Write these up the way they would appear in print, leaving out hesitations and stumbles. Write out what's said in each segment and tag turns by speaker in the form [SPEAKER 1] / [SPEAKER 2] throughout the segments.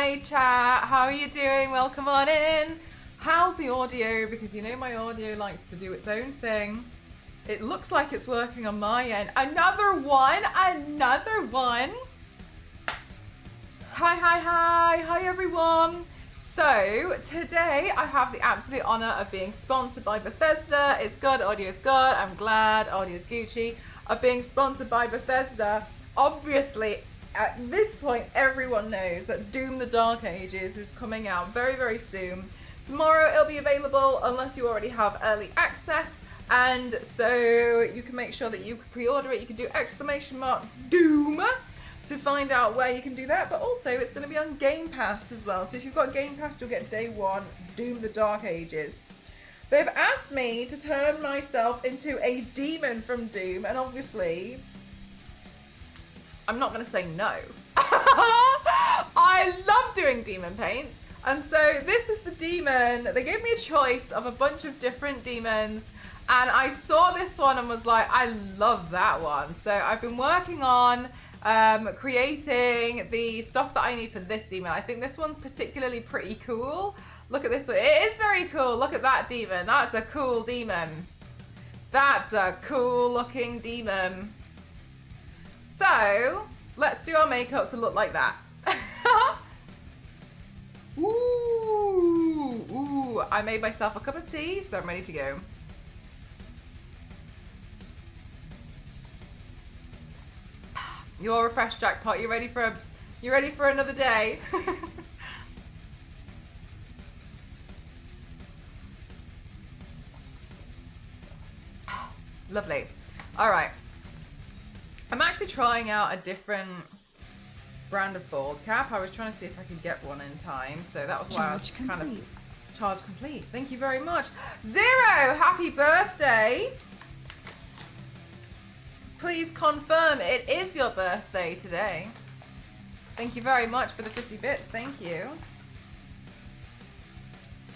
[SPEAKER 1] Hi chat, how are you doing? Welcome on in. How's the audio? Because you know my audio likes to do its own thing. It looks like it's working on my end. Another one. Hi everyone. So today I have the absolute honor of being sponsored by Bethesda. It's good, audio is good, I'm glad, audio is Gucci. Of being sponsored by Bethesda. Obviously, at this point, everyone knows that Doom the Dark Ages is coming out very, very soon. Tomorrow it'll be available unless you already have early access. And so you can make sure that you pre-order it. You can do !Doom to find out where you can do that. But also it's going to be on Game Pass as well. So if you've got Game Pass, you'll get day one, Doom the Dark Ages. They've asked me to turn myself into a demon from Doom. And obviously, I'm not going to say no. I love doing demon paints. And so this is the demon. They gave me a choice of a bunch of different demons. And I saw this one and was like, I love that one. So I've been working on creating the stuff that I need for this demon. I think this one's particularly pretty cool. Look at this one. It is very cool. Look at that demon. That's a cool demon. That's a cool looking demon. So let's do our makeup to look like that. Ooh, I made myself a cup of tea, so I'm ready to go. You're refreshed, Jackpot. You ready for another day? Lovely. All right. I'm actually trying out a different brand of bald cap. I was trying to see if I could get one in time, so that was why I was kind of charge complete. Thank you very much. Zero, happy birthday. Please confirm it is your birthday today. Thank you very much for the 50 bits. Thank you.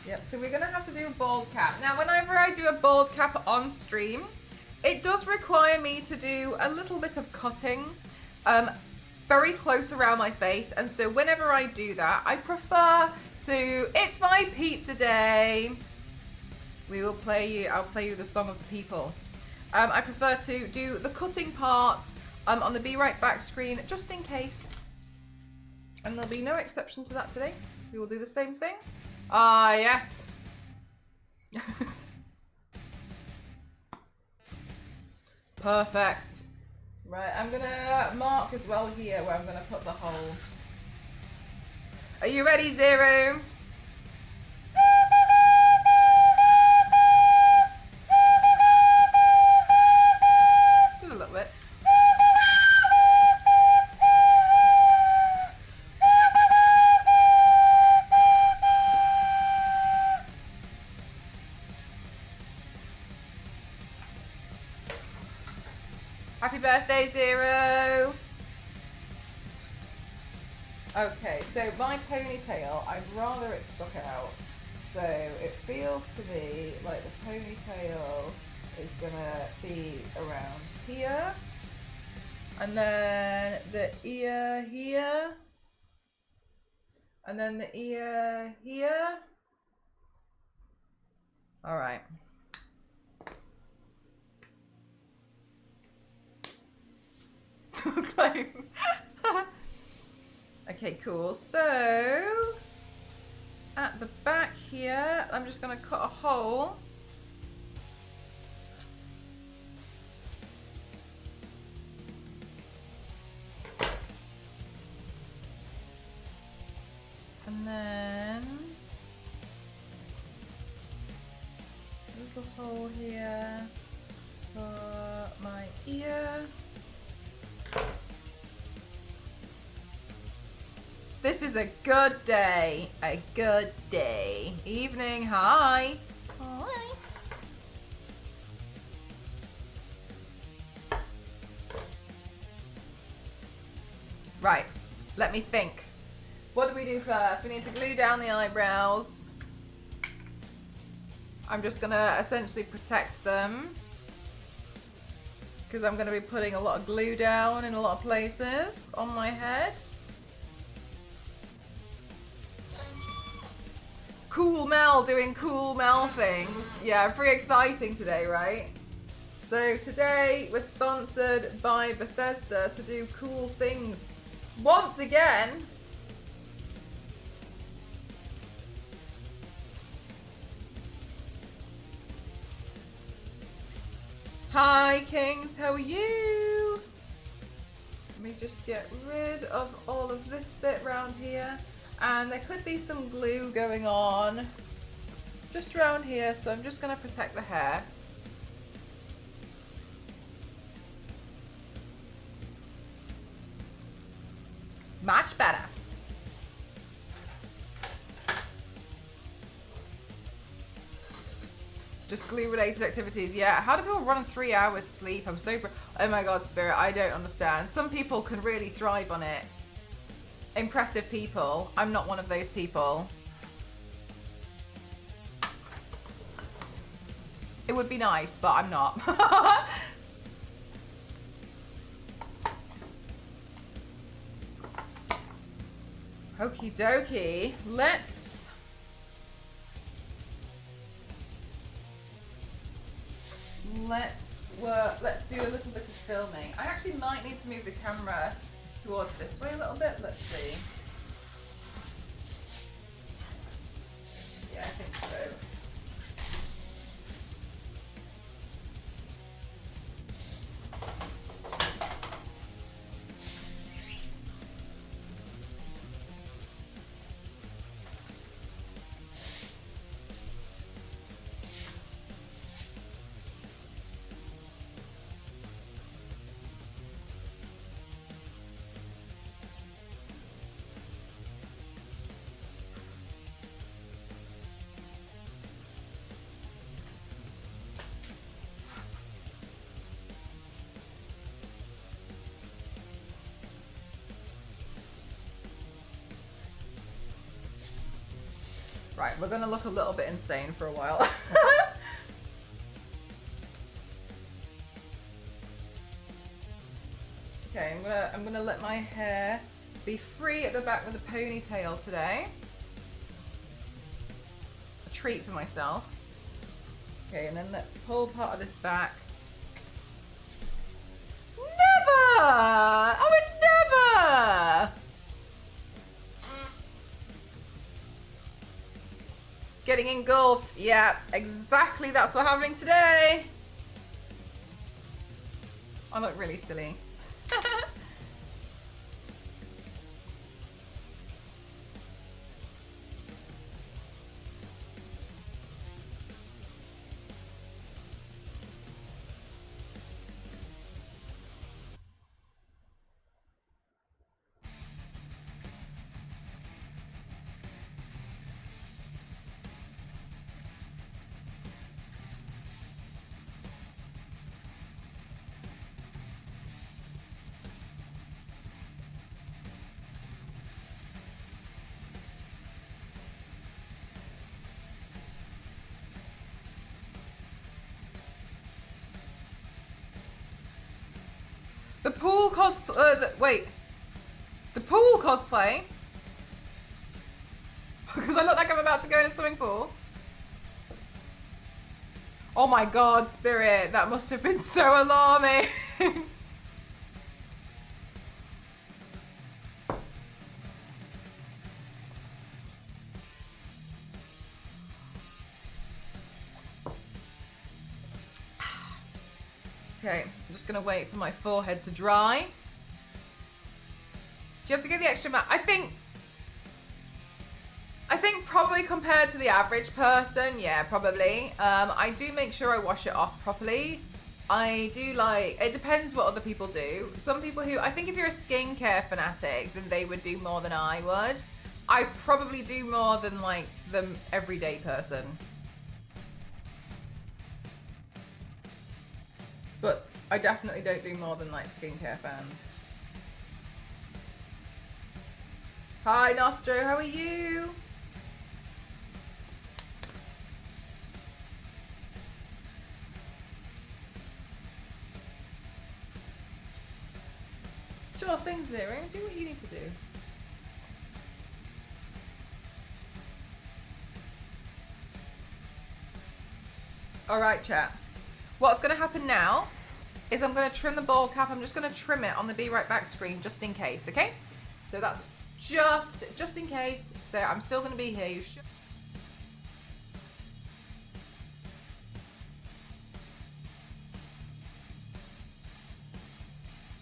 [SPEAKER 1] Yep, so we're gonna have to do a bald cap. Now, whenever I do a bald cap on stream, it does require me to do a little bit of cutting very close around my face. And so whenever I do that, I prefer to, it's my pizza day. I'll play you the song of the people. I prefer to do the cutting part on the Be Right Back screen, just in case. And there'll be no exception to that today. We will do the same thing. Ah, yes. Perfect. Right, I'm gonna mark as well here where I'm gonna put the hole. Are you ready, Zero? Just a little bit. Happy birthday, Zero. Okay, so my ponytail, I'd rather it stuck out. So it feels to me like the ponytail is gonna be around here. And then the ear here. And then the ear here. All right. Okay, cool. So at the back here, I'm just gonna cut a hole. And then there's a hole here for my ear. This is a good day. A good day. Evening, hi. Hi. Right, let me think. What do we do first? We need to glue down the eyebrows. I'm just gonna essentially protect them, because I'm gonna be putting a lot of glue down in a lot of places on my head. Cool Mel doing cool Mel things. Yeah, pretty exciting today, right? So today we're sponsored by Bethesda to do cool things once again. Hi Kings, how are you? Let me just get rid of all of this bit around here. And there could be some glue going on just around here, so I'm just gonna protect the hair. Much better. Just glue related activities. Yeah, how do people run on 3 hours sleep? I'm so, oh my God, Spirit, I don't understand. Some people can really thrive on it. Impressive people. I'm not one of those people. It would be nice, but I'm not. Okie dokie. Let's do a little bit of filming. I actually might need to move the camera towards this way a little bit. Let's see. Yeah, I think so. Right, we're gonna look a little bit insane for a while. Okay, I'm gonna let my hair be free at the back with a ponytail today. A treat for myself. Okay, and then let's pull part of this back. Never! I would never! Getting engulfed. Yeah, exactly. That's what's happening today. I look really silly. The pool wait. The pool cosplay? Because I look like I'm about to go in a swimming pool. Oh my God, Spirit, that must have been so alarming. Okay, I'm just gonna wait for my forehead to dry. Do you have to go the extra mile? I think probably compared to the average person, yeah, probably. I do make sure I wash it off properly. I do it depends what other people do. Some people who, I think if you're a skincare fanatic, then they would do more than I would. I probably do more than like the everyday person. But I definitely don't do more than like skincare fans. Hi Nostro, how are you? Sure thing, Zero. Do what you need to do. All right, chat. What's going to happen now is I'm going to trim the ball cap. I'm just going to trim it on the Be Right Back screen just in case, okay? So that's just in case. So I'm still going to be here. You should.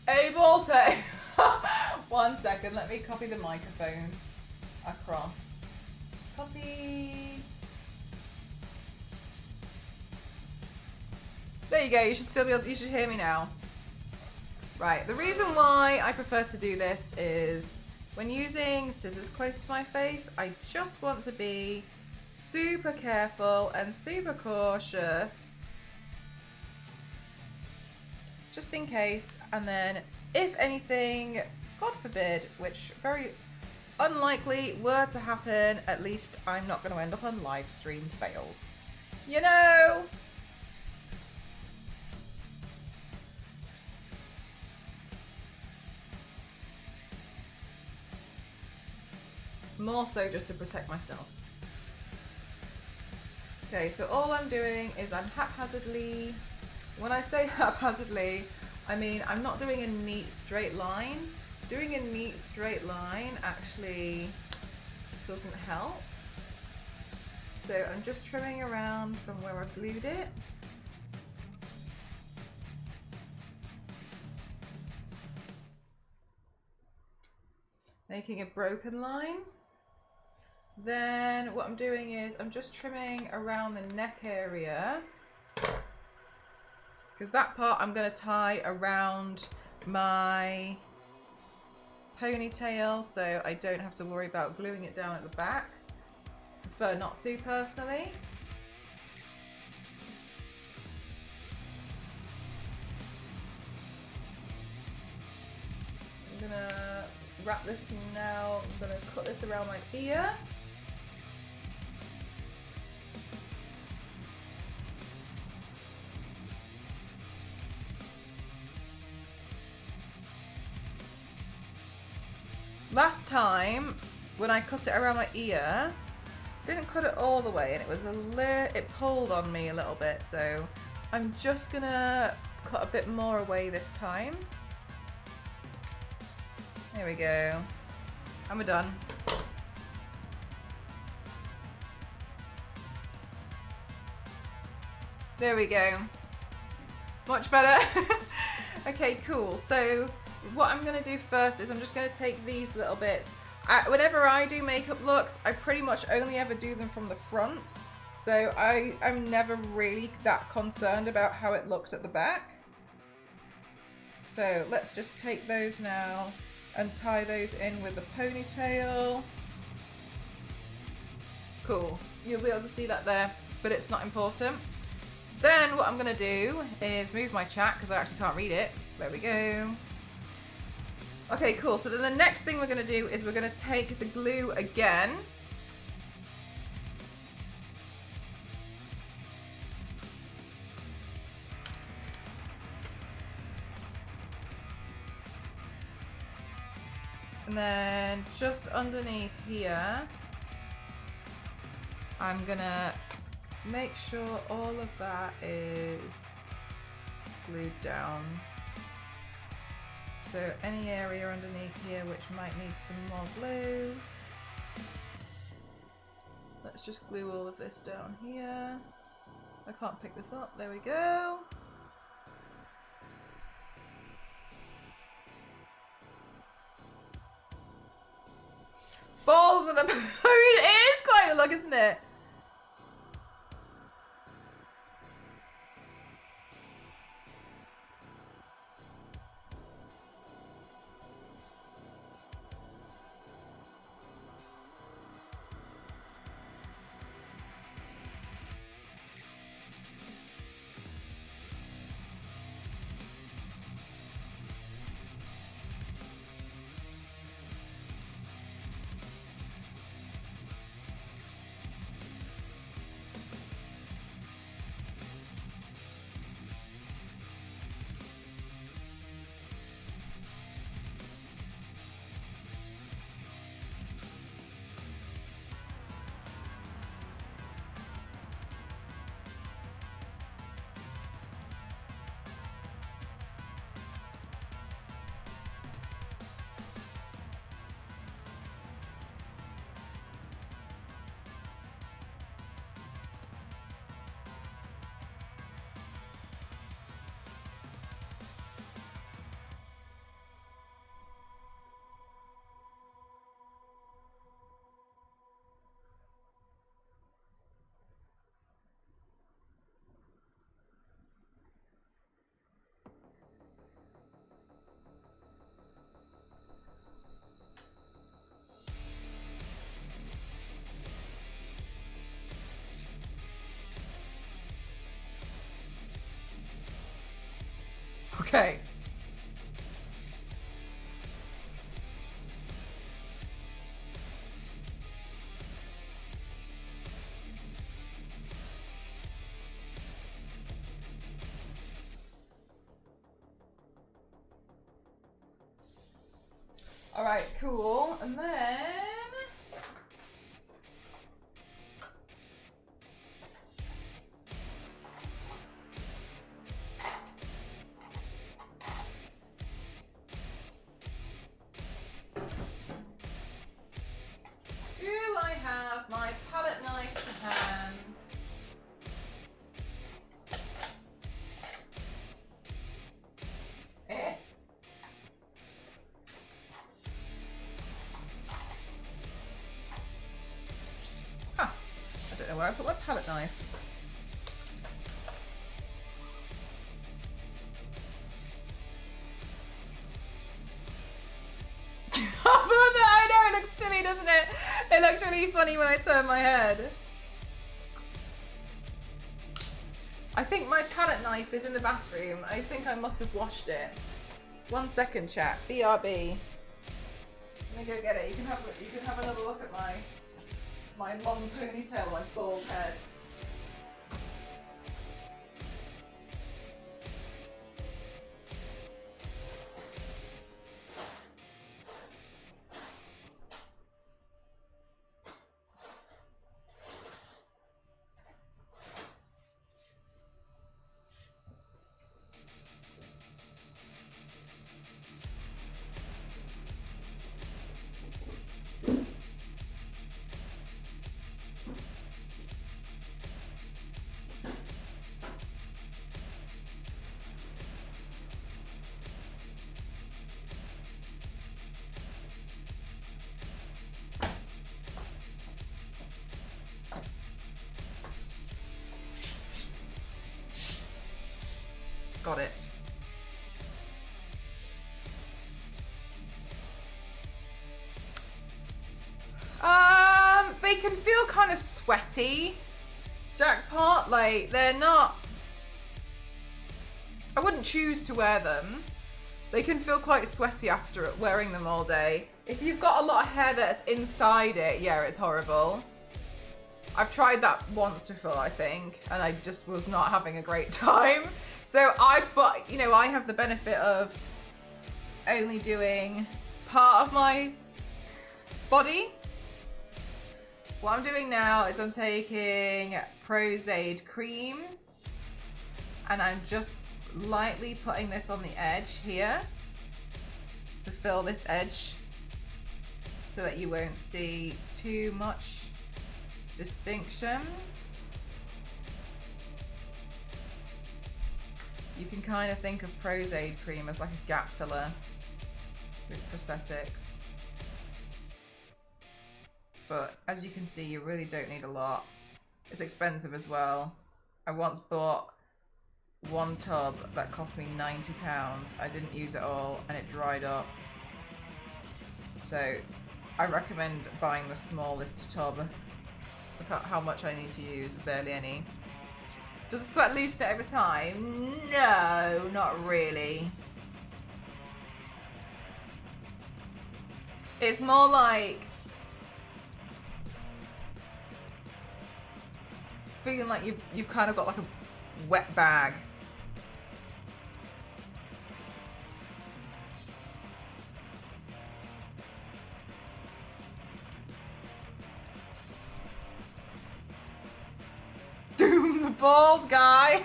[SPEAKER 1] Hey, Volte. 1 second. Let me copy the microphone across. Copy. There you go. You should still be able. You should hear me now. Right. The reason why I prefer to do this is when using scissors close to my face, I just want to be super careful and super cautious, just in case. And then, if anything, God forbid, which very unlikely were to happen, at least I'm not going to end up on live stream fails. You know. More so just to protect myself. Okay, so all I'm doing is I'm haphazardly, when I say haphazardly, I mean I'm not doing a neat straight line. Doing a neat straight line actually doesn't help. So I'm just trimming around from where I've glued it. Making a broken line. Then what I'm doing is I'm just trimming around the neck area, because that part I'm going to tie around my ponytail so I don't have to worry about gluing it down at the back. Prefer not to, personally. I'm going to wrap this now. I'm going to cut this around my ear. Last time, when I cut it around my ear, didn't cut it all the way, and it was it pulled on me a little bit. So I'm just gonna cut a bit more away this time. There we go. And we're done. There we go. Much better. Okay, cool. So what I'm going to do first is I'm just going to take these little bits. Whenever I do makeup looks, I pretty much only ever do them from the front. So I'm never really that concerned about how it looks at the back. So let's just take those now and tie those in with the ponytail. Cool. You'll be able to see that there, but it's not important. Then what I'm going to do is move my chat because I actually can't read it. There we go. Okay, cool. So then the next thing we're going to do is we're going to take the glue again. And then just underneath here, I'm going to make sure all of that is glued down. So any area underneath here which might need some more glue, let's just glue all of this down here. I can't pick this up, there we go. Balls with a pony, it is quite a look, isn't it? Okay. All right, cool. And then do I have my palette knife to hand? Eh. Huh. I don't know where I put my palette knife. I know, it looks silly, doesn't it? It looks really funny when I turn my head. I think my palette knife is in the bathroom. I think I must have washed it. 1 second, chat. BRB. Let me go get it. You can have another look at my long ponytail, my bald head. Got it. They can feel kind of sweaty. Jackpot, like they're not. I wouldn't choose to wear them. They can feel quite sweaty after wearing them all day. If you've got a lot of hair that's inside it, yeah, it's horrible. I've tried that once before, I think, and I just was not having a great time. So but you know, I have the benefit of only doing part of my body. What I'm doing now is I'm taking Pros-Aide cream and I'm just lightly putting this on the edge here to fill this edge so that you won't see too much distinction. You can kind of think of Pros-Aide cream as like a gap filler with prosthetics. But as you can see, you really don't need a lot. It's expensive as well. I once bought one tub that cost me £90. I didn't use it all and it dried up. So I recommend buying the smallest tub. Look at how much I need to use, barely any. Does the sweat loosen it over time? No, not really. It's more like feeling like you've kind of got like a wet bag. Doom the bald guy.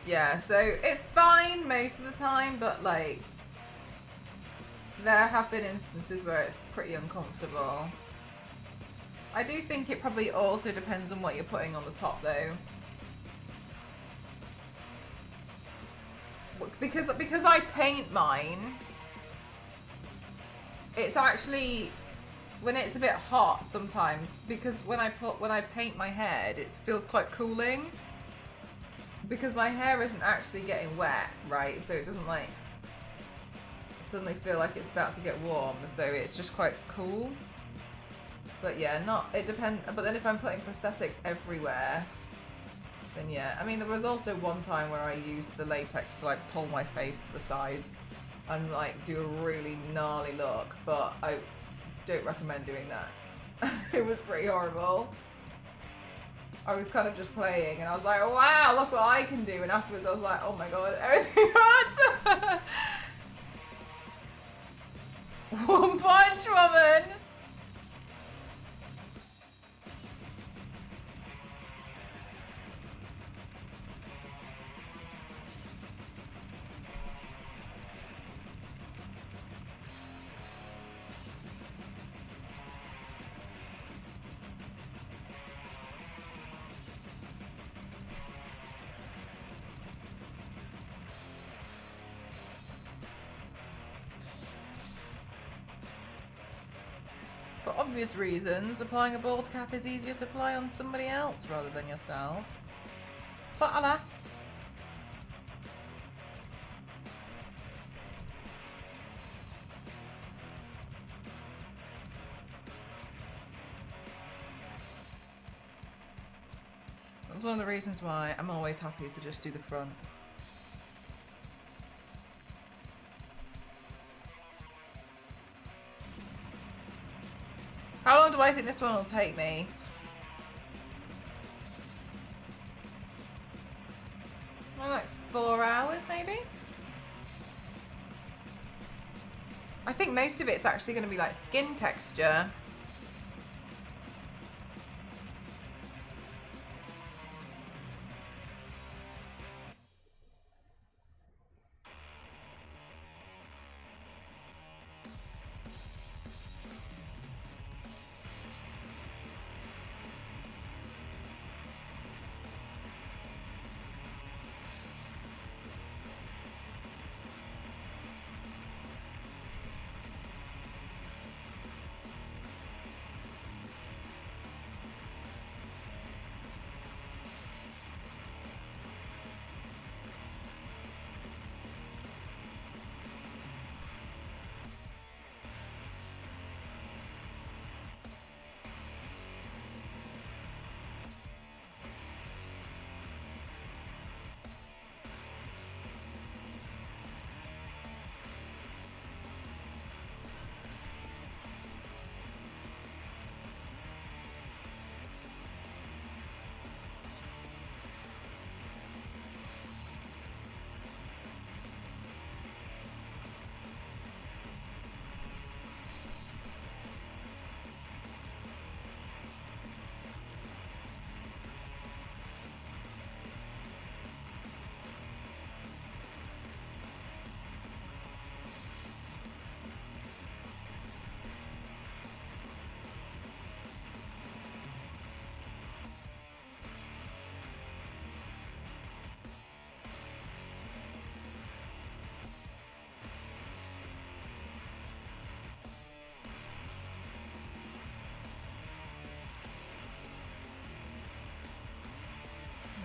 [SPEAKER 1] Yeah, so it's fine most of the time, but like there have been instances where it's pretty uncomfortable. I do think it probably also depends on what you're putting on the top though. Because I paint mine, it's actually, when it's a bit hot sometimes, because when I paint my head, it feels quite cooling. Because my hair isn't actually getting wet, right? So it doesn't like suddenly feel like it's about to get warm. So it's just quite cool. But yeah, it depends. But then if I'm putting prosthetics everywhere, then yeah. I mean, there was also one time where I used the latex to like pull my face to the sides and like do a really gnarly look, but I don't recommend doing that. It was pretty horrible. I was kind of just playing and I was like, wow, look what I can do. And afterwards I was like, oh my god, everything hurts. One Punch Woman. For obvious reasons, applying a bald cap is easier to apply on somebody else rather than yourself. But alas. That's one of the reasons why I'm always happy to just do the front. How long do I think this one will take me? Like 4 hours, maybe? I think most of it's actually going to be like skin texture.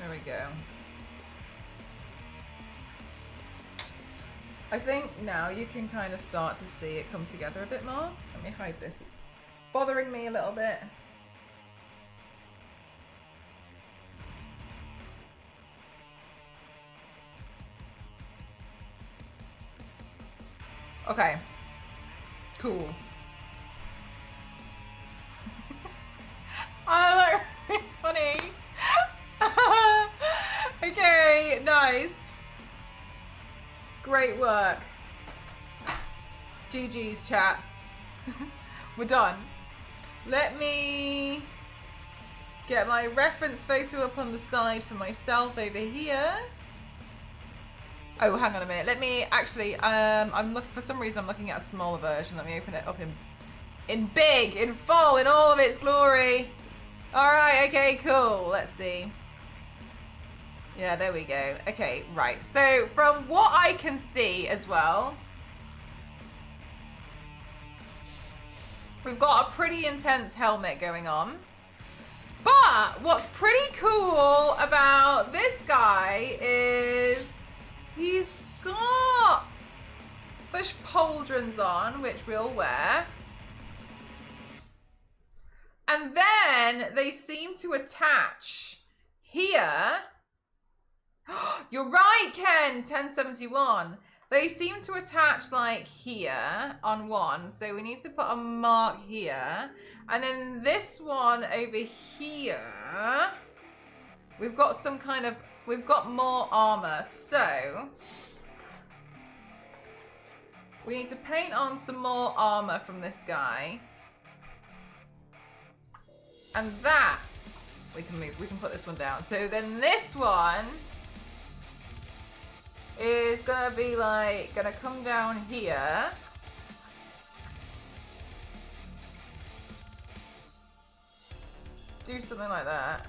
[SPEAKER 1] There we go. I think now you can kind of start to see it come together a bit more. Let me hide this. It's bothering me a little bit. Okay. Cool. Oh, that's really funny. Okay, nice. Great work. GG's, chat. We're done. Let me get my reference photo up on the side for myself over here. Oh, hang on a minute. Let me actually, I'm looking, for some reason I'm looking at a smaller version. Let me open it up in big, in full, in all of its glory. All right, okay, cool. Let's see. Yeah, there we go. Okay, right. So from what I can see as well, we've got a pretty intense helmet going on. But what's pretty cool about this guy is he's got the pauldrons on, which we'll wear. And then they seem to attach here. You're right, Ken, 1071. They seem to attach like here on one. So we need to put a mark here. And then this one over here, we've got some kind of, we've got more armor. So we need to paint on some more armor from this guy. And that, we can move, we can put this one down. So then this one is gonna be like, gonna come down here. Do something like that.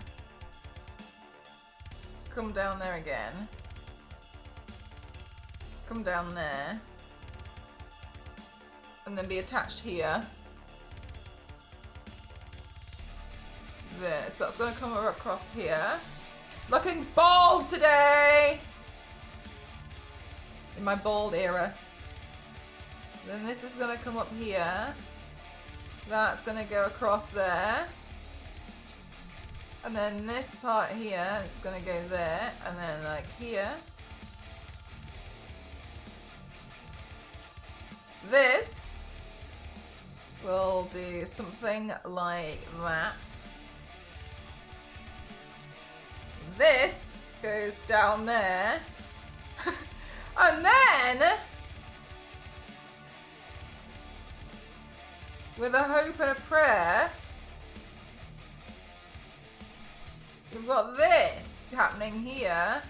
[SPEAKER 1] Come down there again. Come down there. And then be attached here. There, so that's gonna come across here. Looking bald today! In my bald era. Then this is gonna come up here. That's gonna go across there. And then this part here, it's gonna go there. And then like here. This will do something like that. This goes down there. And then, with a hope and a prayer, we've got this happening here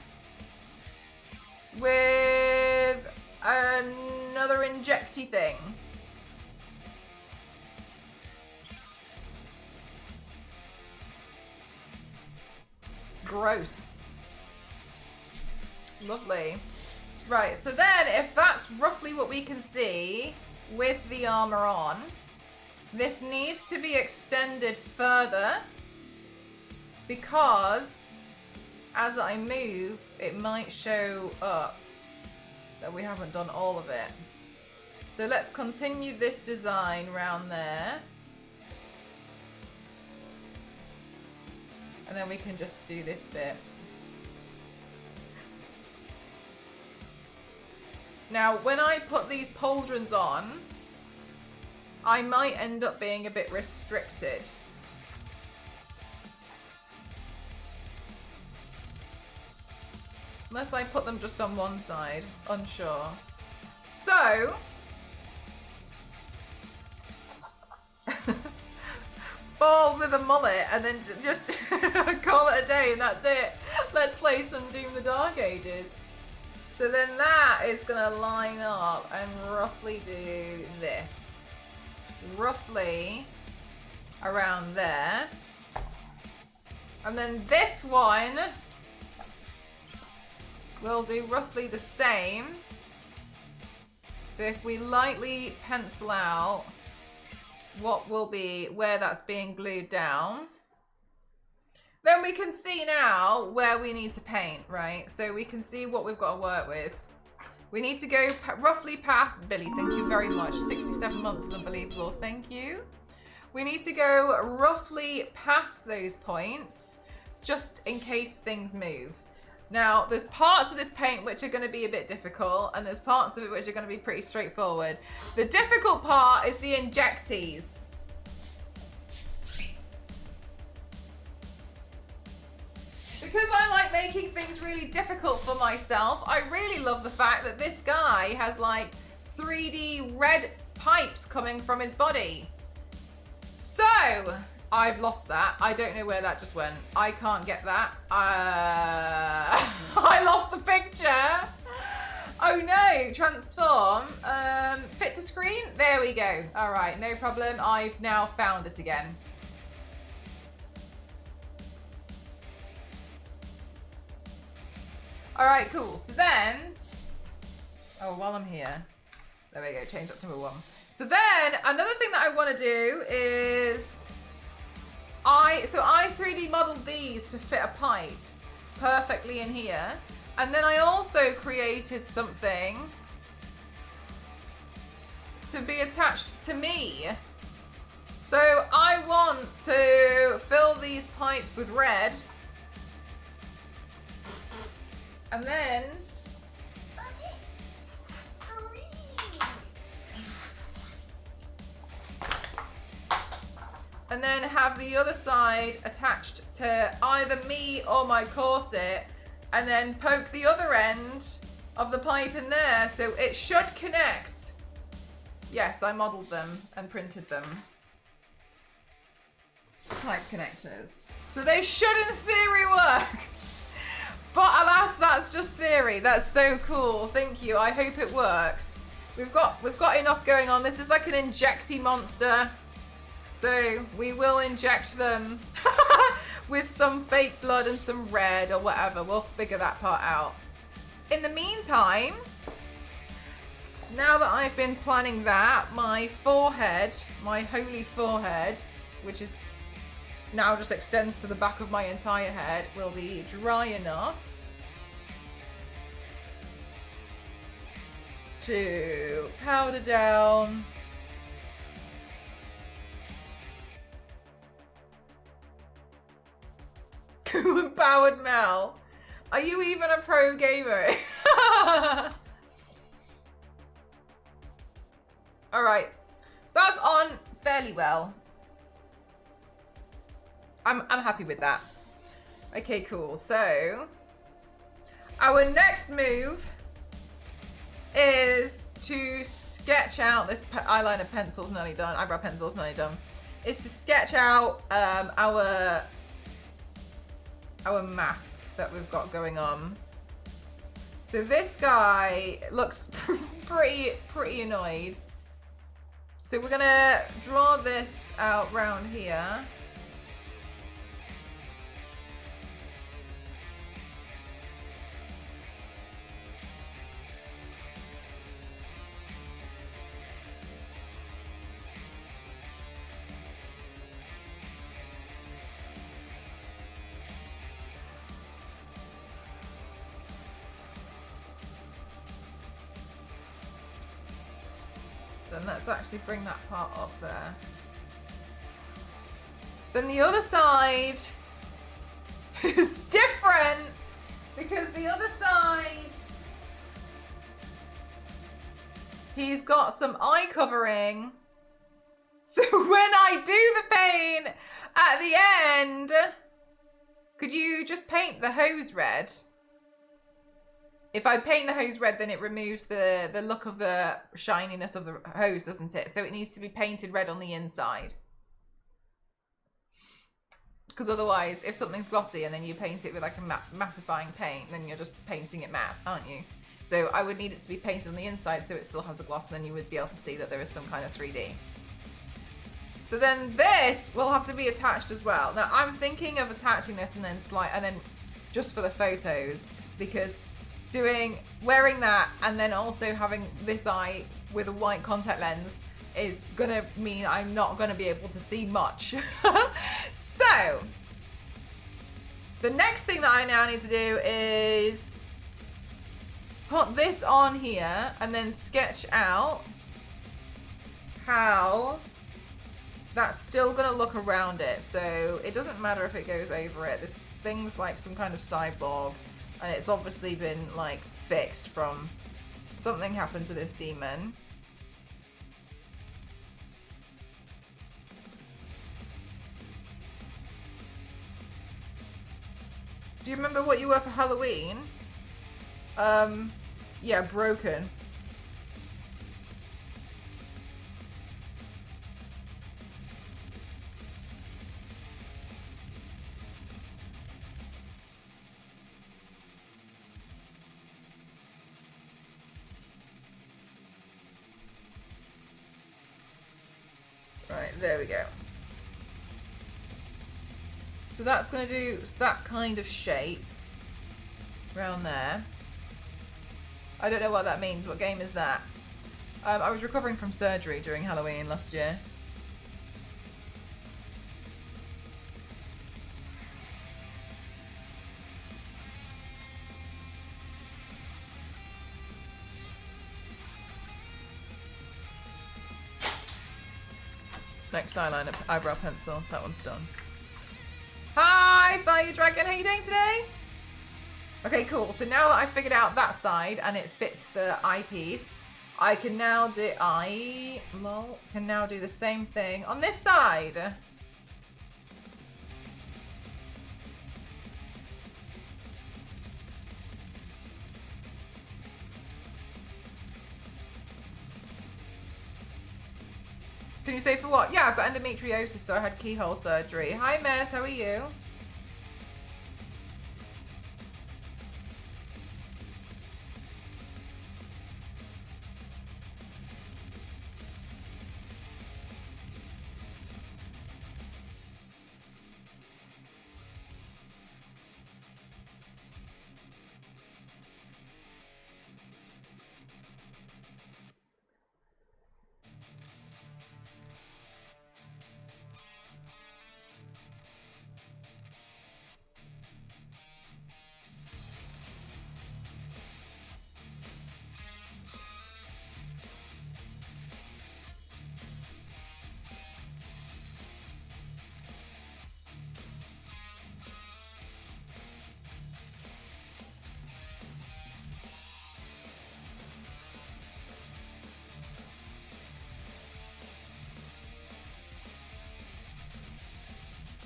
[SPEAKER 1] with another injecty thing. Gross. Lovely. Right, so then if that's roughly what we can see with the armor on, this needs to be extended further because as I move, it might show up that we haven't done all of it. So let's continue this design round there. And then we can just do this bit. Now, when I put these pauldrons on, I might end up being a bit restricted. Unless I put them just on one side, unsure. So, bald with a mullet and then just call it a day and that's it. Let's play some Doom the Dark Ages. So then that is gonna line up and roughly do this. Roughly around there. And then this one will do roughly the same. So if we lightly pencil out what will be where that's being glued down, then we can see now where we need to paint, right? So we can see what we've got to work with. We need to go roughly past, Billy, thank you very much. 67 months is unbelievable, thank you. We need to go roughly past those points, just in case things move. Now, there's parts of this paint which are going to be a bit difficult, and there's parts of it which are going to be pretty straightforward. The difficult part is the injectees. Because I like making things really difficult for myself, I really love the fact that this guy has like 3D red pipes coming from his body. So, I've lost that. I don't know where that just went. I can't get that. I lost the picture. Oh no, transform. Fit to screen? There we go. All right, no problem. I've now found it again. All right, cool. So then, oh, while I'm here, there we go, change that to a 1. So then, another thing that I want to do is, I 3D modeled these to fit a pipe perfectly in here. And then I also created something to be attached to me. So I want to fill these pipes with red. And then have the other side attached to either me or my corset, and then poke the other end of the pipe in there so it should connect. Yes, I modeled them and printed them. Pipe connectors. So they should in theory work. But alas, that's just theory. That's so cool. Thank you. I hope it works. We've got enough going on. This is like an injecty monster. So we will inject them with some fake blood and some red or whatever. We'll figure that part out. In the meantime, now that I've been planning that, my forehead, my holy forehead, which is now just extends to the back of my entire head, will be dry enough to powder down Cool Empowered Mel. Are you even a pro gamer? All right, that's on fairly well. I'm happy with that. Okay, cool. So our next move is to sketch out this eyeliner pencil's nearly done. Eyebrow pencil's nearly done. Is to sketch out our mask that we've got going on. So this guy looks pretty annoyed. So we're gonna draw this out round here. Then let's actually bring that part up there. Then the other side is different because the other side, he's got some eye covering. So when I do the paint at the end, could you just paint the hose red? If I paint the hose red, then it removes the look of the shininess of the hose, doesn't it? So it needs to be painted red on the inside. Because otherwise, if something's glossy and then you paint it with like a mattifying paint, then you're just painting it matte, aren't you? So I would need it to be painted on the inside so it still has a gloss, and then you would be able to see that there is some kind of 3D. So then this will have to be attached as well. Now I'm thinking of attaching this and then just for the photos, because wearing that and then also having this eye with a white contact lens is gonna mean I'm not gonna be able to see much. So the next thing that I now need to do is put this on here and then sketch out how that's still gonna look around it. So it doesn't matter if it goes over it. This thing's like some kind of cyborg, and it's obviously been like fixed from something happened to this demon. Do you remember what you were for Halloween? Yeah, broken. Right, there we go. So that's going to do that kind of shape around there. I don't know what that means. What game is that? I was recovering from surgery during Halloween last year. Next eyeliner, eyebrow pencil. That one's done. Hi, Fire Dragon. How you doing today? Okay, cool. So now that I've figured out that side and it fits the eyepiece, I can now do can now do the same thing on this side. Can you say for what? Yeah, I've got endometriosis, so I had keyhole surgery. Hi, Mess. How are you?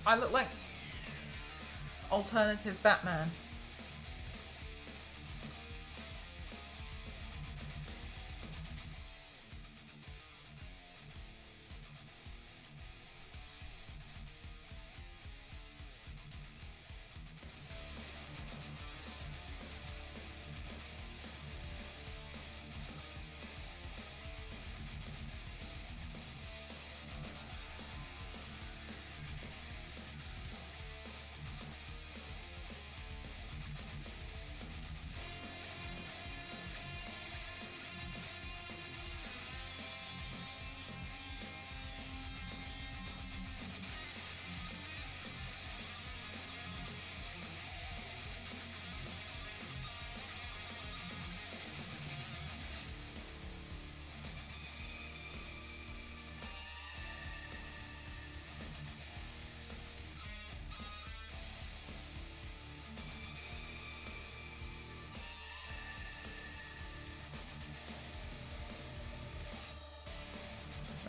[SPEAKER 1] I look like alternative Batman.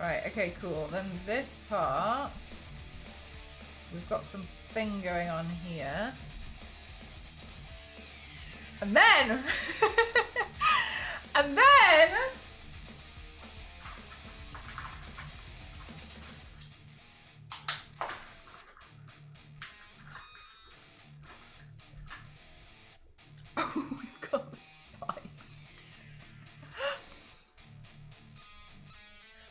[SPEAKER 1] Right, okay, cool. Then this part, we've got some thing going on here. And then, and then, oh, we've got the spikes.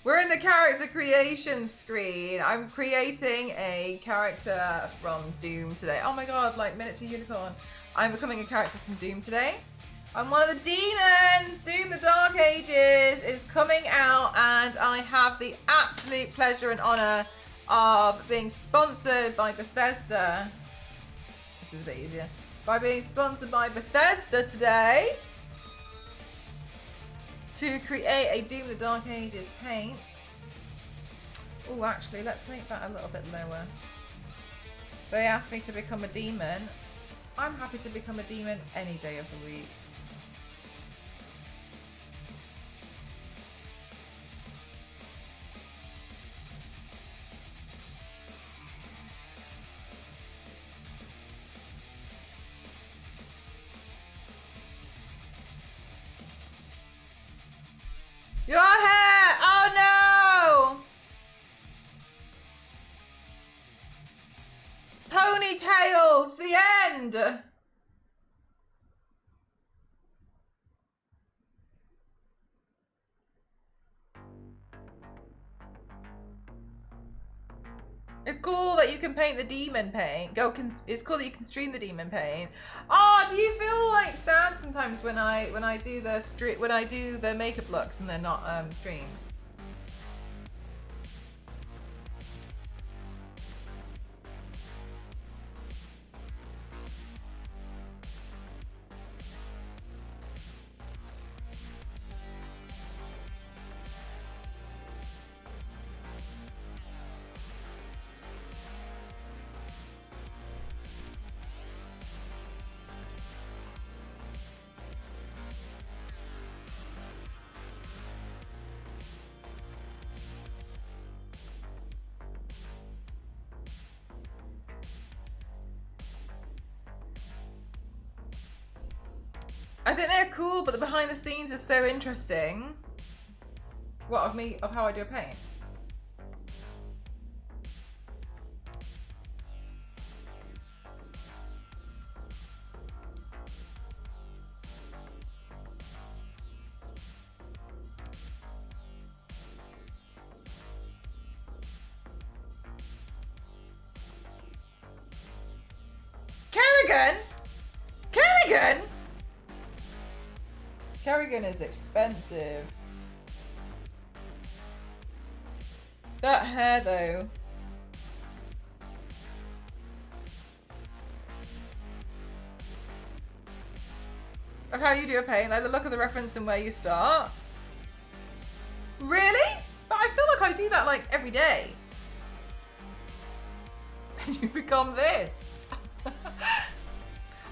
[SPEAKER 1] We're in the character creation screen. I'm creating a character from Doom today. Oh my god, like miniature unicorn. I'm becoming a character from Doom today. I'm one of the demons. Doom the Dark Ages is coming out, and I have the absolute pleasure and honor of being sponsored by Bethesda. This is a bit easier. By being sponsored by Bethesda today to create a Doom the Dark Ages paint. Oh, actually, let's make that a little bit lower. They asked me to become a demon. I'm happy to become a demon any day of the week. Your hair! Oh no! Ponytails! The end! It's cool that you can paint the demon paint. It's cool that you can stream the demon paint. Oh, do you feel like sad sometimes when I do the makeup looks and they're not streamed? I think they're cool, but the behind the scenes is so interesting. What, of me, of how I do a paint? Kerrigan? Kerrigan? Kerrigan is expensive. That hair though. Of how you do a paint, like the look of the reference and where you start. Really? But I feel like I do that like every day. And you become this.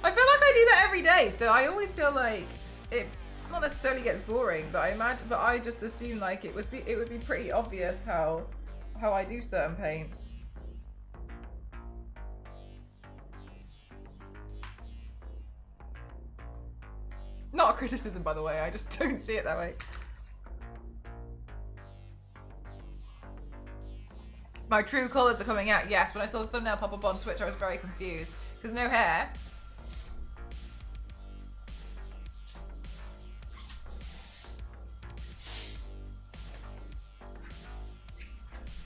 [SPEAKER 1] I feel like I do that every day, so I always feel like it not necessarily gets boring, but I just assume like it would be pretty obvious how I do certain paints. Not a criticism, by the way, I just don't see it that way. My true colours are coming out, yes. When I saw the thumbnail pop up on Twitch, I was very confused. Because no hair.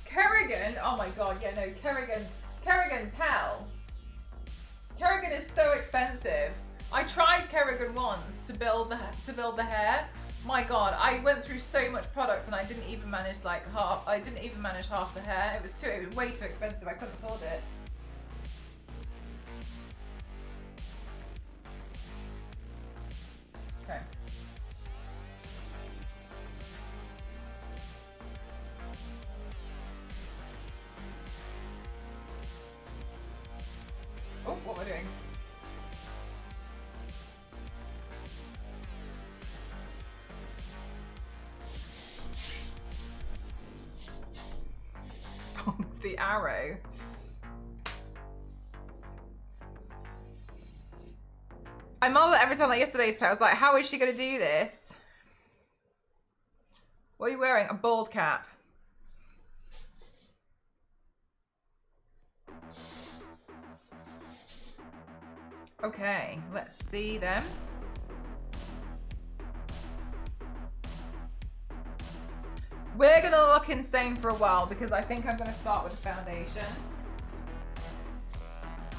[SPEAKER 1] Kerrigan, oh my god, yeah, no, Kerrigan's hell. Kerrigan is so expensive. I tried Kerrigan once to build the hair. My god, I went through so much product and I didn't even manage like half. I didn't even manage half the hair. It was way too expensive. I couldn't afford it. Okay. Oh, what am I doing? The arrow. I marvel at every time, like yesterday's pair. I was like, how is she gonna do this? What are you wearing? A bald cap. Okay, let's see them. We're gonna look insane for a while because I think I'm gonna start with the foundation.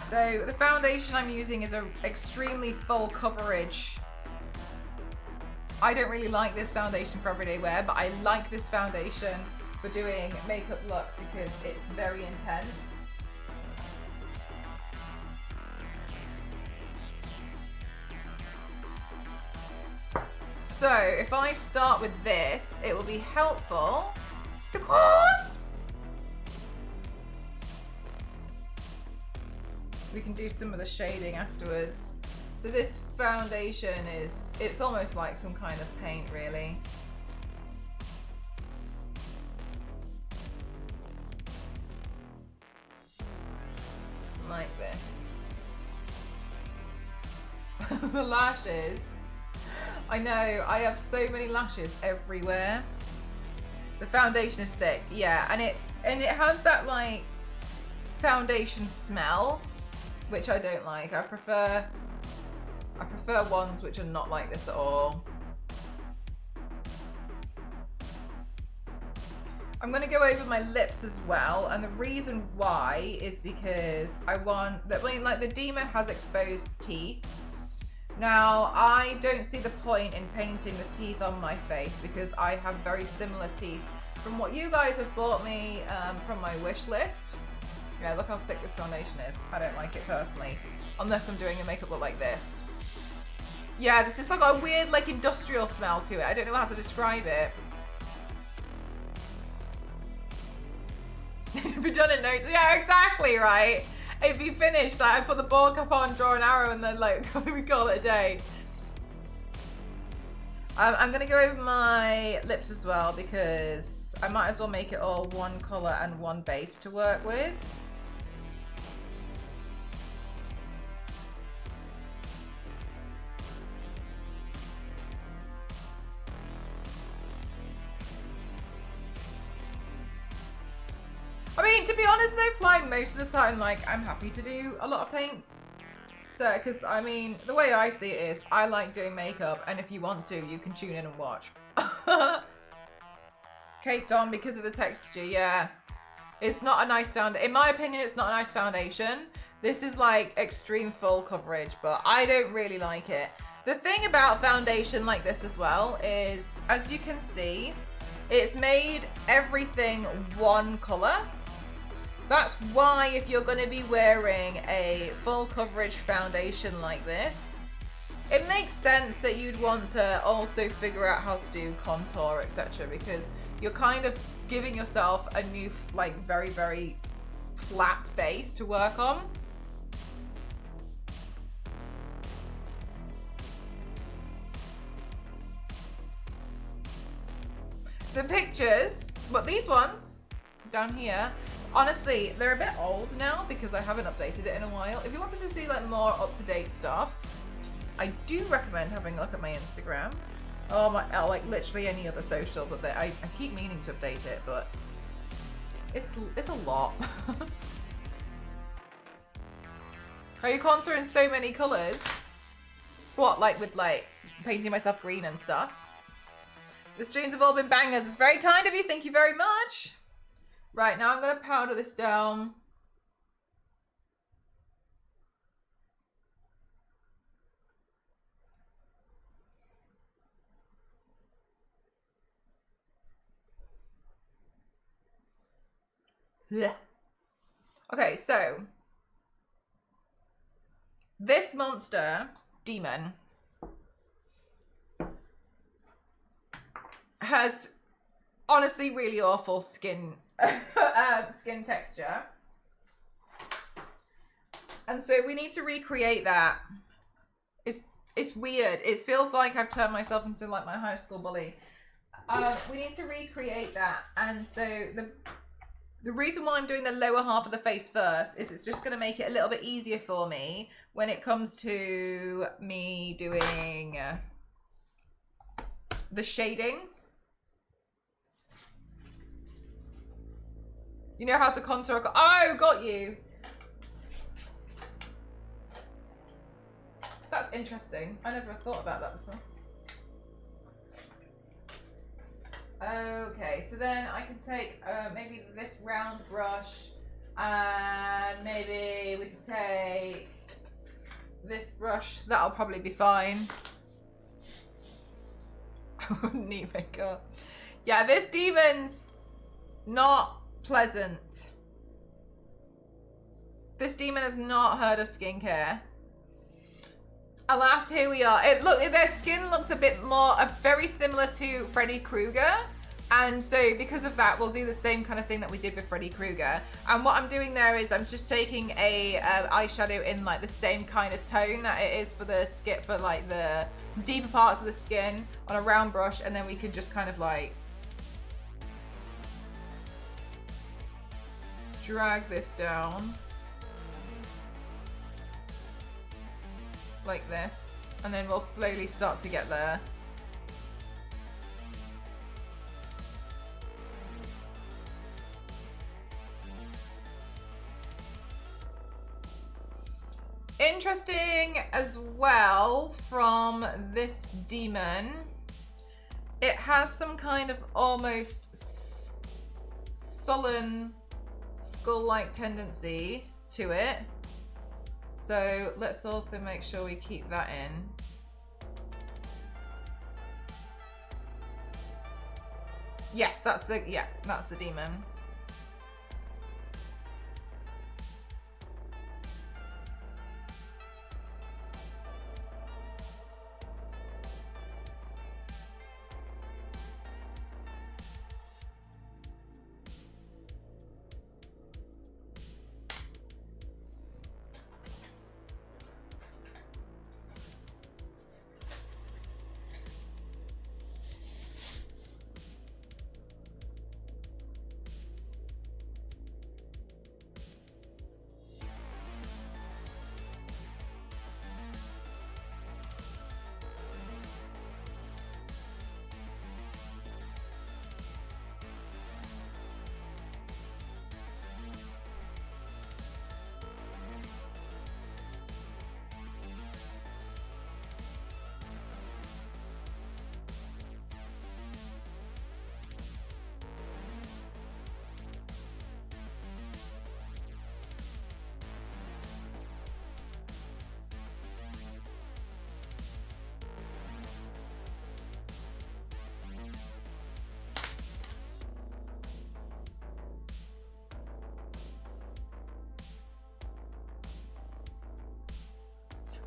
[SPEAKER 1] So the foundation I'm using is an extremely full coverage. I don't really like this foundation for everyday wear, but I like this foundation for doing makeup looks because it's very intense. So if I start with this, it will be helpful because we can do some of the shading afterwards. So this foundation it's almost like some kind of paint really. Like this. The lashes. I know, I have so many lashes everywhere. The foundation is thick, yeah, and it has that like foundation smell, which I don't like. I prefer ones which are not like this at all. I'm gonna go over my lips as well, and the reason why is because I want that, like the demon has exposed teeth. Now, I don't see the point in painting the teeth on my face because I have very similar teeth from what you guys have bought me from my wish list. Yeah, look how thick this foundation is. I don't like it personally, unless I'm doing a makeup look like this. Yeah, this is like a weird like industrial smell to it. I don't know how to describe it. Be done in notes. Yeah, exactly, right? If you finish that, I put the ball cap on, draw an arrow, and then like we call it a day. I'm gonna go over my lips as well because I might as well make it all one color and one base to work with. to be honest though, like most of the time, like I'm happy to do a lot of paints. So, because I mean, the way I see it is, I like doing makeup, and if you want to, you can tune in and watch. Caked on because of the texture, yeah. It's not a nice in my opinion, it's not a nice foundation. This is like extreme full coverage, but I don't really like it. The thing about foundation like this as well is, as you can see, it's made everything one color. That's why if you're going to be wearing a full coverage foundation like this, it makes sense that you'd want to also figure out how to do contour, etc. Because you're kind of giving yourself a new, like, very, very flat base to work on. The pictures, but these ones down here, honestly, they're a bit old now because I haven't updated it in a while. If you wanted to see like more up-to-date stuff, I do recommend having a look at my Instagram. Oh my, like literally any other social, but I keep meaning to update it, but it's a lot. Are you contouring so many colors? What, like with like painting myself green and stuff? The streams have all been bangers. It's very kind of you. Thank you very much. Right, now I'm going to powder this down. Yeah. Okay, so this monster, demon, has honestly really awful skin skin texture, and so we need to recreate that. It's weird. It feels like I've turned myself into like my high school bully. We need to recreate that, and so the reason why I'm doing the lower half of the face first is it's just going to make it a little bit easier for me when it comes to me doing the shading. You know how to contour? Oh, got you. That's interesting. I never thought about that before. Okay, so then I can take maybe this round brush, and maybe we can take this brush. That'll probably be fine. Neat makeup. Yeah, this demon's not pleasant. This demon has not heard of skincare. Alas, here we are. Look, their skin looks a bit more, very similar to Freddy Krueger. And so because of that, we'll do the same kind of thing that we did with Freddy Krueger. And what I'm doing there is I'm just taking a eyeshadow in like the same kind of tone that it is for the skin, for like the deeper parts of the skin on a round brush. And then we can just kind of like drag this down. Like this, and then we'll slowly start to get there. Interesting as well from this demon, it has some kind of almost sullen skull-like tendency to it. So let's also make sure we keep that in. Yes, that's the demon.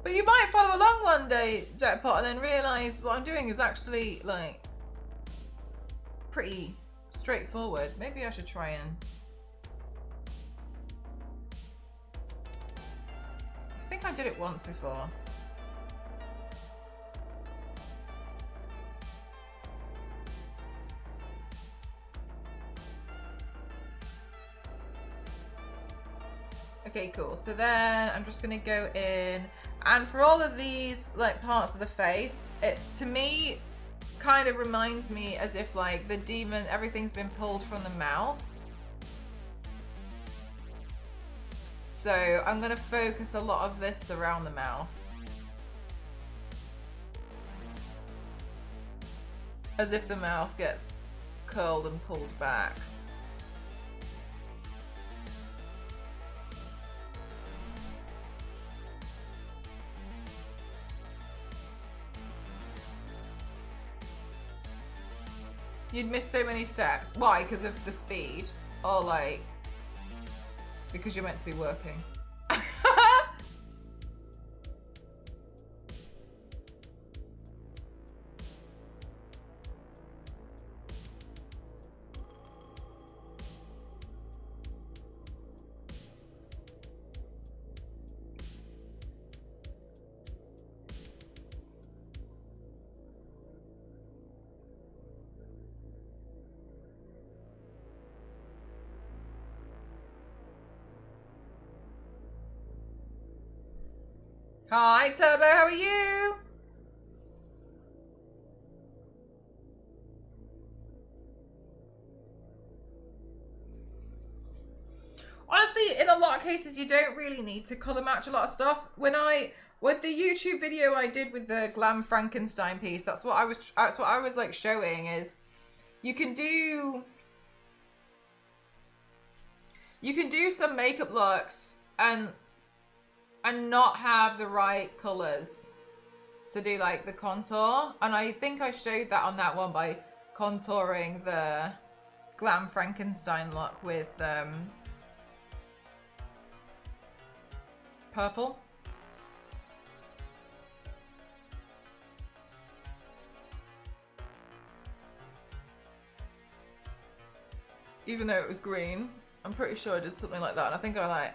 [SPEAKER 1] But you might follow along one day, Jackpot, and then realise what I'm doing is actually, like, pretty straightforward. Maybe I should try and... I think I did it once before. Okay, cool. So then I'm just gonna go in, and for all of these like parts of the face, it to me kind of reminds me as if like the demon, everything's been pulled from the mouth. So I'm gonna focus a lot of this around the mouth. As if the mouth gets curled and pulled back. You'd miss so many steps. Why? Because of the speed? Or like, because you're meant to be working? Hi, Turbo, how are you? Honestly, in a lot of cases, you don't really need to colour match a lot of stuff. With the YouTube video I did with the Glam Frankenstein piece, that's what I was like showing is you can do some makeup looks and not have the right colours to do like the contour. And I think I showed that on that one by contouring the Glam Frankenstein look with purple. Even though it was green. I'm pretty sure I did something like that. And I think I like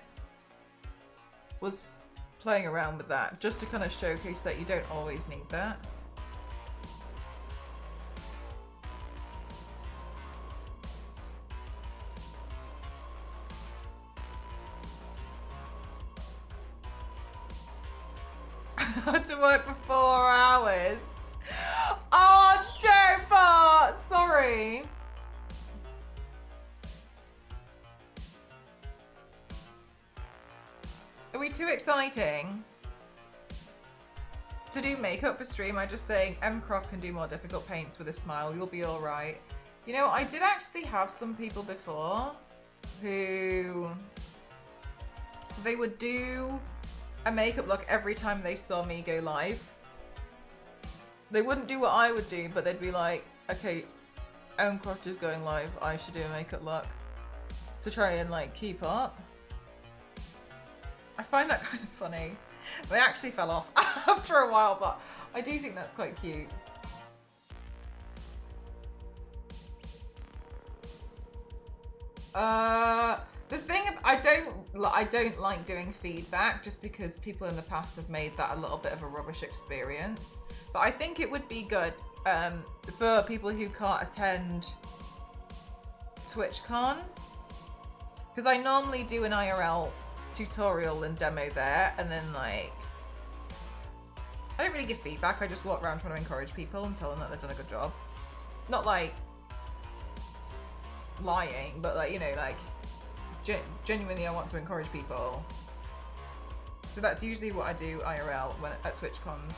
[SPEAKER 1] was playing around with that just to kind of showcase that you don't always need that. To work for 4 hours. Oh, Joe, sorry. Are we too exciting to do makeup for stream? I just think M. Croft can do more difficult paints with a smile. You'll be all right. You know, I did actually have some people before who they would do a makeup look every time they saw me go live. They wouldn't do what I would do, but they'd be like, okay, M. Croft is going live. I should do a makeup look to try and like keep up. I find that kind of funny. They actually fell off after a while, but I do think that's quite cute. The thing I don't like doing feedback just because people in the past have made that a little bit of a rubbish experience. But I think it would be good for people who can't attend TwitchCon, because I normally do an IRL tutorial and demo there, and then like I don't really give feedback. I just walk around trying to encourage people and tell them that they've done a good job. Not like lying, but like, you know, like genuinely I want to encourage people. So that's usually what I do IRL when at TwitchCons.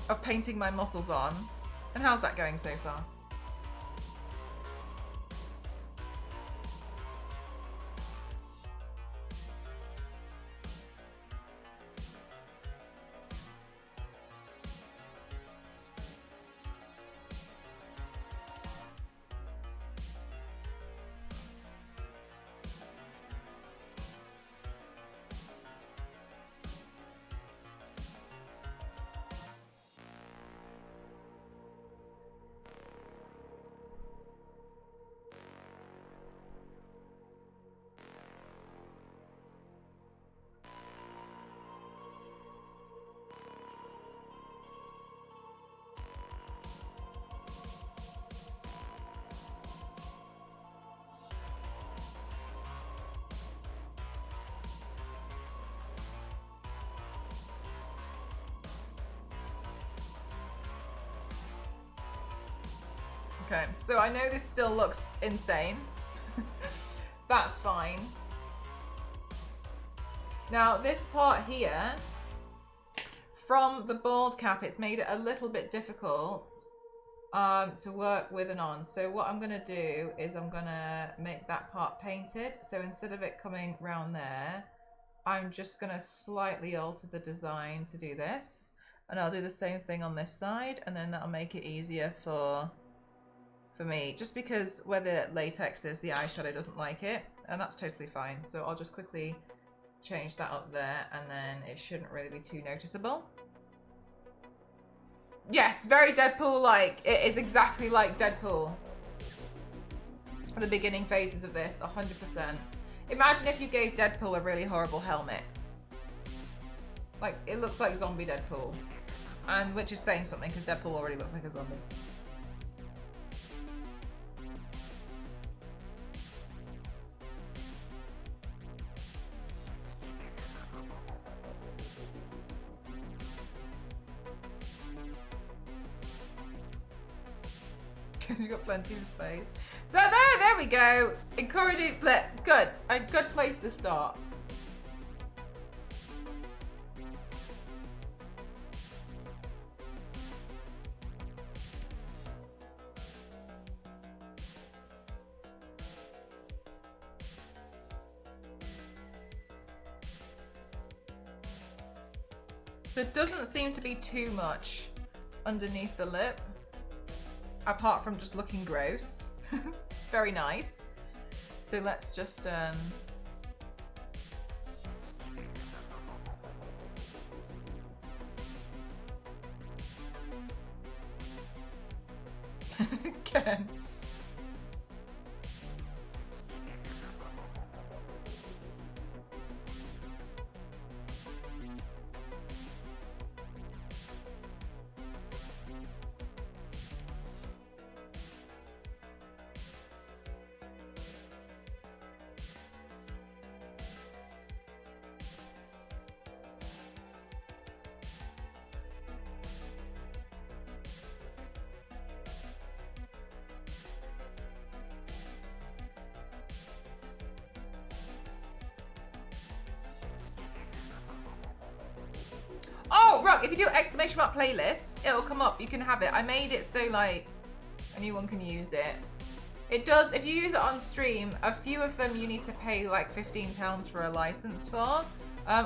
[SPEAKER 1] Of painting my muscles on. And how's that going so far? Okay, so I know this still looks insane. That's fine. Now this part here, from the bald cap, it's made it a little bit difficult to work with and on. So what I'm gonna do is I'm gonna make that part painted. So instead of it coming round there, I'm just gonna slightly alter the design to do this. And I'll do the same thing on this side, and then that'll make it easier for me. Just because where the latex is, the eyeshadow doesn't like it, and that's totally fine. So I'll just quickly change that up there, and then it shouldn't really be too noticeable. Yes, very Deadpool-like. It is exactly like Deadpool. The beginning phases of this, 100%. Imagine if you gave Deadpool a really horrible helmet. Like, it looks like zombie Deadpool. And which is saying something, because Deadpool already looks like a zombie. Because you've got plenty of space. So there we go. Encouraging, good. A good place to start. There doesn't seem to be too much underneath the lip, apart from just looking gross. Very nice. So let's just again. Oh, right, if you do exclamation mark playlist, it'll come up. You can have it. I made it so, like, anyone can use it. It does, if you use it on stream, a few of them you need to pay, like, £15 for a license for,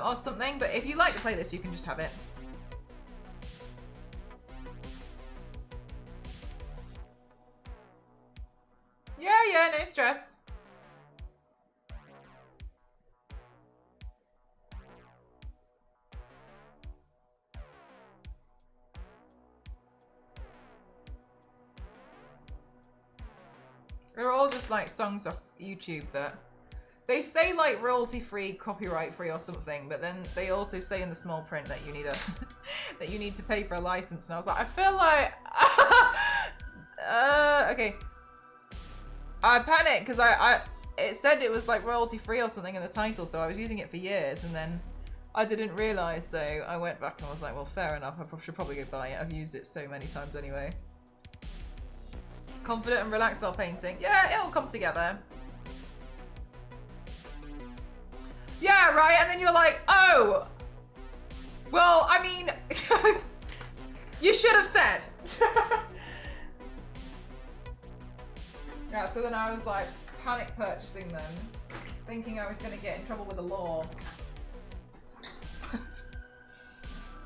[SPEAKER 1] or something. But if you like the playlist, you can just have it. Yeah, no stress. They're all just like songs off YouTube that they say like royalty free, copyright free or something, but then they also say in the small print that you need a that you need to pay for a license. And I was like, I feel like okay. I panicked because it said it was like royalty free or something in the title, so I was using it for years, and then I didn't realize, so I went back and I was like, well, fair enough, I should probably go buy it. I've used it so many times anyway. Confident and relaxed while painting. Yeah, it'll come together. Yeah, right, and then you're like, oh, well, I mean, you should have said. Yeah, so then I was like panic purchasing them, thinking I was going to get in trouble with the law.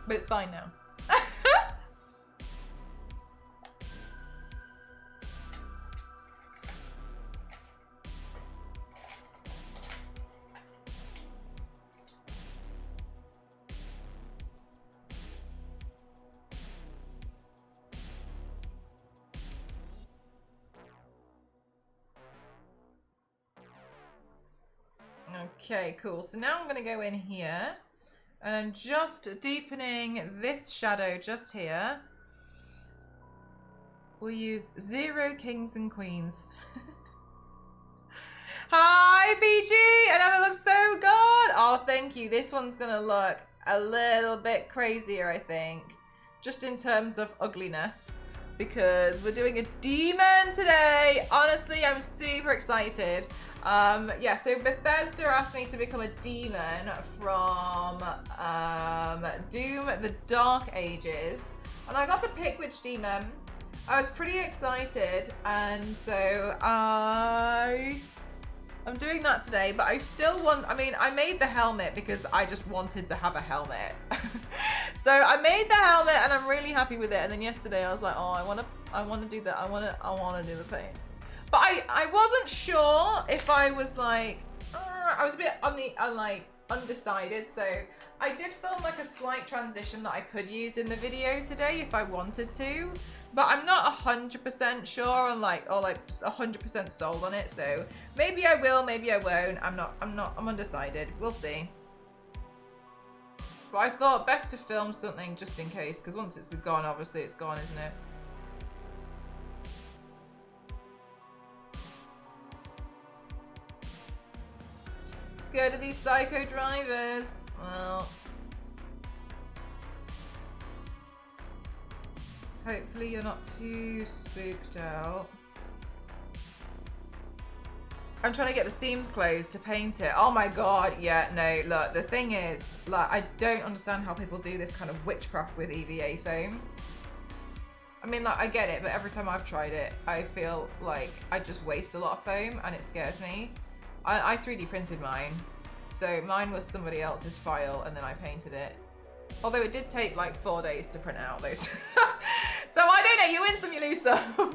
[SPEAKER 1] But it's fine now. Okay, cool. So now I'm going to go in here and I'm just deepening this shadow just here. We'll use 0 kings and queens. Hi, PG! And it looks so good! Oh, thank you. This one's going to look a little bit crazier, I think. Just in terms of ugliness. because we're doing a demon today. Honestly, I'm super excited. Yeah, so Bethesda asked me to become a demon from Doom the Dark Ages, and I got to pick which demon. I was pretty excited, and so I'm doing that today, but I still want, I mean, I made the helmet because I just wanted to have a helmet. So I made the helmet and I'm really happy with it. And then yesterday I was like, oh, I want to do that. I want to do the paint. But I wasn't sure if I was like, I was a bit undecided. So I did film like a slight transition that I could use in the video today if I wanted to. But I'm not 100% sure on like 100% sold on it. So maybe I will, maybe I won't. I'm undecided. We'll see. But I thought best to film something just in case, because once it's gone, obviously it's gone, isn't it? Scared of these psycho drivers. Well, hopefully you're not too spooked out. I'm trying to get the seams closed to paint it. Oh my god, yeah, no, look, the thing is, like, I don't understand how people do this kind of witchcraft with EVA foam. I mean, like, I get it, but every time I've tried it, I feel like I just waste a lot of foam and it scares me. I 3D printed mine. So mine was somebody else's file and then I painted it. Although it did take like 4 days to print out those. So I don't know, you win some, you lose some.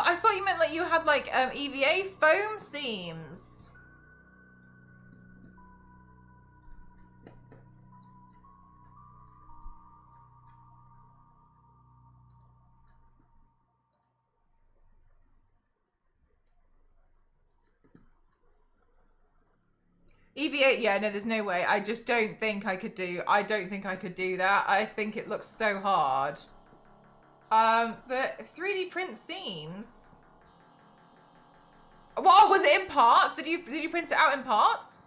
[SPEAKER 1] I thought you meant like you had like EVA foam seams. EVA, yeah, no, there's no way. I just don't think I could do that. I think it looks so hard. The 3D print seams. What was it in parts? Did you print it out in parts?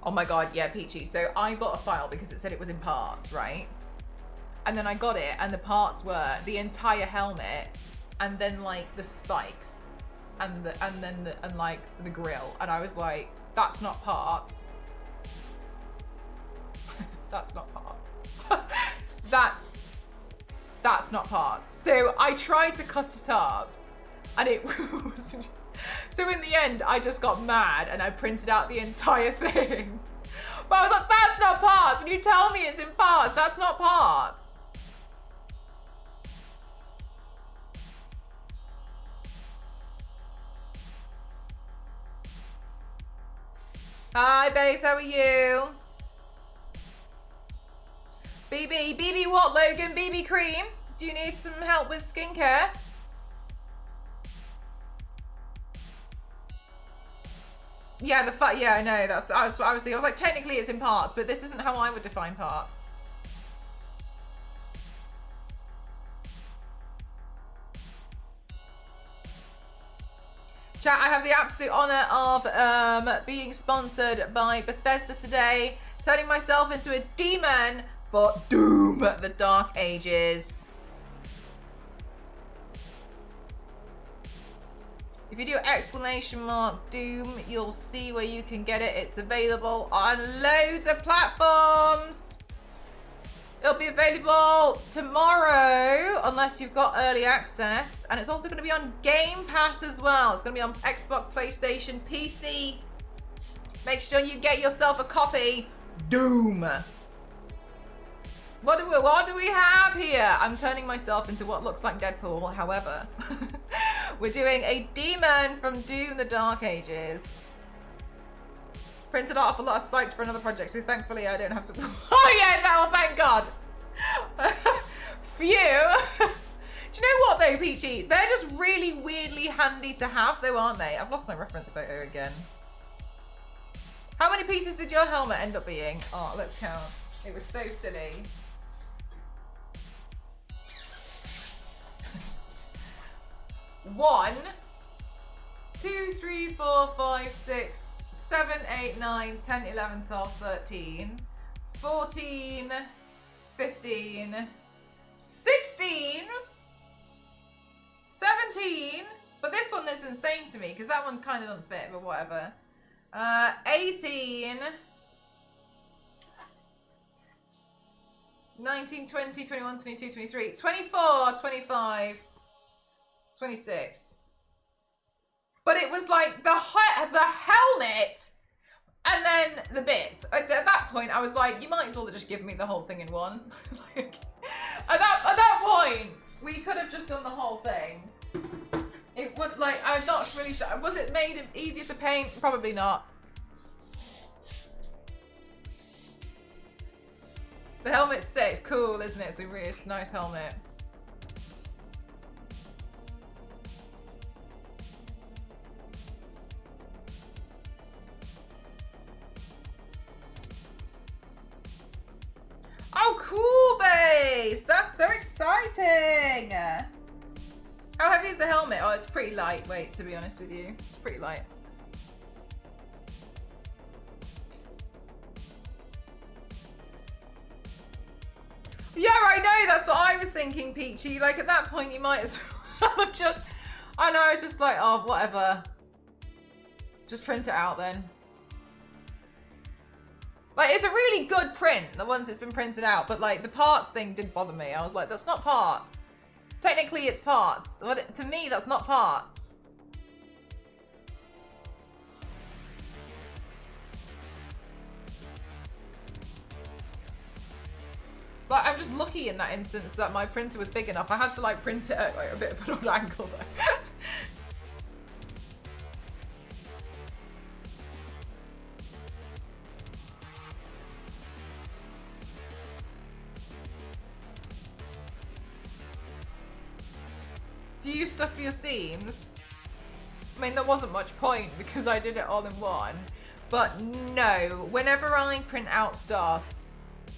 [SPEAKER 1] Oh my god, yeah, Peachy. So I got a file because it said it was in parts, right? And then I got it, and the parts were the entire helmet, and then like the spikes, and like the grill, and I was like, that's not parts. That's not parts. That's not parts. So I tried to cut it up, and it was. So in the end, I just got mad, and I printed out the entire thing. But I was like, that's not parts. When you tell me it's in parts, that's not parts. Hi, Base, how are you? BB what, Logan? BB cream? Do you need some help with skincare? Yeah, yeah, I know. That's I was thinking. I was like, technically it's in parts, but this isn't how I would define parts. Chat, I have the absolute honor of being sponsored by Bethesda today. turning myself into a demon for Doom the Dark Ages. If you do exclamation mark Doom, you'll see where you can get it. It's available on loads of platforms. It'll be available tomorrow, unless you've got early access. And it's also going to be on Game Pass as well. It's going to be on Xbox, PlayStation, PC. Make sure you get yourself a copy. Doom. What do we have here? I'm turning myself into what looks like Deadpool, however. We're doing a demon from Doom the Dark Ages. Printed off a lot of spikes for another project, so thankfully I don't have to... Oh yeah, well, thank God. Phew. Do you know what though, Peachy? They're just really weirdly handy to have though, aren't they? I've lost my reference photo again. How many pieces did your helmet end up being? Oh, let's count. It was so silly. 1, 2, 3, 4, 5, 6, 7, 8, 9, 10, 11, 12, 13, 14, 15, 16, 17, but this one is insane to me because that one kind of doesn't fit, but whatever. 18, 19, 20, 21, 22, 23, 24, 25, 26. But it was like the helmet and then the bits. At that point, I was like, you might as well just give me the whole thing in one. Like, at that point, we could have just done the whole thing. It would, like, I'm not really sure. Was it made easier to paint? Probably not. The helmet's sick. It's cool, isn't it? It's a really nice helmet. Oh, cool, base! That's so exciting! How heavy is the helmet? Oh, it's pretty lightweight, to be honest with you. It's pretty light. Yeah, I know, that's what I was thinking, Peachy. Like, at that point, you might as well have just... I know, it's just like, oh, whatever. Just print it out, then. Like, it's a really good print, once it's been printed out, but, like, the parts thing did bother me. I was like, that's not parts. Technically, it's parts. But to me, that's not parts. Like, I'm just lucky in that instance that my printer was big enough. I had to, like, print it at, like, a bit of an odd angle, though. Do you stuff your seams? I mean, there wasn't much point because I did it all in one. But no, whenever I print out stuff,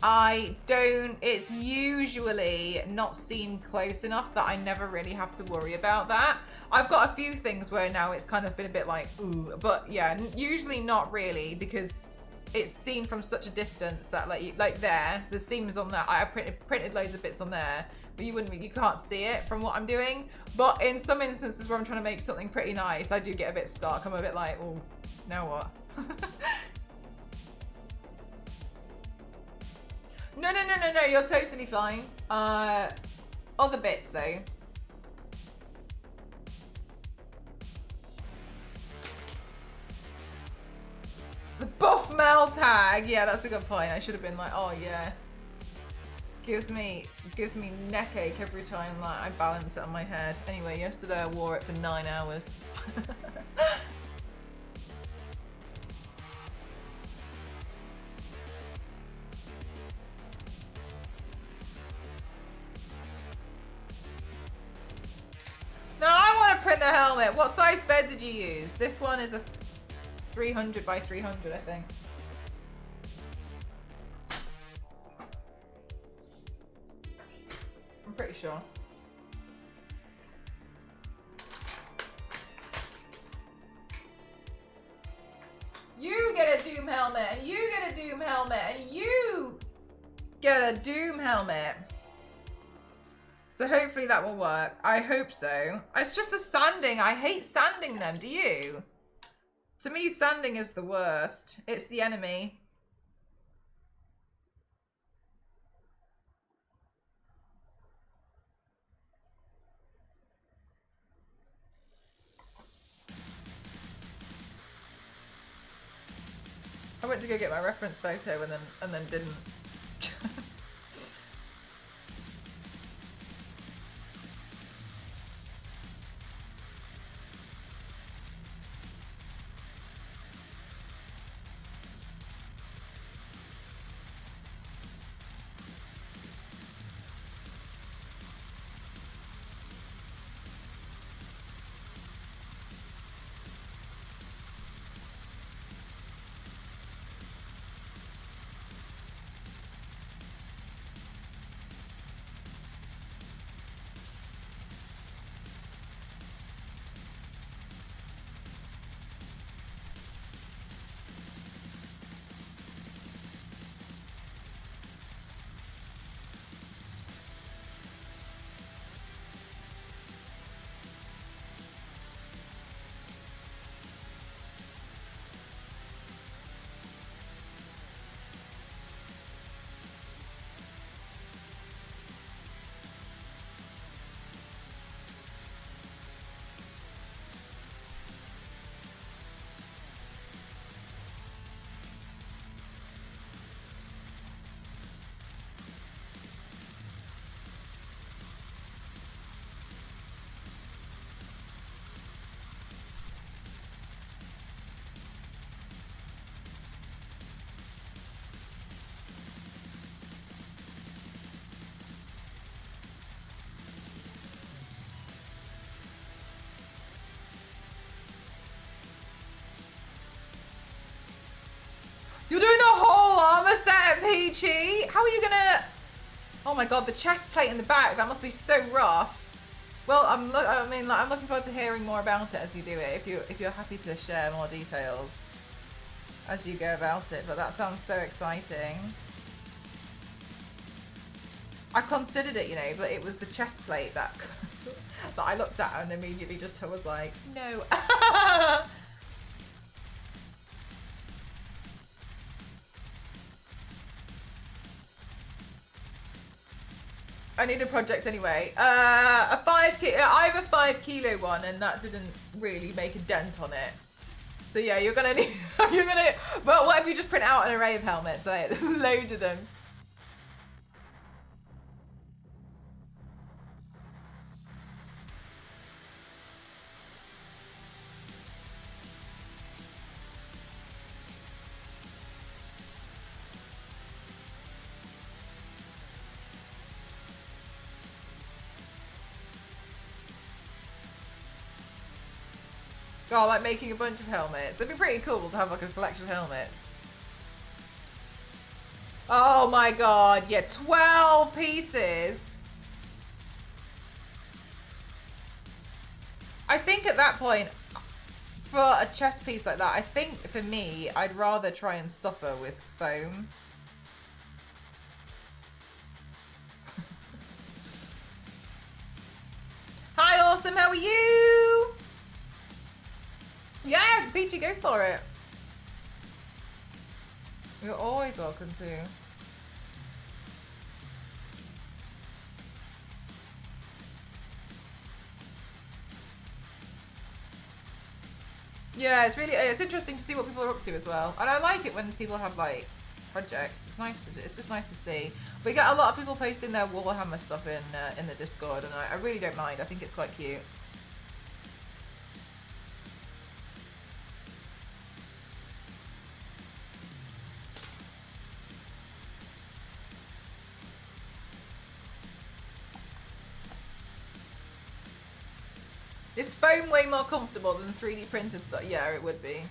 [SPEAKER 1] I don't, it's usually not seen close enough that I never really have to worry about that. I've got a few things where now it's kind of been a bit like, ooh, but yeah, usually not really because it's seen from such a distance that like there, the seams on that, I printed loads of bits on there, but you can't see it from what I'm doing. But in some instances where I'm trying to make something pretty nice, I do get a bit stuck. I'm a bit like, oh, now what? No, you're totally fine. Other bits though. The buff mail tag. Yeah, that's a good point. I should have been like, oh yeah. Gives me neck ache every time like I balance it on my head. Anyway, yesterday I wore it for 9 hours. Now I want to print the helmet. What size bed did you use? This one is a 300 by 300, I think. I'm pretty sure. You get a Doom helmet, and you get a Doom Doom helmet and you get a Doom helmet. So hopefully that will work. I hope so. It's just the sanding. I hate sanding them. Do you? To me, sanding is the worst. It's the enemy. I went to go get my reference photo and then didn't. You're doing the whole armor set, Peachy. How are you gonna? Oh my god, the chest plate in the back. That must be so rough. Well, I'm looking forward to hearing more about it as you do it. If you're happy to share more details as you go about it, but that sounds so exciting. I considered it, you know, but it was the chest plate that that I looked at and immediately just was like, no. I need a project anyway. I have a 5 kilo one, and that didn't really make a dent on it. So yeah, you're gonna need. But what if you just print out an array of helmets, like loads of them? Oh, like making a bunch of helmets. It'd be pretty cool to have like a collection of helmets. Oh my god, yeah, 12 pieces. I think at that point, for a chest piece like that, I think for me, I'd rather try and suffer with foam. Hi, awesome, how are you? Yeah, Peachy, go for it. You're always welcome to. Yeah, it's interesting to see what people are up to as well, and I like it when people have like projects. It's just nice to see. We get a lot of people posting their Warhammer stuff in the Discord, and I really don't mind. I think it's quite cute. Is foam way more comfortable than 3D printed stuff? Yeah, it would be.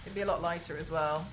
[SPEAKER 1] It'd be a lot lighter as well.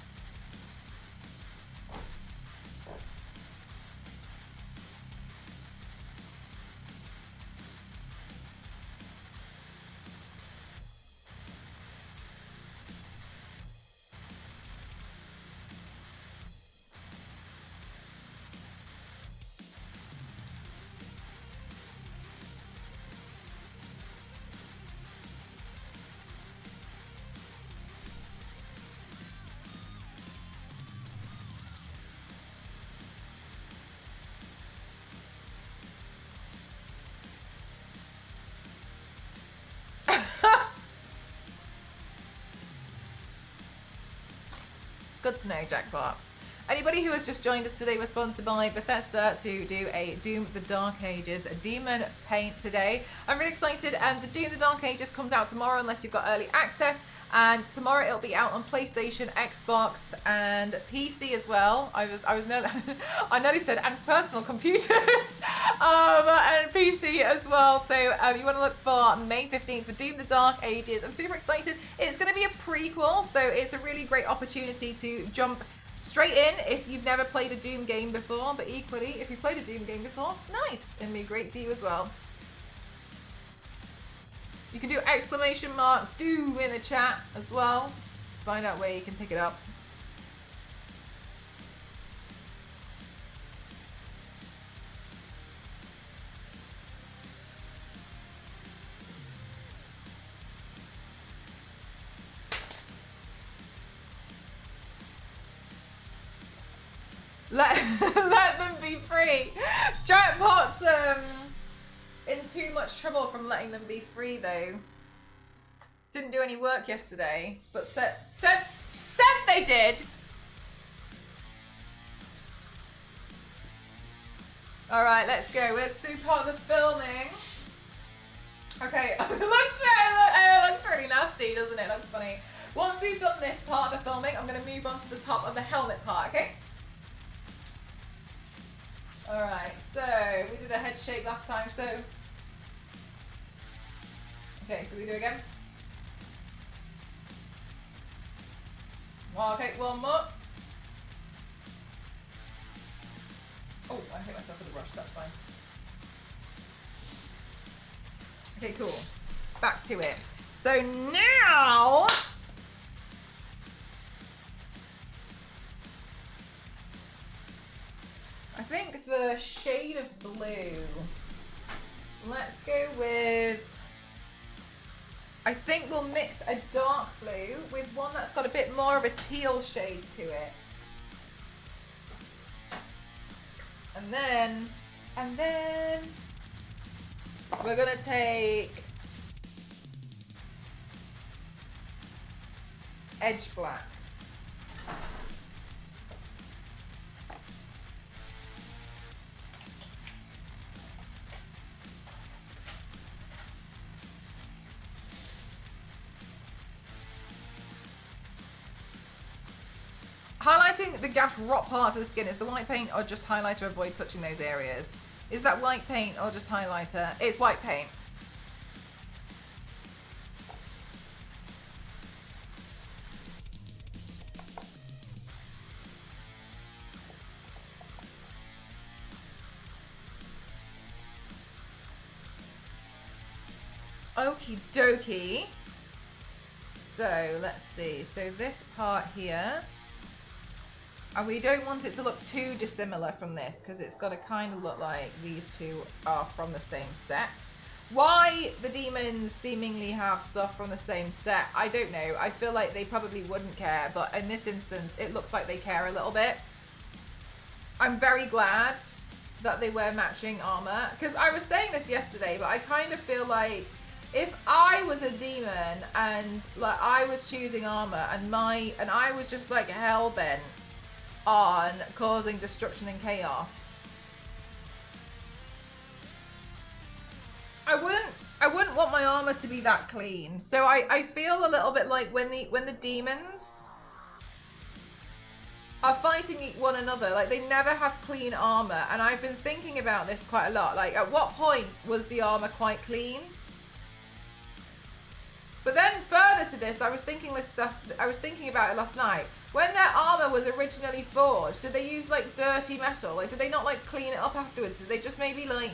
[SPEAKER 1] Good to know, Jackpot. Anybody who has just joined us today, we're sponsored by Bethesda to do a Doom the Dark Ages Demon Paint today. I'm really excited, and the Doom the Dark Ages comes out tomorrow unless you've got early access, and tomorrow it'll be out on PlayStation, Xbox, and PC as well. I nearly said, and personal computers, and PC as well. So you want to look for May 15th for Doom the Dark Ages. I'm super excited. It's going to be a prequel, so it's a really great opportunity to jump straight in if you've never played a Doom game before, but equally, if you've played a Doom game before, nice. It'll be great for you as well. You can do exclamation mark Doom in the chat as well. Find out where you can pick it up. Let them be free. Jackpot's in too much trouble from letting them be free though. Didn't do any work yesterday, but said they did. All right, let's go. Let's do part of the filming. Okay, it looks really nasty, doesn't it? That's funny. Once we've done this part of the filming, I'm gonna move on to the top of the helmet part. Okay. Alright, so we did a head shake last time, so... Okay, so we do again. Okay, one more. Oh, I hit myself with a brush, that's fine. Okay, cool. Back to it. So now... I think the shade of blue, let's go with, I think we'll mix a dark blue with one that's got a bit more of a teal shade to it. And then we're gonna take edge black. Highlighting the gash rot parts of the skin, is the white paint or just highlighter? Avoid touching those areas. Is that white paint or just highlighter? It's white paint. Okie dokie. So let's see. So this part here. And we don't want it to look too dissimilar from this because it's got to kind of look like these two are from the same set. Why the demons seemingly have stuff from the same set, I don't know. I feel like they probably wouldn't care, but in this instance, it looks like they care a little bit. I'm very glad that they wear matching armor because I was saying this yesterday, but I kind of feel like if I was a demon and like I was choosing armor and I was just like hellbent on causing destruction and chaos, I wouldn't want my armor to be that clean. So I feel a little bit like when the demons are fighting one another, like they never have clean armor, and I've been thinking about this quite a lot. Like at what point was the armor quite clean? But then further to this, I was thinking about it last night. When their armor was originally forged, did they use like dirty metal? Like did they not like clean it up afterwards? Did they just maybe like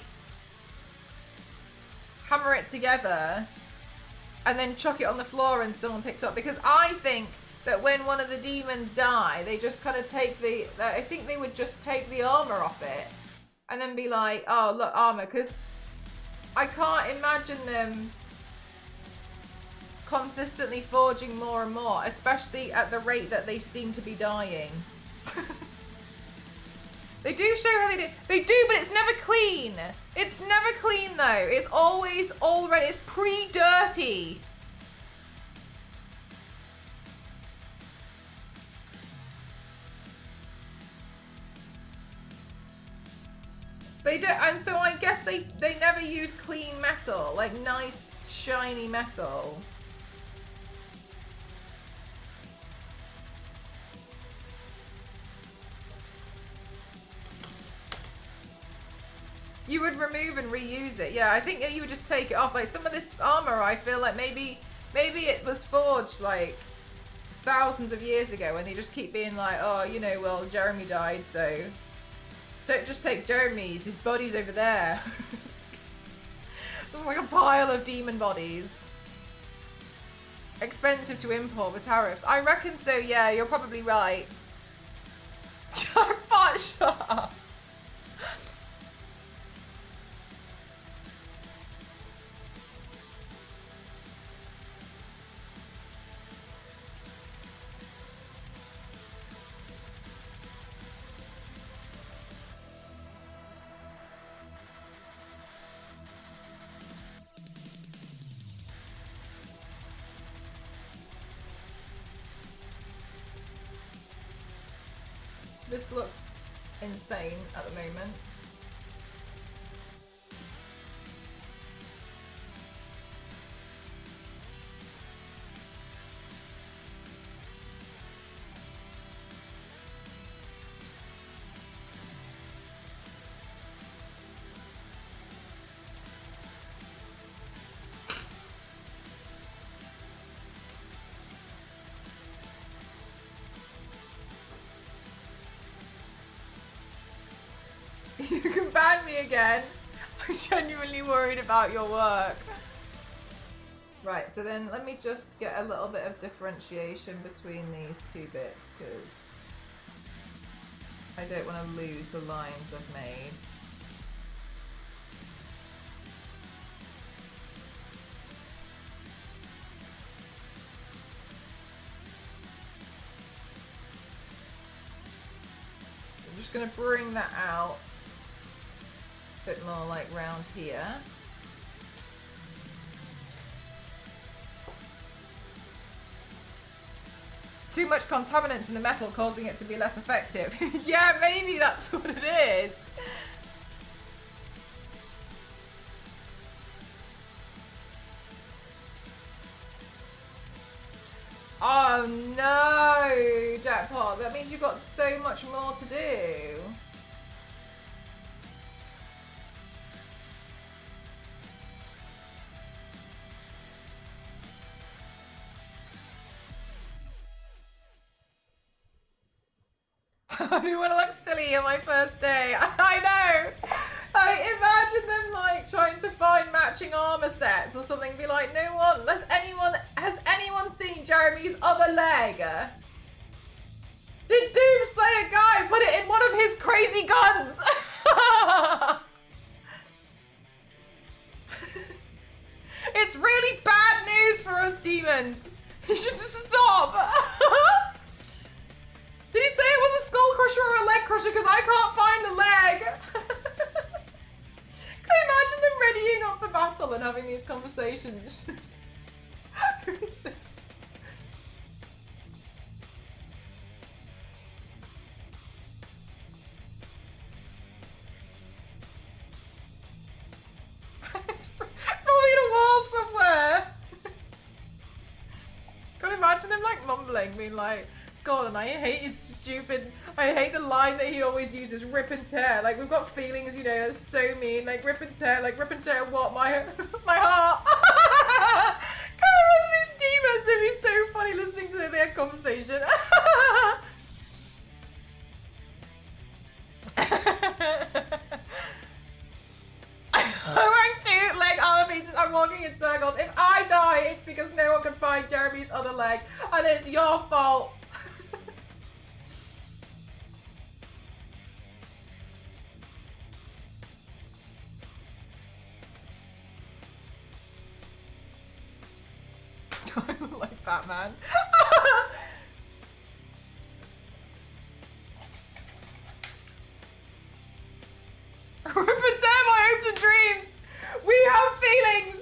[SPEAKER 1] hammer it together and then chuck it on the floor and someone picked up? Because I think that when one of the demons die, they just kind of take I think they would just take the armor off it and then be like, oh look, armor, because I can't imagine them consistently forging more and more, especially at the rate that they seem to be dying. They do show how they do. They do, but it's never clean. It's never clean though. It's always already, it's pre-dirty. They don't, and so I guess they never use clean metal, like nice shiny metal. You would remove and reuse it. Yeah, I think that you would just take it off. Like some of this armor, I feel like maybe it was forged like thousands of years ago, and they just keep being like, oh, you know, well, Jeremy died, so don't just take Jeremy's. His body's over there. Just like a pile of demon bodies. Expensive to import with tariffs. I reckon so. Yeah, you're probably right. Jackpot shot. This looks insane at the moment. You can ban me again. I'm genuinely worried about your work. Right, so then let me just get a little bit of differentiation between these two bits, because I don't want to lose the lines I've made. I'm just going to bring that out. Bit more like round here. Too much contaminants in the metal causing it to be less effective. Yeah, maybe that's what it is. Oh no, Jackpot. That means you've got so much more to do. I don't want to look silly on my first day. I know. I imagine them like trying to find matching armor sets or something. Be like, no one. Has anyone seen Jeremy's other leg? Did Doomslayer guy put it in one of his crazy guns? It's really bad news for us demons. You should stop. Did he say it was a skull crusher or a leg crusher? Because I can't find the leg. Can you imagine them readying up for battle and having these conversations? It's probably in a wall somewhere. Can you imagine them like mumbling, being like, God, and I hate the line that he always uses, rip and tear. Like, we've got feelings, you know, that's so mean. Like, rip and tear what? My heart. Can't remember these demons. It'd be so funny listening to their conversation. I'm wearing 2 leg armor pieces. I'm walking in circles. If I die, it's because no one can find Jeremy's other leg. And it's your fault. I look like Batman. Rip and tear my hopes and dreams. We have feelings.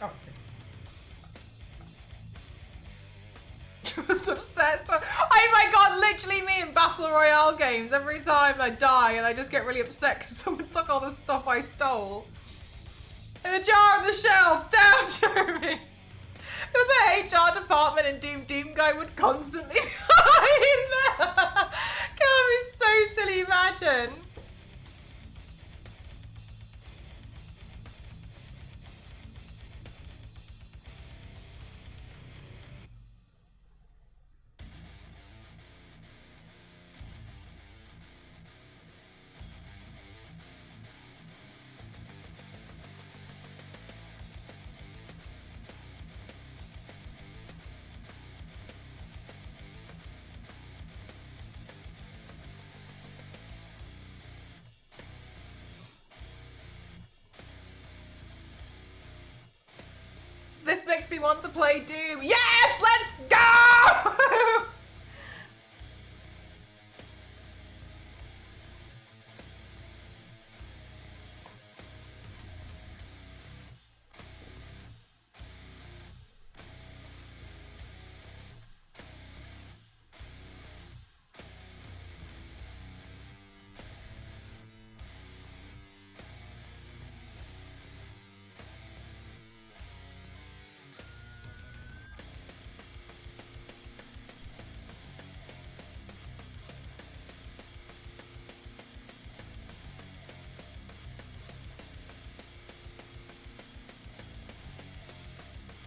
[SPEAKER 1] Obviously. Just upset. So, oh my god, literally me in Battle Royale games. Every time I die and I just get really upset because someone took all the stuff I stole. In the jar on the shelf. Down, Jeremy. It was an HR department and Doom guy would constantly be in there. God, it was so silly, imagine. This makes me want to play Doom. Yes, let's go!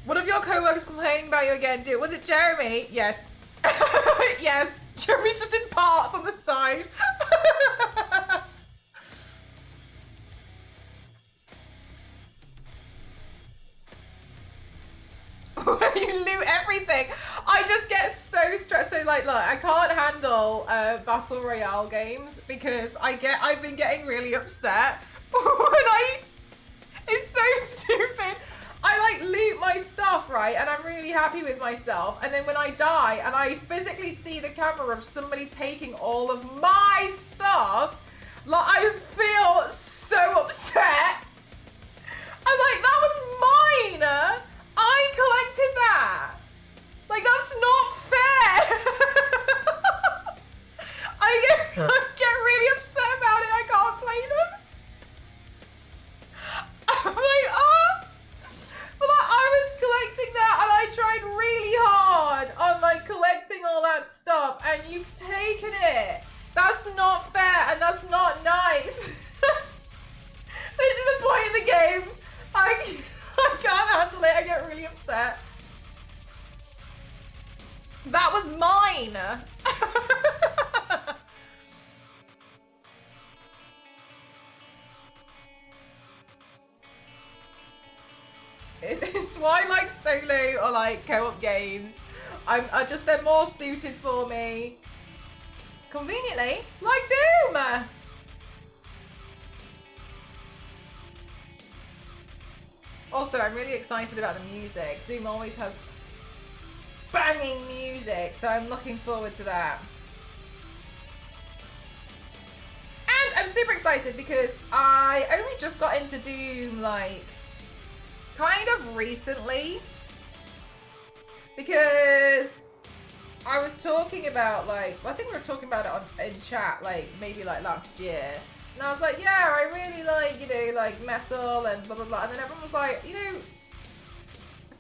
[SPEAKER 1] One of your co-workers complaining about you again, dude. Was it Jeremy? Yes. Yes. Jeremy's just in parts on the side. You loot everything. I just get so stressed. So like, look, I can't handle Battle Royale games because I've been getting really upset it's so stupid. I like loot my stuff, right? And I'm really happy with myself. And then when I die and I physically see the camera of somebody taking all of my stuff, like I feel so upset. I'm like, that was mine. I collected that. Like, that's not fair. I get really upset about it. I can't play them. I'm like, oh. But like, I was collecting that and I tried really hard on like collecting all that stuff and you've taken it. That's not fair and that's not nice. This is the point in the game. I can't handle it. I get really upset. That was mine. It's why I like solo or like co-op games. They're more suited for me. Conveniently, like Doom. Also, I'm really excited about the music. Doom always has banging music, so I'm looking forward to that. And I'm super excited because I only just got into Doom, like, kind of recently. Because I was talking about, like, I think we were talking about it in chat, like, maybe, like, last year. And I was like, yeah, I really like, you know, like, metal and blah, blah, blah. And then everyone was like, you know,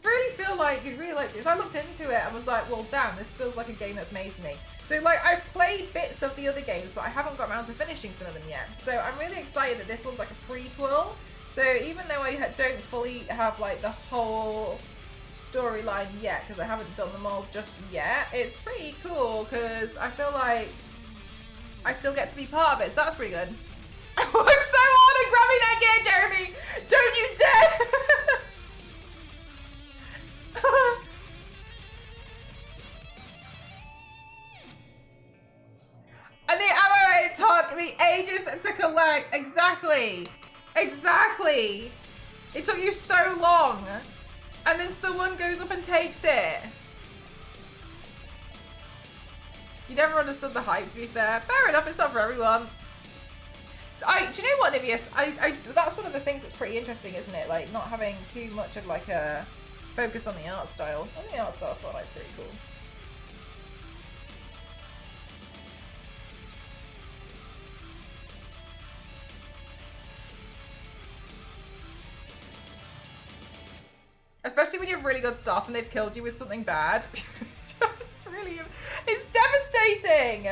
[SPEAKER 1] I really feel like you'd really like this. I looked into it and was like, well, damn, this feels like a game that's made for me. So, like, I've played bits of the other games, but I haven't got around to finishing some of them yet. So I'm really excited that this one's like a prequel. So even though I don't fully have, like, the whole storyline yet, because I haven't done them all just yet, it's pretty cool, because I feel like I still get to be part of it, so that's pretty good. I worked so hard at grabbing that gear, Jeremy! Don't you dare! And the ammo it took me ages to collect. Exactly. Exactly. It took you so long. And then someone goes up and takes it. You never understood the hype, to be fair. Fair enough, it's not for everyone. Do you know what, Nivius? That's one of the things that's pretty interesting, isn't it? Like, not having too much of like a focus on the art style. I think the art style of Fortnite's pretty cool. Especially when you have really good stuff and they've killed you with something bad. Just really, it's devastating.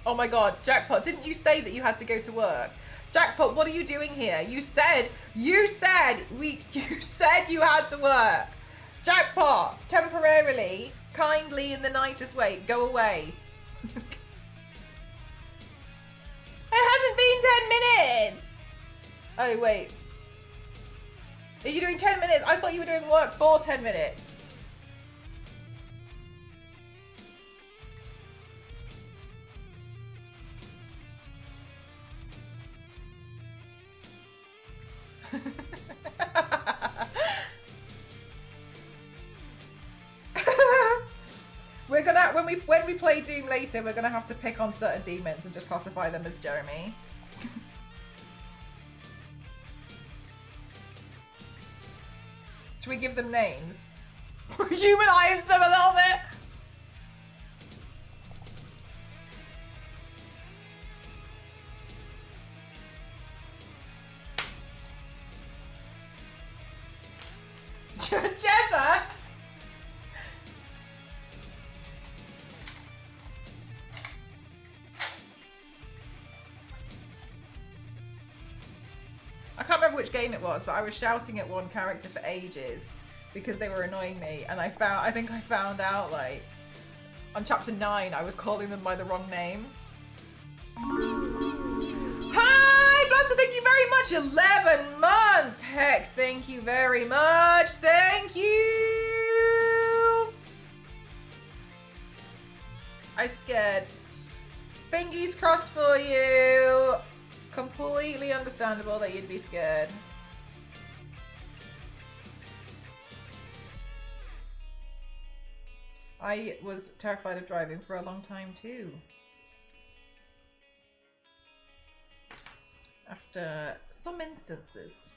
[SPEAKER 1] Oh my god, Jackpot, didn't you say that you had to go to work? Jackpot, what are you doing here? You said you had to work. Jackpot, temporarily, kindly, in the nicest way, go away. It hasn't been 10 minutes. Oh, wait. Are you doing 10 minutes? I thought you were doing work for 10 minutes. We're gonna, when we play Doom later, we're gonna have to pick on certain demons and just classify them as Jeremy. Should we give them names? Humanize them a little bit. Jezza? I can't remember which game it was, but I was shouting at one character for ages because they were annoying me, and I think I found out, like, on chapter 9 I was calling them by the wrong name. Hi, Blaster, thank you very much. 11 months. Heck, thank you very much. Thank you. I scared. Fingies crossed for you. Completely understandable that you'd be scared. I was terrified of driving for a long time too. After some instances.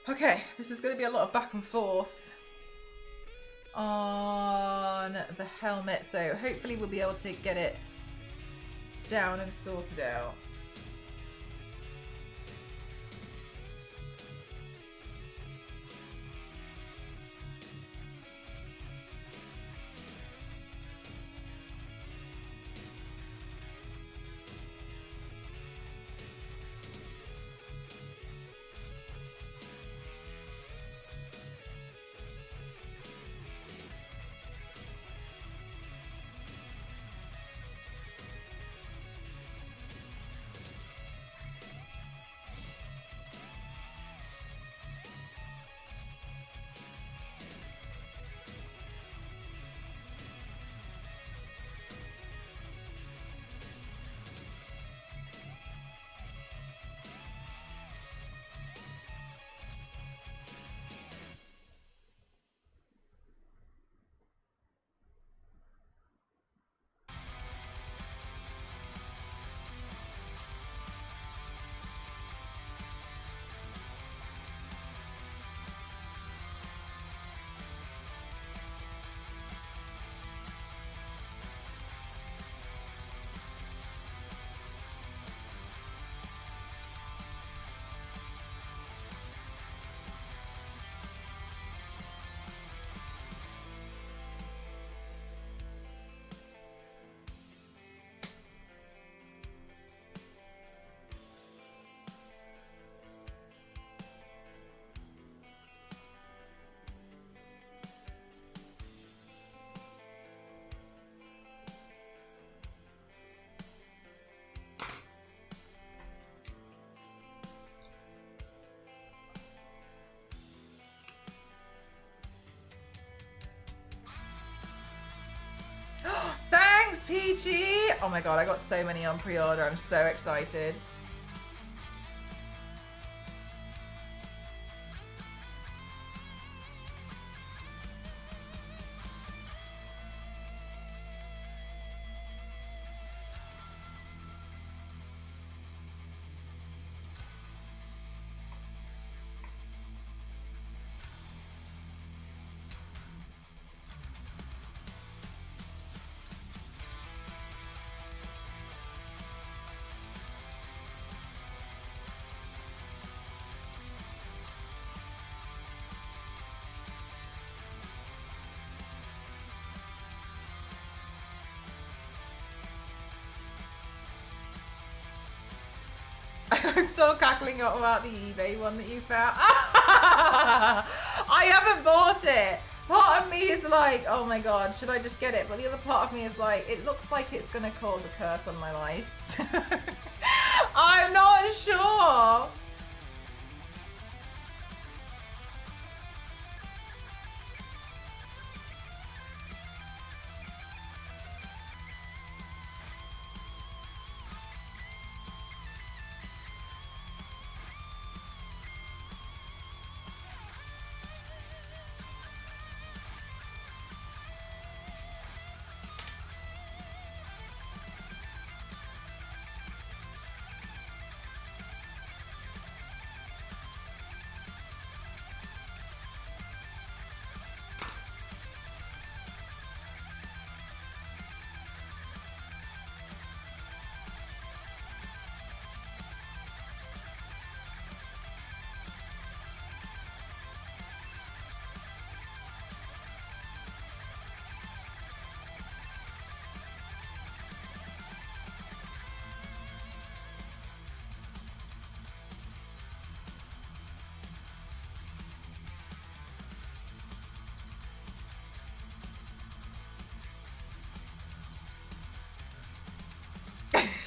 [SPEAKER 1] Okay, this is going to be a lot of back and forth on the helmet, so hopefully we'll be able to get it down and sorted out. Peachy. Oh my god, I got so many on pre-order. I'm so excited. I'm still cackling about the eBay one that you found. I haven't bought it. Part of me is like, oh my god, should I just get it? But the other part of me is like, it looks like it's gonna cause a curse on my life. So I'm not sure.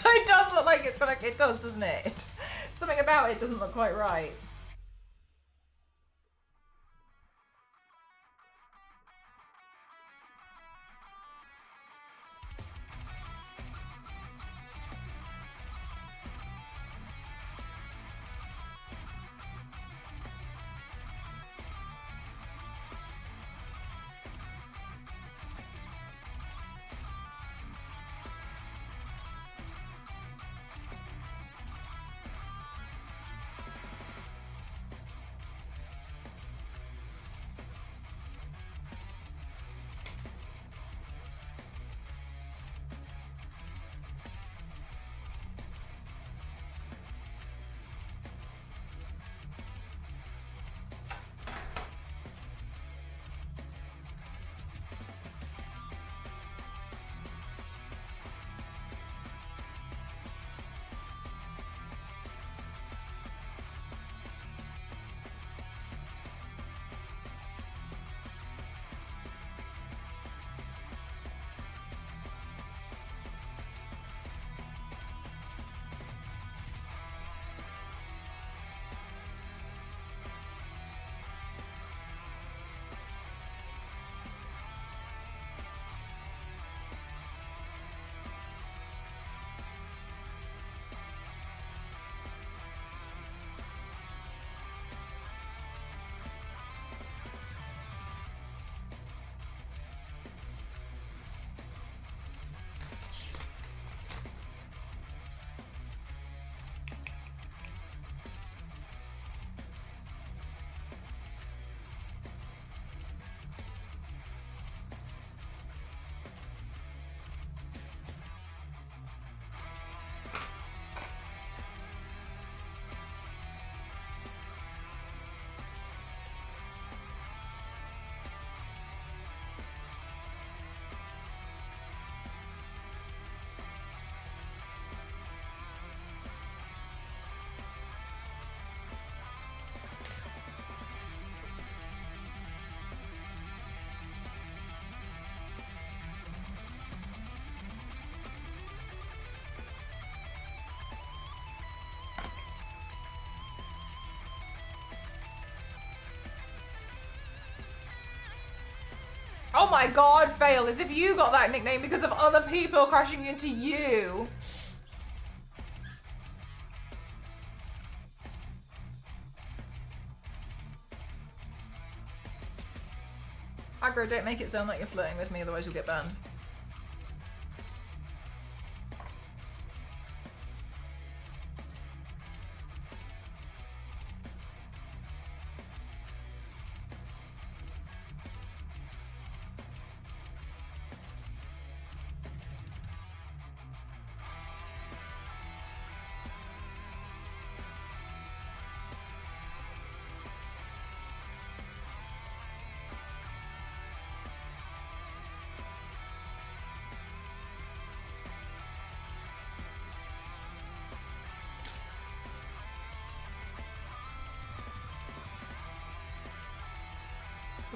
[SPEAKER 1] It does look like it's gonna. It does, doesn't it? Something about it doesn't look quite right. Oh my god, fail, as if you got that nickname because of other people crashing into you. Aggro, don't make it sound like you're flirting with me, otherwise you'll get banned.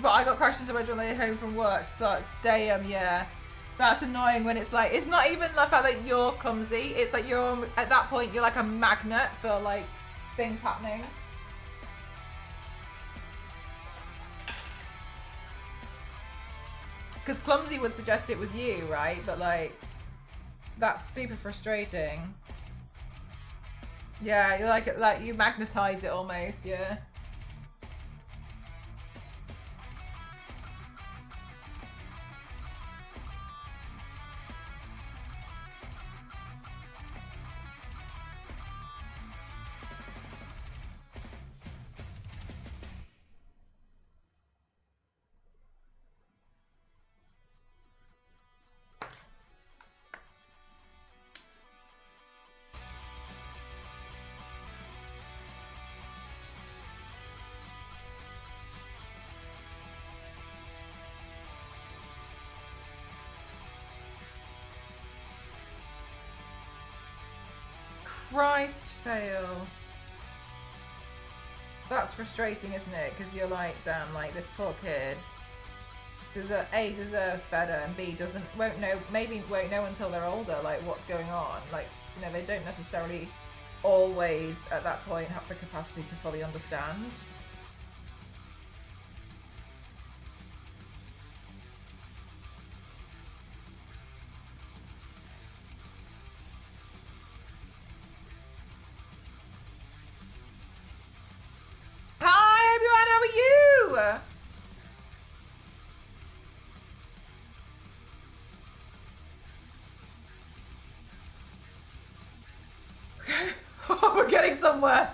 [SPEAKER 1] But I got crashed into wedge on the way home from work, so damn, yeah. That's annoying when it's like, it's not even the fact that you're clumsy, it's like you're, at that point, you're like a magnet for like, things happening. Because clumsy would suggest it was you, right? But like, that's super frustrating. Yeah, you're like you magnetize it almost, yeah. Christ, fail. That's frustrating, isn't it? Because you're like, damn, like this poor kid A, deserves better, and B, maybe won't know until they're older, like what's going on. Like, you know, they don't necessarily always at that point have the capacity to fully understand. Hi everyone, how are you? Oh, we're getting somewhere.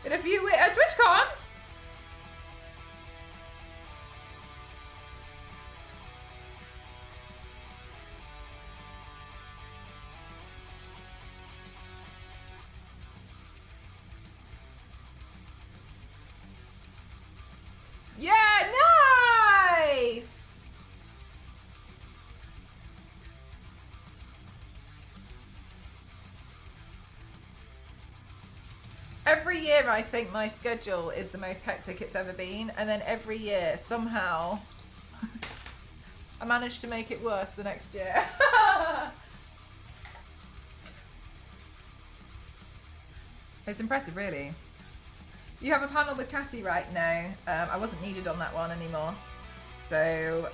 [SPEAKER 1] In a few weeks, TwitchCon. Yeah, nice! Every year I think my schedule is the most hectic it's ever been, and then every year, somehow, I manage to make it worse the next year. It's impressive, really. You have a panel with Cassie right now. I wasn't needed on that one anymore. So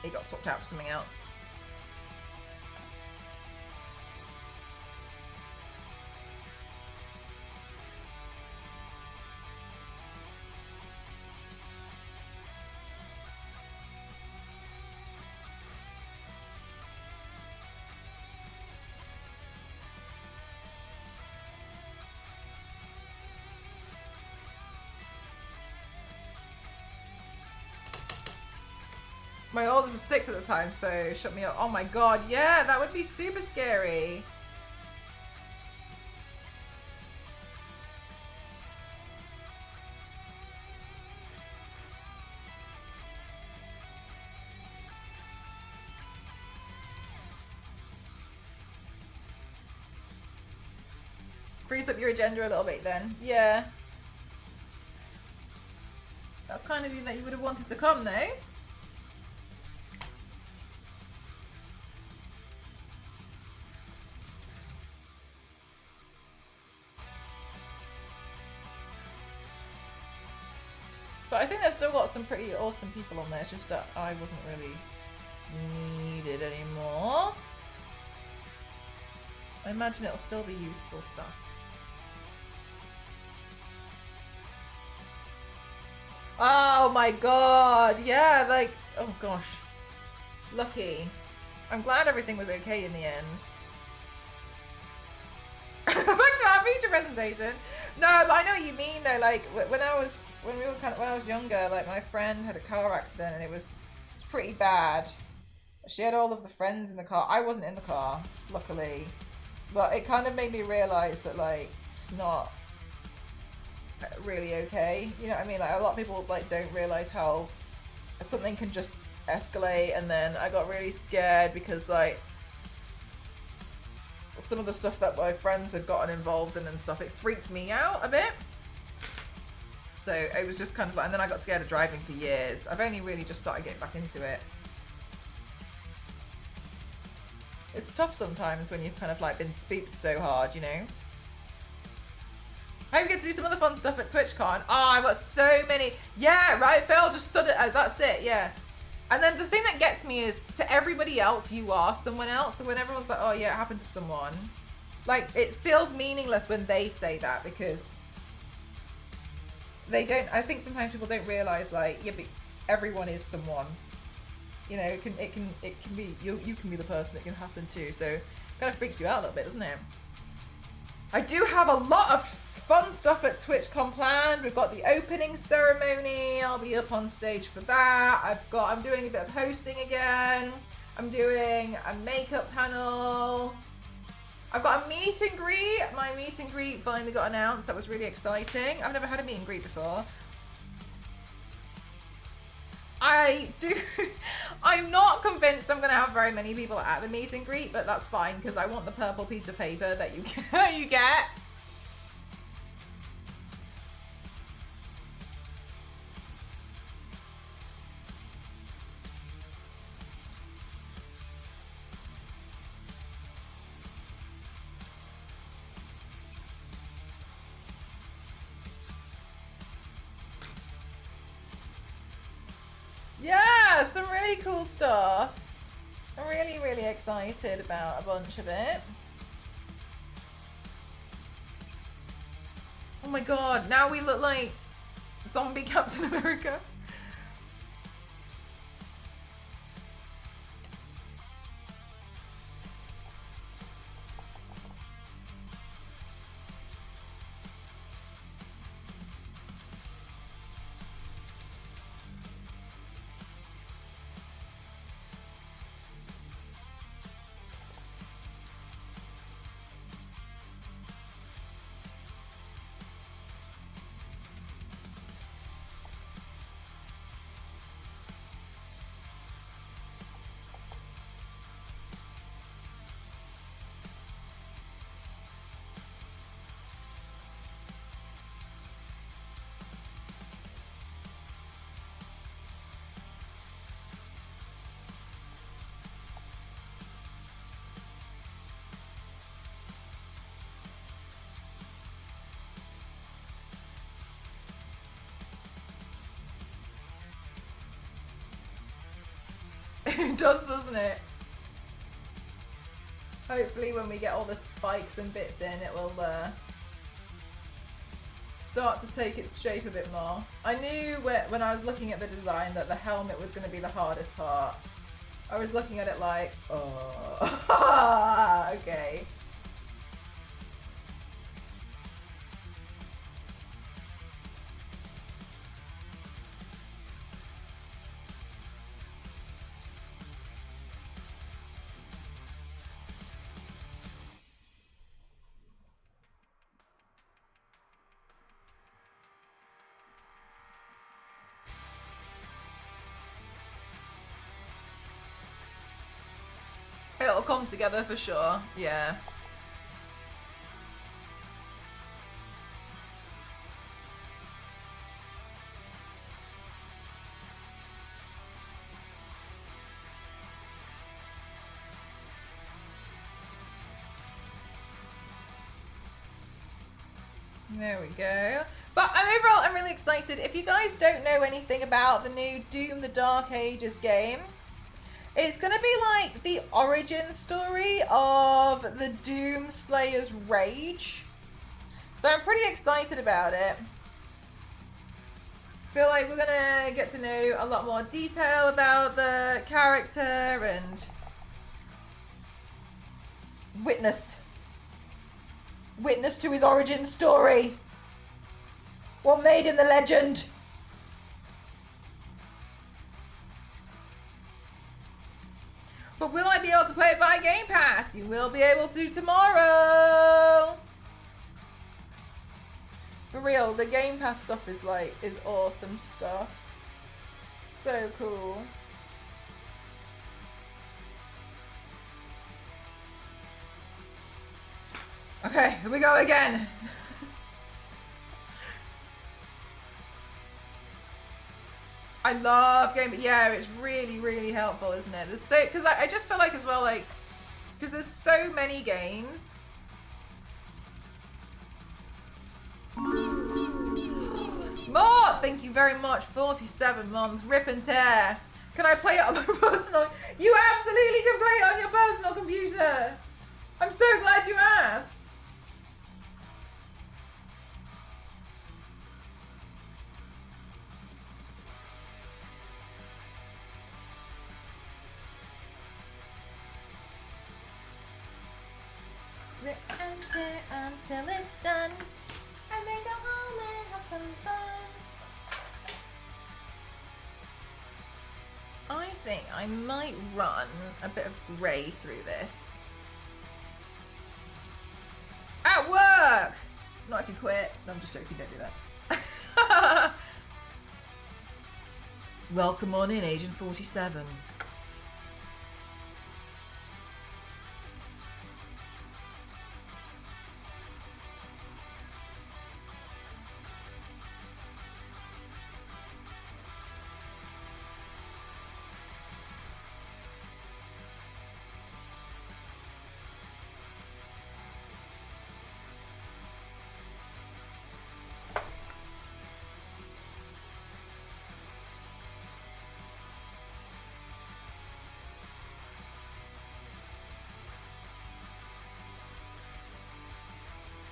[SPEAKER 1] it got swapped out for something else. My oldest was 6 at the time, so shut me up. Oh my god, yeah, that would be super scary. Freeze up your agenda a little bit then. Yeah. That's kind of you that you would have wanted to come though. But I think they've still got some pretty awesome people on there. It's just that I wasn't really needed anymore. I imagine it'll still be useful stuff. Oh my god, yeah, like, oh gosh. Lucky. I'm glad everything was okay in the end. Back to our feature presentation. No, but I know what you mean though. Like when I was younger, like my friend had a car accident and it was pretty bad. She had all of the friends in the car. I wasn't in the car, luckily, but it kind of made me realize that like it's not really okay. You know what I mean? Like a lot of people like don't realize how something can just escalate, and then I got really scared because like some of the stuff that my friends had gotten involved in and stuff, it freaked me out a bit. So it was just kind of like, and then I got scared of driving for years. I've only really just started getting back into it. It's tough sometimes when you've kind of like been spooked so hard, you know? I hope we get to do some other fun stuff at TwitchCon. Oh, I've got so many. Yeah, right, Phil, just sud it. That's it, yeah. And then the thing that gets me is, to everybody else, you are someone else. So when everyone's like, oh yeah, it happened to someone, like it feels meaningless when they say that, because they don't, I think sometimes people don't realize like, yeah, but everyone is someone. You know, it can be, you can be the person it can happen to. So it kind of freaks you out a little bit, doesn't it? I do have a lot of fun stuff at TwitchCon planned. We've got the opening ceremony. I'll be up on stage for that. I'm doing a bit of hosting again. I'm doing a makeup panel. I've got a meet and greet. My meet and greet finally got announced. That was really exciting. I've never had a meet and greet before. I'm not convinced I'm going to have very many people at the meet and greet, but that's fine because I want the purple piece of paper that you get. Yeah, some really cool stuff. I'm really, really excited about a bunch of it. Oh my god, now we look like zombie Captain America. It does, doesn't it? Hopefully when we get all the spikes and bits in, it will start to take its shape a bit more. I knew when I was looking at the design that the helmet was going to be the hardest part. I was looking at it like, oh, okay. It'll come together for sure, yeah. There we go. But overall, I'm really excited. If you guys don't know anything about the new Doom: The Dark Ages game, it's going to be like the origin story of the Doom Slayer's rage. So I'm pretty excited about it. Feel like we're going to get to know a lot more detail about the character and witness to his origin story. What made him the legend? But will I be able to play it by Game Pass? You will be able to tomorrow. For real, the Game Pass stuff is awesome stuff. So cool. Okay, here we go again. I love game. Yeah, it's really, really helpful, isn't it? There's so, because I just feel like as well, like, because there's so many games. More! Thank you very much. 47 months. Rip and tear. Can I play it on my personal? You absolutely can play it on your personal computer. I'm so glad you asked. Rip and tear until it's done, and then go home and have some fun. I think I might run a bit of grey through this. At work! Not if you quit. No, I'm just joking, don't do that. Welcome on in, Agent 47.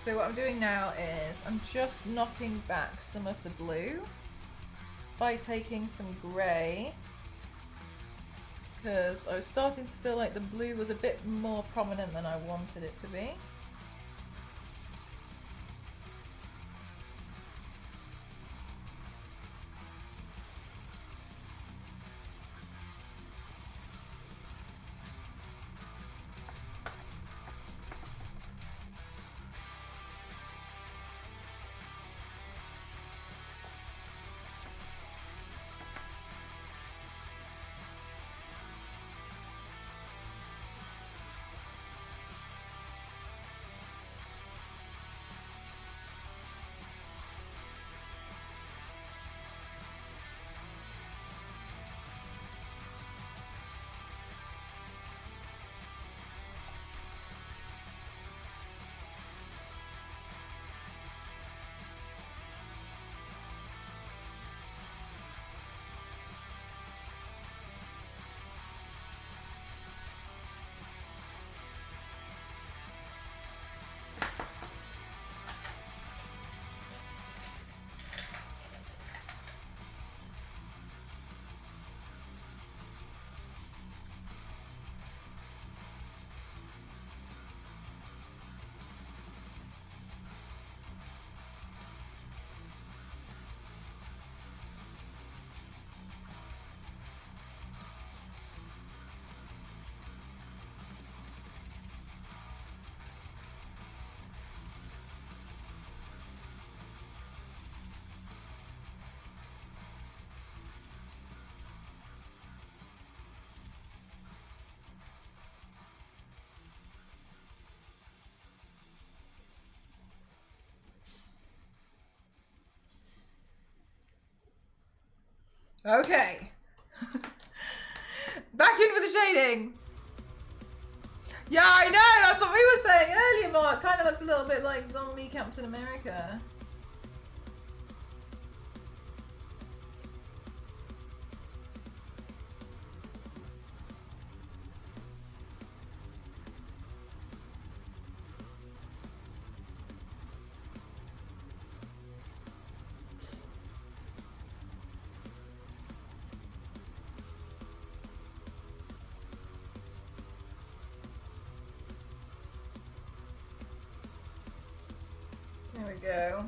[SPEAKER 1] So what I'm doing now is I'm just knocking back some of the blue by taking some grey, because I was starting to feel like the blue was a bit more prominent than I wanted it to be. Okay. Back in with the shading. Yeah, I know. That's what we were saying earlier, Mark. Kind of looks a little bit like zombie Captain America. we go.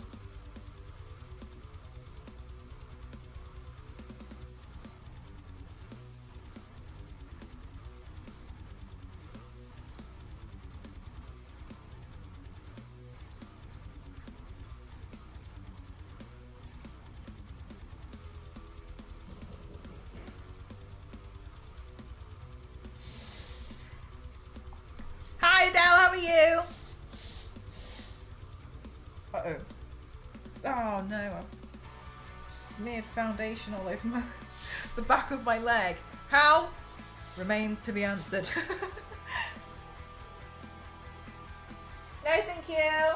[SPEAKER 1] Hi Adele, how are you? Uh-oh. Oh no, I've smeared foundation all over the back of my leg. How? Remains to be answered. No thank you.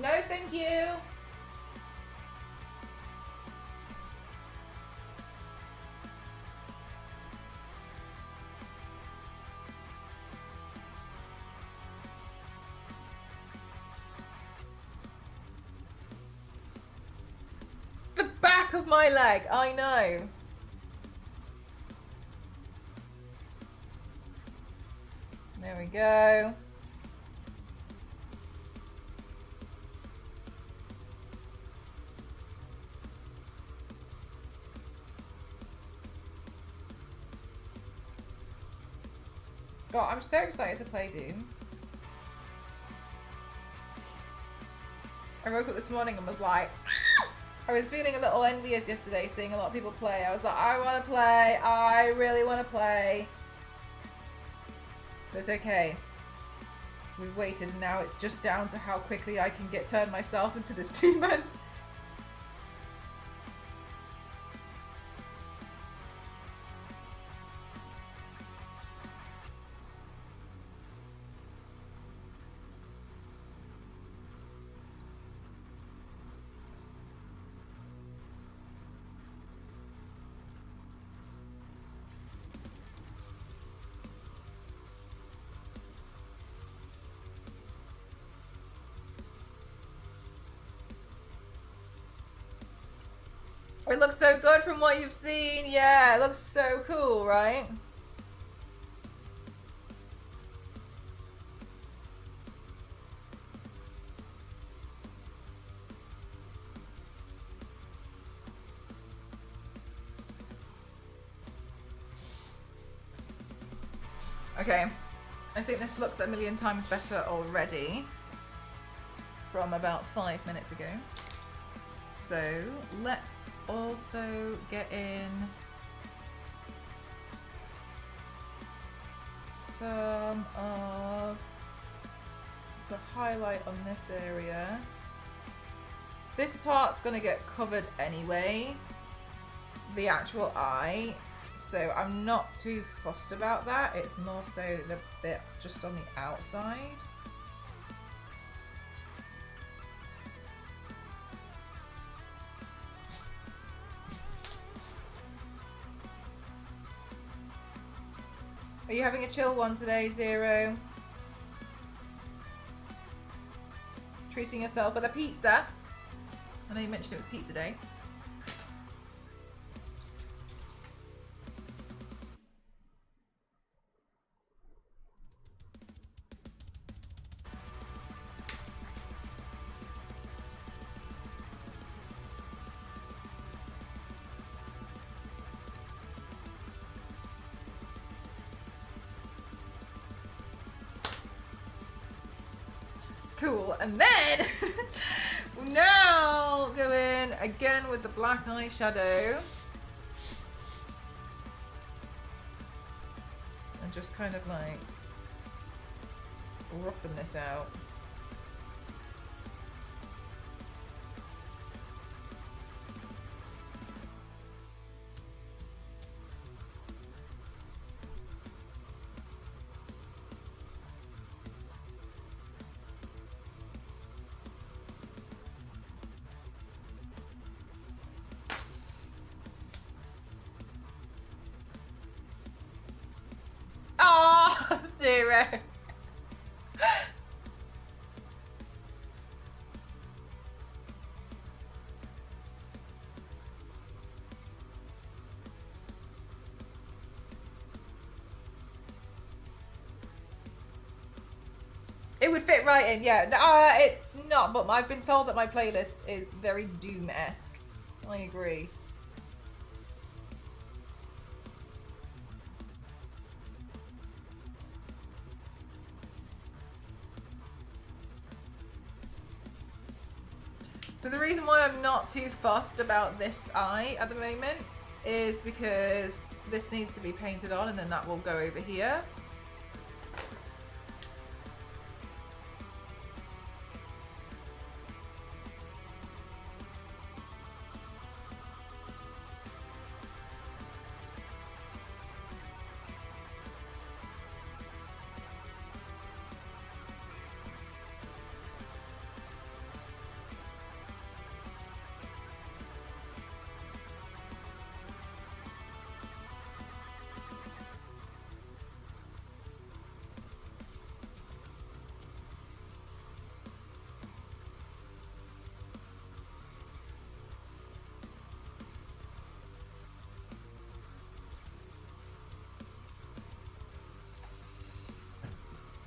[SPEAKER 1] No thank you. The back of my leg, I know. There we go. God, I'm so excited to play Doom. I woke up this morning and was like, I was feeling a little envious yesterday seeing a lot of people play. I was like, I want to play. I really want to play. But it's okay. We've waited and now it's just down to how quickly I can turn myself into this demon. It looks so good from what you've seen. Yeah, it looks so cool, right? Okay, I think this looks a million times better already from about 5 minutes ago. So let's also get in some of the highlight on this area. This part's gonna get covered anyway, the actual eye, so I'm not too fussed about that. It's more so the bit just on the outside. Are you having a chill one today, Zero? Treating yourself with a pizza? I know you mentioned it was pizza day. Cool, and then we'll now go in again with the black eyeshadow and just kind of like roughen this out. Oh, Zero. It would fit right in, yeah. It's not, but I've been told that my playlist is very Doom-esque. I agree. So the reason why I'm not too fussed about this eye at the moment is because this needs to be painted on and then that will go over here.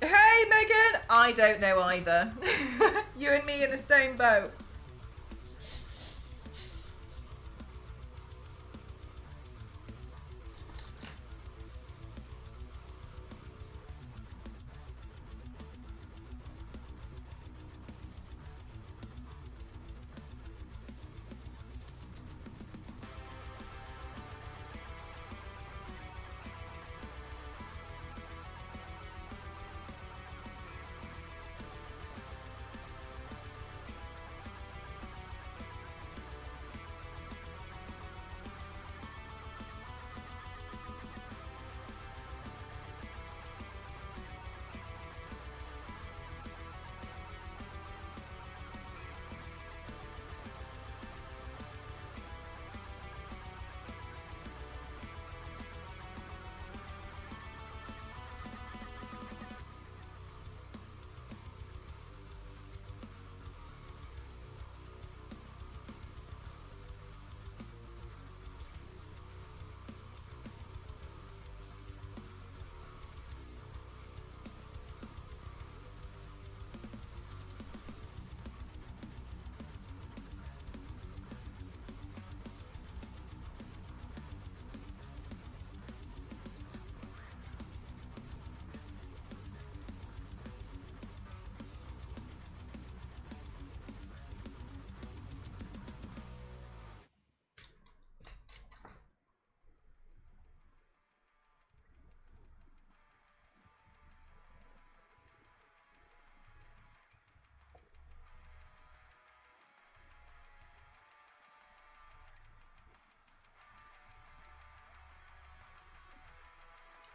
[SPEAKER 1] Hey, Megan! I don't know either. You and me in the same boat.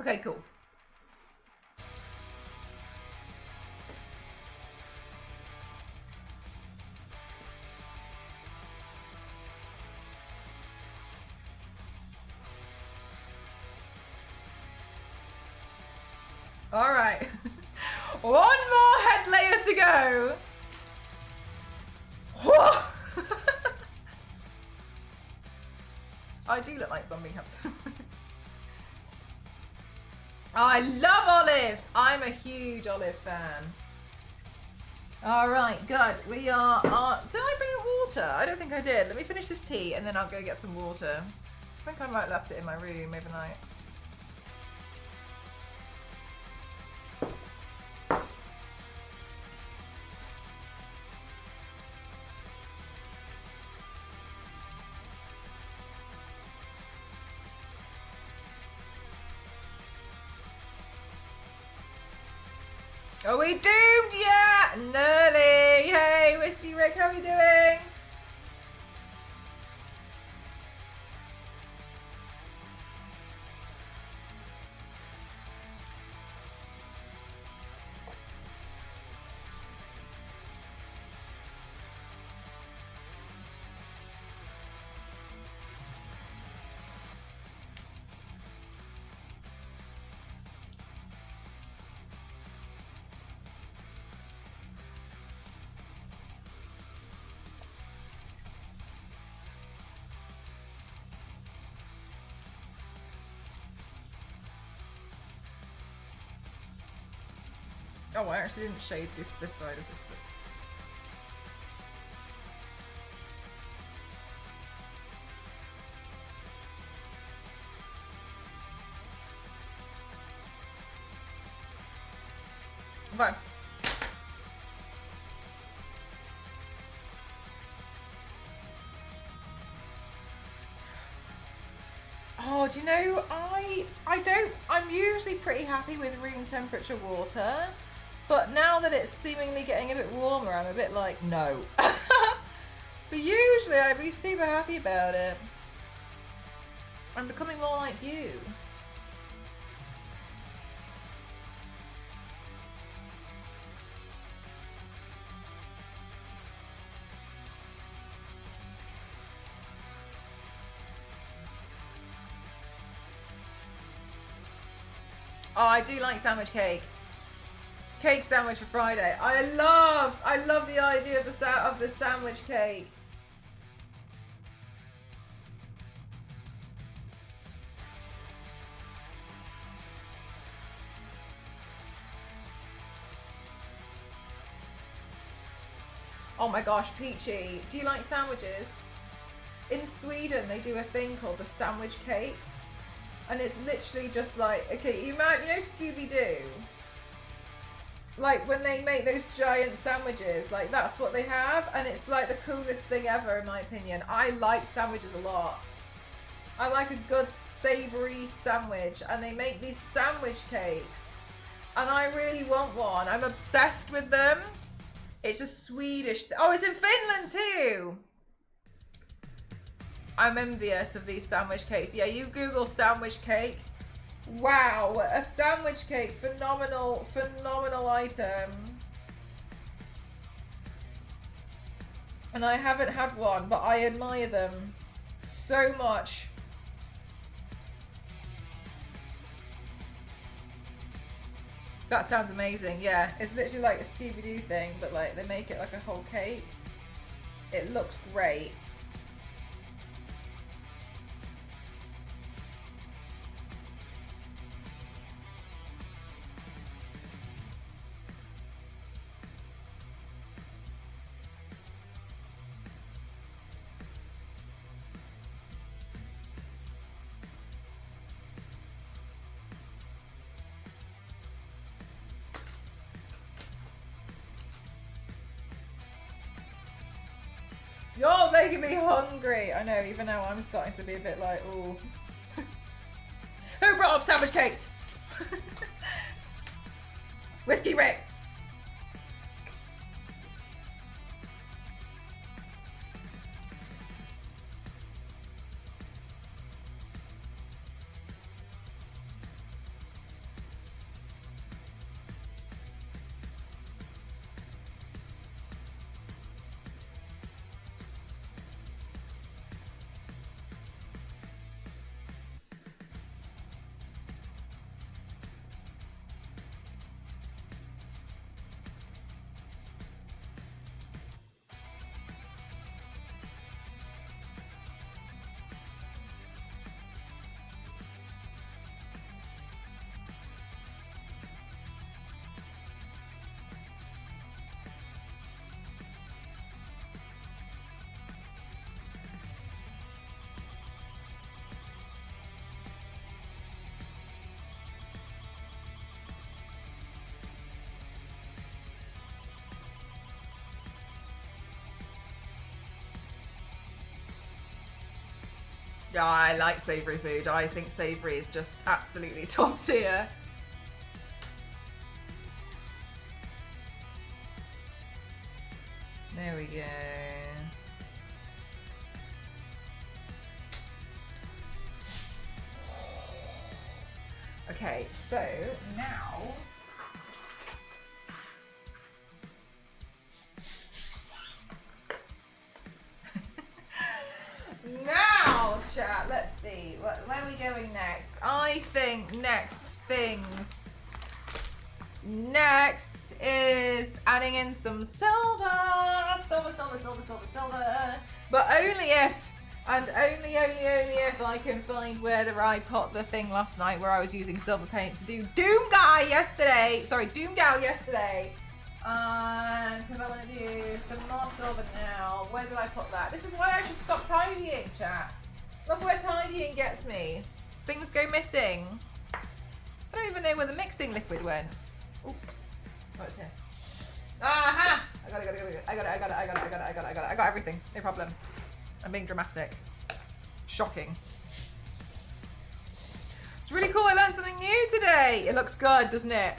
[SPEAKER 1] Okay, cool. All right. One more head layer to go. I do look like zombie captain. Oh, I love olives. I'm a huge olive fan. All right, good. We are. Did I bring up water? I don't think I did. Let me finish this tea and then I'll go get some water. I think I might have left it in my room overnight. Are we doomed yet? Nearly. Hey, Whiskey Rick, how are you doing? Oh, I actually didn't shade this side of this book. Okay. Oh, do you know, I'm usually pretty happy with room temperature water, but now that it's seemingly getting a bit warmer, I'm a bit like, no. But usually I'd be super happy about it. I'm becoming more like you. Oh, I do like sandwich cake. Cake sandwich for Friday. I love the idea of the sandwich cake. Oh my gosh, Peachy, do you like sandwiches? In Sweden, they do a thing called the sandwich cake. And it's literally just like, okay, you know Scooby-Doo? Like when they make those giant sandwiches, like that's what they have. And it's like the coolest thing ever in my opinion. I like sandwiches a lot. I like a good savory sandwich. And they make these sandwich cakes. And I really want one. I'm obsessed with them. It's a Swedish, oh, it's in Finland too. I'm envious of these sandwich cakes. Yeah, you Google sandwich cake. Wow, a sandwich cake, phenomenal item. And I haven't had one, but I admire them so much. That sounds amazing, yeah. It's literally like a Scooby-Doo thing, but like they make it like a whole cake. It looks great. You're making me hungry. I know, even now I'm starting to be a bit like, ooh. Who brought up sandwich cakes? Whiskey Rick. Yeah, I like savoury food. I think savoury is just absolutely top tier. There we go. Okay, so now chat, let's see. Where are we going next? I think next is adding in some silver. But only if And only if I can find whether I put the thing last night where I was using silver paint to do Doom Gal yesterday. Because I want to do some more silver now. Where did I put that? This is why I should stop tidying, chat. Look where tidying gets me. Things go missing. I don't even know where the mixing liquid went. Oops. Oh, it's here. Aha! I got it. I got everything. No problem. I'm being dramatic. Shocking. It's really cool. I learned something new today. It looks good, doesn't it?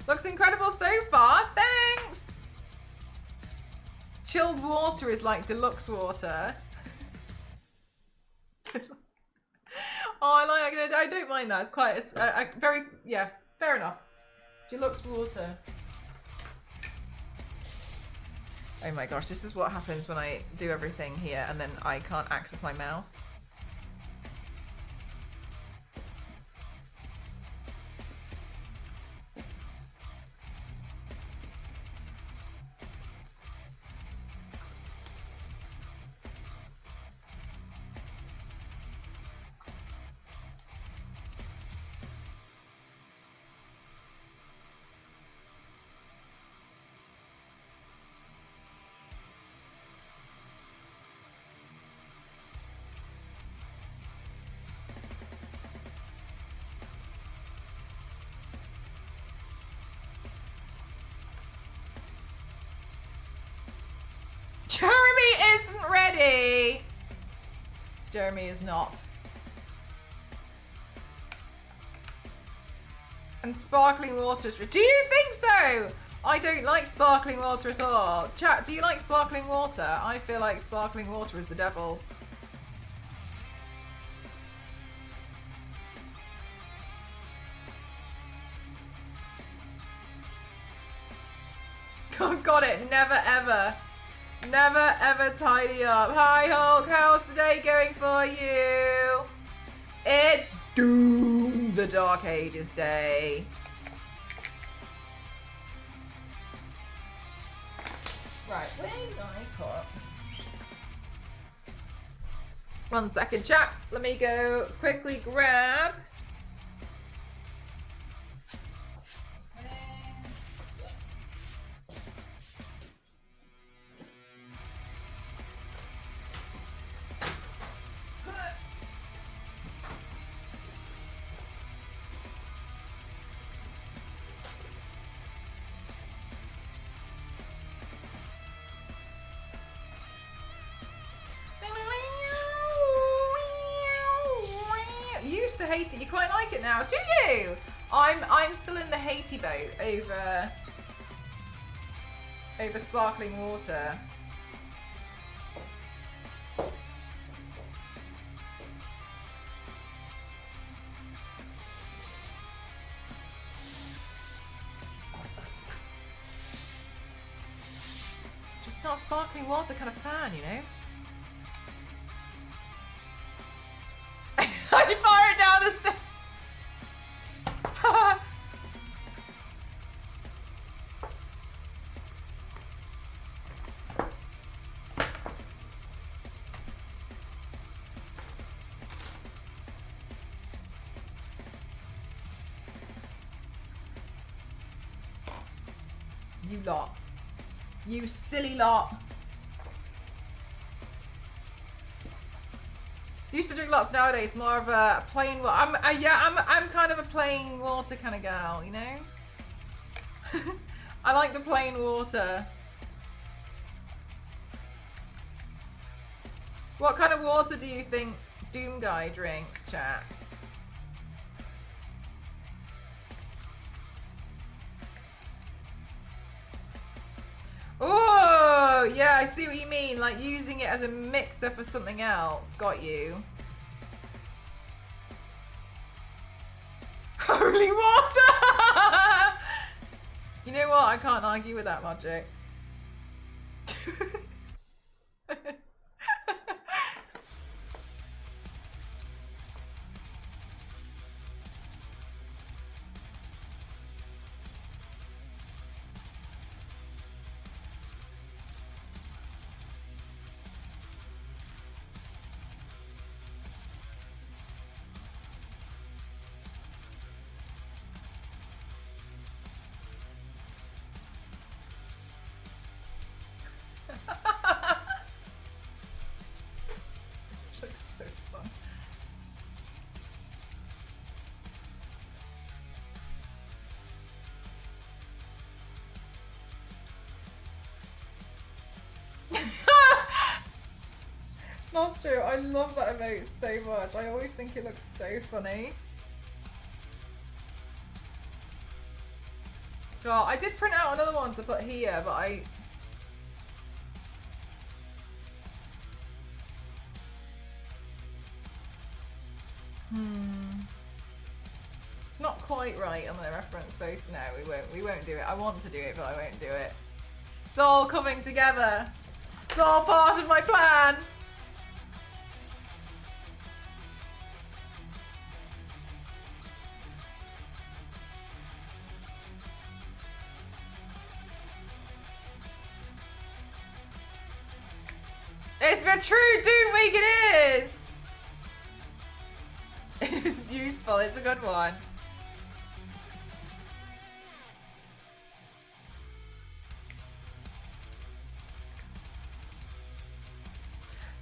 [SPEAKER 1] Looks incredible so far. Thanks. Chilled water is like deluxe water. I don't mind that. It's quite very, yeah, fair enough. Deluxe water. Oh my gosh, this is what happens when I do everything here and then I can't access my mouse. Jeremy isn't ready. Jeremy is not. And sparkling water is... Do you think so? I don't like sparkling water at all. Chat, do you like sparkling water? I feel like sparkling water is the devil. Got it. Never ever. Never ever tidy up. Hi Hulk, how's the day going for you? It's Doom the Dark Ages day. Right, where did I put? 1 second, chat. Let me go quickly grab. To hate it, you quite like it now, do you? I'm still in the hatey boat over sparkling water. Just not sparkling water kind of fan, you know. I fire it down the stairs. You lot. You silly lot. Used to drink lots, nowadays more of a plain water. I'm kind of a plain water kind of gal, you know? I like the plain water. What kind of water do you think Doom Guy drinks, chat? Oh, yeah, I see what you mean. Like using it as a mixer for something else. Got you. Holy water! You know what? I can't argue with that logic. Nostro, I love that emote so much. I always think it looks so funny. God, I did print out another one to put here, but it's not quite right on the reference photo. No, we won't do it. I want to do it, but I won't do it. It's all coming together. It's all part of my plan. It's been true Doom Week, it is! It's useful, it's a good one.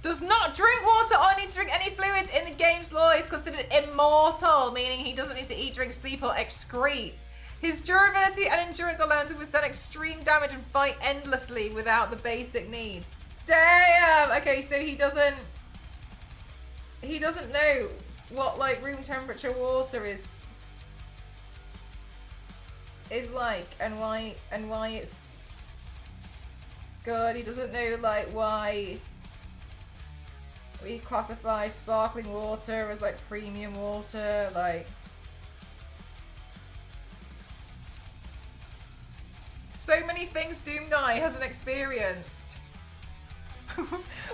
[SPEAKER 1] Does not drink water or need to drink any fluids in the game's law is considered immortal, meaning he doesn't need to eat, drink, sleep, or excrete. His durability and endurance allow him to withstand extreme damage and fight endlessly without the basic needs. Damn! Okay, so he doesn't know what like room temperature water is like and why it's good. He doesn't know like why we classify sparkling water as like premium water, like so many things Doom Guy hasn't experienced.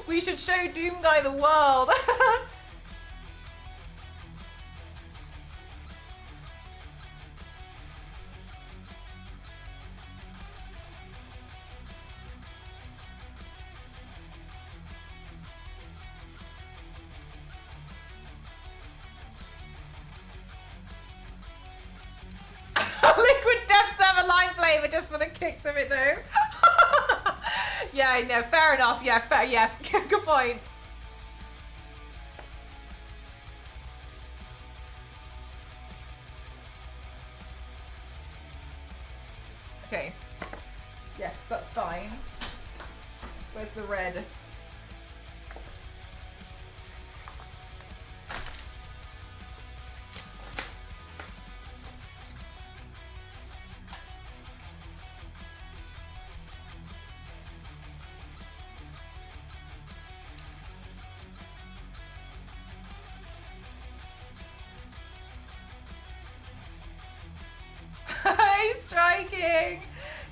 [SPEAKER 1] We should show Doom Guy the world. Liquid Death Server line flavor just for the kicks of it though. Yeah, no, fair enough. Yeah, fair, yeah, good point. Okay. Yes, that's fine. Where's the red? Striking!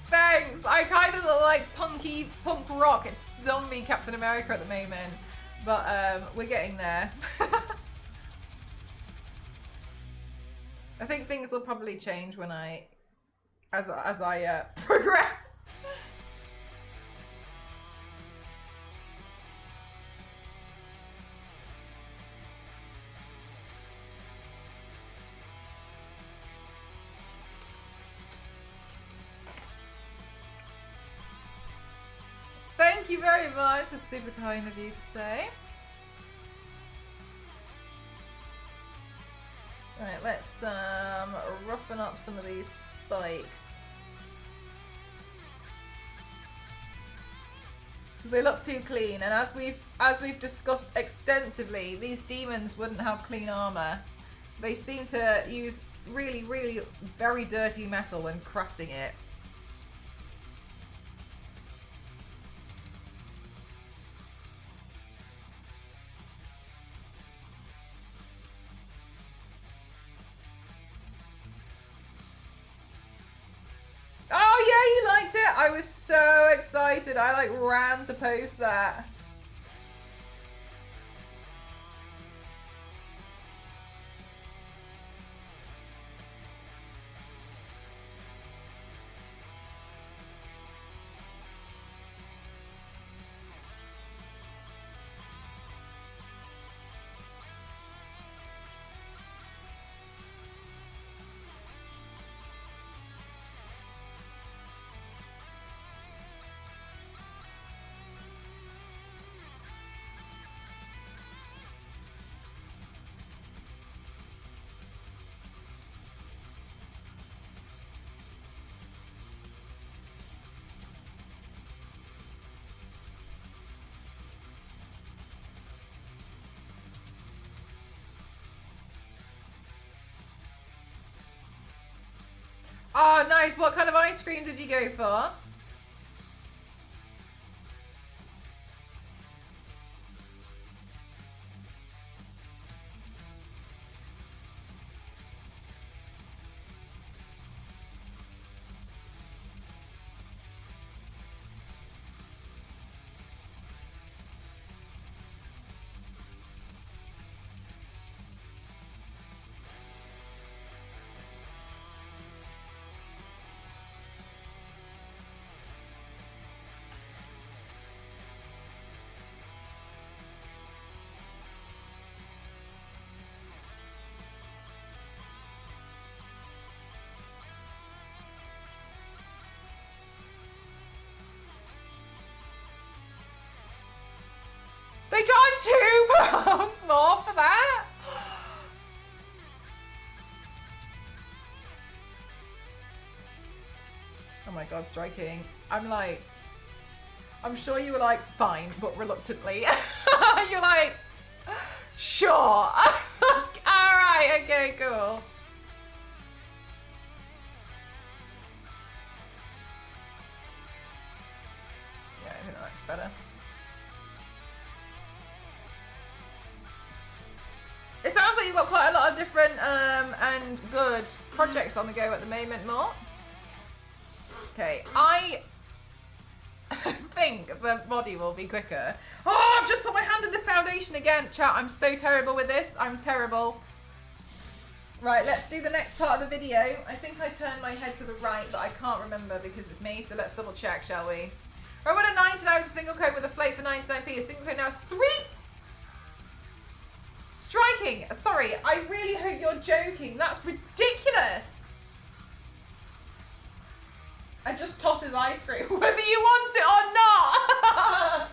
[SPEAKER 1] Thanks! I kind of look like punky, punk rock zombie Captain America at the moment. But we're getting there. I think things will probably change when as I progress. Thank you very much. It's super kind of you to say. Right, let's roughen up some of these spikes. They look too clean, and as we've discussed extensively, these demons wouldn't have clean armor. They seem to use really, really very dirty metal when crafting it. Oh yeah, you liked it? I was so excited. I like ran to post that. Oh, nice. What kind of ice cream did you go for? They charge £2 more for that? Oh my God, striking. I'm sure you were like, fine, but reluctantly. You're like, sure. All right, okay, cool. Yeah, I think that looks better. It sounds like you've got quite a lot of different and good projects on the go at the moment, Mort. Okay, I think the body will be quicker. Oh, I've just put my hand in the foundation again. Chat, I'm so terrible with this. I'm terrible. Right, let's do the next part of the video. I think I turned my head to the right, but I can't remember because it's me, so let's double check, shall we? Right, what a 99 is a single coat with a flake for 99p. A single coat now is 3. Striking. Sorry, I really hope you're joking. That's ridiculous. I just toss his ice cream, whether you want it or not.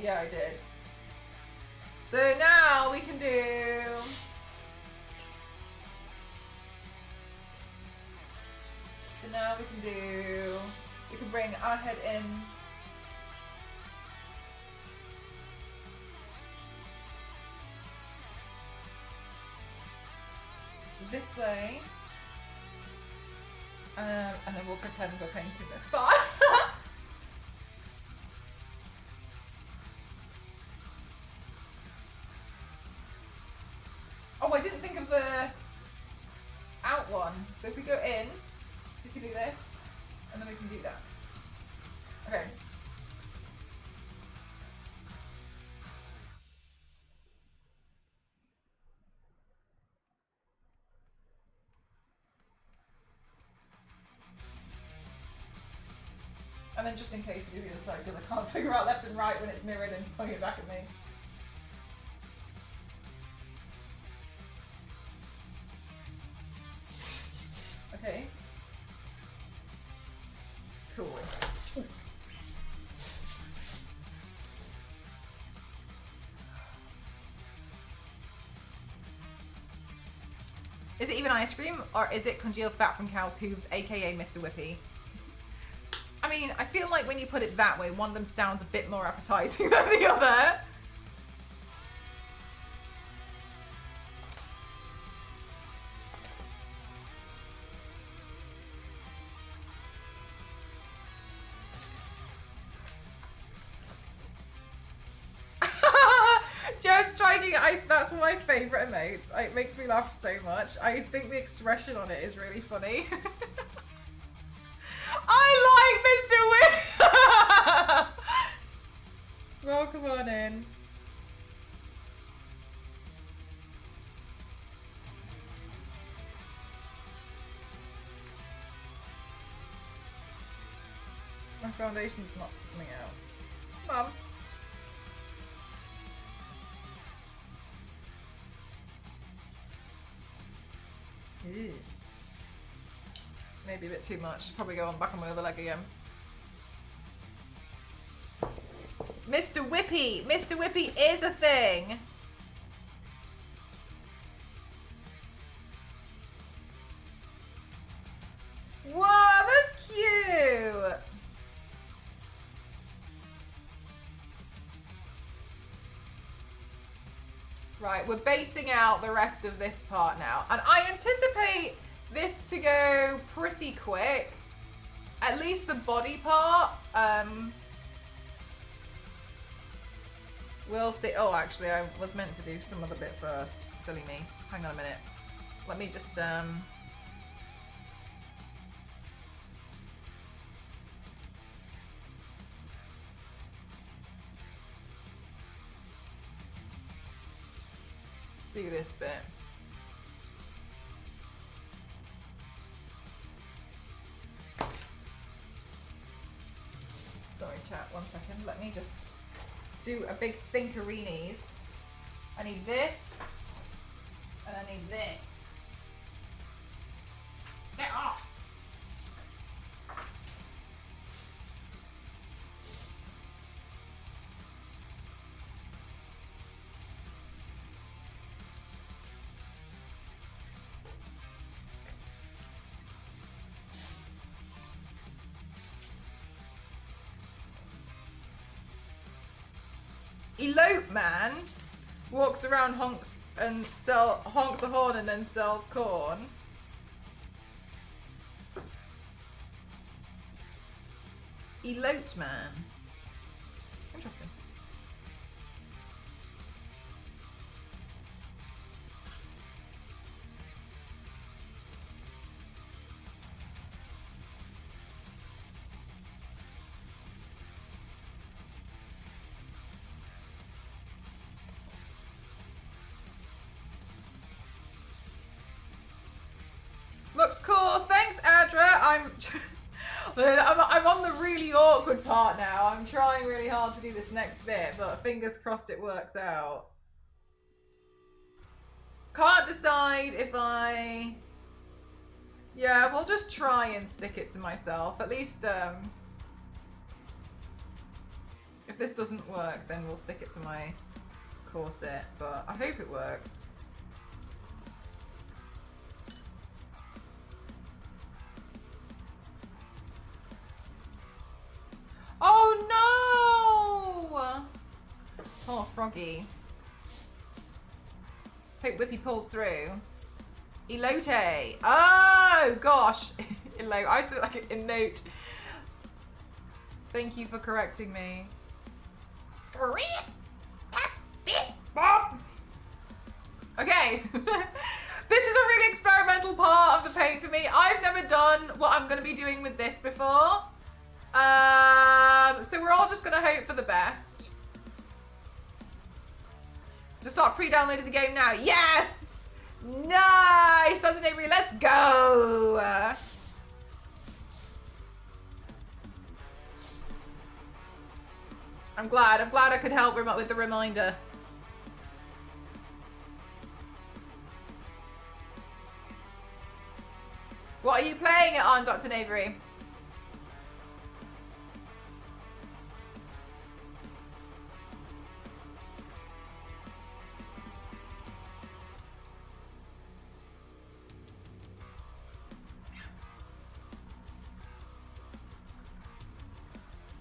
[SPEAKER 1] Yeah, I did. So now we can do... So now we can do... We can bring our head in. This way. And then we'll pretend we're painting this part. Oh, I didn't think of the out one. So if we go in, we can do this, and then we can do that. Okay. And then just in case we do the other side, because I can't figure out left and right when it's mirrored and pointing back at me. Okay. Cool. Is it even ice cream, or is it congealed fat from cow's hooves, aka Mr. Whippy? I mean, I feel like when you put it that way, one of them sounds a bit more appetizing than the other. Just striking, that's one of my favourite emotes. It makes me laugh so much. I think the expression on it is really funny. I like Mr. Whip. Welcome on in. My foundation's not coming out. Mum. Ew. Maybe a bit too much. Probably go on back on my other leg again. Mr. Whippy! Mr. Whippy is a thing! Whoa, that's cute! Right, we're basing out the rest of this part now. And I anticipate this to go pretty quick. At least the body part. We'll see. Oh, actually, I was meant to do some other bit first. Silly me. Hang on a minute. Let me just, do this bit. Sorry, chat, 1 second. Let me just do a big thinkereenies. I need this, and I need this. Get off! Elope man walks around, honks a horn and then sells corn. Eloped man. Interesting. Looks cool. Thanks, Adra. I'm on the really awkward part now. I'm trying really hard to do this next bit, but fingers crossed it works out. Can't decide if I... Yeah, we'll just try and stick it to myself. At least, if this doesn't work, then we'll stick it to my corset, but I hope it works. Oh no! Poor Froggy. Hope Whippy pulls through. Elote. Oh gosh. Elote. I said like a note. Thank you for correcting me. Scream. Okay. This is a really experimental part of the paint for me. I've never done what I'm going to be doing with this before. So we're all just gonna hope for the best. To start pre-downloading the game now. Yes! Nice! Doesn't Avery, let's go! I'm glad I could help with the reminder. What are you playing it on, Dr. Navery?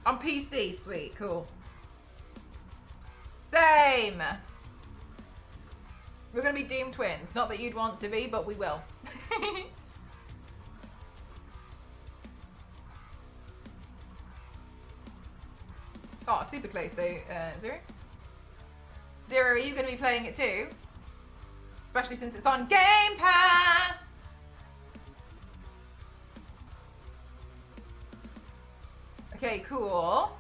[SPEAKER 1] On PC, sweet, cool. Same. We're gonna be Doom twins. Not that you'd want to be, but we will. Oh, super close though, Zero. Zero, are you gonna be playing it too? Especially since it's on Game Pass. Okay, cool.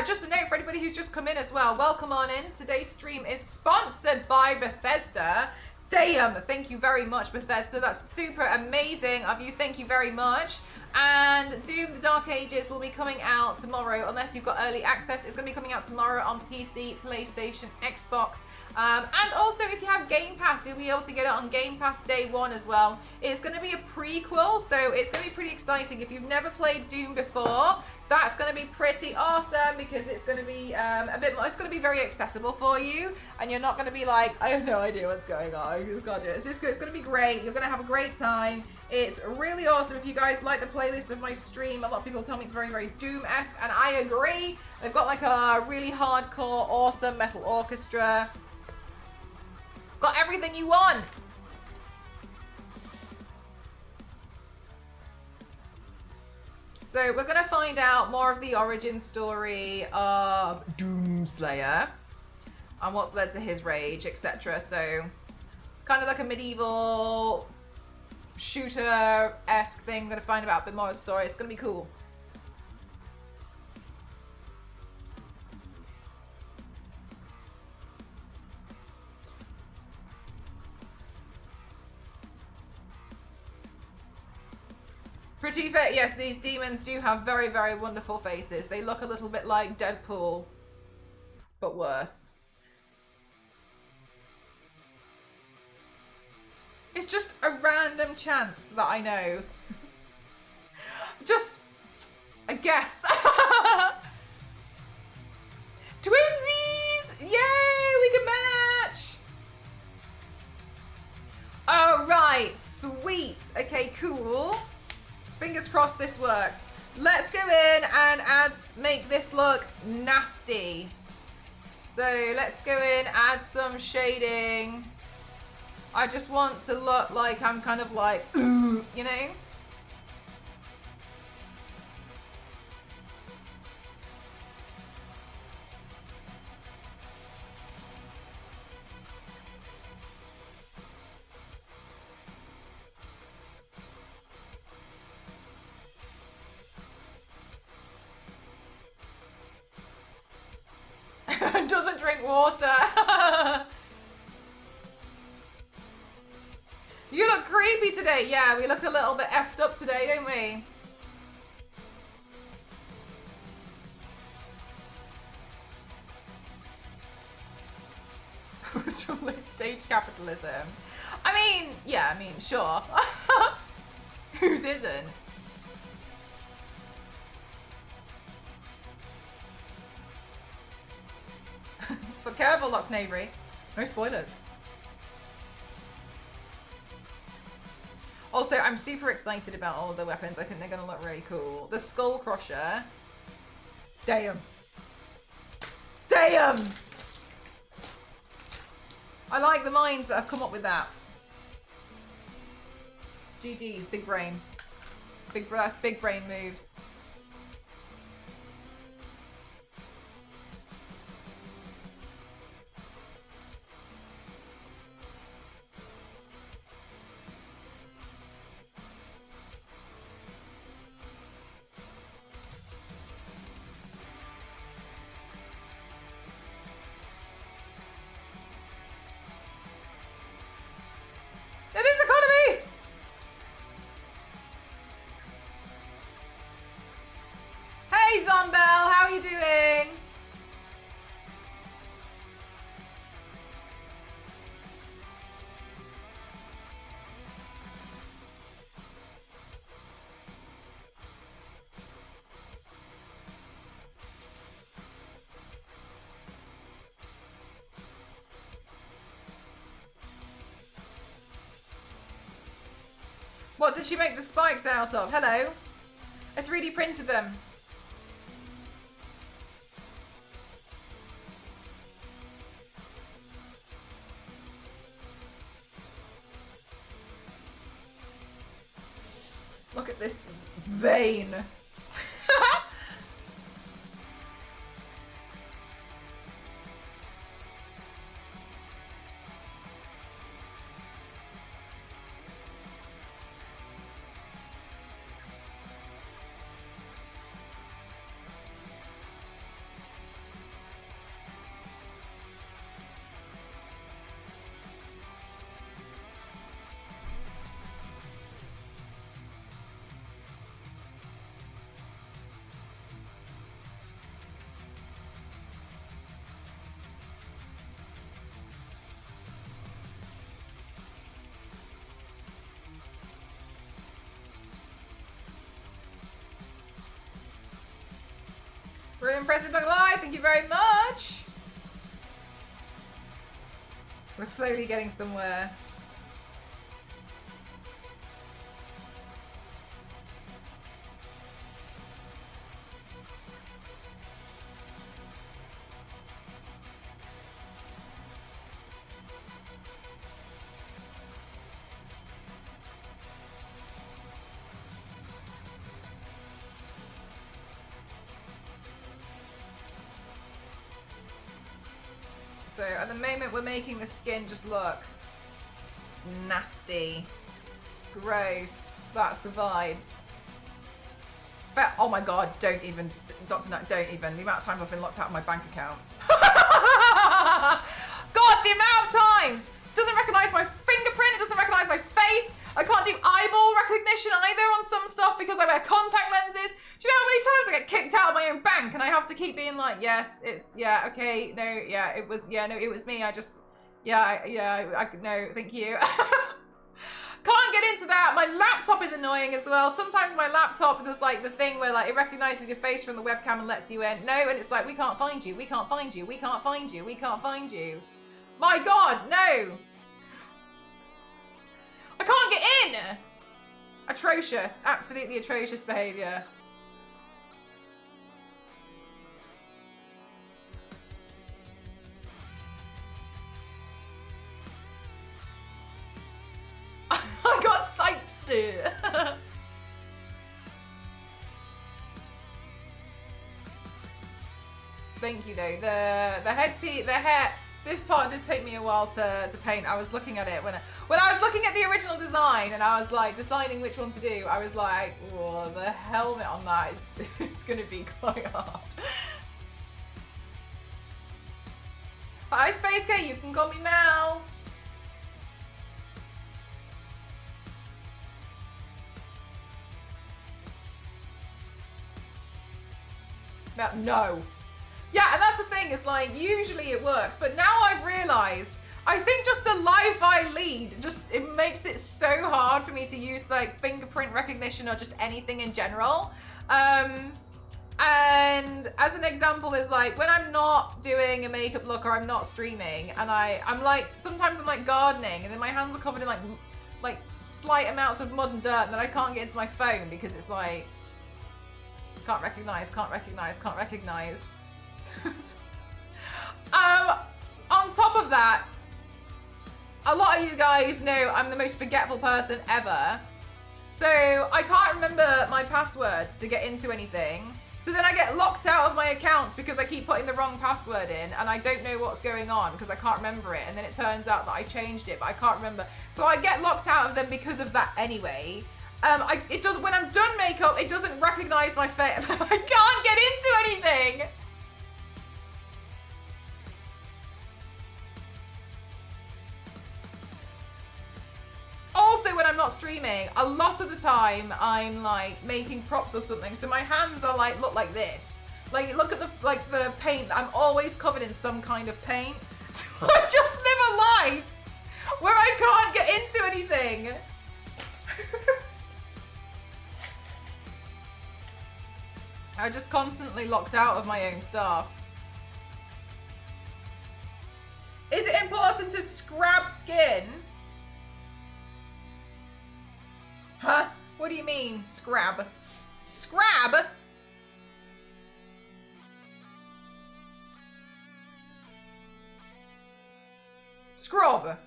[SPEAKER 1] Just a note for anybody who's just come in as well. Welcome on in. Today's stream is sponsored by Bethesda. Damn, thank you very much, Bethesda. That's super amazing of you. Thank you very much. And Doom: The Dark Ages will be coming out tomorrow, unless you've got early access. It's going to be coming out tomorrow on PC, PlayStation, Xbox. And also, if you have Game Pass, you'll be able to get it on Game Pass day one as well. It's going to be a prequel, so it's going to be pretty exciting. If you've never played Doom before, that's going to be pretty awesome because it's going to be a bit more, it's going to be very accessible for you, and you're not going to be like, I have no idea what's going on. I just got to do it. It's just good. It's going to be great. You're going to have a great time. It's really awesome. If you guys like the playlist of my stream, a lot of people tell me it's very, very Doom-esque, and I agree. They've got like a really hardcore, awesome metal orchestra. got everything you want. So we're going to find out more of the origin story of Doomslayer and what's led to his rage, etc. So kind of like a medieval shooter-esque thing. I'm going to find out a bit more of the story. It's going to be cool. Pretty fair. Yes, these demons do have very, very wonderful faces. They look a little bit like Deadpool, but worse. It's just a random chance that I know. Just a guess. Twinsies! Yay, we can match! Oh, right, sweet. Okay, cool. Fingers crossed this works. Let's go in and make this look nasty. So let's go in, add some shading. I just want to look like I'm kind of like, ooh, you know? Doesn't drink water. You look creepy today. Yeah, we look a little bit effed up today, don't we? Who's from late stage capitalism? I mean, yeah, I mean, sure. Whose isn't? But careful, Lots Avery. No spoilers. Also, I'm super excited about all of the weapons. I think they're going to look really cool. The Skull Crusher. Damn. Damn! I like the minds that have come up with that. GG's, big brain. Big brain moves. What did she make the spikes out of? Hello? I 3D printed them. Look at this vein. Really impressive, Bugalive. Thank you very much. We're slowly getting somewhere. So at the moment we're making the skin just look nasty. Gross. That's the vibes. But, oh my god, don't even, Dr. Nut, don't even. The amount of times I've been locked out of my bank account. God, the amount of times! Doesn't recognize my fingerprint, it doesn't recognize my face. I can't do eyeball recognition either on some stuff because I wear contact lenses. Do you know how many times I get kicked out of my own bank and I have to keep being like, yes, it's, yeah, okay, no, yeah, it was, yeah, no, it was me. I just, yeah, no, thank you. Can't get into that. My laptop is annoying as well. Sometimes my laptop does like the thing where like it recognizes your face from the webcam and lets you in. No, and it's like, we can't find you. We can't find you. We can't find you. We can't find you. My God, no. I can't get in. Atrocious. Absolutely atrocious behavior. I got siped. Thank you though. The headpiece, the hair. This part did take me a while to paint. I was looking at it when I was looking at the original design and I was like deciding which one to do. I was like, oh, the helmet on that is going to be quite hard. Hi Space K, you can call me Mel. No. Yeah, and that's the thing, is like, usually it works, but now I've realized, I think just the life I lead, it makes it so hard for me to use like fingerprint recognition or just anything in general. And as an example is like, when I'm not doing a makeup look or I'm not streaming, and I'm like, sometimes I'm like gardening, and then my hands are covered in like slight amounts of mud and dirt, and then I can't get into my phone because it's like, can't recognize. On top of that, a lot of you guys know I'm the most forgetful person ever. So I can't remember my passwords to get into anything. So then I get locked out of my account because I keep putting the wrong password in and I don't know what's going on because I can't remember it. And then it turns out that I changed it, but I can't remember. So I get locked out of them because of that anyway. It does, when I'm done makeup, it doesn't recognize my face. I can't get into anything. Also, when I'm not streaming, a lot of the time I'm like making props or something. So my hands are like, look like this. Like, look at the paint. I'm always covered in some kind of paint. So I just live a life where I can't get into anything. I'm just constantly locked out of my own stuff. Is it important to scrub skin? Huh? What do you mean, scrub? Scrub? Scrub.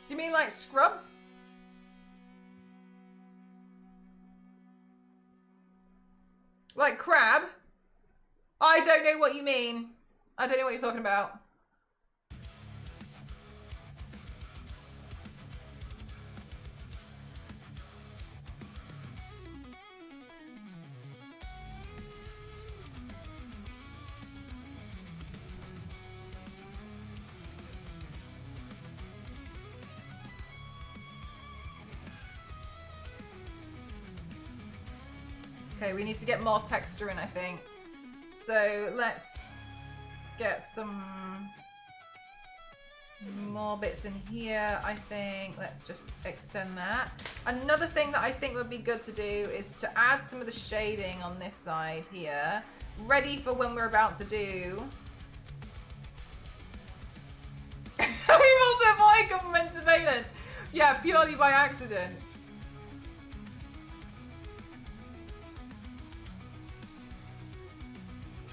[SPEAKER 1] Do you mean like scrub? Like crab? I don't know what you mean. I don't know what you're talking about. Okay, we need to get more texture in, I think. So let's get some more bits in here, I think. Let's just extend that. Another thing that I think would be good to do is to add some of the shading on this side here, ready for when we're about to do. Able to avoid government surveillance. Yeah, purely by accident.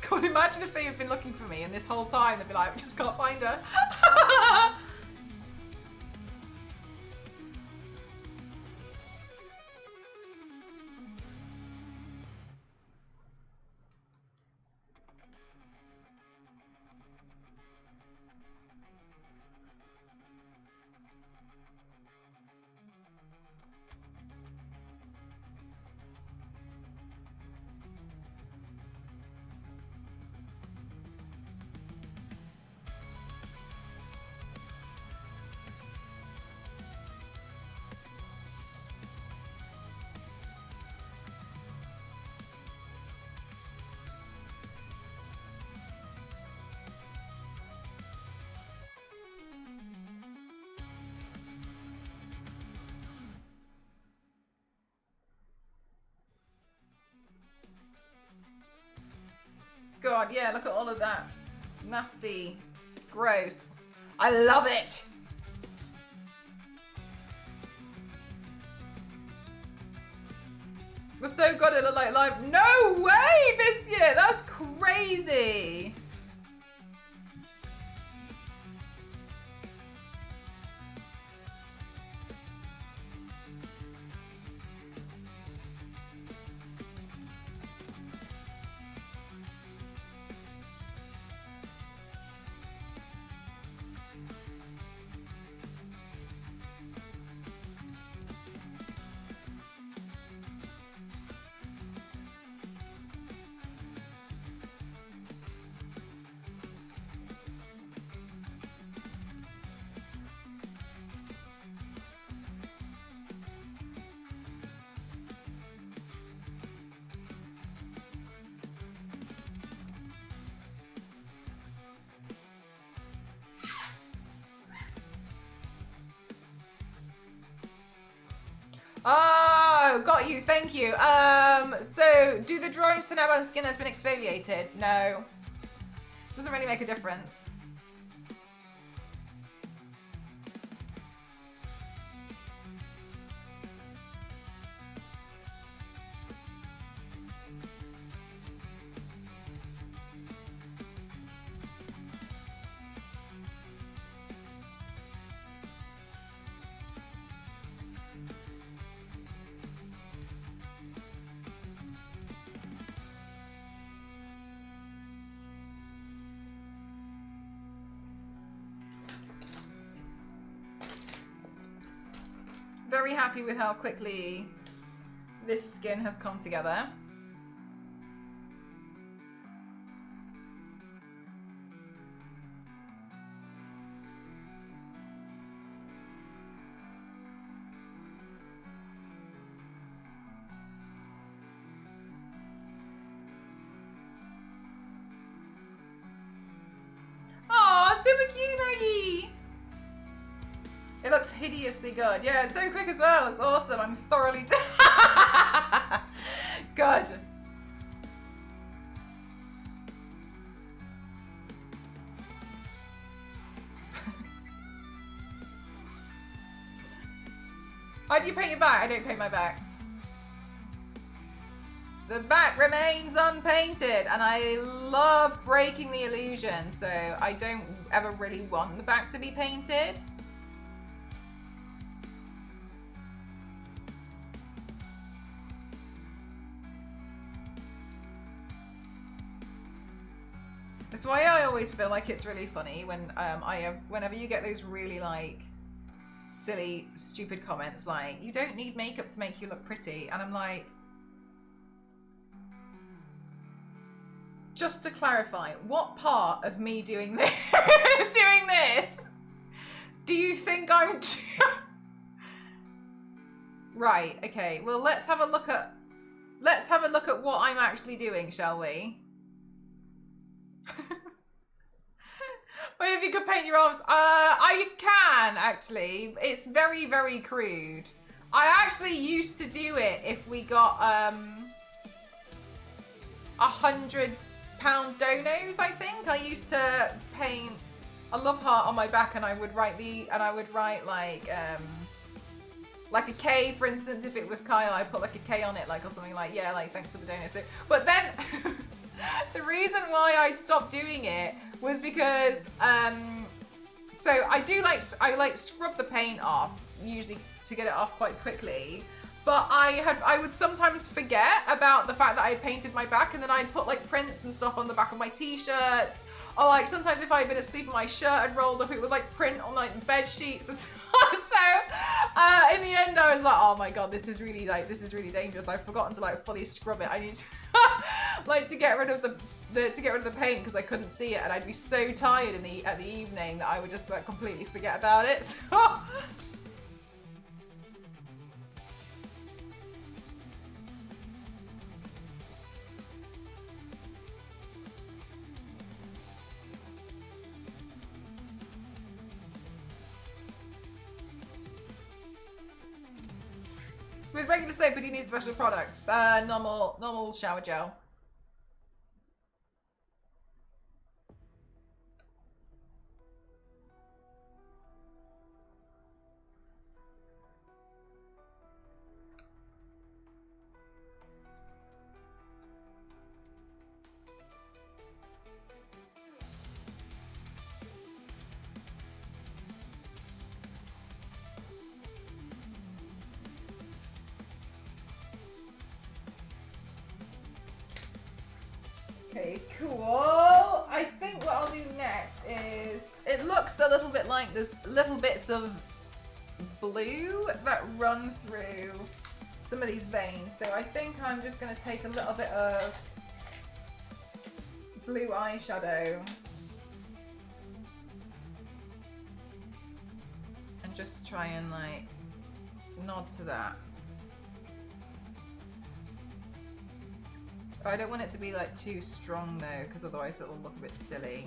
[SPEAKER 1] God, imagine if they had been looking for me and this whole time they'd be like, we just can't find her. God, yeah, look at all of that. Nasty. Gross. I love it. We're so good at it like live. No way this year. That's crazy. Oh, got you. Thank you. So do the drawings to know when skin has been exfoliated? No. Doesn't really make a difference. Very happy with how quickly this skin has come together. Aw, super cute, Maggie! It looks hideously good. Yeah, it's so quick as well. It's awesome. I'm thoroughly good. How do you paint your back? I don't paint my back. The back remains unpainted, and I love breaking the illusion, so I don't ever really want the back to be painted. That's why I always feel like it's really funny when whenever you get those really like silly, stupid comments like, you don't need makeup to make you look pretty, and I'm like, just to clarify, what part of me doing this do you think I'm right, okay, well let's have a look at what I'm actually doing, shall we? Well, if you could paint your arms, I can actually. It's very, very crude. I actually used to do it if we got £100 donos. I think I used to paint a love heart on my back, and I would write like a K, for instance. If it was Kyle, I put like a K on it, like, or something like, yeah, like thanks for the donor. So, but then the reason why I stopped doing it was because so I like scrub the paint off usually to get it off quite quickly, but I would sometimes forget about the fact that I had painted my back, and then I'd put like prints and stuff on the back of my t-shirts, or like sometimes if I had been asleep and my shirt had rolled up, it would like print on like bed sheets and stuff. So in the end I was like, oh my god, this is really dangerous. I've forgotten to like fully scrub it. I need to like to get rid of the paint because I couldn't see it, and I'd be so tired at the evening that I would just like completely forget about it. So with regular soap, but do you need special products? Normal shower gel. Okay, cool. I think what I'll do next is, it looks a little bit like there's little bits of blue that run through some of these veins. So I think I'm just going to take a little bit of blue eyeshadow and just try and like nod to that. I don't want it to be like too strong though, because otherwise it will look a bit silly.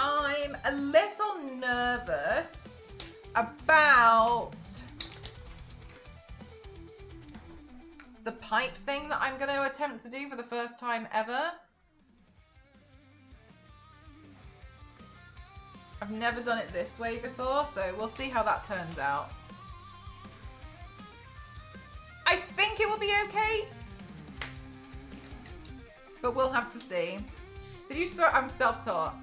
[SPEAKER 1] I'm a little nervous about the pipe thing that I'm going to attempt to do for the first time ever. I've never done it this way before, so we'll see how that turns out. I think it will be okay, but we'll have to see. Did you start? I'm self-taught.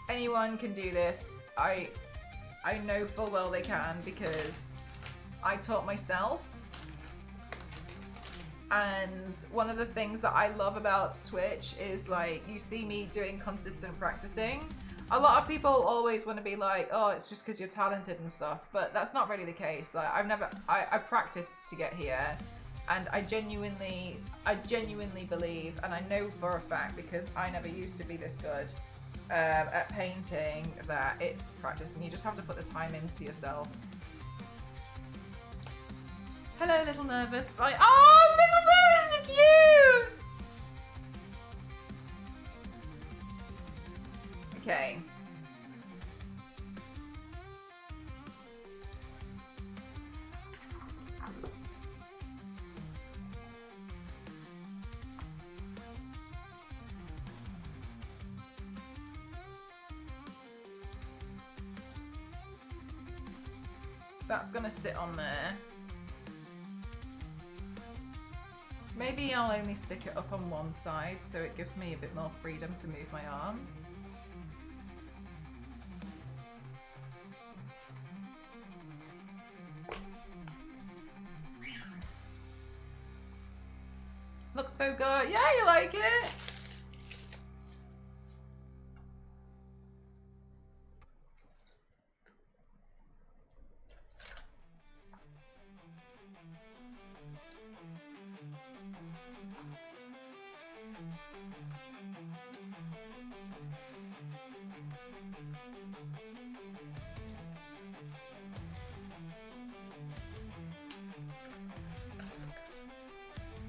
[SPEAKER 1] Anyone can do this. I know full well they can because I taught myself. And one of the things that I love about Twitch is like, you see me doing consistent practicing. A lot of people always want to be like, oh, it's just because you're talented and stuff, but that's not really the case. Like I practiced to get here, and I genuinely believe, and I know for a fact because I never used to be this good at painting, that it's practice and you just have to put the time into yourself. Hello, little nervous. Right. Oh, little nervous, so cute. Okay. That's gonna sit on there. Maybe I'll only stick it up on one side so it gives me a bit more freedom to move my arm. Looks so good. Yeah, you like it?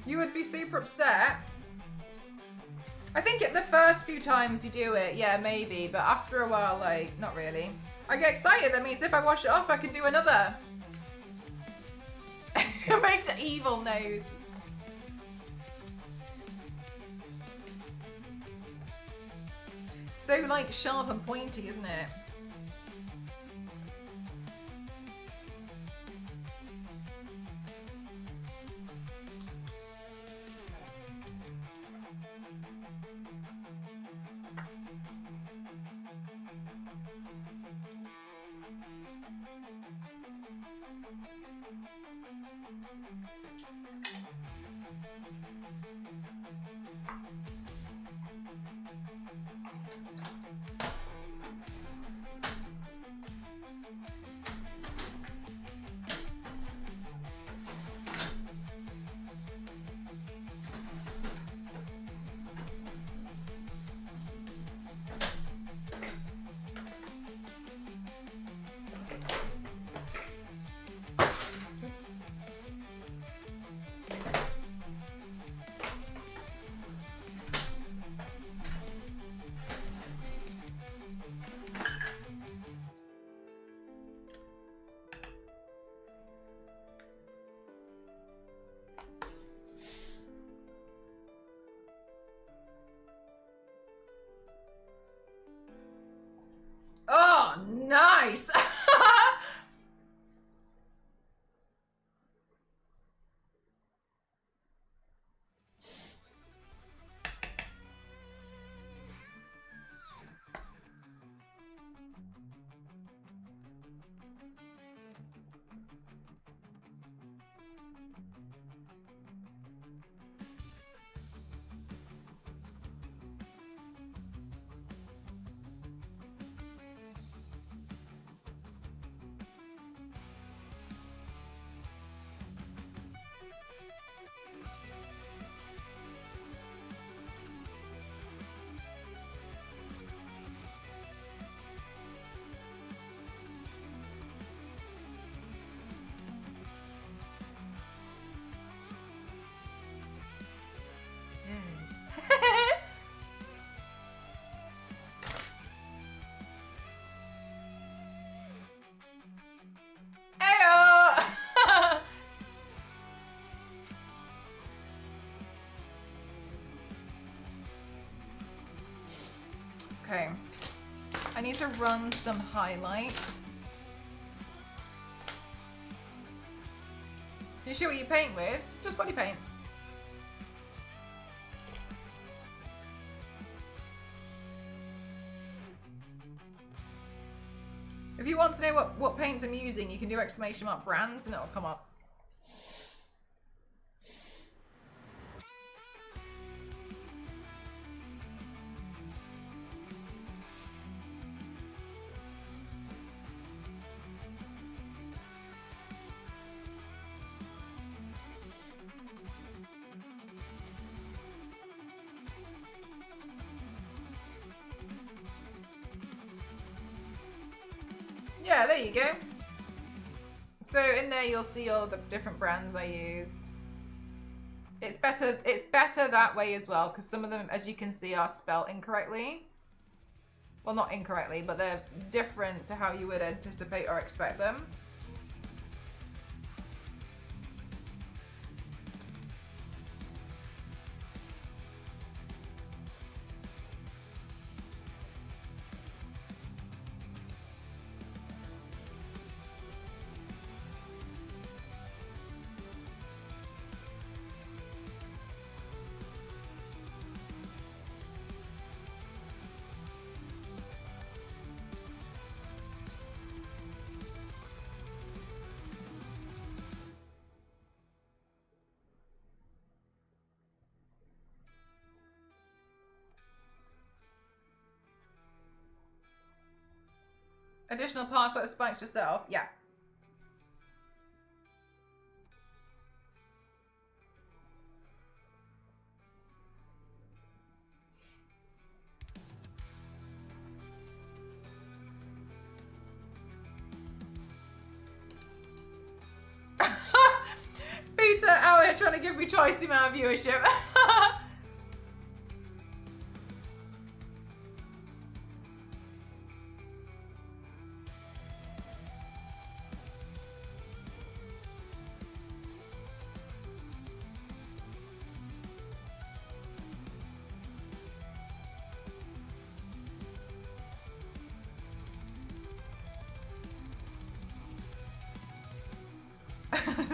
[SPEAKER 1] You would be super upset. I think the first few times you do it, yeah, maybe, but after a while, like, not really. I get excited. That means if I wash it off, I can do another. It makes an evil nose. So, like, sharp and pointy, isn't it? Oh, nice. Ayo. Okay. I need to run some highlights. You sure what you paint with? Just body paints. If you want to know what paints I'm using, you can do ! brands and it'll come up. Yeah, there you go. So in there you'll see all the different brands I use. It's better that way as well, because some of them, as you can see, are spelled incorrectly. Well, not incorrectly, but they're different to how you would anticipate or expect them. Additional parts like the spikes yourself? Yeah. Peter out here trying to give me twice the amount of viewership.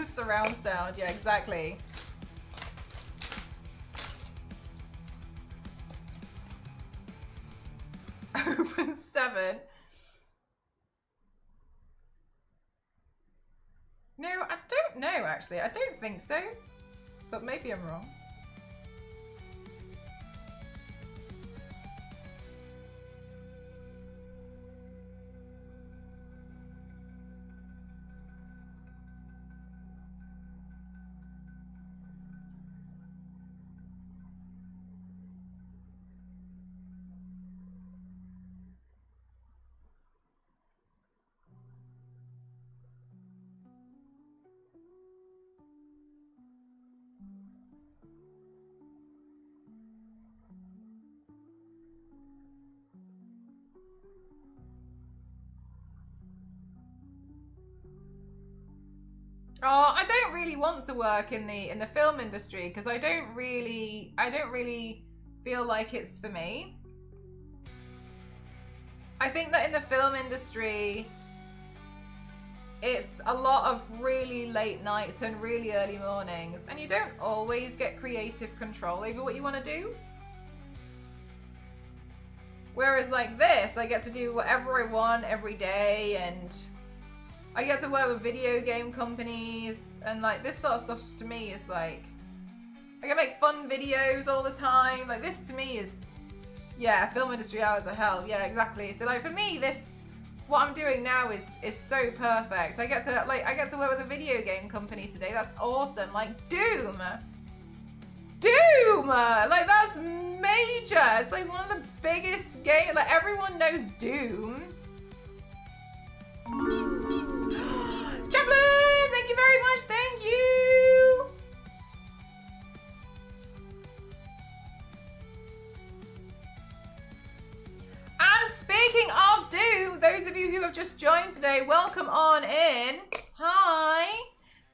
[SPEAKER 1] Surround sound, yeah, exactly. Open 7. No, I don't know actually. I don't think so. But maybe I'm wrong. Oh, I don't really want to work in the film industry because I don't really feel like it's for me. I think that in the film industry, it's a lot of really late nights and really early mornings, and you don't always get creative control over what you want to do. Whereas like this, I get to do whatever I want every day, and I get to work with video game companies, and like this sort of stuff to me is like, I can make fun videos all the time. Like this to me is, yeah, film industry hours of hell. Yeah, exactly. So like for me, this, what I'm doing now is so perfect. I get to work with a video game company today. That's awesome. Like Doom, like that's major. It's like one of the biggest games. Like everyone knows Doom. Chaplin, thank you very much. Thank you. And speaking of Doom, those of you who have just joined today, welcome on in. Hi.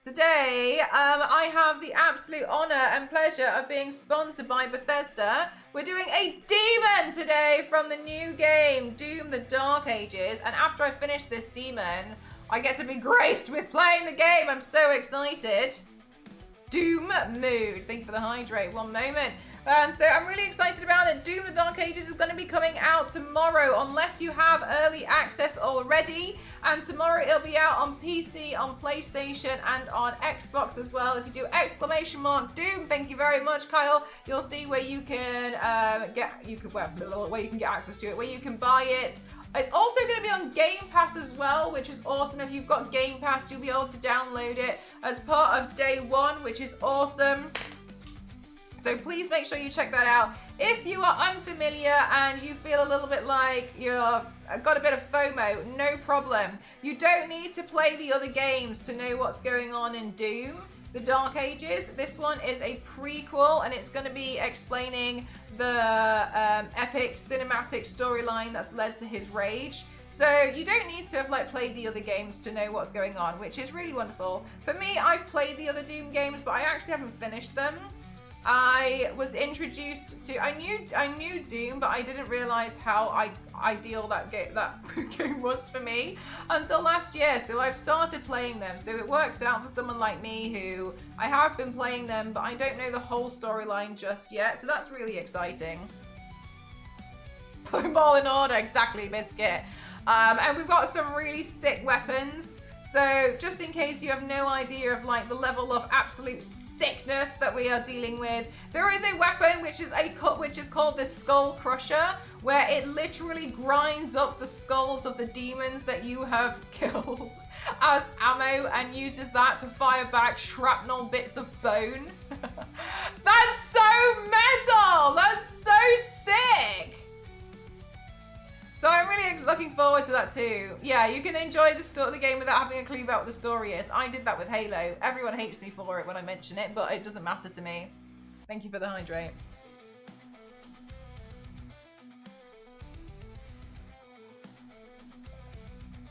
[SPEAKER 1] Today, I have the absolute honor and pleasure of being sponsored by Bethesda. We're doing a demon today from the new game, Doom: The Dark Ages. And after I finish this demon, I get to be graced with playing the game. I'm so excited. Doom mood. Thank you for the hydrate. One moment. And so I'm really excited about it. Doom: The Dark Ages is going to be coming out tomorrow, unless you have early access already. And tomorrow it'll be out on PC, on PlayStation, and on Xbox as well. If you do !Doom, thank you very much, Kyle. You'll see where you can where you can get access to it, where you can buy it. It's also going to be on Game Pass as well, which is awesome. If you've got Game Pass, you'll be able to download it as part of day one, which is awesome. So please make sure you check that out. If you are unfamiliar and you feel a little bit like you've got a bit of FOMO, no problem. You don't need to play the other games to know what's going on in Doom: The Dark Ages. This one is a prequel, and it's going to be explaining the epic cinematic storyline that's led to his rage. So you don't need to have like played the other games to know what's going on, which is really wonderful. For me, I've played the other Doom games, but I actually haven't finished them. I was introduced to, I knew Doom, but I didn't realize how ideal that game was for me until last year. So I've started playing them. So it works out for someone like me who I have been playing them, but I don't know the whole storyline just yet. So that's really exciting. Put them all in order, exactly, Biscuit. And we've got some really sick weapons. So just in case you have no idea of like the level of absolute sickness that we are dealing with, there is a weapon which is called the Skull Crusher, where it literally grinds up the skulls of the demons that you have killed as ammo and uses that to fire back shrapnel bits of bone. That's so metal! That's so sick! So I'm really looking forward to that too. Yeah, you can enjoy the game without having a clue about what the story is. I did that with Halo. Everyone hates me for it when I mention it, but it doesn't matter to me. Thank you for the hydrate.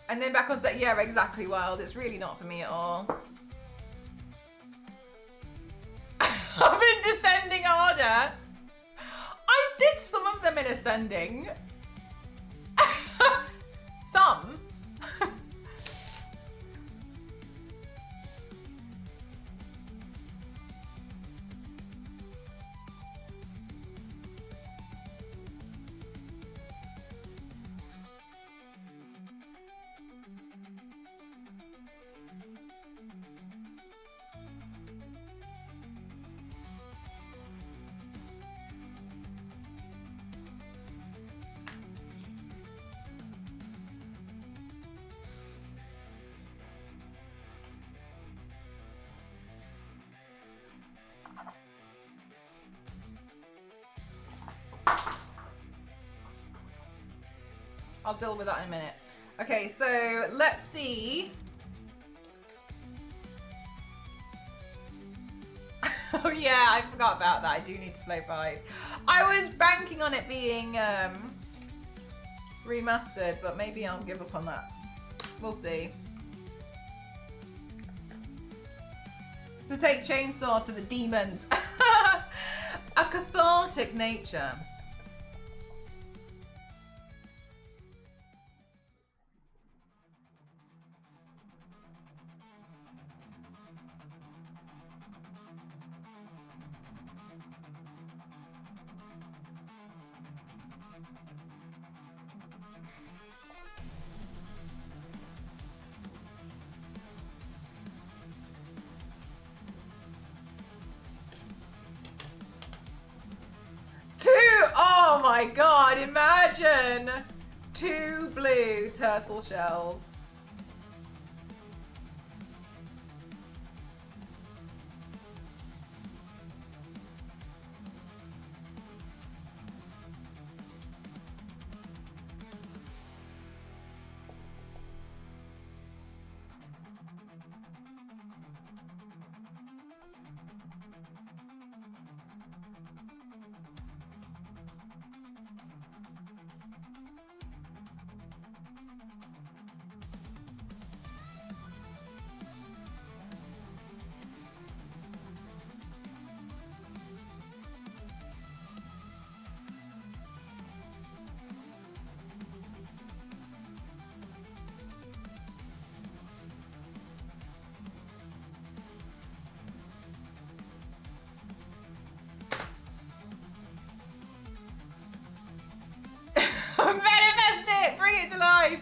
[SPEAKER 1] And then back on set, yeah, exactly, Wild. It's really not for me at all. I'm in descending order. I did some of them in ascending. Some. I'll deal with that in a minute. Okay, so let's see. Oh yeah, I forgot about that. I do need to play 5. I was banking on it being remastered, but maybe I'll give up on that. We'll see. To take Chainsaw to the demons. A cathartic nature. my god, imagine 2 blue turtle shells. Manifest it! Bring it to life!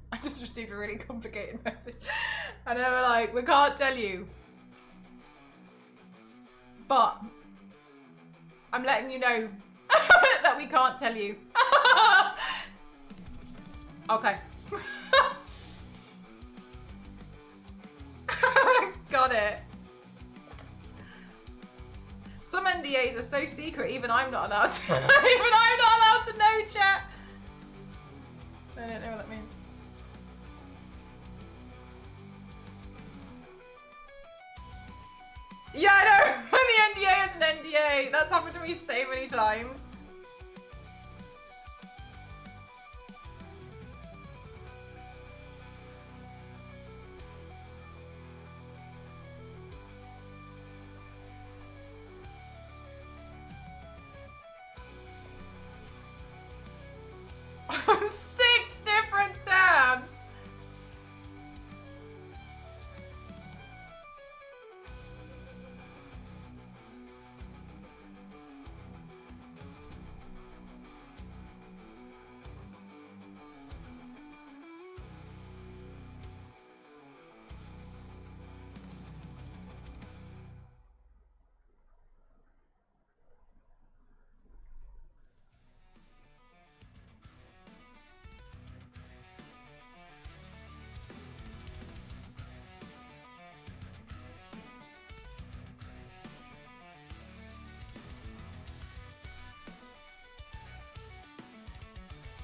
[SPEAKER 1] I just received a really complicated message. And they were like, we can't tell you. But I'm letting you know that we can't tell you. Okay. Got it. Some NDAs are so secret, even I'm not allowed to. Even I'm not allowed to know, chat. I don't know what that means. Yeah, I know. The NDA is an NDA. That's happened to me so many times. Six different tabs.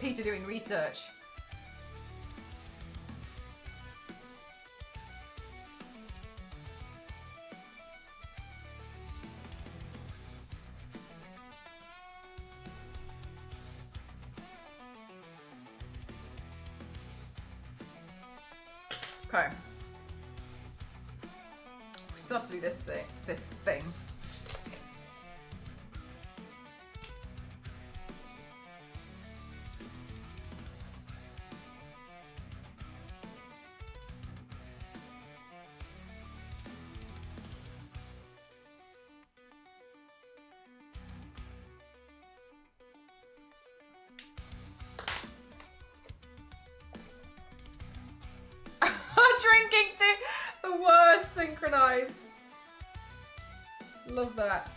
[SPEAKER 1] Peter doing research. Okay. We still have to do this thing. Drinking too. The worst synchronized. Love that.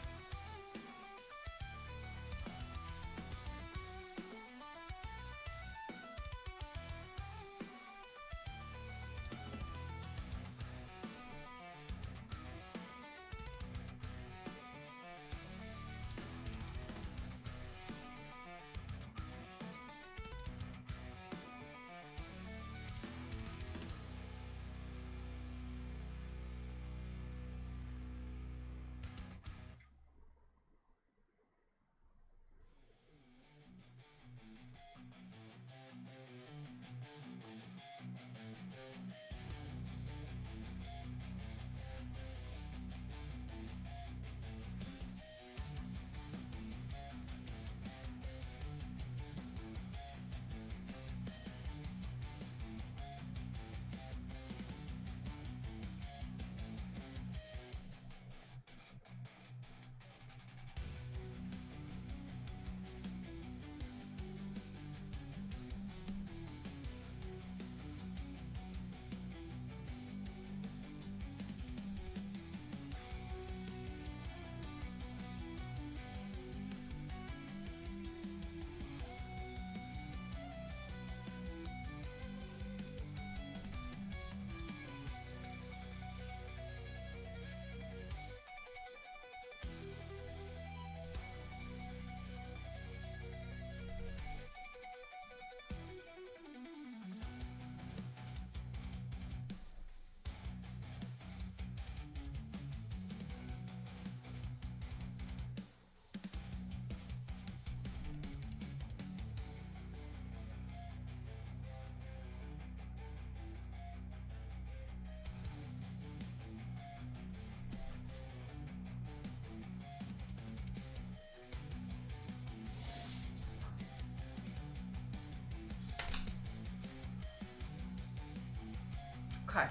[SPEAKER 1] Okay.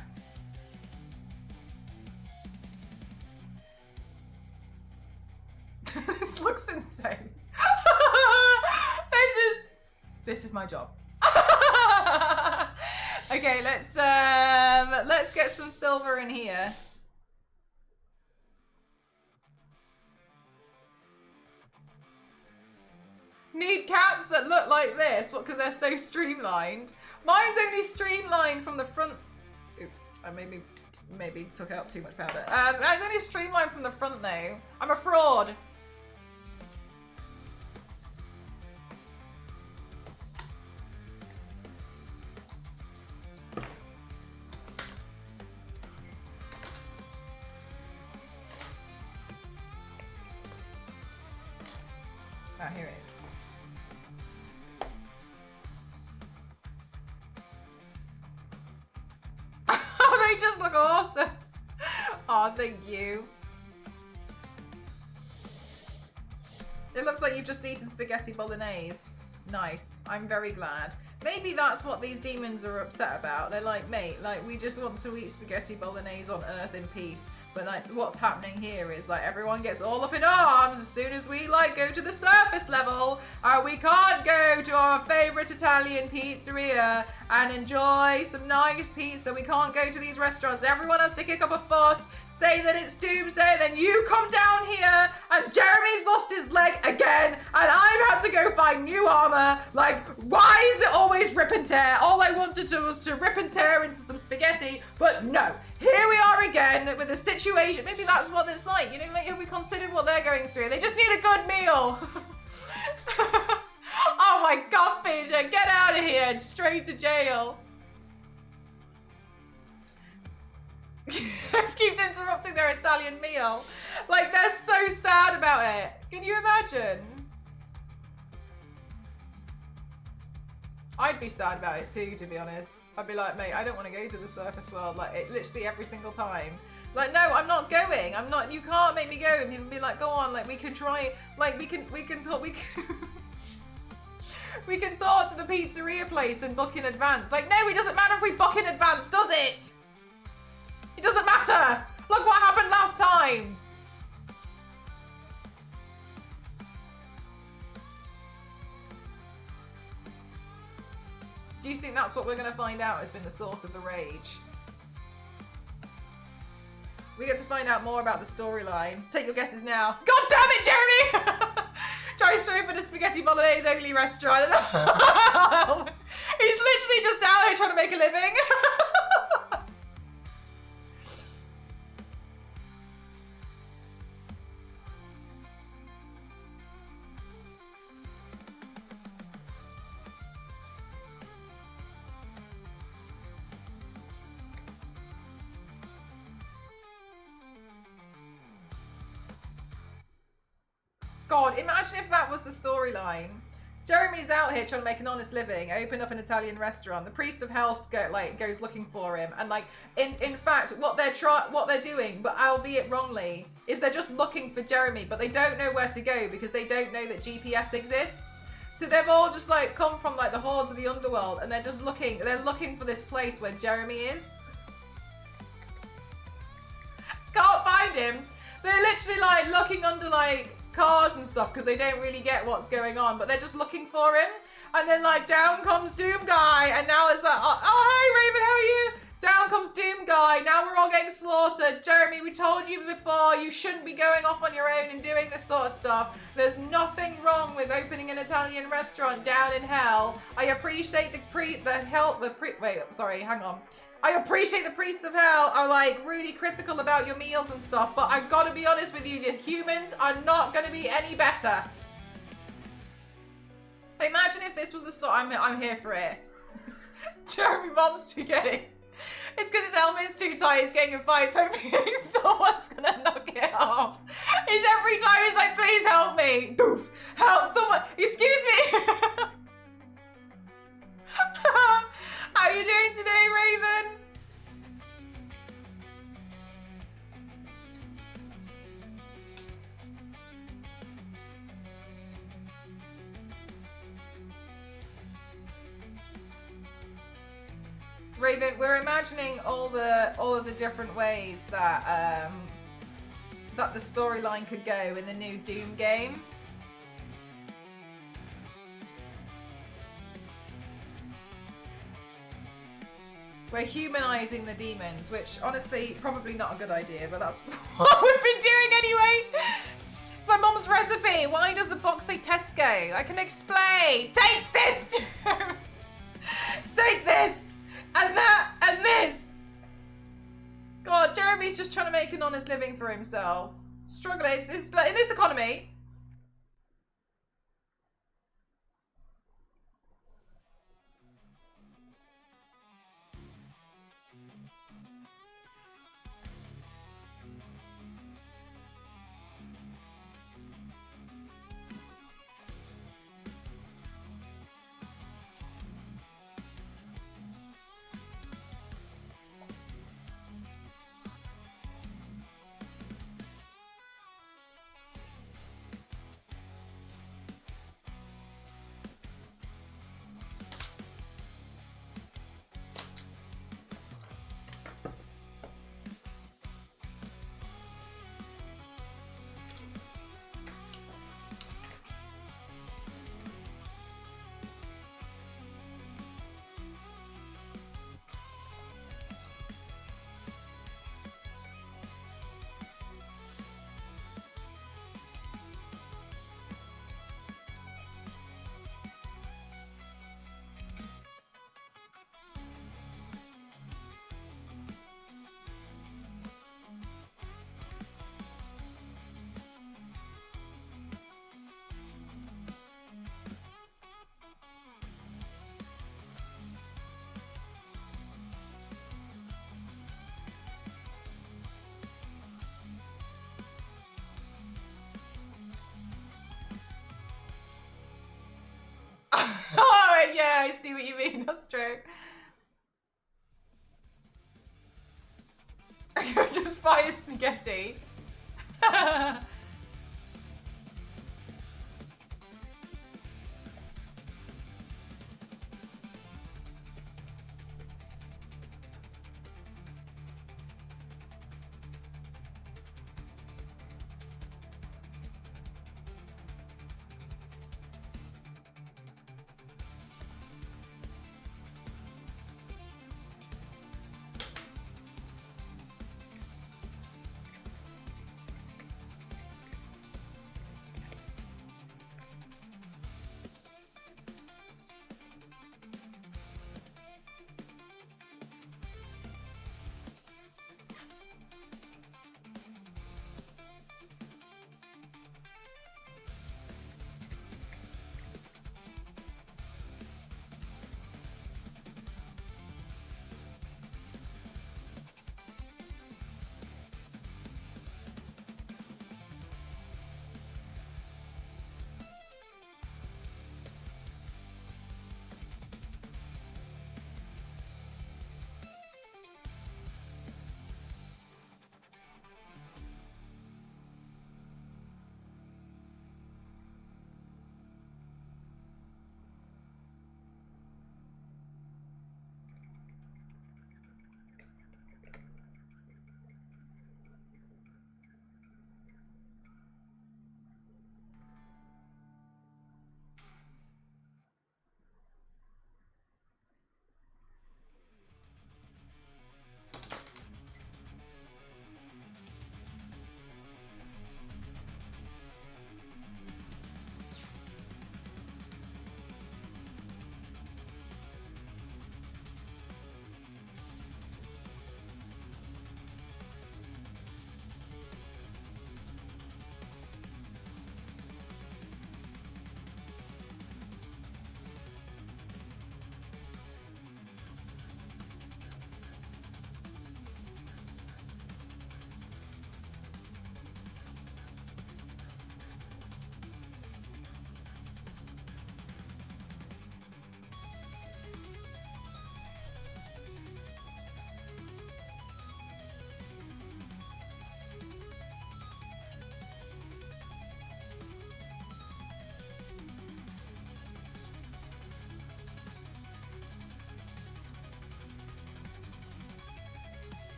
[SPEAKER 1] This looks insane. This is my job. Okay, let's get some silver in here. Need caps that look like this? What, because they're so streamlined? Mine's only streamlined from the front. Oops, I maybe took out too much powder. Mine's only streamlined from the front though. I'm a fraud. Ah, here it is. They just look awesome. Oh, thank you. It looks like you've just eaten spaghetti bolognese. Nice. I'm very glad. Maybe that's what these demons are upset about. They're like, mate, like, we just want to eat spaghetti bolognese on Earth in peace. But like, what's happening here is like everyone gets all up in arms as soon as we like go to the surface level. We can't go to our favorite Italian pizzeria and enjoy some nice pizza. We can't go to these restaurants. Everyone has to kick up a fuss, say that it's doomsday, then you come down here and Jeremy's lost his leg again and I've had to go find new armor. Like, why is it always rip and tear? All I wanted to was to rip and tear into some spaghetti, but no. Here we are again with a situation. Maybe that's what it's like. You know, like, have we considered what they're going through? They just need a good meal. Oh my God, Peter, get fired, straight to jail. Just keeps interrupting their Italian meal. Like, they're so sad about it. Can you imagine? I'd be sad about it too, to be honest. I'd be like, mate, I don't want to go to the circus world. Like, it literally every single time. Like, no, I'm not going. I'm not. You can't make me go. And people be like, go on. Like, we can try. Like, we can talk. We can talk to the pizzeria place and book in advance. Like, no, it doesn't matter if we book in advance, does it? It doesn't matter. Look what happened last time. Do you think that's what we're going to find out has been the source of the rage? We get to find out more about the storyline. Take your guesses now. God damn it, Jeremy! Tries to open a spaghetti bolognese only restaurant. He's literally just out here trying to make a living. God, imagine if that was the storyline. Jeremy's out here trying to make an honest living, open up an Italian restaurant. The priest of hell goes looking for him, and like in fact, what they're doing, but albeit wrongly, is they're just looking for Jeremy, but they don't know where to go because they don't know that GPS exists. So they've all just like come from like the hordes of the underworld, and they're just looking. They're looking for this place where Jeremy is. Can't find him. They're literally like looking under like cars and stuff because they don't really get what's going on, but they're just looking for him. And then like down comes Doom Guy, and now it's like, oh hey Raven, how are you? Down comes Doom Guy. Now we're all getting slaughtered. Jeremy, we told you before you shouldn't be going off on your own and doing this sort of stuff. There's nothing wrong with opening an Italian restaurant down in hell. I appreciate I appreciate the priests of hell are like really critical about your meals and stuff, but I've got to be honest with you, the humans are not going to be any better. Imagine if this was the start. I'm here for it. Jeremy Mom's spaghetti. It's because his helmet's too tight. He's getting in fights, hoping someone's gonna knock it off. He's every time he's like, please help me. Doof. Help someone. Excuse me. How are you doing today, Raven? Raven, we're imagining all of the different ways that that the storyline could go in the new Doom game. We're humanizing the demons, which honestly, probably not a good idea, but that's what we've been doing anyway. It's my mom's recipe. Why does the box say Tesco? I can explain. Take this! Take this! And that! And this! God, Jeremy's just trying to make an honest living for himself. Struggling. It's like, in this economy, I see what you mean, that's true. Just fire spaghetti.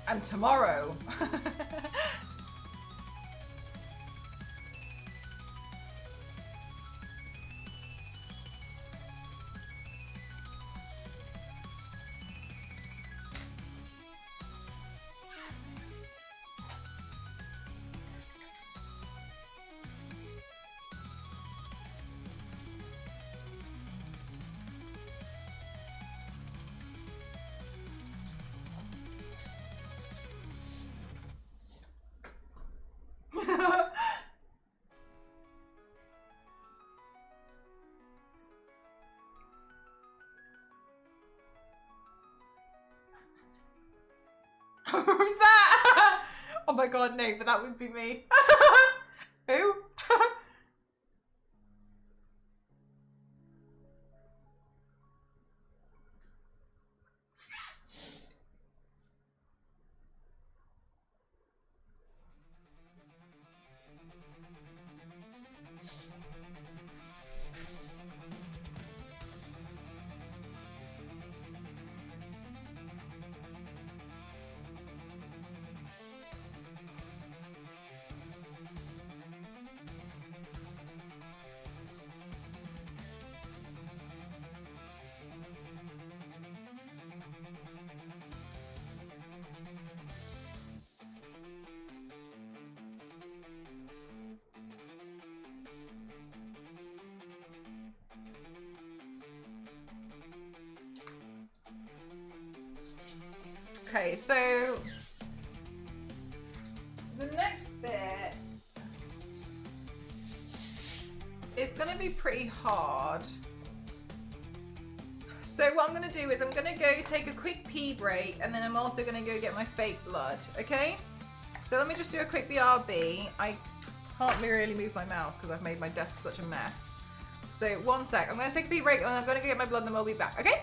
[SPEAKER 1] And tomorrow. Who's that? Oh my god, no, but that would be me. Who? Okay, so the next bit is going to be pretty hard. So what I'm going to do is I'm going to go take a quick pee break, and then I'm also going to go get my fake blood, okay? So let me just do a quick BRB. I can't really move my mouse because I've made my desk such a mess. So 1 sec. I'm going to take a pee break, and I'm going to go get my blood, and then we'll be back, okay?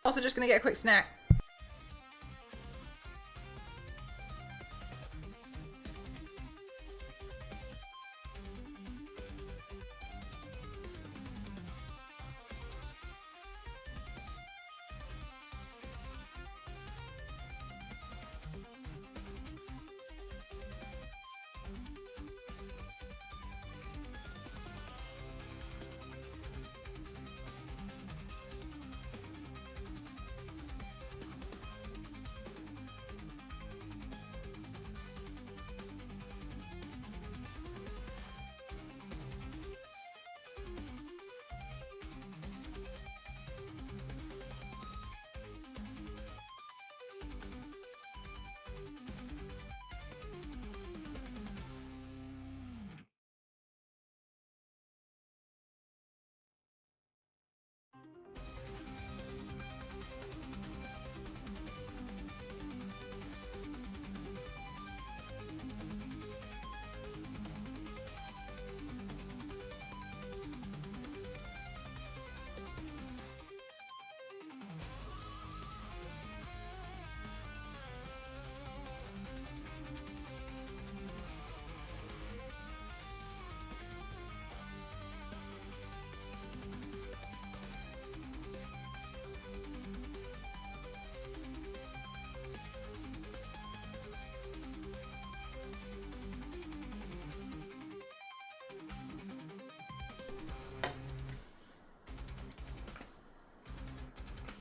[SPEAKER 1] Also just gonna get a quick snack.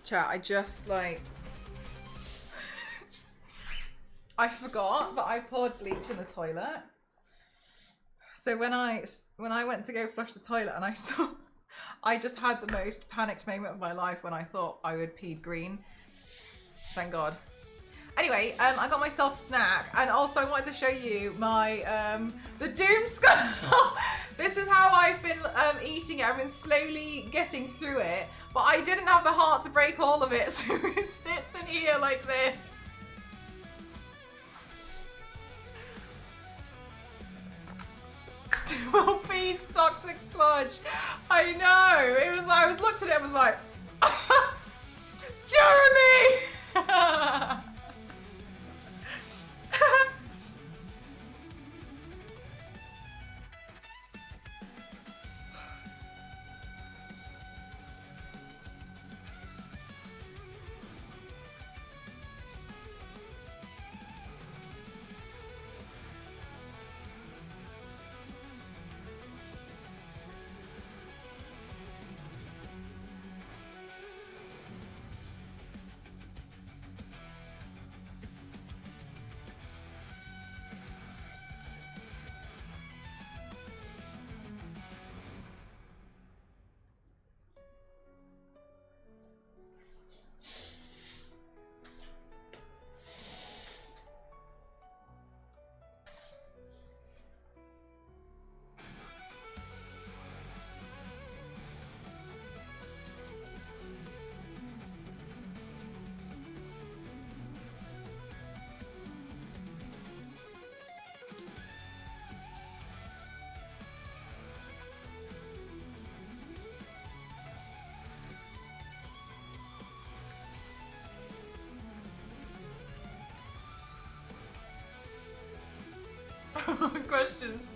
[SPEAKER 1] Chat, I just like I forgot that I poured bleach in the toilet. So when I went to go flush the toilet and I I just had the most panicked moment of my life when I thought I would peed green. Thank God. Anyway, I got myself a snack, and also I wanted to show you my, the Doom Skull. This is how I've been eating it. I've been slowly getting through it, but I didn't have the heart to break all of it, so it sits in here like this. Well, peas, toxic sludge. I know. It was like, I was looked at it and was like, Jeremy! Questions.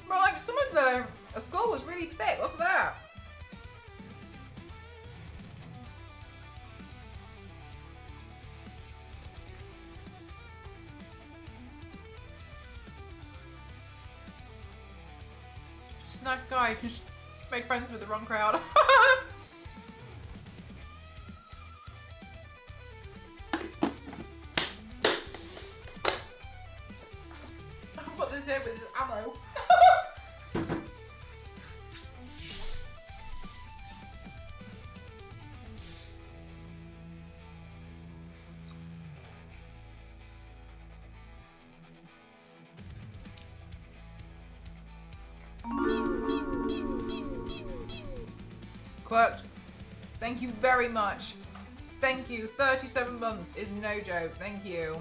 [SPEAKER 1] Well, like some of the skull was really thick. Look at that. Just a nice guy who made friends with the wrong crowd. I'll put this in with his ammo. Quirked. Thank you very much. Thank you. 37 months is no joke. Thank you.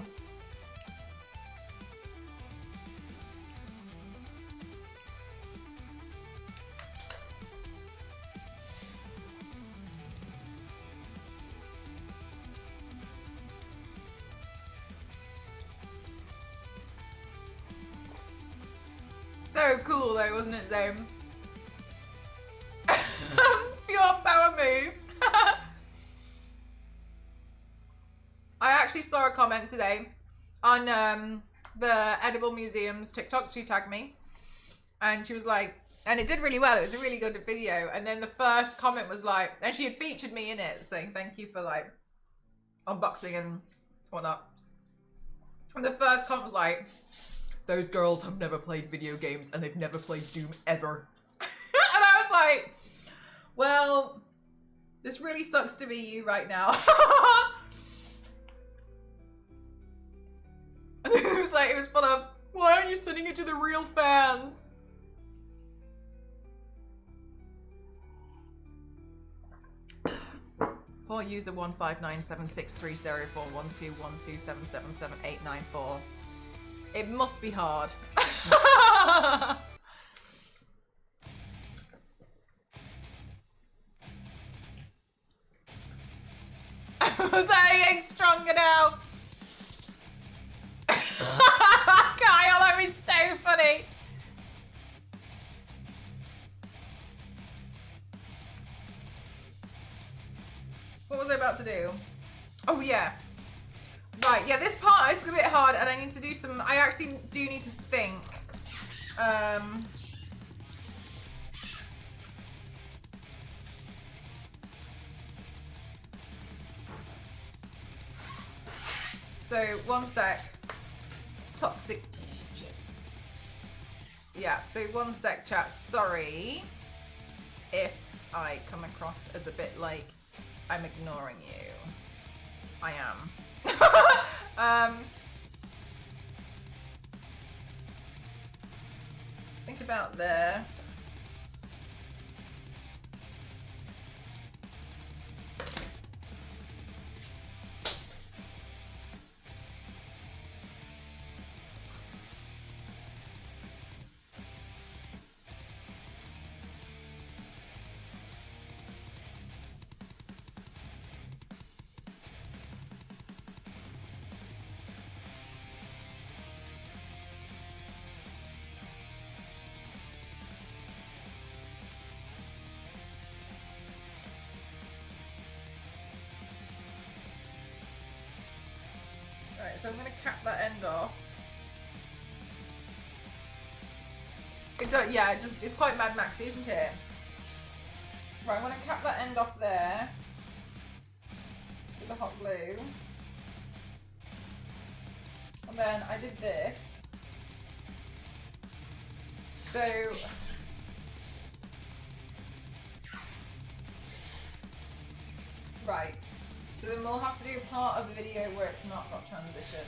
[SPEAKER 1] So cool though, wasn't it, Zane? Pure power move. I actually saw a comment today on the Edible Museum's TikTok. She tagged me and she was like, and it did really well. It was a really good video. And then the first comment was like, and she had featured me in it, saying thank you for like unboxing and whatnot. And the first comment was like, those girls have never played video games and they've never played Doom ever. And I was like, well, this really sucks to be you right now. And it was like, it was full of, why aren't you sending it to the real fans? Poor user 1597630412127777894. It must be hard. Was I getting stronger now? Kyle, that was so funny. What was I about to do? Oh yeah. Right, yeah, this part is a bit hard and I need to do some, I actually do need to think. So, one sec. Toxic Egypt. Yeah, so one sec, chat. Sorry if I come across as a bit like I'm ignoring you. I am. Think about there. Right, so I'm going to cap that end off. It's quite Mad Maxy, isn't it? Right, I'm going to cap that end off there with the hot glue. And then I did this. So right. So then we'll have to do a part of the video where it's not got transitions.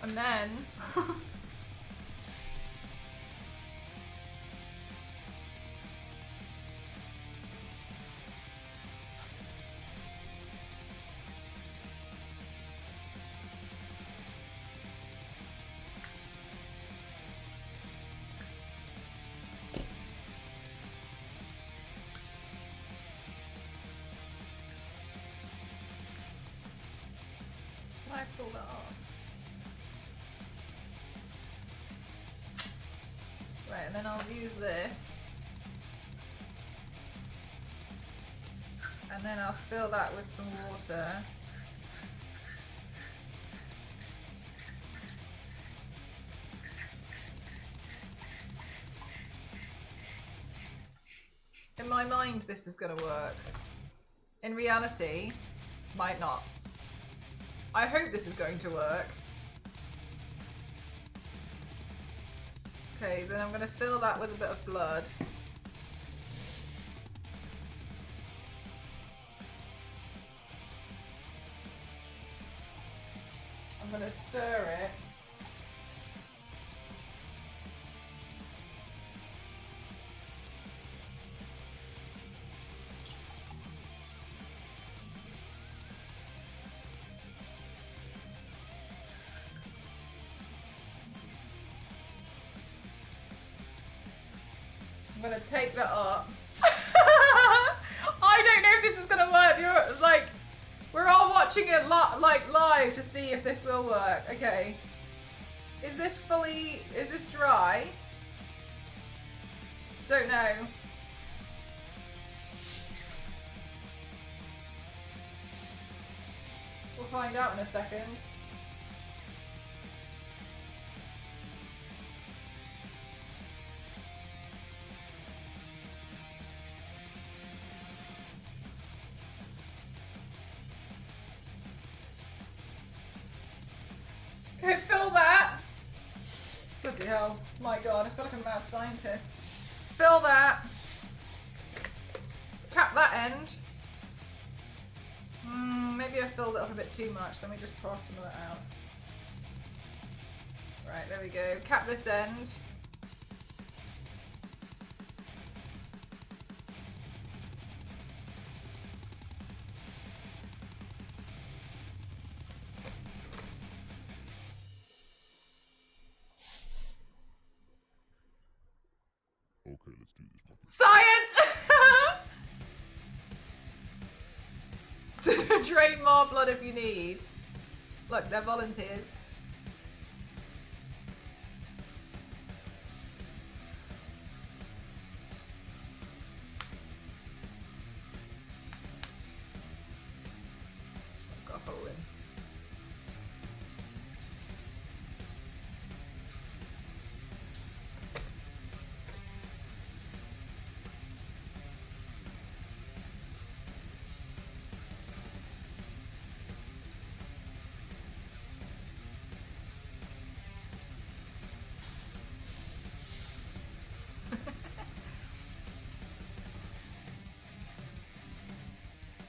[SPEAKER 1] And then I pull that off. Right, and then I'll use this. And then I'll fill that with some water. In my mind, this is going to work. In reality, might not. I hope this is going to work. Okay, then I'm going to fill that with a bit of blood. I'm going to stir it. I'm gonna take that up. I don't know if this is gonna work. You're like, we're all watching it live to see if this will work. Okay. Is this dry? Don't know. We'll find out in a second. Okay, fill that. Bloody hell. My god, I feel like I'm a mad scientist. Fill that. Cap that end. Maybe I filled it up a bit too much. Let me just pour some of that out. Right, there we go. Cap this end.
[SPEAKER 2] Okay, let's do this.
[SPEAKER 1] Science! Drain more blood if you need. Look, they're volunteers. It's got a hole in.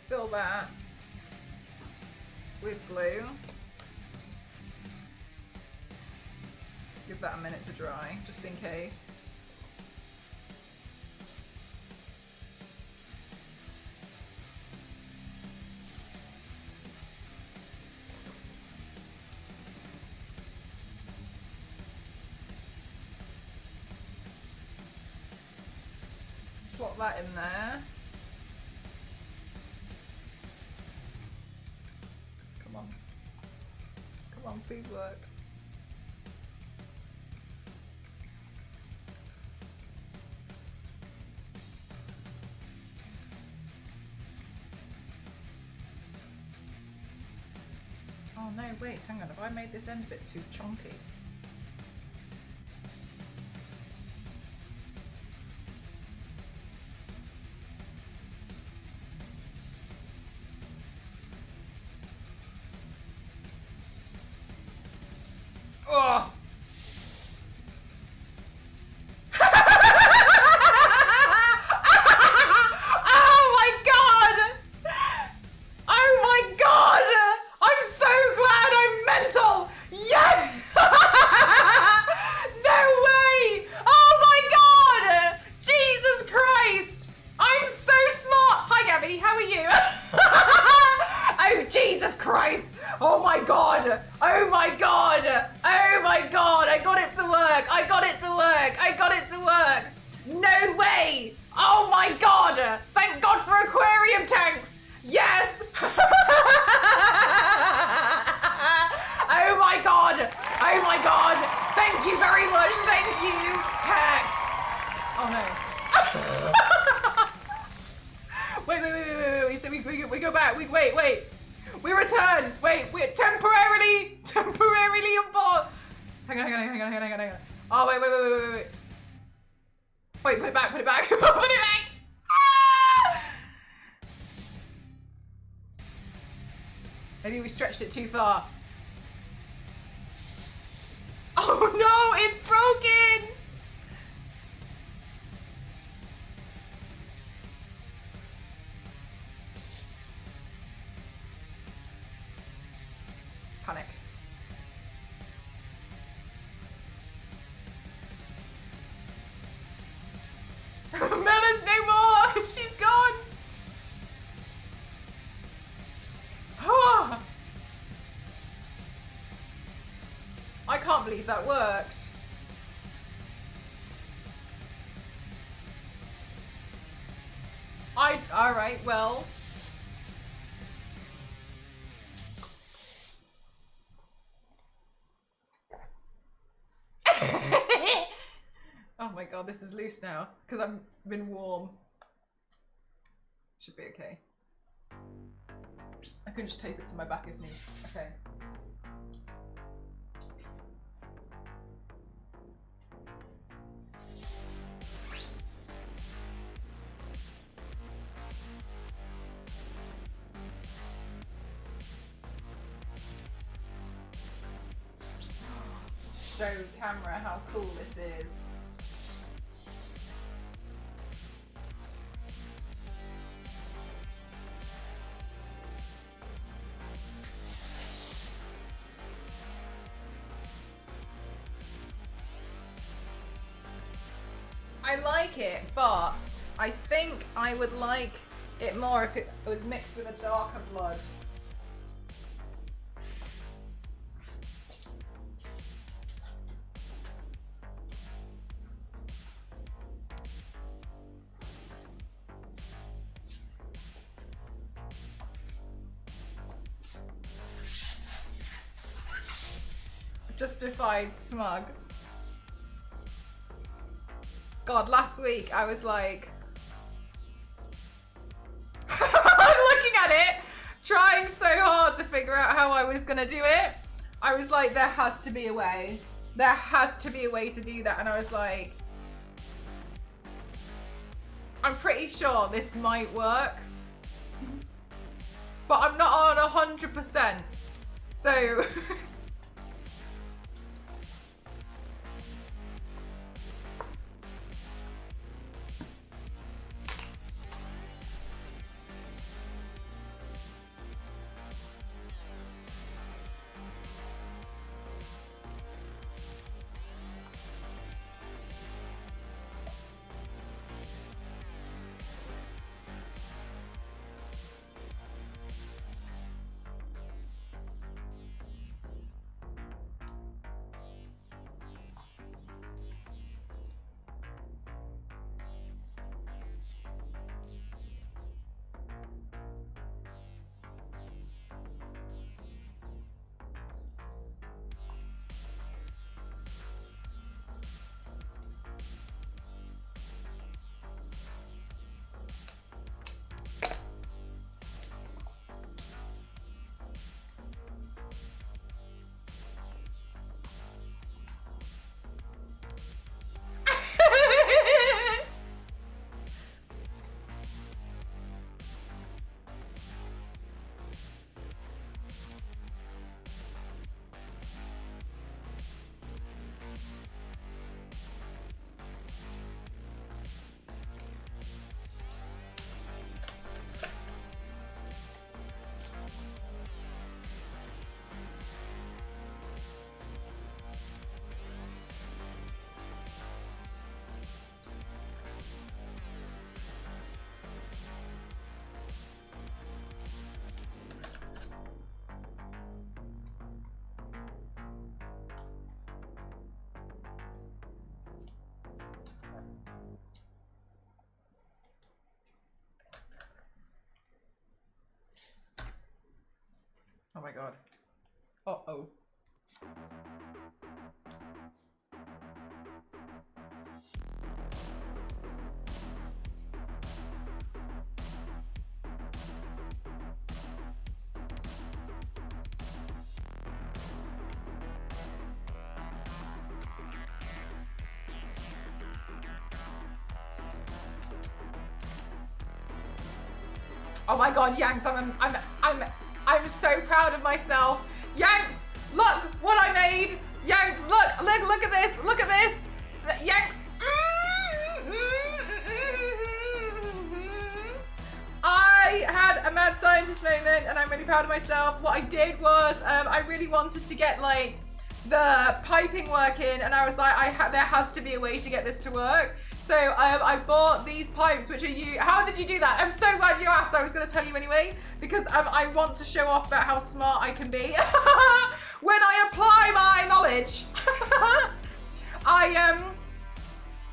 [SPEAKER 1] Fill that with glue. Give that a minute to dry, just in case. Slot that in there. Come on, please work. Oh no, wait, hang on. Have I made this end a bit too chunky? Oh! Oh my god! Oh my god! I'm so glad I'm mental! Yes! No way! Oh my god! Jesus Christ! I'm so smart! Hi Gabby, how are you? Oh Jesus Christ! Oh my god! Oh my god! Oh my god! I got it to work! I got it to work! I got it to work! No way! Oh my god! Thank God for aquarium tanks! Yes! Oh my god! Oh my god! Thank you very much! Thank you! Heck! Oh no. Wait. We go back. Wait. We return. Wait. We're temporarily on board. Hang on. Oh, wait. Wait, put it back. Put it back. Ah! Maybe we stretched it too far. Oh no, it's broken. Panic. Mella's no more! She's gone! Oh. I can't believe that worked. Alright, well. Oh my god, this is loose now because I've been warm. Should be okay. I can just tape it to my back if need. Okay. Show camera how cool this is. I like it, but I think I would like it more if it was mixed with a darker blood. justified smug. God, last week I was like, looking at it, trying so hard to figure out how I was gonna do it. I was like, there has to be a way. There has to be a way to do that. And I was like, I'm pretty sure this might work, but I'm not on 100%. So oh my God. Uh-oh. Oh my God, Yanks, I'm so proud of myself. Yanks, look what I made. Yanks, look at this. Look at this. Yanks. I had a mad scientist moment and I'm really proud of myself. What I did was I really wanted to get like the piping working and I was like, there has to be a way to get this to work. So I bought these pipes, which are how did you do that? I'm so glad you asked. I was going to tell you anyway, because I want to show off about how smart I can be when I apply my knowledge.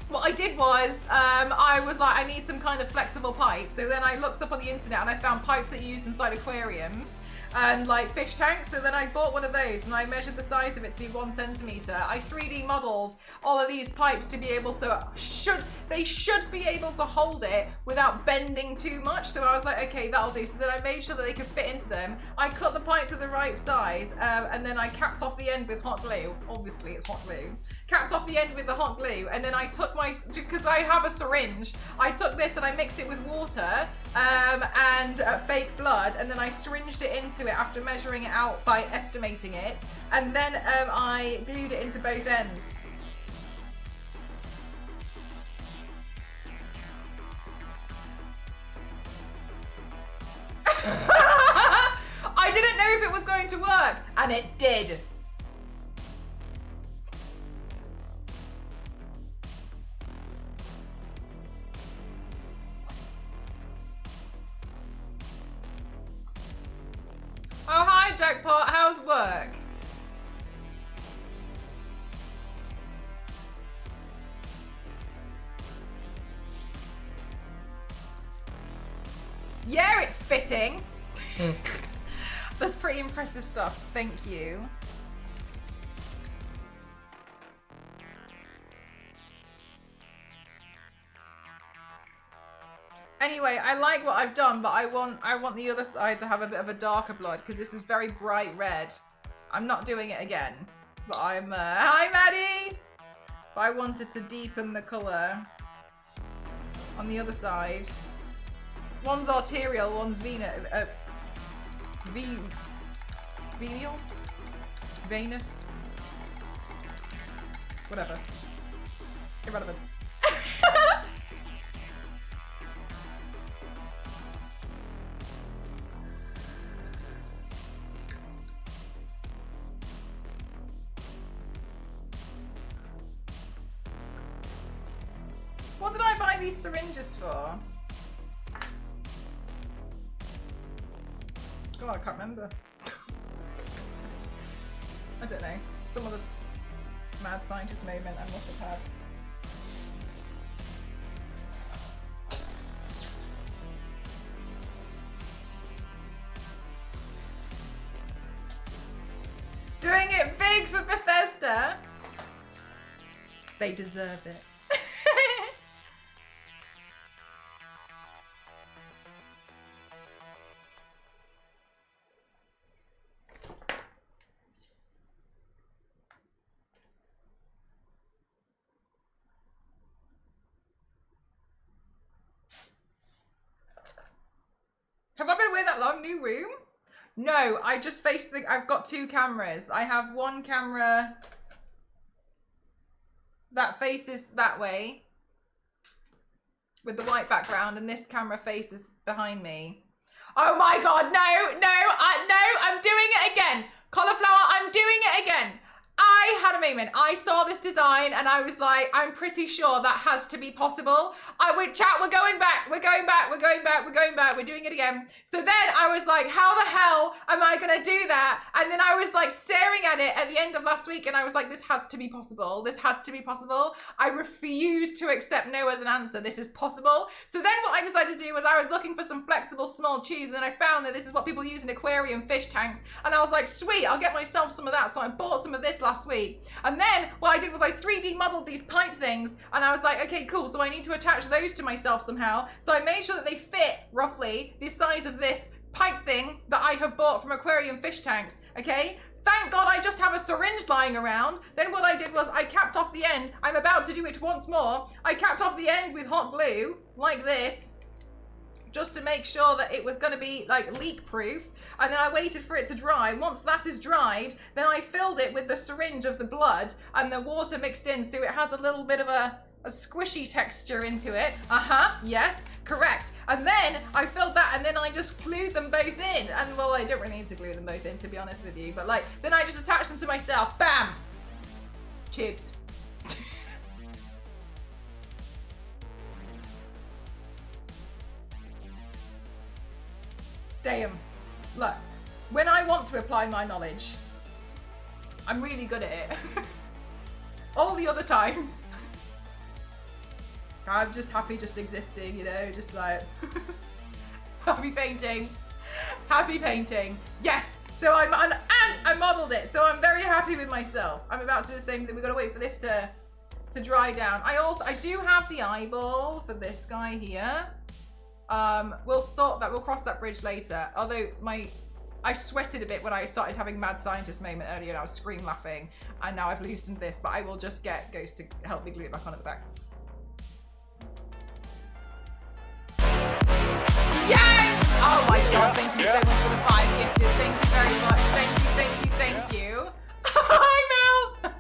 [SPEAKER 1] What I did was, I was like, I need some kind of flexible pipe. So then I looked up on the internet and I found pipes that you use inside aquariums and like fish tanks. So then I bought one of those and I measured the size of it to be 1 centimeter. I 3D modeled all of these pipes to be able to, they should be able to hold it without bending too much. So I was like, okay, that'll do. So then I made sure that they could fit into them. I cut the pipe to the right size and then I capped off the end with hot glue. Obviously it's hot glue. Capped off the end with the hot glue. And then I took because I have a syringe, I took this and I mixed it with water and fake blood. And then I syringed it into it after measuring it out by estimating it. And then I glued it into both ends. I didn't know if it was going to work, and it did. Oh, hi, Jackpot. How's work? Yeah, it's fitting. That's pretty impressive stuff. Thank you. Anyway, I like what I've done, but I want the other side to have a bit of a darker blood because this is very bright red. I'm not doing it again, but I'm hi Maddie. But I wanted to deepen the color on the other side. One's arterial, one's venial, venous, whatever. Irrelevant. What did I buy these syringes for? God, I can't remember. I don't know. Some other mad scientist moment I must have had. Doing it big for Bethesda. They deserve it. Have I been away that long? New room? No, I just faced the... I've got two cameras. I have one camera that faces that way with the white background, and this camera faces behind me. Oh my God, no, I'm doing it again. Cauliflower, I'm doing it again. I had a moment. I saw this design and I was like, I'm pretty sure that has to be possible. I would chat, we're going back, we're doing it again. So then I was like, how the hell am I gonna do that? And then I was like staring at it at the end of last week and I was like, this has to be possible. This has to be possible. I refuse to accept no as an answer. This is possible. So then what I decided to do was I was looking for some flexible small tubes and then I found that this is what people use in aquarium fish tanks. And I was like, sweet, I'll get myself some of that. So I bought some of this last week. And then what I did was I 3D modeled these pipe things and I was like, okay, cool. So I need to attach those to myself somehow. So I made sure that they fit roughly the size of this pipe thing that I have bought from aquarium fish tanks, okay? Thank God I just have a syringe lying around. Then what I did was I capped off the end. I'm about to do it once more. I capped off the end with hot glue like this, just to make sure that it was going to be like leak proof. And then I waited for it to dry. Once that is dried, then I filled it with the syringe of the blood and the water mixed in so it has a little bit of a squishy texture into it. Yes, correct. And then I filled that and then I just glued them both in. And well, I don't really need to glue them both in, to be honest with you. But like, then I just attached them to myself. Bam! Tubes. Damn. Look, when I want to apply my knowledge, I'm really good at it. All the other times, I'm just happy just existing, you know, just like happy painting, happy painting. Yes. So and I modeled it. So I'm very happy with myself. I'm about to do the same thing. We've got to wait for this to dry down. I do have the eyeball for this guy here. We'll sort that, we'll cross that bridge later. Although I sweated a bit when I started having mad scientist moment earlier and I was scream laughing, and now I've loosened this, but I will just get Ghost to help me glue it back on at the back. Yes! Oh my God, thank you so much for the 5 gifted. Thank you very much. Thank you. Hi Mel!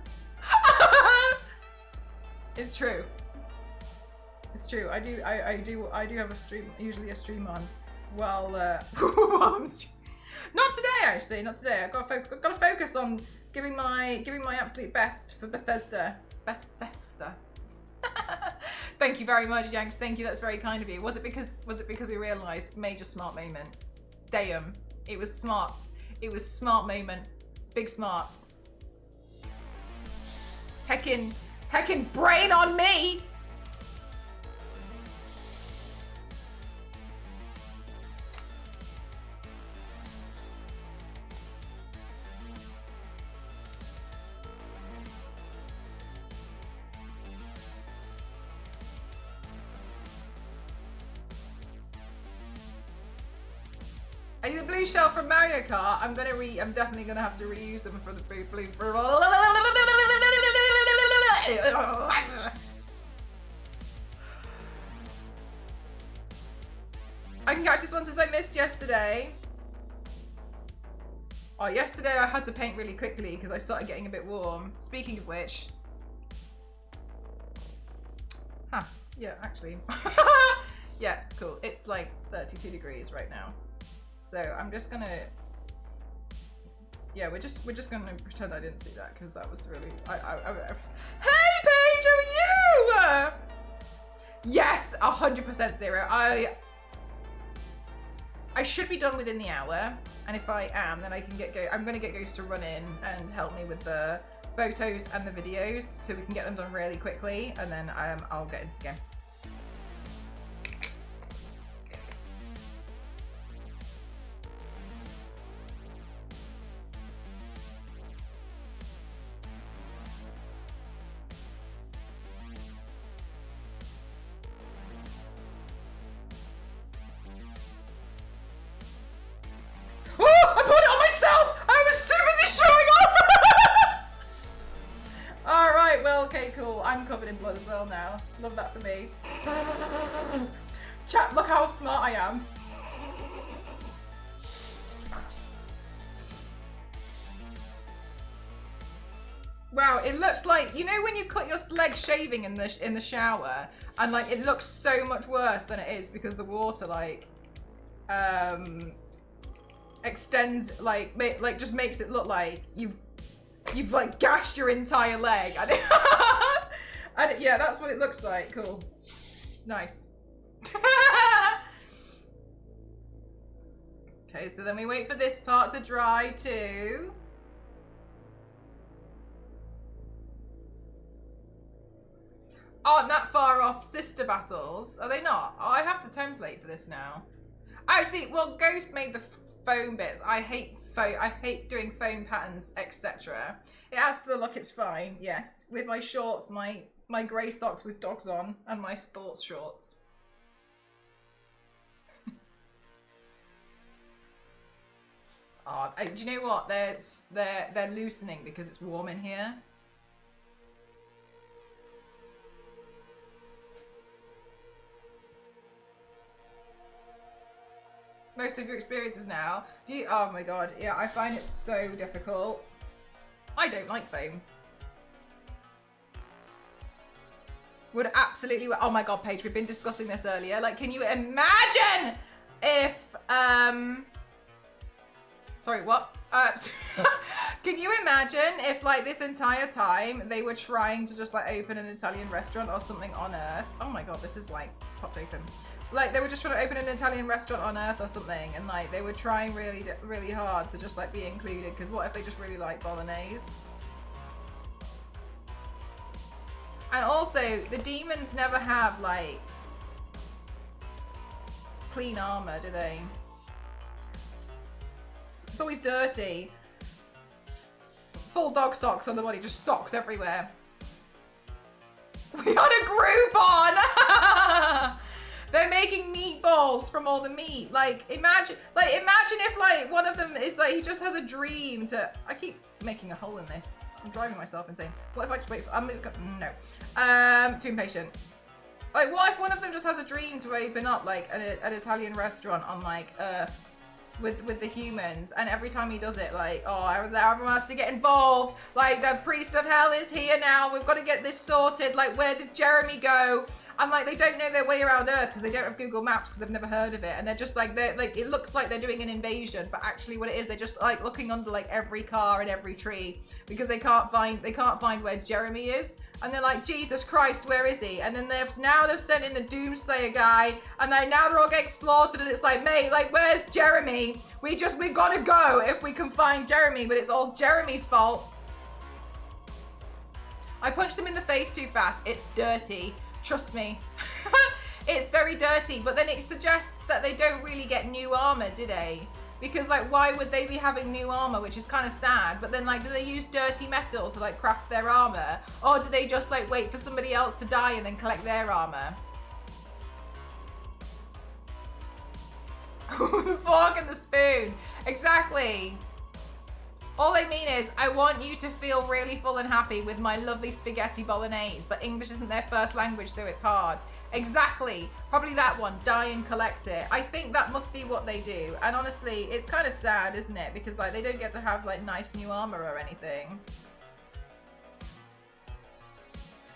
[SPEAKER 1] It's true. It's true. I do have a stream, usually a stream on while while I'm streaming. Not today, actually. Not today. I've got to focus on giving my absolute best for Bethesda. Bethesda. Thank you very much, Yanks. Thank you. That's very kind of you. Was it because we realised major smart moment? Damn. It was smarts. It was smart moment. Big smarts. Heckin' brain on me. Are you the blue shell from Mario Kart? I'm definitely gonna have to reuse them for the blue. I can catch this one since I missed yesterday. Oh, yesterday I had to paint really quickly because I started getting a bit warm. Speaking of which. Huh, yeah, actually. Yeah, cool. It's like 32 degrees right now. So I'm just gonna, yeah, we're just gonna pretend I didn't see that because that was really, Hey Paige, how are you? Yes, 100% zero. I should be done within the hour, and if I am, then I can I'm gonna get Ghost to run in and help me with the photos and the videos so we can get them done really quickly, and then I'll get into the game. I'm covered in blood as well now. Love that for me. Chat, look how smart I am. Wow, it looks like, you know when you cut your leg shaving in the shower and like it looks so much worse than it is because the water like extends like just makes it look like you've like gashed your entire leg. And yeah, that's what it looks like. Cool. Nice. Okay, so then we wait for this part to dry too. Aren't that far off sister battles? Are they not? Oh, I have the template for this now. Actually, well, Ghost made the foam bits. I hate doing foam patterns, etc. It adds to the look, it's fine, yes. With my shorts, my grey socks with dogs on, and my sports shorts. Oh, do you know what? They're loosening because it's warm in here. Most of your experiences now. Do you? Oh my god, yeah, I find it so difficult. I don't like foam. Would absolutely, oh my god, Paige, we've been discussing this earlier. Like, can you imagine if, sorry, what? Can you imagine if like this entire time they were trying to just like open an Italian restaurant or something on Earth? Oh my god, this is like popped open. Like they were just trying to open an Italian restaurant on Earth or something, and like they were trying really, really hard to just like be included, because what if they just really like bolognese? And also, the demons never have like clean armor, do they? It's always dirty. Full dog socks on the body, just socks everywhere. We had a Groupon! They're making meatballs from all the meat. Like, imagine if like one of them is like, he just has a dream to, I keep making a hole in this. I'm driving myself insane. What if I just wait for, no. Too impatient. Like, what if one of them just has a dream to open up like an Italian restaurant on like Earth with the humans, and every time he does it, like, oh, everyone has to get involved. Like, the priest of hell is here now. We've got to get this sorted. Like, where did Jeremy go? I'm like, they don't know their way around Earth because they don't have Google Maps because they've never heard of it, and they're just like, it looks like they're doing an invasion, but actually what it is, they're just like looking under like every car and every tree because they can't find where Jeremy is, and they're like, Jesus Christ, where is he? And then they've sent in the Doomslayer guy, and now they're all getting slaughtered, and it's like, mate, like, where's Jeremy? We gotta go if we can find Jeremy, but it's all Jeremy's fault. I punched him in the face too fast. It's dirty. Trust me. It's very dirty, but then it suggests that they don't really get new armor, do they? Because like, why would they be having new armor, which is kind of sad, but then like, do they use dirty metal to like craft their armor? Or do they just like wait for somebody else to die and then collect their armor? The fork and the spoon. Exactly. All they mean is, I want you to feel really full and happy with my lovely spaghetti bolognese, but English isn't their first language, so it's hard. Exactly. Probably that one. Die and collect it. I think that must be what they do. And honestly, it's kind of sad, isn't it? Because like they don't get to have like nice new armor or anything.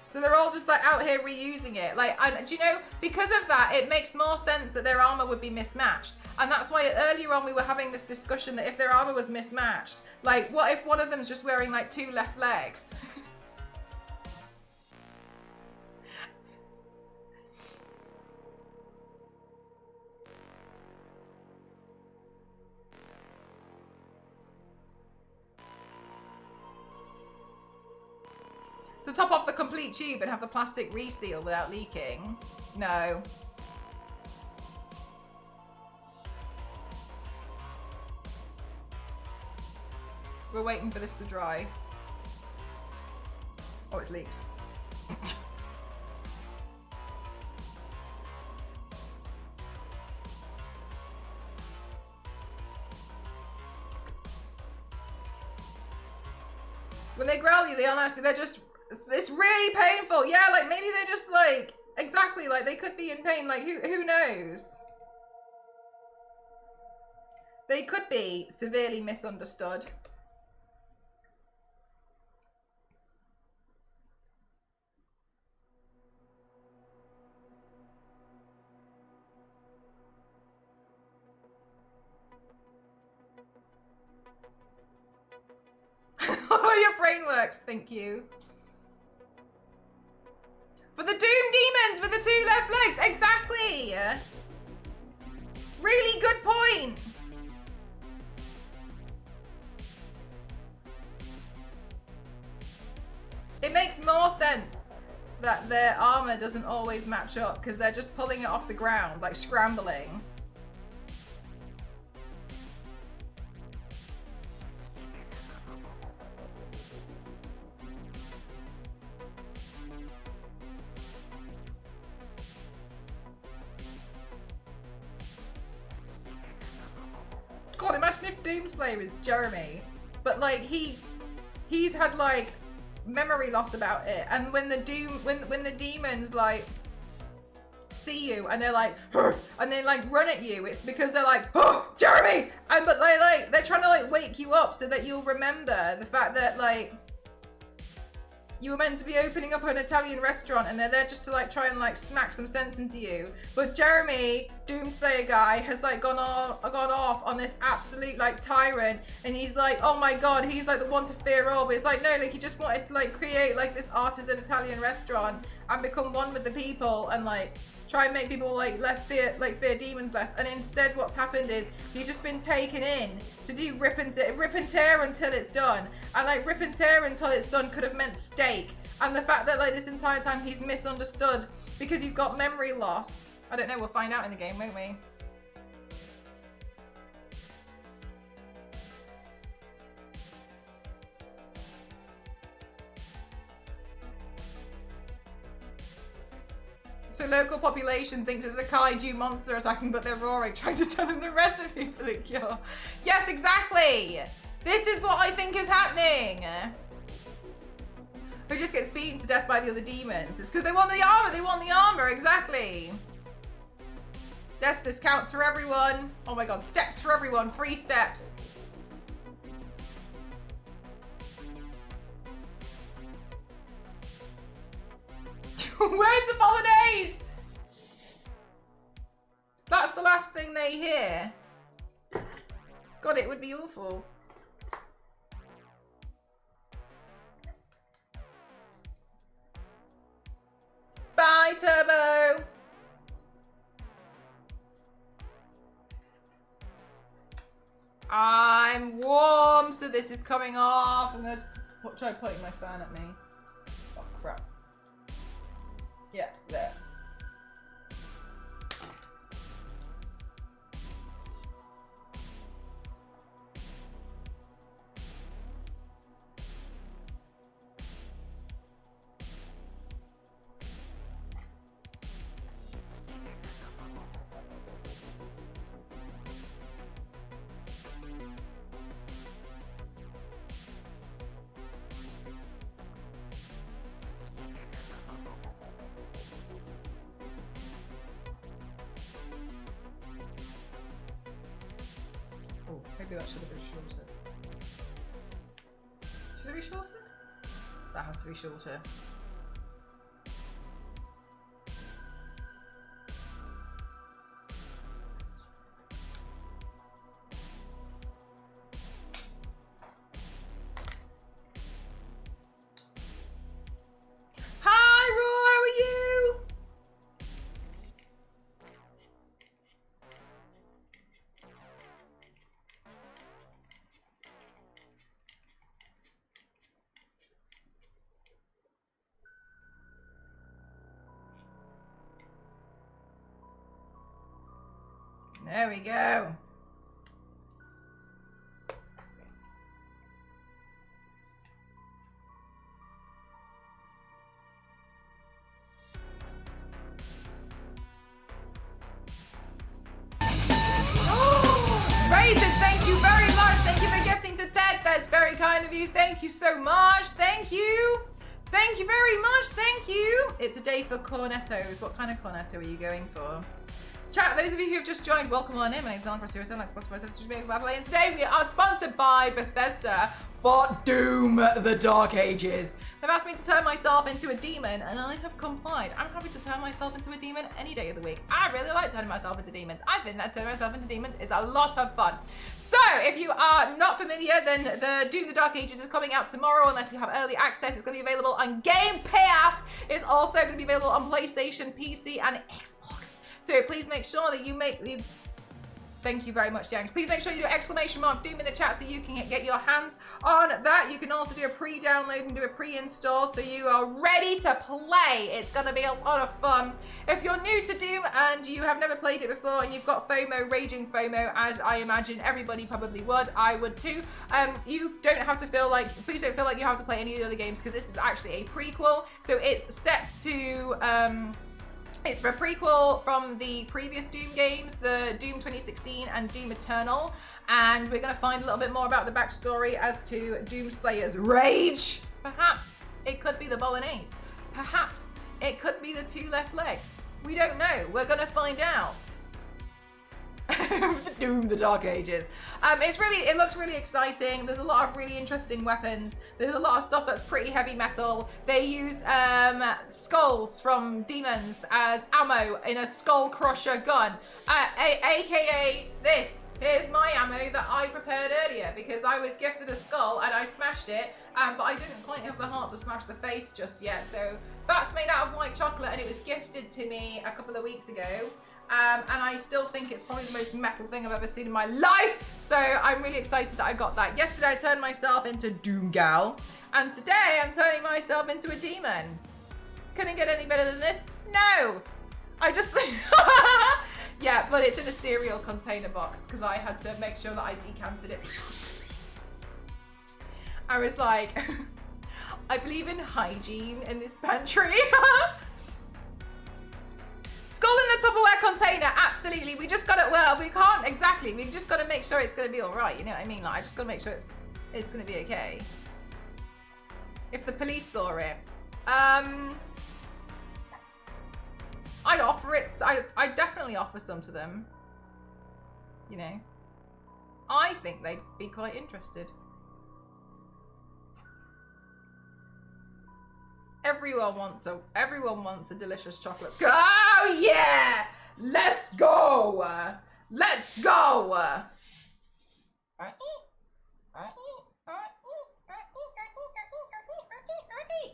[SPEAKER 1] So they're all just like out here reusing it. Like, do you know, because of that, it makes more sense that their armor would be mismatched. And that's why earlier on we were having this discussion that if their armor was mismatched, like what if one of them's just wearing like 2 left legs? To top off the complete tube and have the plastic reseal without leaking? No. We're waiting for this to dry. Oh, it's leaked. When they growl you, they aren't actually, they're just, it's really painful. Yeah, like maybe they're just like, exactly, like they could be in pain. Like who knows? They could be severely misunderstood. Oh, your brain works. Thank you. For the Doom Demons with the 2 left legs. Exactly. Really good point. It makes more sense that their armor doesn't always match up because they're just pulling it off the ground, like scrambling. God, imagine if Doomslayer is Jeremy, but like he's had like memory loss about it, and when the demons like see you and they're like and they like run at you, it's because they're like, oh, Jeremy, and but they're trying to like wake you up so that you'll remember the fact that like you were meant to be opening up an Italian restaurant and they're there just to like try and like smack some sense into you. But Jeremy, Doomslayer guy, has like gone off on this absolute like tyrant, and he's like, oh my god, he's like the one to fear all. But it's like, no, like he just wanted to like create like this artisan Italian restaurant and become one with the people and like try and make people like fear demons less. And instead what's happened is he's just been taken in to do rip and tear until it's done. And like rip and tear until it's done could have meant steak. And the fact that like this entire time he's misunderstood because he's got memory loss. I don't know, we'll find out in the game, won't we? So local population thinks it's a kaiju monster attacking, but they're roaring, trying to tell them the recipe for the cure. Yes, exactly. This is what I think is happening. Who just gets beaten to death by the other demons. It's because they want the armor. They want the armor, exactly. Yes, this counts for everyone. Oh my god, steps for everyone. Free steps. Where's the bolognese? That's the last thing they hear. God, it would be awful. Bye, Turbo. I'm warm, so this is coming off. I'm gonna try putting my fan at me. Oh, crap. Yeah, there. Maybe that should have been shorter. Should it be shorter? That has to be shorter. Hi, Raw, how are you? There we go. Raisin, thank you very much. Thank you for gifting to Ted. That's very kind of you. Thank you so much. Thank you. Thank you very much. Thank you. It's a day for cornettos. What kind of cornetto are you going for? Chat, those of you who have just joined, welcome on in. My name is Melan Cross, like Spotify, and today we are sponsored by Bethesda for Doom the Dark Ages. They've asked me to turn myself into a demon, and I have complied. I'm happy to turn myself into a demon any day of the week. I really like turning myself into demons. I think that turning myself into demons is a lot of fun. So, if you are not familiar, then the Doom the Dark Ages is coming out tomorrow, unless you have early access. It's going to be available on Game Pass. It's also going to be available on PlayStation, PC, and Xbox. So please make sure that thank you very much, James. Please make sure you do exclamation mark Doom in the chat so you can get your hands on that. You can also do a pre-download and do a pre-install so you are ready to play. It's going to be a lot of fun. If you're new to Doom and you have never played it before and you've got FOMO, raging FOMO, as I imagine everybody probably would, I would too, you don't have to feel like, please don't feel like you have to play any of the other games because this is actually a prequel. So it's set to, it's a prequel from the previous Doom games, the Doom 2016 and Doom Eternal, and we're going to find a little bit more about the backstory as to Doomslayer's rage. Perhaps it could be the Bolognese. Perhaps it could be the two left legs. We don't know. We're going to find out. Doom the Dark Ages. It looks really exciting. There's a lot of really interesting weapons. There's a lot of stuff that's pretty heavy metal. They use skulls from demons as ammo in a skull crusher gun, aka this. Here's my ammo that I prepared earlier because I was gifted a skull and I smashed it, but I didn't quite have the heart to smash the face just yet. So that's made out of white chocolate and it was gifted to me a couple of weeks ago. And I still think it's probably the most metal thing I've ever seen in my life. So I'm really excited that I got that. Yesterday I turned myself into Doom Gal. And today I'm turning myself into a demon. Couldn't get any better than this? No! I just... Yeah, but it's in a cereal container box because I had to make sure that I decanted it. I was like, I believe in hygiene in this pantry. Skull in the Tupperware container, absolutely. We just got to, well, we can't exactly. We just got to make sure it's going to be all right. You know what I mean? Like, I just got to make sure it's going to be okay. If the police saw it, I'd offer it. I'd definitely offer some to them. You know, I think they'd be quite interested. Everyone wants a delicious chocolate skull. Oh yeah! Let's go! Let's go!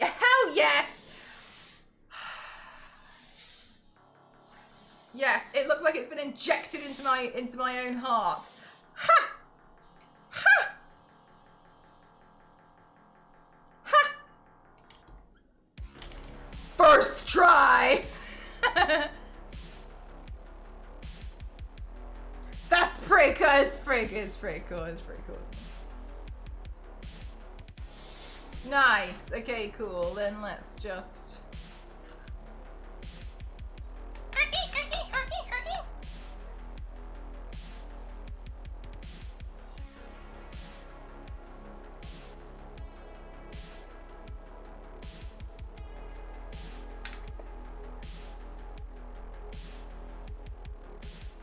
[SPEAKER 1] Hell yes! Yes, it looks like it's been injected into my own heart. Ha! Ha! Ha! First try! That's pretty cool. It's pretty cool. Nice. Okay, cool. Then let's just...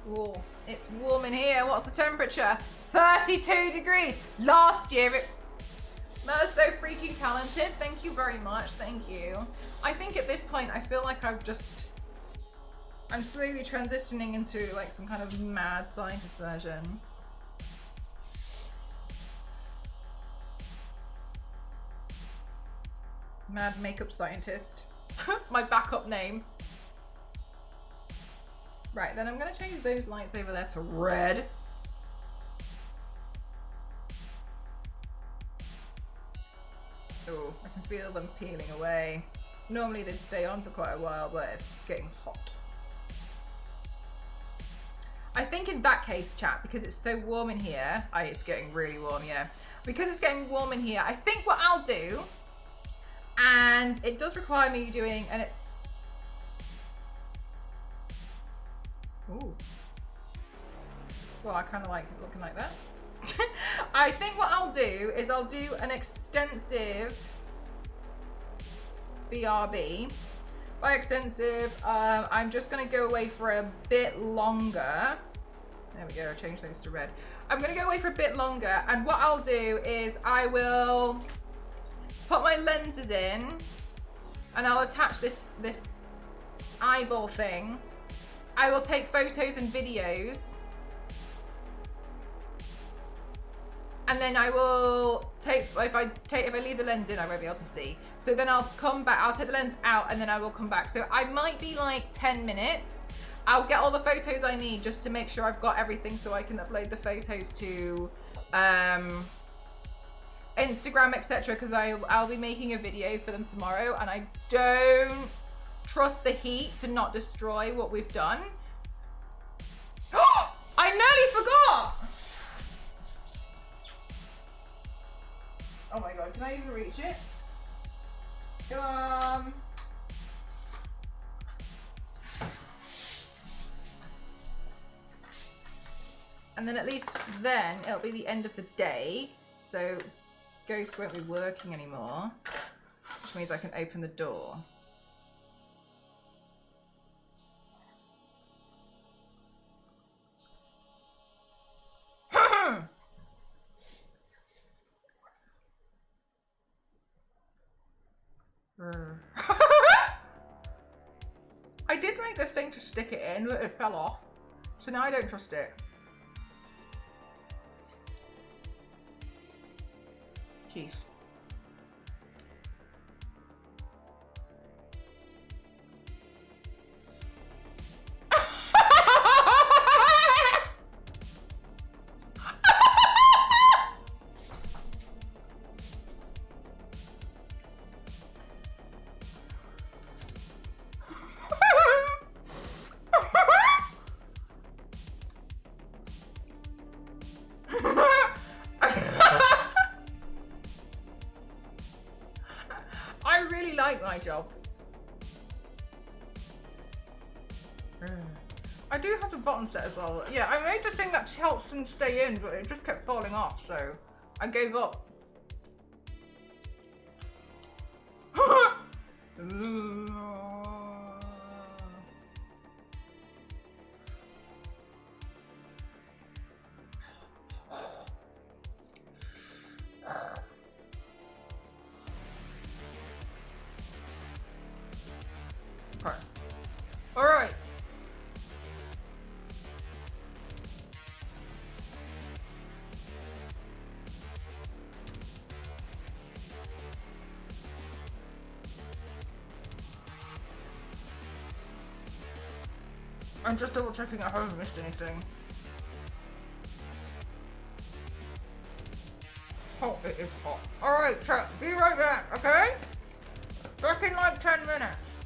[SPEAKER 1] Whoa, it's warm in here. What's the temperature? 32 degrees. Last year it... That's so freaking talented. Thank you very much. Thank you. I think at this point, I feel like I'm slowly transitioning into like some kind of mad scientist version. Mad makeup scientist. My backup name. Right, then I'm gonna change those lights over there to red. Oh, I can feel them peeling away. Normally they'd stay on for quite a while, but it's getting hot. I think in that case, chat, because it's so warm in here, it's getting really warm, yeah. Because it's getting warm in here, I think what I'll do, and it does require me doing an... Ooh. Well, I kind of like it looking like that. I think what I'll do is I'll do an extensive BRB. By extensive, I'm just going to go away for a bit longer. There we go, I'll change those to red. I'm going to go away for a bit longer, and what I'll do is I will put my lenses in, and I'll attach this eyeball thing. I will take photos and videos, and then I will take, if I leave the lens in, I won't be able to see. So then I'll come back, I'll take the lens out, and then I will come back. So I might be like 10 minutes. I'll get all the photos I need just to make sure I've got everything so I can upload the photos to Instagram, etc. Because I'll be making a video for them tomorrow, and I don't trust the heat to not destroy what we've done. I nearly forgot! Oh my god, can I even reach it? And then at least then it'll be the end of the day, so Ghost won't be working anymore, which means I can open the door. I did make the thing to stick it in, but it fell off. So now I don't trust it. Jeez. My job. I do have the bottom set as well. Yeah, I made the thing that helps them stay in, but it just kept falling off, so I gave up. Okay. All right. I'm just double checking I haven't missed anything. Oh, it is hot. All right, chat. Be right back, okay? Back in like 10 minutes.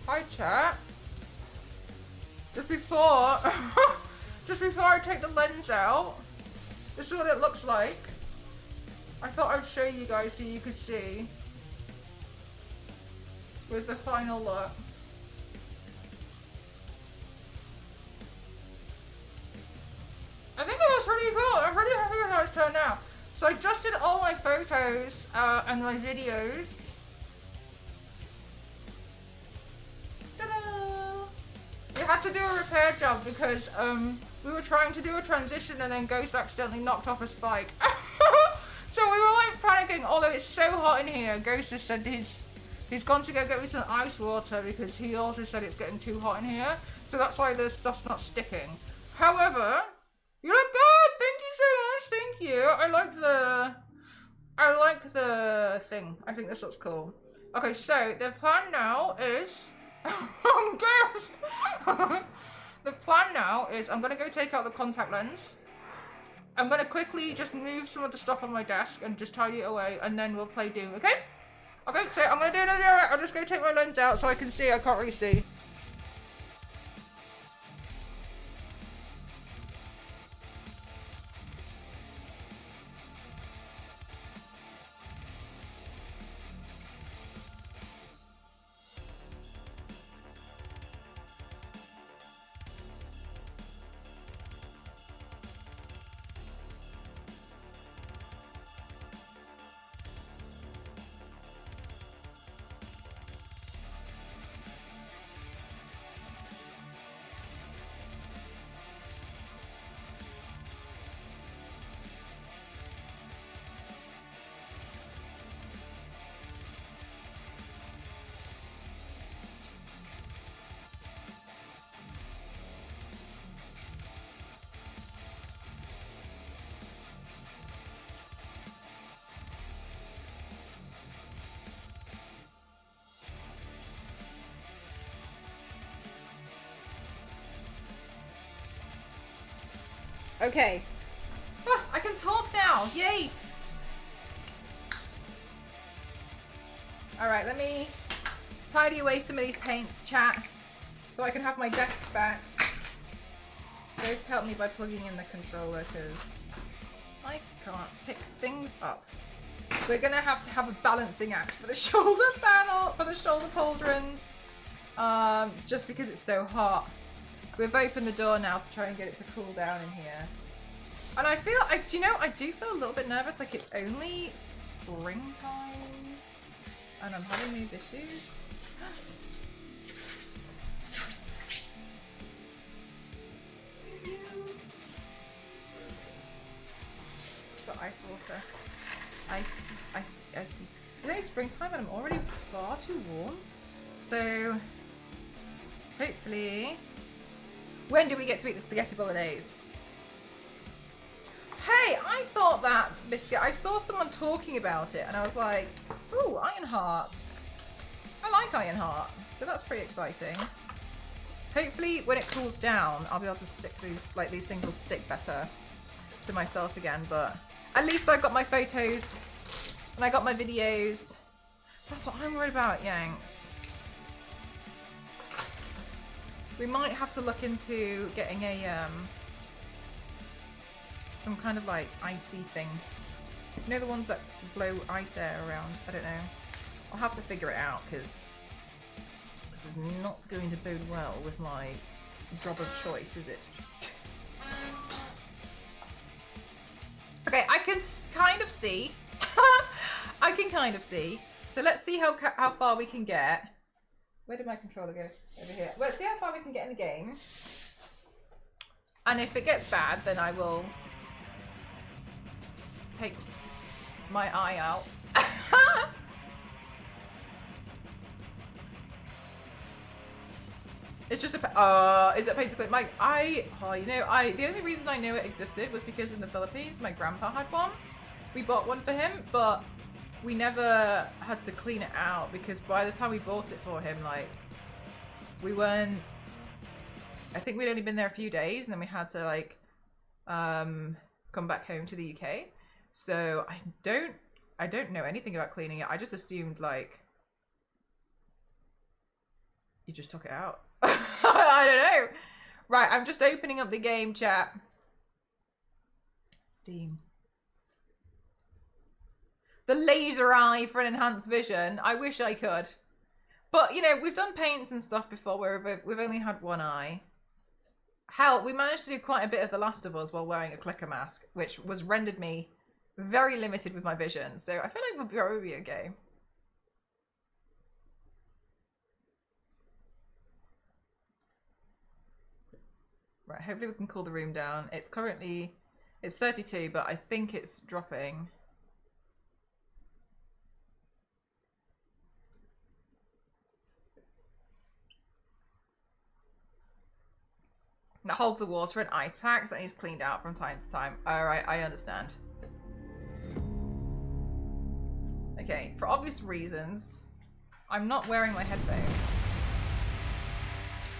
[SPEAKER 1] Hi chat. Just before, just before I take the lens out, this is what it looks like. I thought I'd show you guys so you could see with the final look. I think it looks pretty cool. I'm pretty happy with how it's turned out. So I just did all my photos and my videos. Ta-da! We had to do a repair job because we were trying to do a transition and then Ghost accidentally knocked off a spike. So we were like panicking, although it's so hot in here. Ghost has said he's gone to go get me some ice water because he also said it's getting too hot in here. So that's why the stuff's not sticking. However, you look good! Thank you so much, thank you. I like the thing. I think this looks cool. Okay, so the plan now is Ghost! The plan now is I'm gonna go take out the contact lens. I'm gonna quickly just move some of the stuff on my desk and just tidy it away, and then we'll play Doom, okay? Okay, so I'm gonna do another video. I'll just go take my lens out so I can see. I can't really see. Okay. Ah, I can talk now. Yay. Alright, let me tidy away some of these paints, chat, so I can have my desk back. Ghost help me by plugging in the controller because I can't pick things up. We're gonna have to have a balancing act for the shoulder panel, for the shoulder pauldrons, just because it's so hot. We've opened the door now to try and get it to cool down in here. And I feel, do you know, I do feel a little bit nervous, like it's only springtime and I'm having these issues. Got ice water. Icy. It's only springtime and I'm already far too warm. So, hopefully... When do we get to eat the spaghetti bolognese? Hey, I thought that biscuit, I saw someone talking about it and I was like, ooh, Ironheart. I like Ironheart, so that's pretty exciting. Hopefully when it cools down, I'll be able to stick these, like these things will stick better to myself again, but at least I've got my photos and I got my videos. That's what I'm worried about, Yanks. We might have to look into getting a, some kind of like icy thing. You know the ones that blow ice air around? I don't know. I'll have to figure it out because this is not going to bode well with my job of choice, is it? Okay, I can kind of see. I can kind of see. So let's see how far we can get. Where did my controller go? Over here. Let's see how far we can get in the game. And if it gets bad, then I will take my eye out. It's just a, is it basically my, you know, the only reason I knew it existed was because in the Philippines, my grandpa had one. We bought one for him, but we never had to clean it out because by the time we bought it for him, like, we weren't, I think we'd only been there a few days and then we had to like, come back home to the UK. So I don't know anything about cleaning it. I just assumed like, you just took it out. I don't know. Right, I'm just opening up the game, chat. Steam. The laser eye for an enhanced vision. I wish I could. But, you know, we've done paints and stuff before where we've only had one eye. Hell, we managed to do quite a bit of The Last of Us while wearing a clicker mask, which was rendered me very limited with my vision. So I feel like we'll probably be okay. Right, hopefully we can cool the room down. It's currently, it's 32, but I think it's dropping. That holds the water and ice packs that needs cleaned out from time to time. Alright, I understand. Okay, for obvious reasons, I'm not wearing my headphones.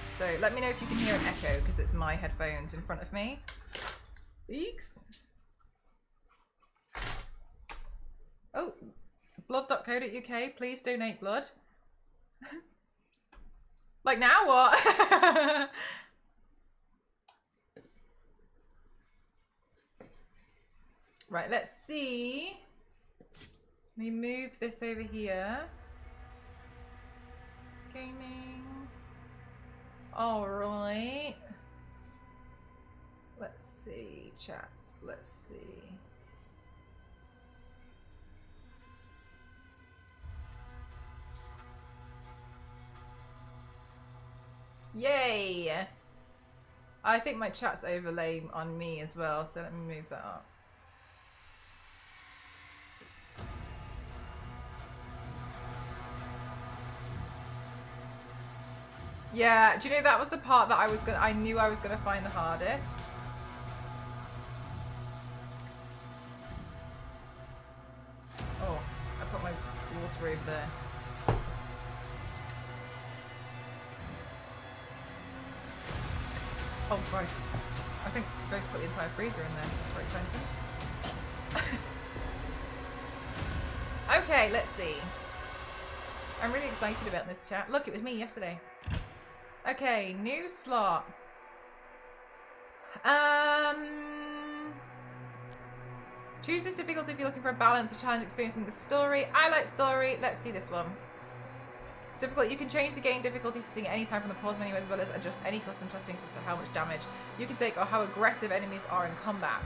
[SPEAKER 1] So let me know if you can hear an echo, because it's my headphones in front of me. Eeks. Oh, blood.co.uk, please donate blood. Like now, what? Right, let's see. Let me move this over here. Gaming. All right. Let's see, chat. Let's see. Yay! I think my chat's overlaying on me as well, so let me move that up. Yeah, do you know that was the part that I knew I was gonna find the hardest. Oh, I put my water over there. Oh Christ. I think Ghost put the entire freezer in there. That's very tempting. Okay, let's see. I'm really excited about this chat. Look, it was me yesterday. Okay, new slot. Choose this difficulty if you're looking for a balance or challenge experiencing the story. I like story. Let's do this one. Difficult. You can change the game difficulty setting at any time from the pause menu, as well as adjust any custom settings as to how much damage you can take or how aggressive enemies are in combat.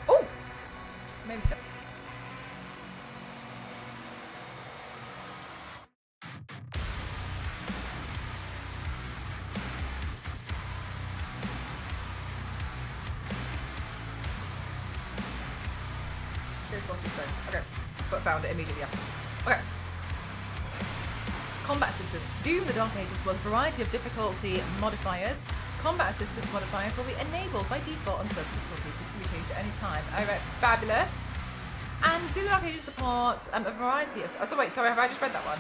[SPEAKER 1] Oh! Maybe. Lost his phone. Okay. But found it immediately after. Okay. Combat assistance. Doom the Dark Ages was a variety of difficulty modifiers. Combat assistance modifiers will be enabled by default on certain difficulties. This can be changed at any time. Alright, fabulous. And Doom the Dark Ages supports a variety of... Oh, so wait, sorry, have I just read that one?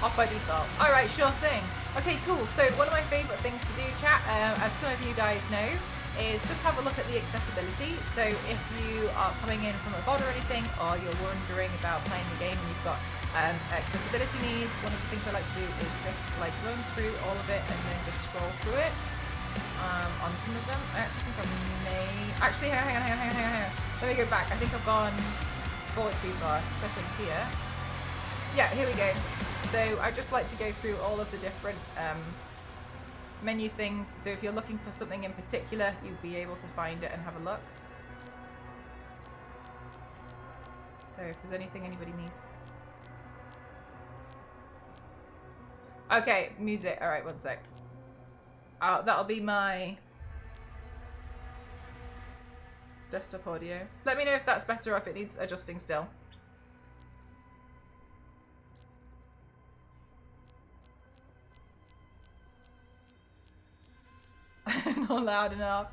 [SPEAKER 1] Off by default. Alright, sure thing. Okay, cool. So one of my favourite things to do, chat, as some of you guys know, is just have a look at the accessibility. So if you are coming in from a VOD or anything, or you're wondering about playing the game and you've got accessibility needs, one of the things I like to do is just like run through all of it and then just scroll through it on some of them. I actually think I may... Actually, hang on. Let me go back. I think I've gone forward too far. Settings here. Yeah, here we go. So I just like to go through all of the different menu things, so if you're looking for something in particular, you'll be able to find it and have a look. So if there's anything anybody needs. Okay, music. Alright, one sec. That'll be my desktop audio. Let me know if that's better or if it needs adjusting still. Not loud enough.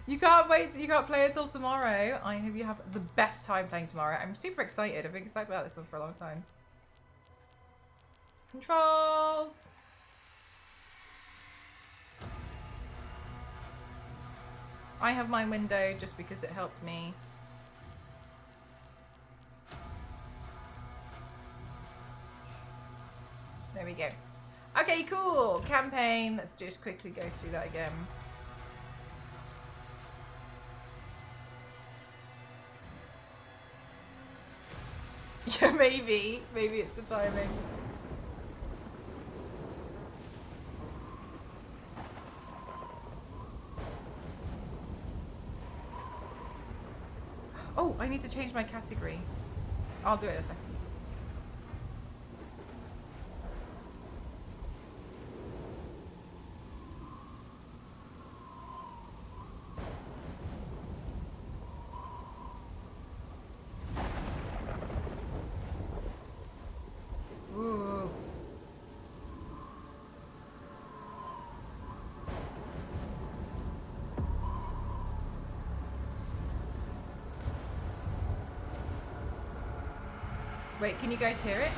[SPEAKER 1] You can't wait. You can't play until tomorrow. I hope you have the best time playing tomorrow. I'm super excited. I've been excited about this one for a long time. Controls. I have my window just because it helps me. There we go. Okay, cool. Campaign. Let's just quickly go through that again. Yeah, maybe. Maybe it's the timing. Oh, I need to change my category. I'll do it in a second. Ooh. Wait, can you guys hear it?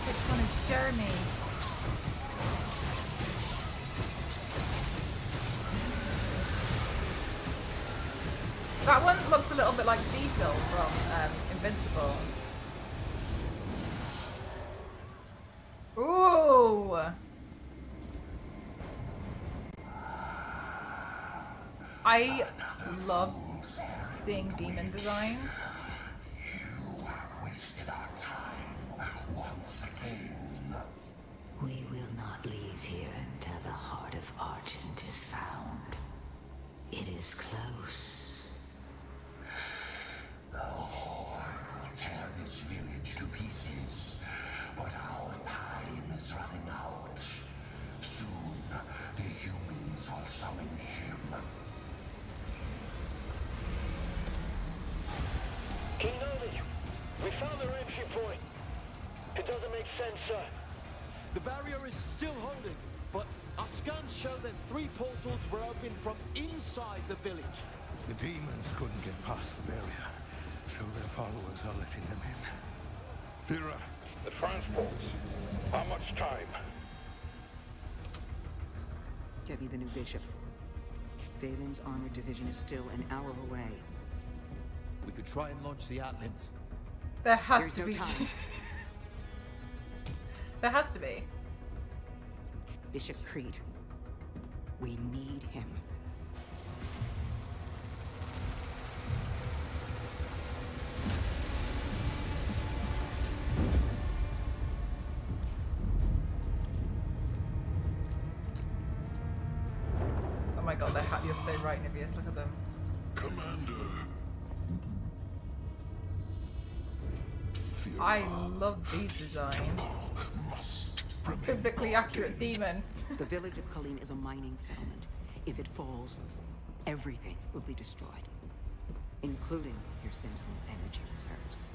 [SPEAKER 1] Which one is Jeremy? That one looks a little bit like Cecil from Invincible. Ooh! I love seeing demon designs.
[SPEAKER 2] You have wasted our time once again.
[SPEAKER 3] We will not leave here until the heart of Argent is found. It is close.
[SPEAKER 2] The Horde will tear this village to pieces, but our time is running out. Soon, the humans will summon him.
[SPEAKER 4] King Nomi, we found the entry point. It doesn't make sense, sir. The barrier is still holding, but our scans show that 3 portals were opened from inside the village.
[SPEAKER 5] The demons couldn't get past the barrier, so their followers are letting them in. Thira.
[SPEAKER 6] The transports. How much time?
[SPEAKER 7] Get me the new bishop. Valen's armored division is still an hour away.
[SPEAKER 4] We could try and launch the Atlands.
[SPEAKER 1] There has
[SPEAKER 7] There's
[SPEAKER 1] to
[SPEAKER 7] no
[SPEAKER 1] be.
[SPEAKER 7] time.
[SPEAKER 1] There has to be.
[SPEAKER 7] Bishop Creed. We need him.
[SPEAKER 1] Oh my god, you're so right, Nibius. Look at them.
[SPEAKER 2] Commander.
[SPEAKER 1] I love these designs.
[SPEAKER 2] Must remain
[SPEAKER 1] Biblically accurate demon.
[SPEAKER 7] The village of Colleen is a mining settlement. If it falls, everything will be destroyed, including your Sentinel energy reserves.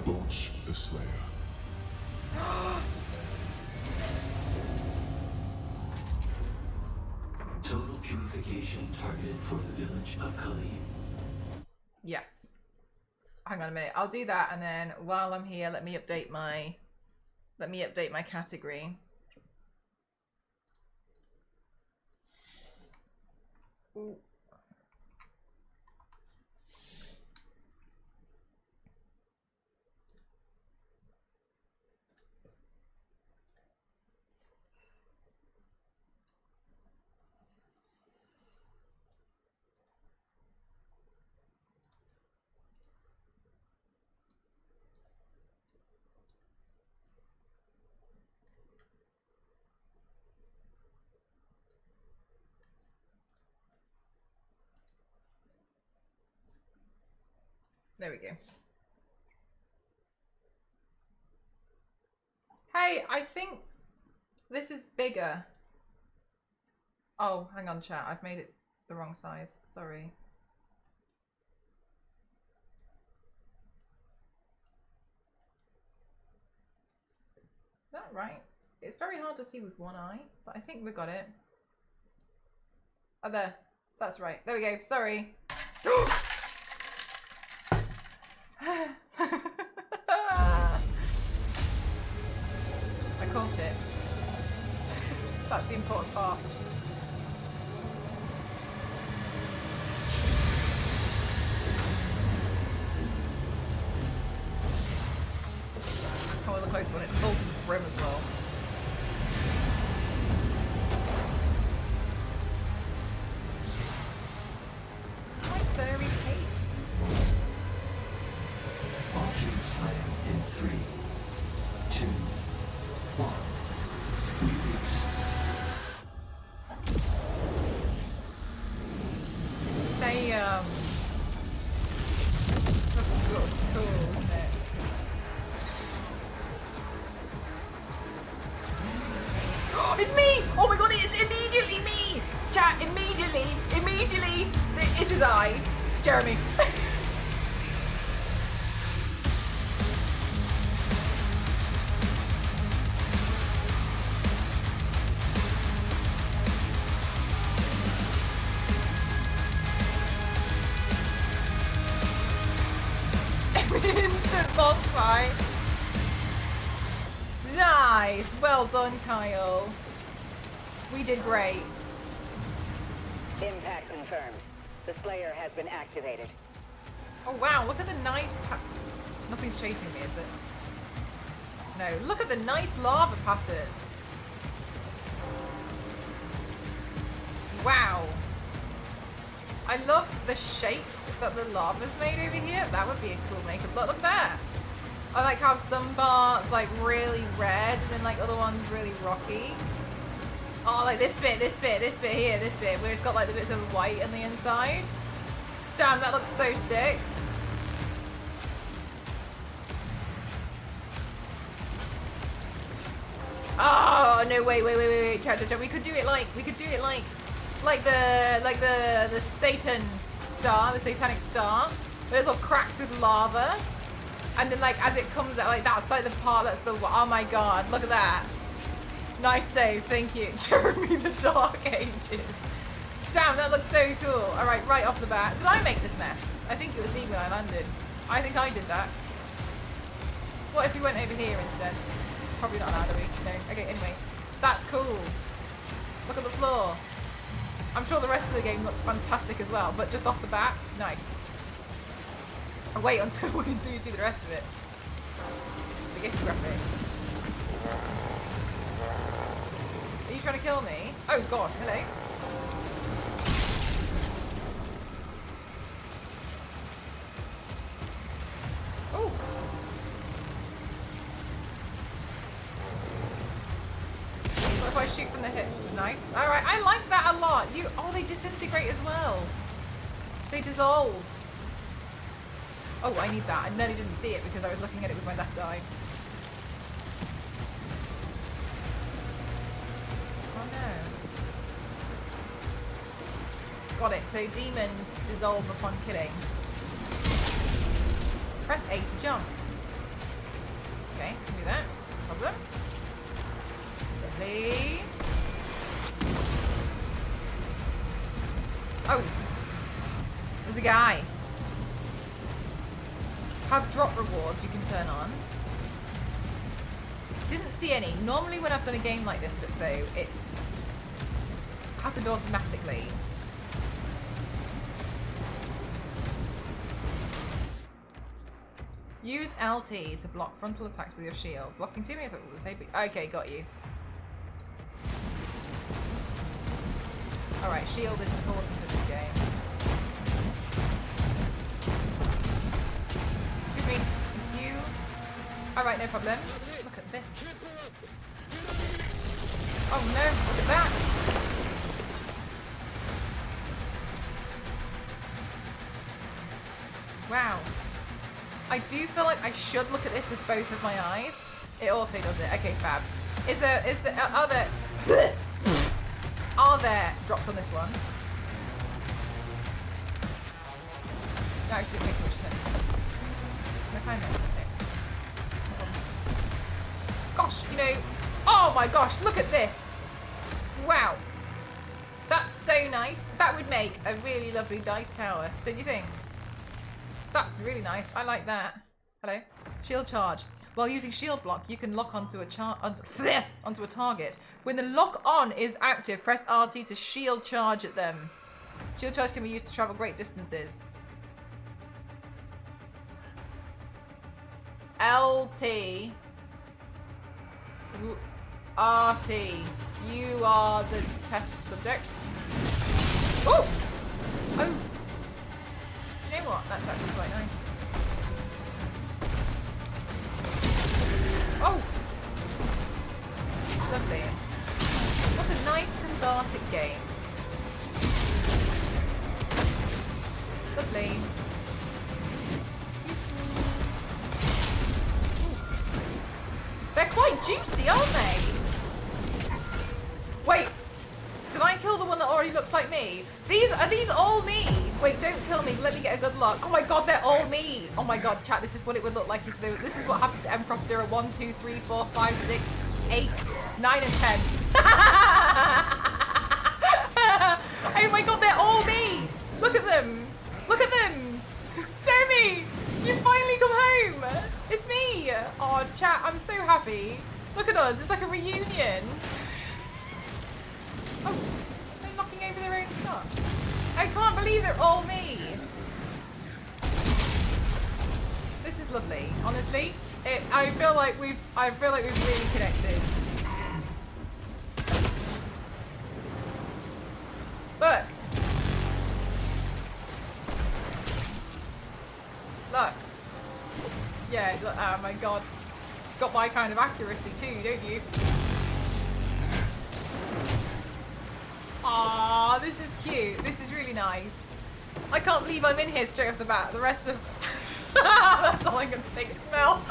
[SPEAKER 2] Launch the Slayer.
[SPEAKER 3] Total purification targeted for the village of Kali.
[SPEAKER 1] Yes. Hang on a minute. I'll do that, and then while I'm here, let me update my category. Ooh. There we go. Hey, I think this is bigger. Oh, hang on, chat. I've made it the wrong size. Sorry. Is that right? It's very hard to see with one eye, but I think we got it. Oh, there. That's right. There we go. Sorry. caught it. That's the important part. Oh, the close one. It's full to the brim as well. My furry cape.
[SPEAKER 8] Launching slam in 3, 2, 1. Release.
[SPEAKER 1] Damn. This looks cool, isn't it? It's me! Oh my god, it is immediately me! Chat, immediately! It is I, Jeremy. Instant boss fight. Nice! Well done, Kyle. We did great.
[SPEAKER 9] Impact confirmed. The Slayer has been activated.
[SPEAKER 1] Oh wow, look at the nice Nothing's chasing me, is it? No, look at the nice lava patterns. Wow. I love the shapes that the lava's made over here. That would be a cool makeup. Look there. I like how some parts like really red and then like other ones really rocky. Oh, like this bit here, where it's got like the bits of white on the inside. Damn, that looks so sick. Oh no! Wait! Chat. We could do it like the Satan star, the satanic star. There's all cracks with lava, and then like as it comes out, like that's like the part that's the. Oh my god! Look at that. Nice save, thank you. Jeremy the Dark Ages. Damn, that looks so cool. Alright, right off the bat. Did I make this mess? I think it was me when I landed. I think I did that. What if we went over here instead? Probably not allowed, are we? No. Okay, anyway. That's cool. Look at the floor. I'm sure the rest of the game looks fantastic as well, but just off the bat, nice. I'll wait until you see the rest of it. Spaghetti graphics. Are you trying to kill me? Oh god, hello. Oh. What if I shoot from the hip? Nice. Alright, I like that a lot. Oh, they disintegrate as well. They dissolve. Oh, I need that. I nearly didn't see it because I was looking at it with my left eye. Oh no. Got it. So demons dissolve upon killing. Press A to jump. Okay, can do that. No problem. Lovely. Oh. There's a guy. Have drop rewards you can turn on. Didn't see any. Normally when I've done a game like this though, it's happened automatically. Use LT to block frontal attacks with your shield. Blocking 2 minutes will save. Okay, got you. Alright, shield is important in this game. Excuse me. Thank you. Alright, no problem. Look at this. Oh no, look at that. Wow. I do feel like I should look at this with both of my eyes. It auto does it. Okay, fab. Are there drops on this one? No, actually, it makes too much sense. Can I find this? Okay. Gosh, you know, oh my gosh, look at this. Wow. That's so nice. That would make a really lovely dice tower, don't you think? That's really nice. I like that. Hello? Shield charge. While using shield block, you can lock onto a onto a target. When the lock on is active, press RT to shield charge at them. Shield charge can be used to travel great distances. LT. RT. You are the test subject. Oh! Oh! You know what? That's actually quite nice. Oh! Lovely. What a nice cathartic game. Lovely. Excuse me. Ooh. They're quite juicy, aren't they? Wait. Did I kill the one that already looks like me? Are these all me? Wait, don't kill me. Let me get a good look. Oh my god, they're all me. Oh my god, chat, this is what it would look like if this is what happened to MCROP 0, 1, 2, 3, 4, 5, 6, 8, 9, and 10. Oh my god, they're all me. Look at them. Look at them. Jeremy, you finally come home. It's me. Oh, chat, I'm so happy. Look at us. It's like a reunion. Oh, they're knocking over their own stuff. I can't believe they're all me. This is lovely, honestly. I feel like we've really connected. Look. Look. Yeah, look, oh my god. Got my kind of accuracy too, don't you? Aww, this is cute. This is really nice. I can't believe I'm in here straight off the bat. The rest of... That's all I'm going to think. It's Mel.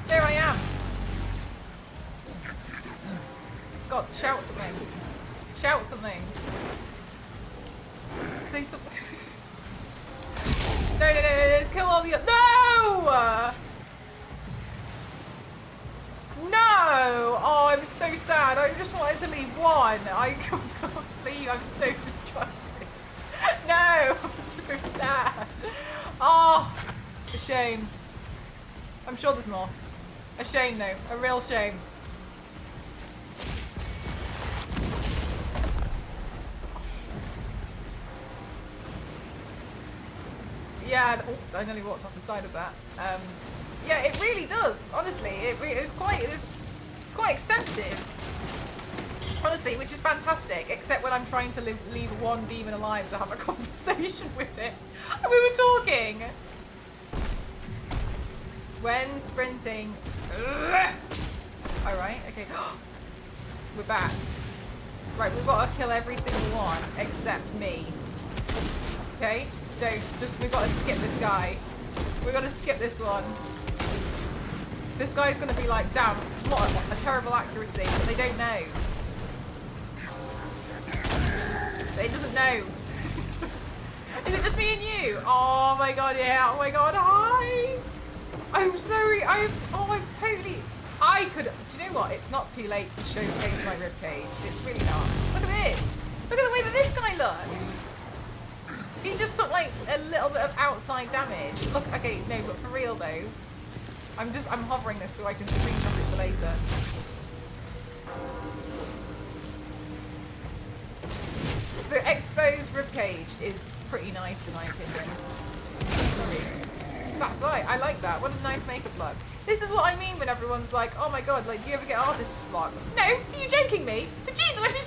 [SPEAKER 1] There I am. God, shout something. Shout something. Say something. No, let's kill all the... No! No! Oh, I'm so sad. I just wanted to leave one. I can't believe I'm so distracted. No! I'm so sad. Oh, a shame. I'm sure there's more. A shame, though. A real shame. Yeah, oh, I nearly walked off the side of that. Yeah, it really does. Honestly, it's quite extensive. Honestly, which is fantastic. Except when I'm trying to leave one demon alive to have a conversation with it. And we were talking. When sprinting. All right. Okay. We're back. Right, we've got to kill every single one except me. Okay. We've got to skip this guy. We've got to skip this one. This guy's going to be like, damn, what a terrible accuracy, but they don't know. It doesn't know. Is it just me and you? Oh my god, yeah. Oh my god, hi. I'm sorry. I could. Do you know what? It's not too late to showcase my ribcage. It's really not. Look at this. Look at the way that this guy looks. He just took like a little bit of outside damage. Look, okay, no, but for real though. I'm hovering this so I can screenshot it for later. The exposed ribcage is pretty nice in my opinion. Sorry. That's right, I like that. What a nice makeup look. This is what I mean when everyone's like, oh my god, like, do you ever get artist's block? No, are you joking me? But Jesus, have you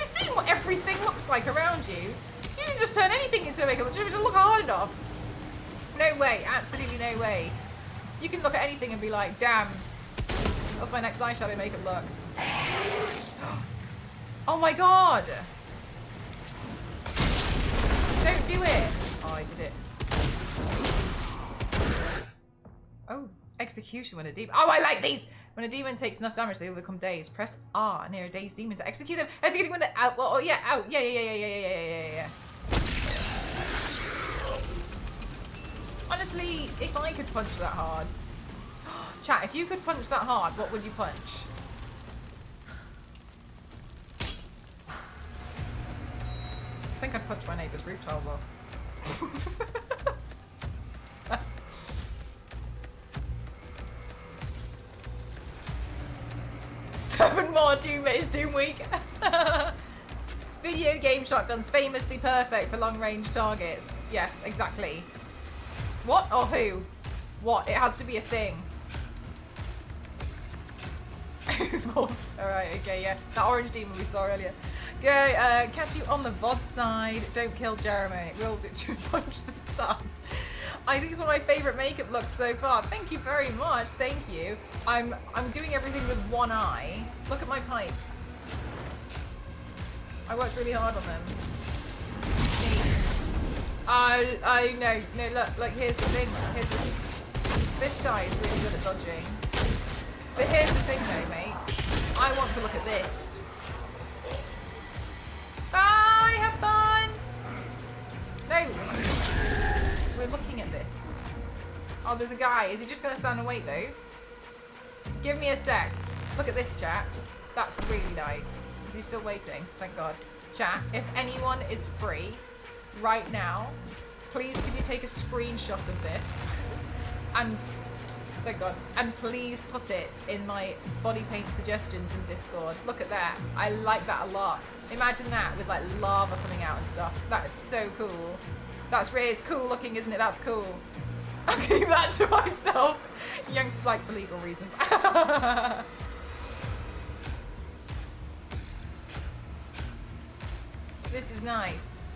[SPEAKER 1] seen what everything looks like around you? You can just turn anything into a makeup look. Just look hard enough. No way, absolutely no way. You can look at anything and be like, damn, that's my next eyeshadow makeup look. Oh my god. Don't do it. Oh, I did it. Oh, execution when a demon. Oh, I like these. When a demon takes enough damage, they will become dazed. Press R near a dazed demon to execute them. Executing when out. Oh yeah, out. Yeah. Honestly, if I could punch that hard. Chat, if you could punch that hard, what would you punch? I think I'd punch my neighbour's roof tiles off. 7 more Doom. It's Doom Week. Video game shotguns famously perfect for long-range targets. Yes, exactly. What or who? What? It has to be a thing. Alright, okay, yeah. That orange demon we saw earlier. Go, catch you on the VOD side. Don't kill Jeremy. We'll punch the sun. I think it's one of my favourite makeup looks so far. Thank you very much. Thank you. I'm doing everything with one eye. Look at my pipes. I worked really hard on them. I no, look, here's the thing. This guy is really good at dodging. But here's the thing though, mate. I want to look at this. Bye, have fun! No! We're looking at this. Oh, there's a guy. Is he just going to stand and wait though? Give me a sec. Look at this, chat. That's really nice. Is he still waiting? Thank God. Chat, if anyone is free right now, please could you take a screenshot of this and thank God, and please put it in my body paint suggestions in Discord. Look at that. I like that a lot. Imagine that with like lava coming out and stuff. That is so cool. That's really, it's cool looking, isn't it? That's cool. I'll keep that to myself. Young's like for legal reasons. This is nice.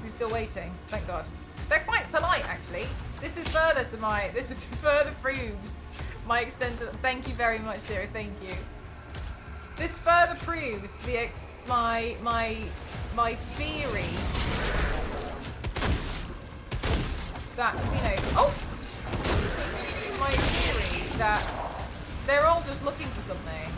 [SPEAKER 1] You're still waiting, thank God. They're quite polite actually. This further proves my extensive, thank you very much, Sarah, thank you. This further proves my theory that, you know, my theory that they're all just looking for something.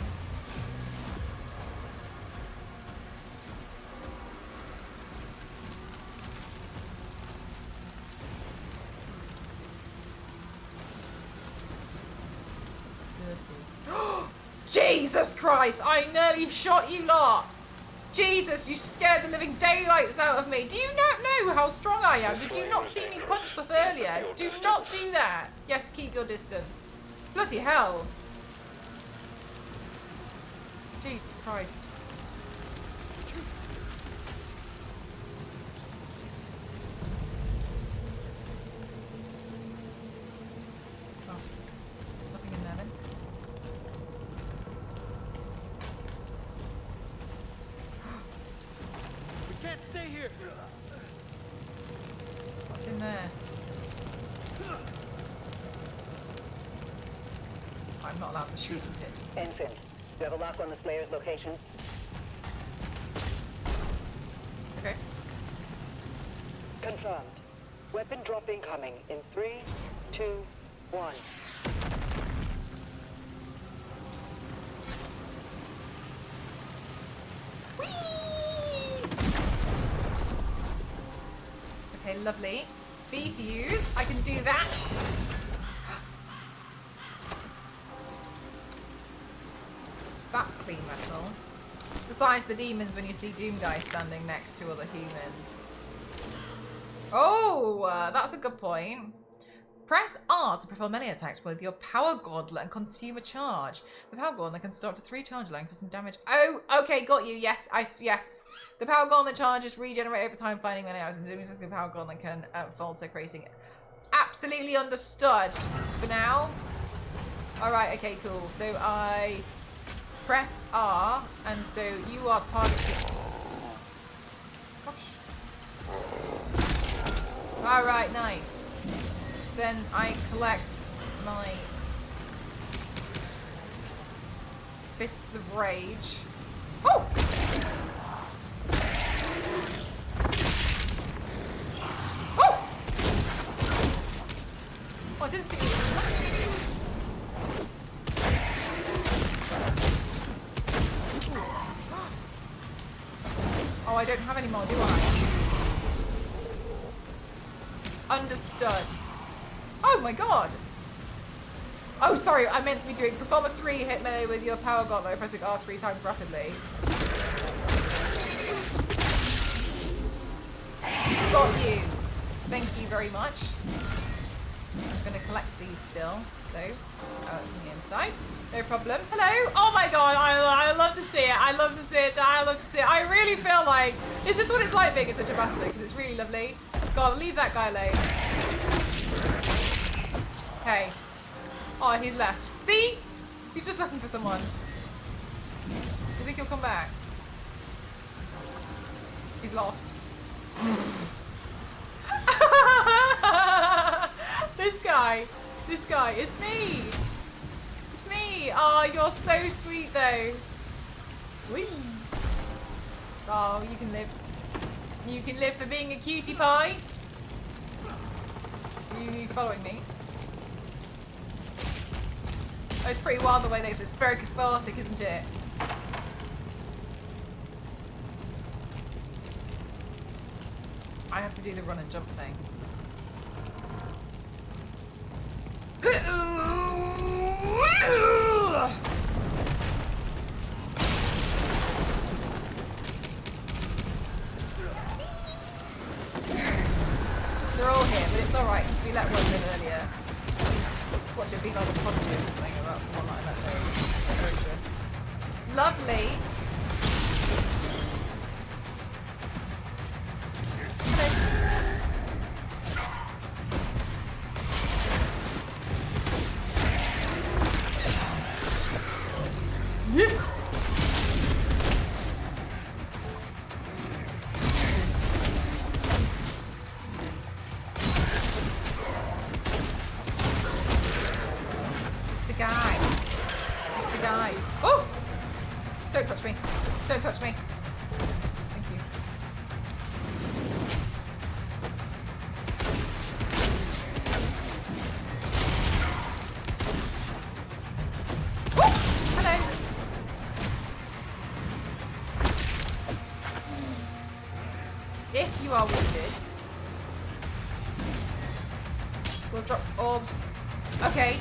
[SPEAKER 1] Jesus Christ, I nearly shot you lot. Jesus, you scared the living daylights out of me. Do you not know how strong I am? Did you not see me punch stuff earlier? Do not do that. Yes, keep your distance. Bloody hell. Jesus Christ. Oh, nothing in there then.
[SPEAKER 4] Can't stay here.
[SPEAKER 1] What's in there? I'm not allowed to shoot at it.
[SPEAKER 9] Ensign, do you have a lock on the Slayer's location?
[SPEAKER 1] Okay.
[SPEAKER 9] Confirmed. Weapon drop incoming in 3, 2, 1.
[SPEAKER 1] Okay, lovely. B to use. I can do that. That's clean metal. Besides the demons when you see Doom Guy standing next to other humans. Oh, that's a good point. Press R to perform melee attacks with your power gauntlet and consume a charge. The power gauntlet can store up to 3 charge length for some damage. Oh, okay, got you. Yes, yes. The power gauntlet charges regenerate over time, finding melee items. The power gauntlet can fold to creating it. Absolutely understood for now. All right, okay, cool. So I press R, and so you are targeting. Gosh. All right, nice. Then I collect my fists of rage. Oh! Oh! Oh, I didn't think it was. Oh, I don't have any more, do I? Understood. Oh my god! Oh, sorry, I meant to be doing perform a 3 hit melee with your power gauntlet, pressing R 3 times rapidly. Got you. Thank you very much. going to collect these still, though. Just, oh, it's on the inside. No problem. Hello. Oh my god, I love to see it. I love to see it. I love to see it. I really feel like this is what it's like being a Twitch ambassador because it's really lovely. God, leave that guy alone. Okay. Oh, he's left. See? He's just looking for someone. Do you think he'll come back? He's lost. This guy, it's me. It's me. Oh, you're so sweet though. Whee. Oh, you can live. You can live for being a cutie pie. You following me? Oh, it's pretty wild the way they. So it's very cathartic, isn't it? I have to do the run and jump thing. They're all here, but it's alright because we let one live earlier. Watch it be like a prodigy or something, and that's the one that I let go. Atrocious. Lovely. If you are wounded, we'll drop orbs. Okay.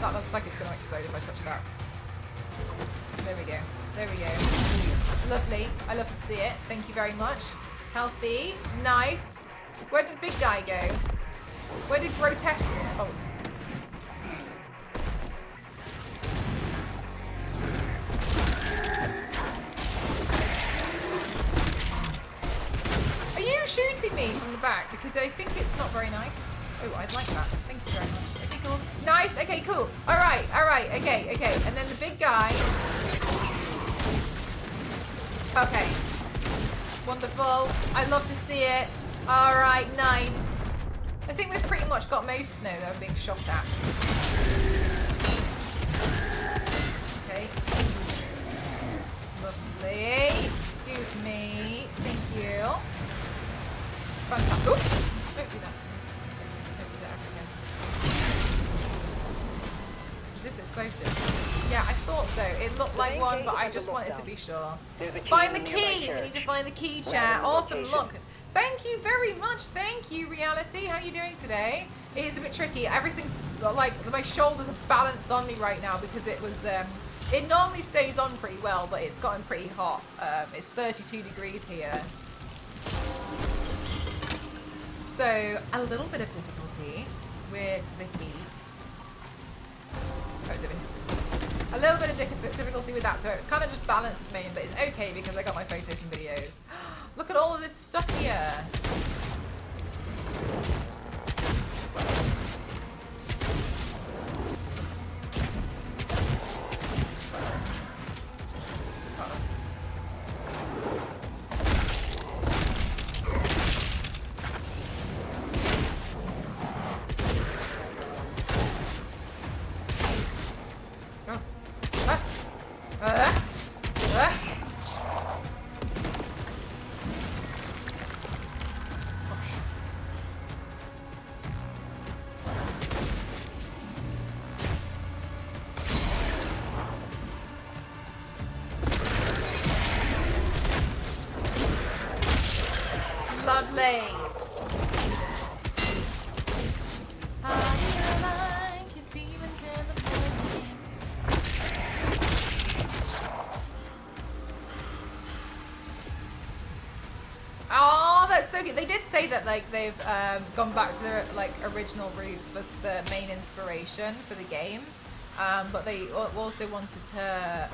[SPEAKER 1] That looks like it's going to explode if I touch that. There we go. There we go. Lovely. I love to see it. Thank you very much. Healthy. Nice. Where did big guy go? Where did grotesque go? Oh. Shooting me from the back because I think it's not very nice. Oh, I'd like that. Thank you very much. Okay, cool. Nice. Okay, cool. All right. Okay. And then the big guy. Okay. Wonderful. I love to see it. All right. Nice. I think we've pretty much got most. No, they're being shot at. Okay. Lovely. Excuse me. Thank you. Fantastic. Oops. Don't do that to me. Don't do that ever again. Is this explosive? Yeah, I thought so. It looked like one, but I just wanted to be sure. Find the key! We need to find the key, chat. Awesome, look. Thank you very much. Thank you, Reality. How are you doing today? It is a bit tricky. Everything's like, my shoulders are balanced on me right now because it was, it normally stays on pretty well, but it's gotten pretty hot. It's 32 degrees here. So, a little bit of difficulty with the heat. Oh, it's over here. A little bit of difficulty with that, so it's kind of just balanced at the moment, but it's okay because I got my photos and videos. Look at all of this stuff here. Lovely. Oh, that's so good. They did say that like they've gone back to their like original roots for the main inspiration for the game, but they also wanted to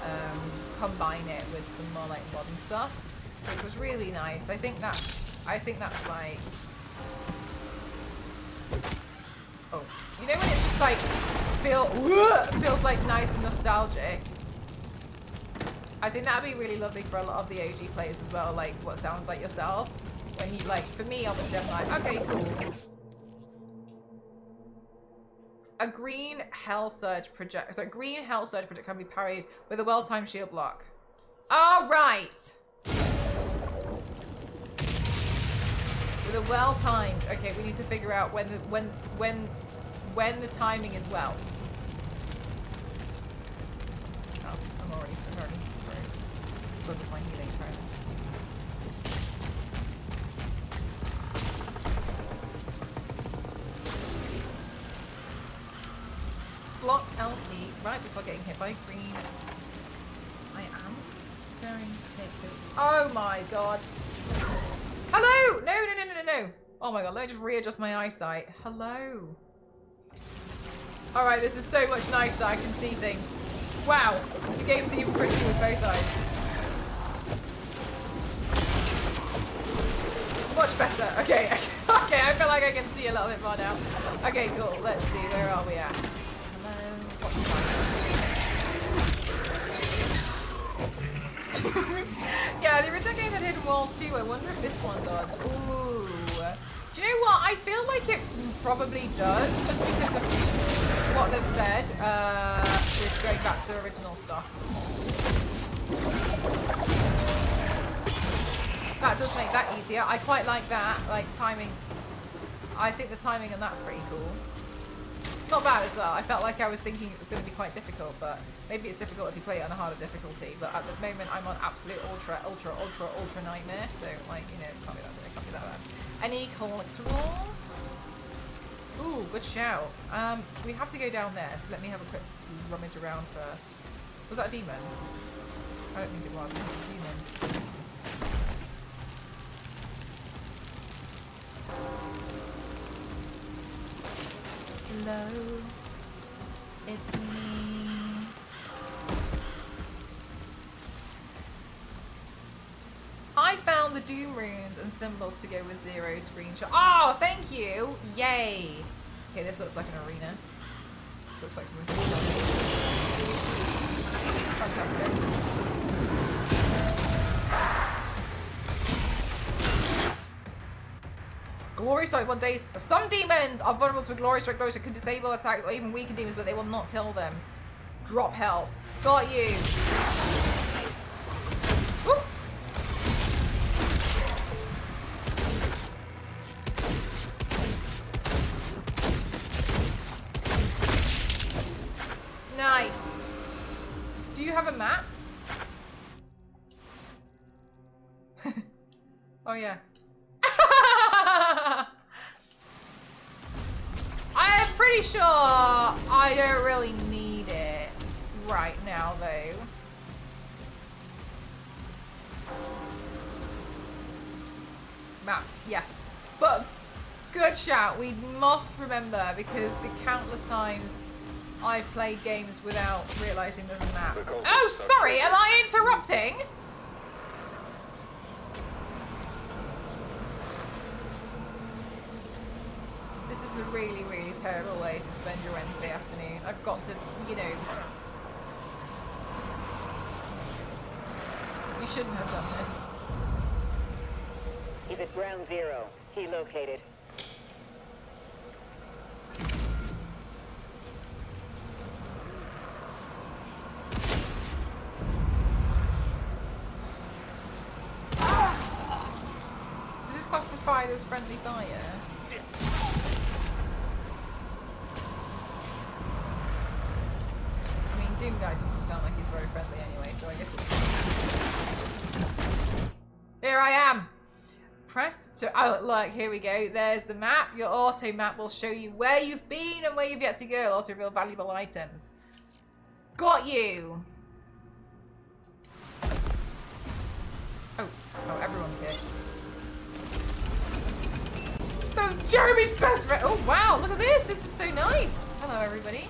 [SPEAKER 1] combine it with some more like modern stuff, which was really nice. I think that's like, oh, you know when it's just like feels like nice and nostalgic. I think that'd be really lovely for a lot of the OG players as well, like what sounds like yourself. When you like, for me, obviously, I'm like, okay, cool. A green hell surge project, so a green hell surge project can be parried with a well-timed shield block. All right. With a well-timed. Okay, we need to figure out when the timing is well. Oh, I'm already good with my healing apparently. Block LT right before getting hit by green. I am going to take this. Oh my god. Hello! No. Oh my god, let me just readjust my eyesight. Hello. Alright, this is so much nicer. I can see things. Wow, the game's even prettier with both eyes. Much better. Okay, okay, I feel like I can see a little bit more now. Okay, cool. Let's see, where are we at? Yeah, the original game had hidden walls too. I wonder if this one does. Ooh. Do you know what? I feel like it probably does, just because of what they've said with going back to the original stuff. That does make that easier. I quite like that, like timing. I think the timing on that's pretty cool. Not bad as well. I felt like I was thinking it was going to be quite difficult, but maybe it's difficult if you play it on a harder difficulty. But at the moment, I'm on absolute ultra nightmare. So, like, you know, it can't be that bad. It can't be that bad. Any collectibles? Ooh, good shout. We have to go down there, so let me have a quick rummage around first. Was that a demon? I don't think it was. I think it was a demon. Hello, it's me. I found the Doom runes and symbols to go with Zero screenshot. Oh, thank you! Yay! Okay, this looks like an arena. This looks like something cool. Fantastic. Glory Strike 1 day. Some demons are vulnerable to a Glory Strike. Glory Strike can disable attacks or even weaken demons, but they will not kill them. Drop health. Got you. Woo. Nice. Do you have a map? Oh yeah. I'm pretty sure I don't really need it right now, though. Map, yes. But good shout. We must remember, because the countless times I've played games without realizing there's a map. Oh, sorry. Am I interrupting? This is a really, really terrible way to spend your Wednesday afternoon. I've got to, you know... You shouldn't have done this.
[SPEAKER 9] He's at ground zero. He located.
[SPEAKER 1] Is this classified as friendly fire? Doom guy doesn't sound like he's very friendly anyway, so I guess it's... Here I am! Press to... Oh, look, here we go. There's the map. Your auto map will show you where you've been and where you've yet to go. It'll also reveal valuable items. Got you! Oh, everyone's here. Jeremy's best friend. Oh wow, look at this. This is so nice. Hello everybody.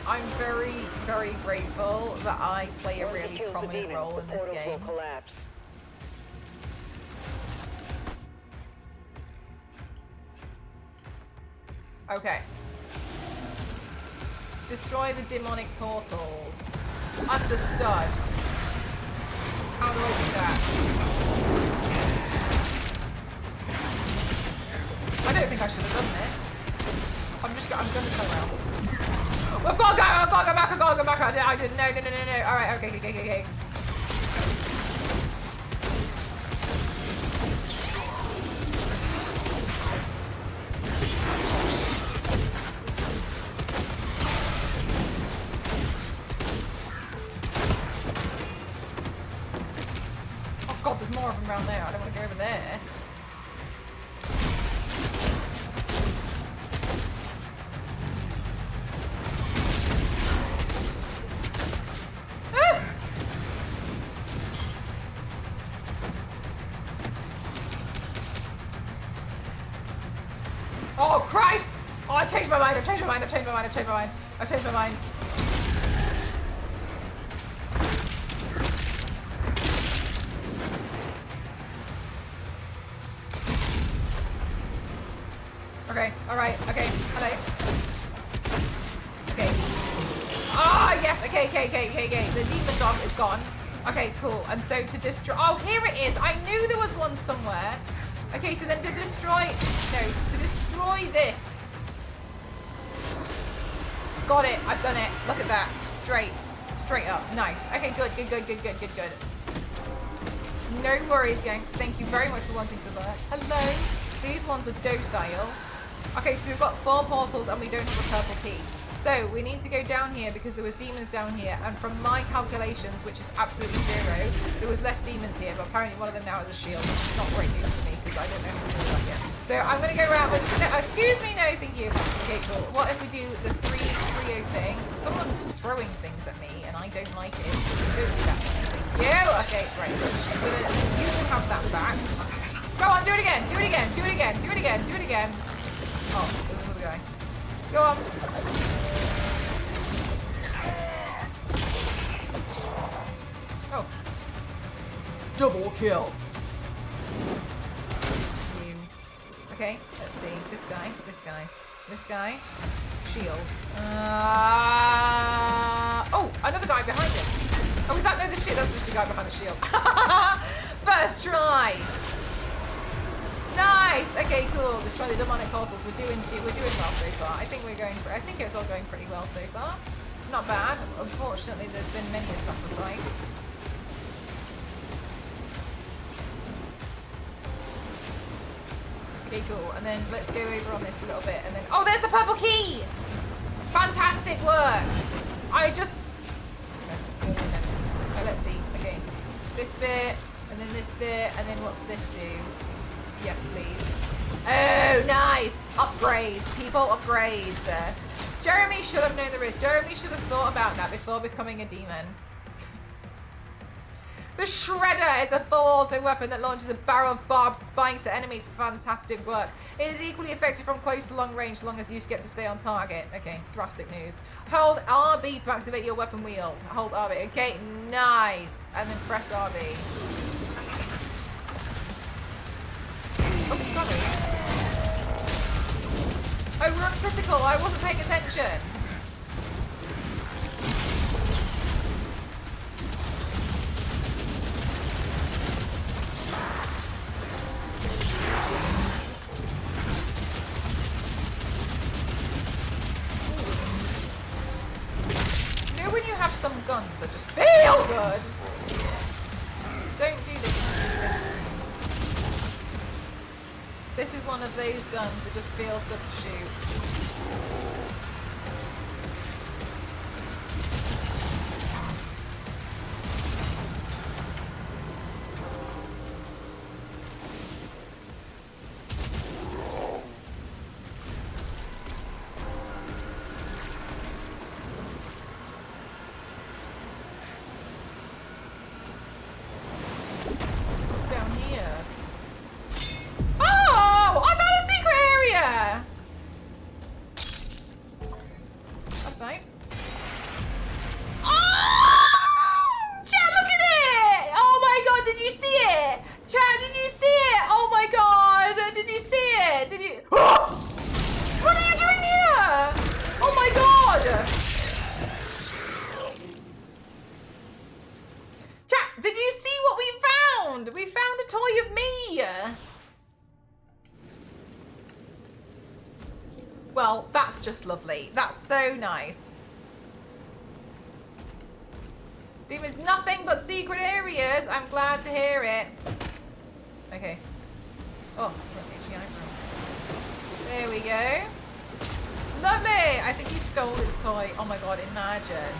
[SPEAKER 1] I'm very, very grateful that I play a really prominent role in this game. Okay. Destroy the demonic portals. Understood. How do I do that? I don't think I should have done this. I'm gonna turn around. I've got to go back. I didn't. No. Alright, okay. Oh god, there's more of them around there. I don't want to go over there. Oh Christ! Oh, I changed my mind. I've changed my mind. Okay, alright, okay, hello. Okay. Ah, yes, okay. The demon dog is gone. Okay, cool. And so to destroy... Oh, here it is. I knew there was one somewhere. Okay, so then to destroy this. Got it. I've done it. Look at that. Straight up. Nice. Okay, good. No worries, Yanks. Thank you very much for wanting to learn. Hello. These ones are docile. Okay, so we've got 4 portals and we don't have a purple key. So we need to go down here because there was demons down here, and from my calculations, which is absolutely 0, there was less demons here, but apparently one of them now has a shield, which is not great news for me because I don't know how to do that yet. So I'm going to go around with... No, excuse me, no, thank you. Okay, cool. What if we do the 3-3-0 thing? Someone's throwing things at me and I don't like it. Don't do that. Thank you. Okay, great. So then you can have that back. Go on, do it again. Oh, there's another guy. Go on. Oh. Double kill. Okay, let's see. This guy. Shield. Oh, another guy behind him. Oh, is that no the shield? That's just the guy behind the shield. First try. Nice. Okay, cool. Destroy the demonic portals. We're doing well so far. I think it's all going pretty well so far. Not bad. Unfortunately, there's been many a sacrifice. Okay, cool. And then let's go over on this a little bit, and then there's the purple key. Fantastic work. Okay, let's see. Okay, this bit, and then this bit, and then what's this do? Yes, please. Oh, nice! Upgrades. People, upgrades. Jeremy should have known the risk. Jeremy should have thought about that before becoming a demon. The Shredder is a full auto weapon that launches a barrel of barbed spikes at enemies. Fantastic work. It is equally effective from close to long range, as long as you get to stay on target. Okay, drastic news. Hold RB to activate your weapon wheel. Hold RB. Okay, nice. And then press RB. Oh, sorry. Oh, we're uncritical. I wasn't paying attention. You know when you have some guns that just feel good? Don't do this. This is one of those guns that just feels good to shoot. Well, that's just lovely. That's so nice. Doom is nothing but secret areas. I'm glad to hear it. Okay. Oh, there we go. Lovely! I think he stole his toy. Oh my god, imagine.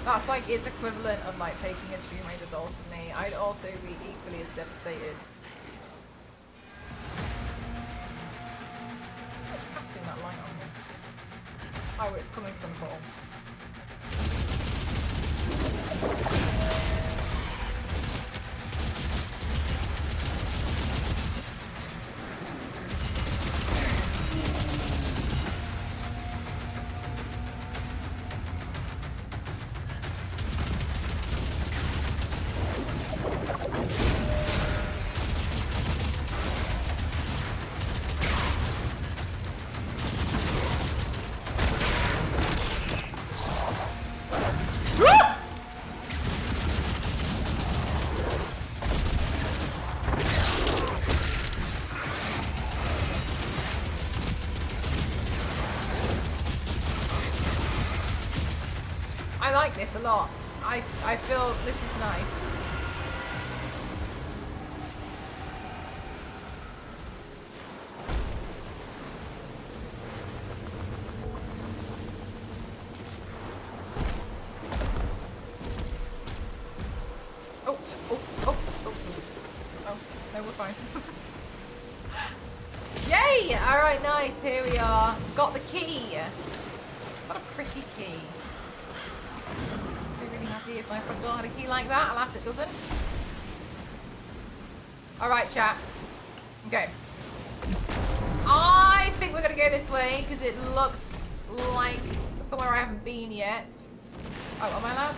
[SPEAKER 1] That's like its equivalent of like taking a Tomb Raider doll from me. I'd also be equally as devastated. What's casting that light on me? Oh, it's coming from Paul. I like this a lot. I feel this is nice. Oh, no, we're fine. Yay! Alright, nice. Here we are. Got the key. What a pretty key. I'm really happy if my front door had a key like that. Alas, it doesn't. Alright, chat. Okay. I think we're going to go this way because it looks like somewhere I haven't been yet. Oh, am I allowed?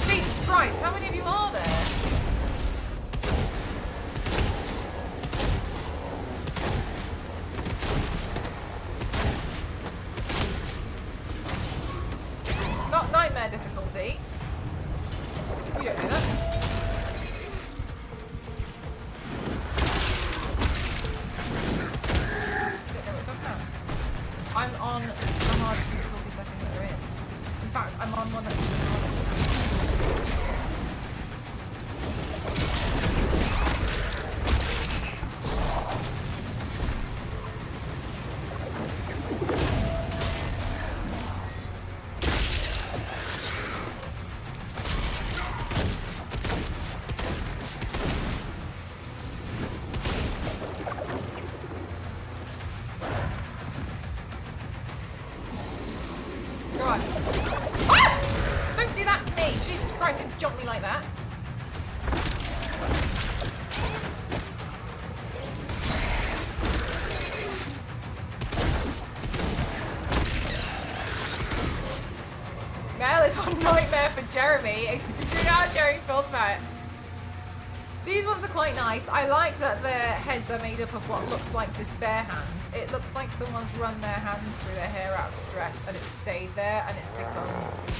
[SPEAKER 1] Jesus Christ, how many of you are there? Not nightmare difficulty. You don't know that. I'm on the hardest difficulty setting that there is. In fact, I'm on one that's even harder. Jeremy, you know how Jeremy feels about it. These ones are quite nice. I like that their heads are made up of what looks like despair hands. It looks like someone's run their hands through their hair out of stress and it's stayed there and it's become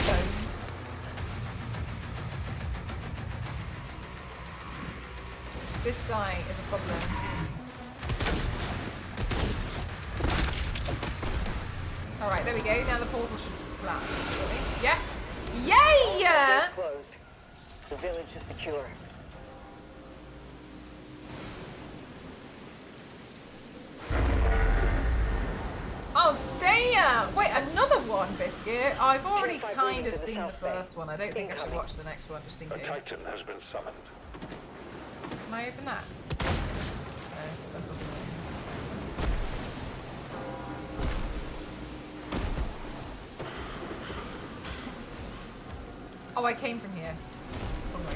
[SPEAKER 1] bone. This guy is a problem. Alright, there we go. Now the portal should collapse. Yes! Yay!
[SPEAKER 9] Closed. The village is secure.
[SPEAKER 1] Oh damn! Wait, another one, Biscuit. I've already kind of seen the first one. I don't think I should watch the next one just in case.
[SPEAKER 6] A Titan has been summoned.
[SPEAKER 1] Can I open that? No, that's not good. Oh, I came from here. Oh my.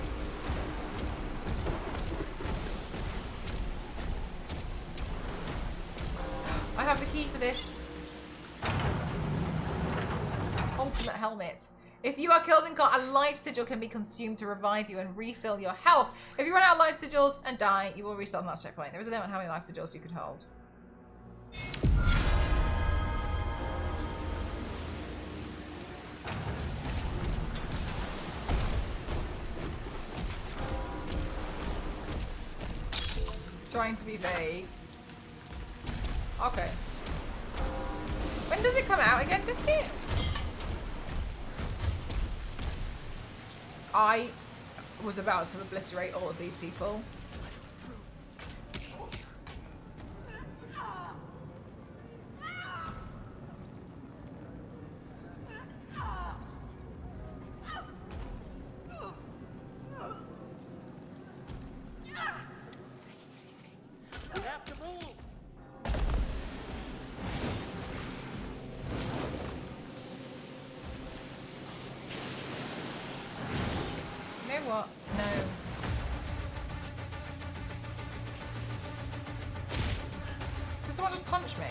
[SPEAKER 1] I have the key for this. Ultimate helmet. If you are killed in combat, a life sigil can be consumed to revive you and refill your health. If you run out of life sigils and die, you will restart on that checkpoint. There is a limit on how many life sigils you could hold. trying to be vague. Okay. When does it come out again, Biscuit? I was about to obliterate all of these people.
[SPEAKER 4] We have to move.
[SPEAKER 1] You know what? No. Did someone just punch me?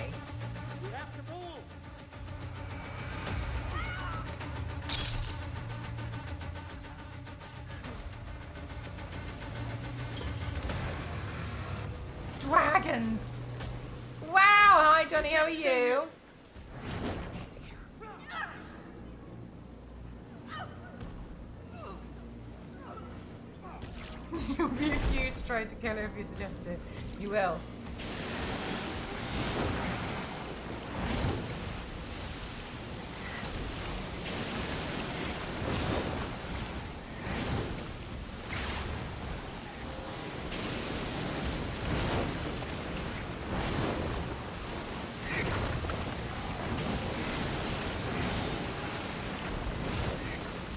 [SPEAKER 4] We have to move.
[SPEAKER 1] Dragons! Wow! Hi, Johnny. How are you? You'll be accused trying to kill her if you suggest it. You will.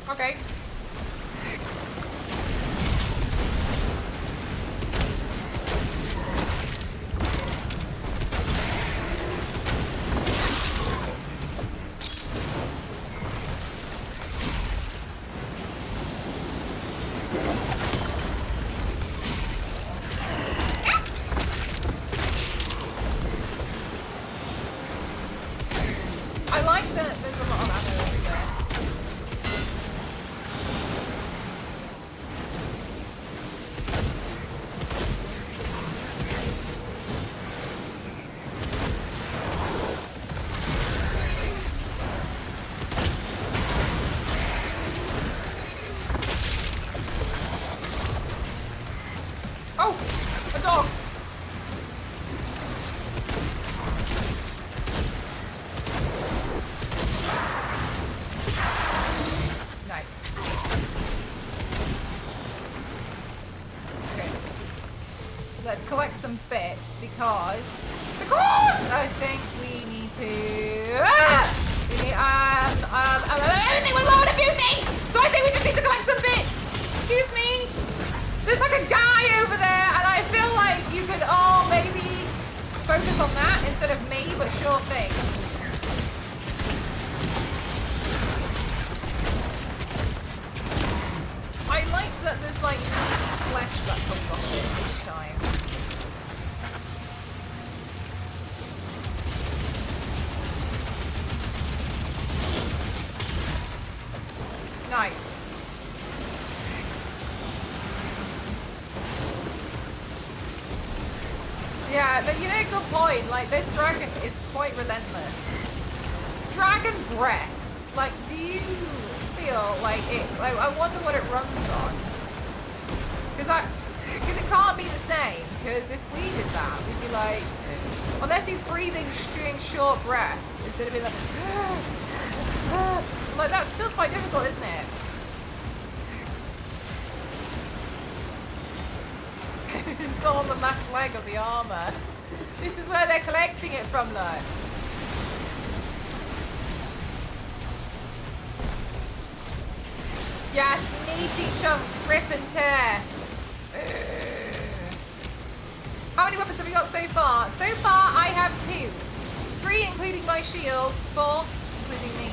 [SPEAKER 1] Okay. I like that there's a lot of ammo everywhere. Oh! A dog! Nice. Okay. Let's collect some bits because I think we need to. We need everything we want a few things. So I think we just need to collect some bits. Excuse me. There's like a guy over there, and I feel like you could all maybe focus on that instead of me. But sure thing. I like that there's like flesh that comes off it each time. Nice. Yeah, but you know, good point. Like, this dragon is quite relentless. Dragon breath. Like, do you feel like it? Like, I wonder what it runs on. Because it can't be the same. Because if we did that, we'd be like, unless he's breathing, doing short breaths instead of being like, like that's still quite difficult, isn't it? It's not on the left leg of the armor. This is where they're collecting it from, though. Yes, meaty chunks, rip and tear. How many weapons have we got so far? So far, I have 2. 3 including my shield, 4 including me.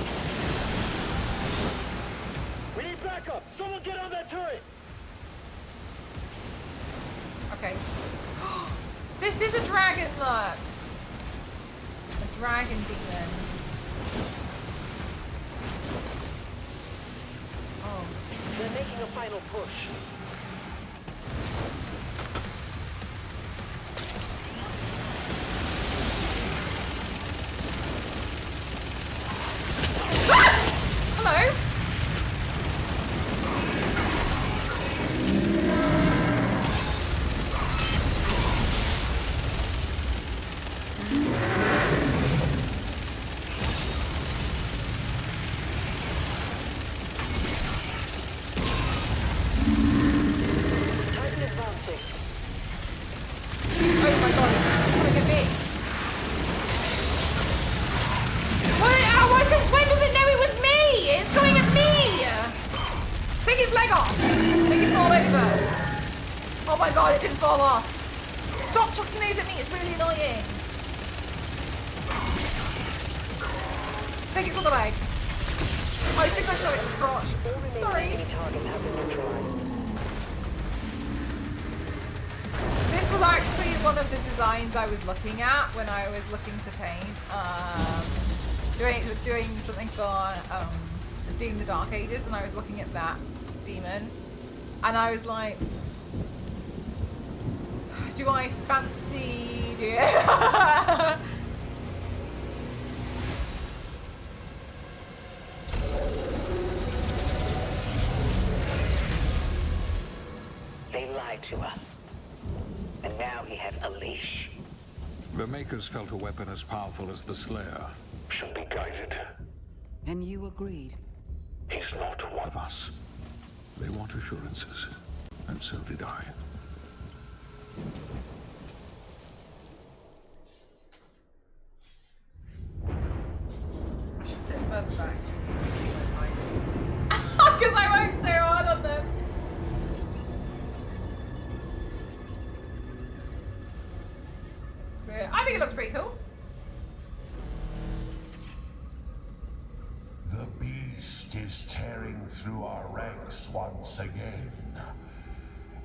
[SPEAKER 4] We need backup. Someone get on that turret.
[SPEAKER 1] Okay. This is a dragon, look. A dragon demon. Oh.
[SPEAKER 9] They're making a final push.
[SPEAKER 1] Hello? Oh my god, it didn't fall off. Stop chucking these at me, it's really annoying. I think it's on the way. I think I shot it in the crotch. Sorry. This was actually one of the designs I was looking at when I was looking to paint. Doing something for Doom the Dark Ages, and I was looking at that demon. And I was like, do I fancy doing it?
[SPEAKER 9] They lied to us. And now he has a leash.
[SPEAKER 5] The Makers felt a weapon as powerful as the Slayer.
[SPEAKER 6] Should be guided.
[SPEAKER 7] And you agreed.
[SPEAKER 6] He's not one
[SPEAKER 5] Of us. They want assurances. And so did I.
[SPEAKER 1] I should sit further back so you can see my pipes. Because I worked so hard on them. Yeah, I think it looks pretty cool.
[SPEAKER 2] The beast is tearing through our ranks once again.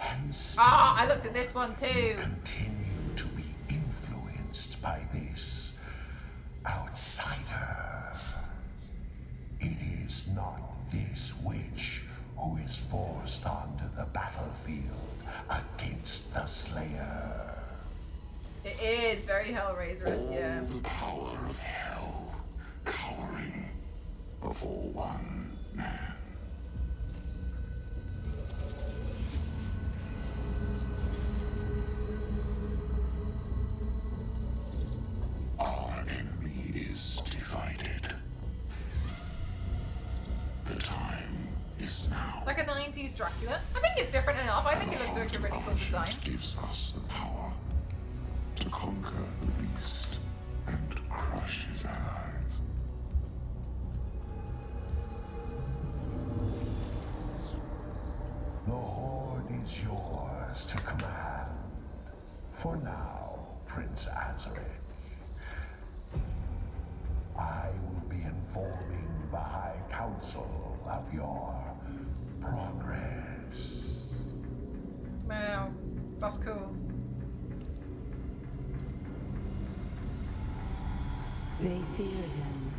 [SPEAKER 2] And still
[SPEAKER 1] I looked at this one too.
[SPEAKER 2] continue to be influenced by this outsider. It is not this witch who is forced onto the battlefield against the Slayer.
[SPEAKER 1] It is very Hellraiser-esque, yeah.
[SPEAKER 2] The power of hell, cowering before one man. Our enemy is divided. The time is now.
[SPEAKER 1] Like a 90s Dracula. I think it's different enough. I think it looks like a really cool design.
[SPEAKER 2] Gives us the power to conquer the beast and crush his allies. The Horde is yours to command. For now, Prince Azaric. I will be informing the High Council of your progress.
[SPEAKER 1] Wow, that's cool.
[SPEAKER 3] They fear him,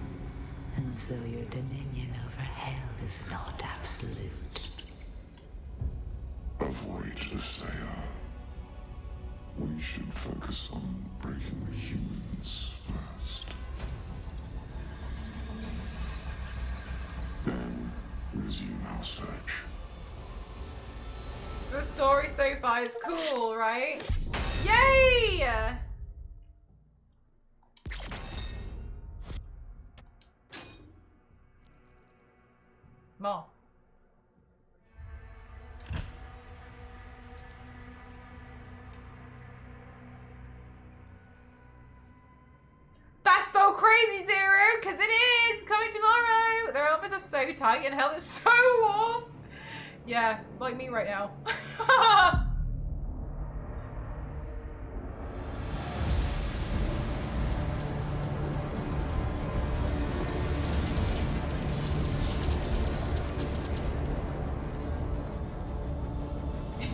[SPEAKER 3] and so your dominion over hell is not absolute.
[SPEAKER 2] Avoid the Slayer. We should focus on breaking the humans first. Then resume our search.
[SPEAKER 1] The story so far is cool, right? Yay! More. That's so crazy, Zero, because it is coming tomorrow. Their armors are so tight and hell is so warm. Yeah, like me right now.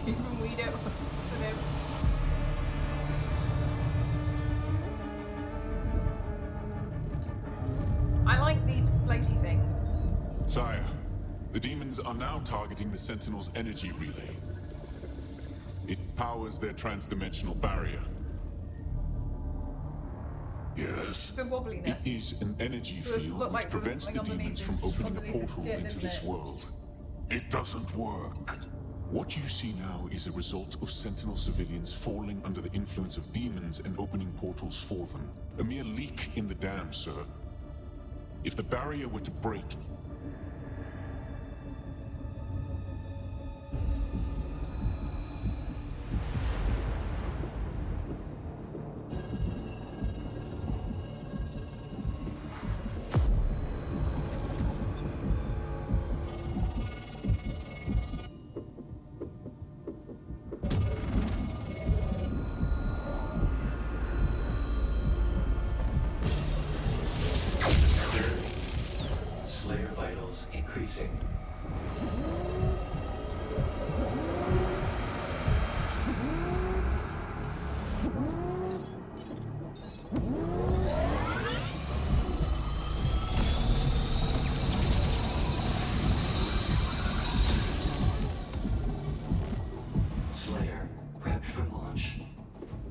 [SPEAKER 1] Even we don't swim him. I like these floaty things.
[SPEAKER 10] Sire, the demons are now targeting the Sentinel's energy relay. It powers their transdimensional barrier.
[SPEAKER 2] Yes.
[SPEAKER 1] The wobbliness.
[SPEAKER 10] It is an energy
[SPEAKER 1] Does
[SPEAKER 10] field
[SPEAKER 1] look
[SPEAKER 10] which
[SPEAKER 1] like there's
[SPEAKER 10] prevents the
[SPEAKER 1] something
[SPEAKER 10] demons from
[SPEAKER 1] underneath
[SPEAKER 10] opening a
[SPEAKER 1] his
[SPEAKER 10] portal
[SPEAKER 1] skin,
[SPEAKER 10] into
[SPEAKER 1] isn't
[SPEAKER 10] this
[SPEAKER 1] it?
[SPEAKER 10] world.
[SPEAKER 2] It doesn't work.
[SPEAKER 10] What you see now is a result of Sentinel civilians falling under the influence of demons and opening portals for them. A mere leak in the dam, sir. If the barrier were to break,
[SPEAKER 8] Releasing. Slayer, prepped for launch.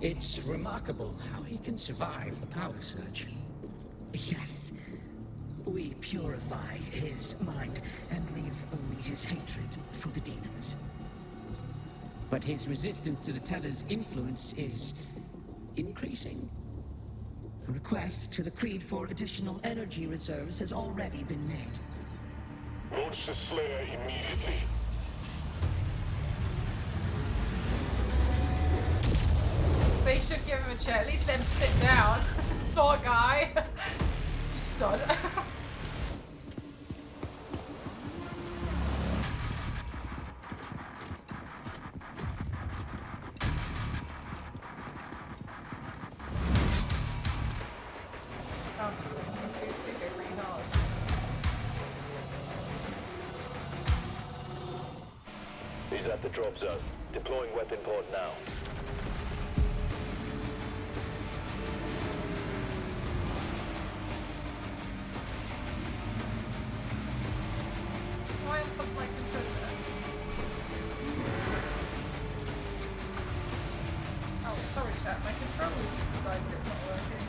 [SPEAKER 11] It's remarkable how he can survive the power surge. Yes. We purify his mind and leave only his hatred for the demons. But his resistance to the Teller's influence is increasing. A request to the Creed for additional energy reserves has already been made.
[SPEAKER 6] Launch the Slayer immediately.
[SPEAKER 1] They should give him a chair. At least let him sit down. This poor guy. Stud.
[SPEAKER 4] He's at the drop zone. Deploying weapon pod now.
[SPEAKER 1] Why unplug my controller? Oh, sorry chat, my controller's just decided it's not working.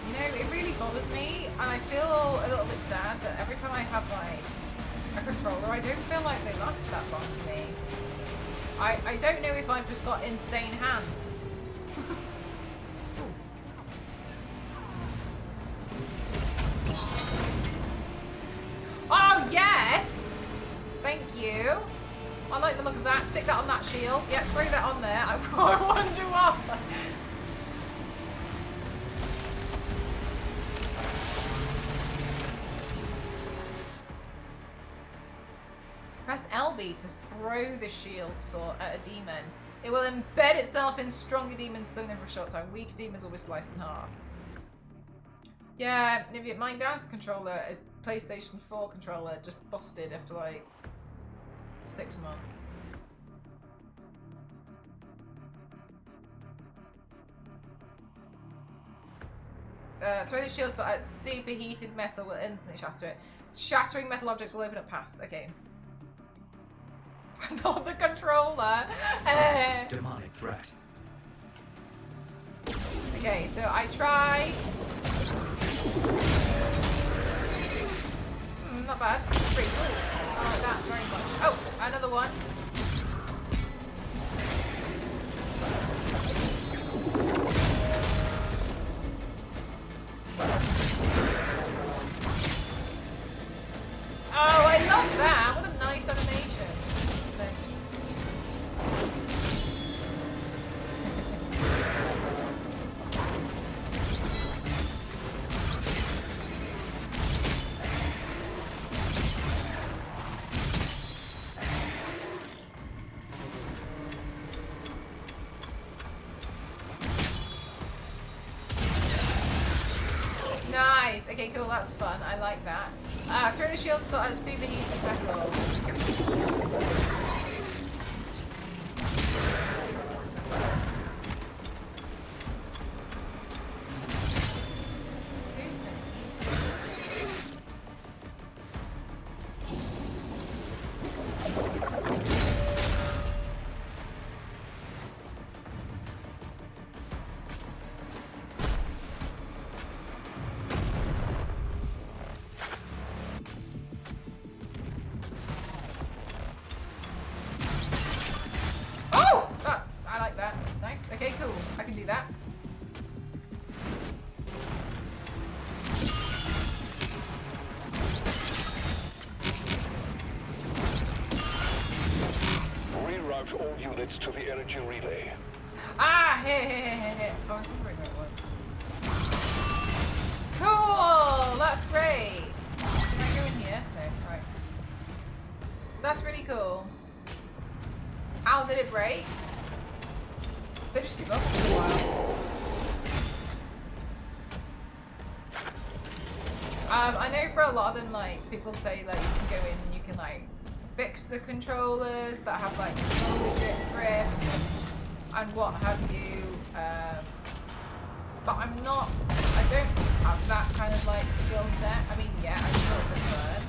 [SPEAKER 1] You know, it really bothers me, and I feel a little bit sad that every time I have like a controller, I don't feel like they last that long for me. I don't know if I've just got insane hands. Oh, yes! Thank you. I like the look of that. Stick that on that shield. Yep, throw that on there. I wonder why. Press LB to throw the shield sword at a demon. It will embed itself in stronger demons, stunning them for a short time. Weaker demons will be sliced in half. Yeah, my Dance controller, a PlayStation 4 controller, just busted after like 6 months. Throw the shield sword at superheated metal will instantly shatter it. Shattering metal objects will open up paths. Okay. Not the controller.
[SPEAKER 8] Demonic threat.
[SPEAKER 1] Okay, so I try. Not bad. Pretty cool. I like that very much. Oh, another one. Oh, I love that. What a nice animation. Nice. Okay, cool. That's fun. I like that. Throw the shield sword at superheated metal. Okay, cool. I can do that.
[SPEAKER 6] Reroute all units to the energy relay.
[SPEAKER 1] Ah, hey. I was wondering where it was. Cool! That's great. Can I go in here? No, right. That's really cool. How did it break? They just give up after a while. I know for a lot of them, like, people say, like, you can go in and you can, like, fix the controllers that have, like, controller drift and what have you. But I'm not, I don't have that kind of, like, skill set. I mean, yeah, I'm sure I could learn.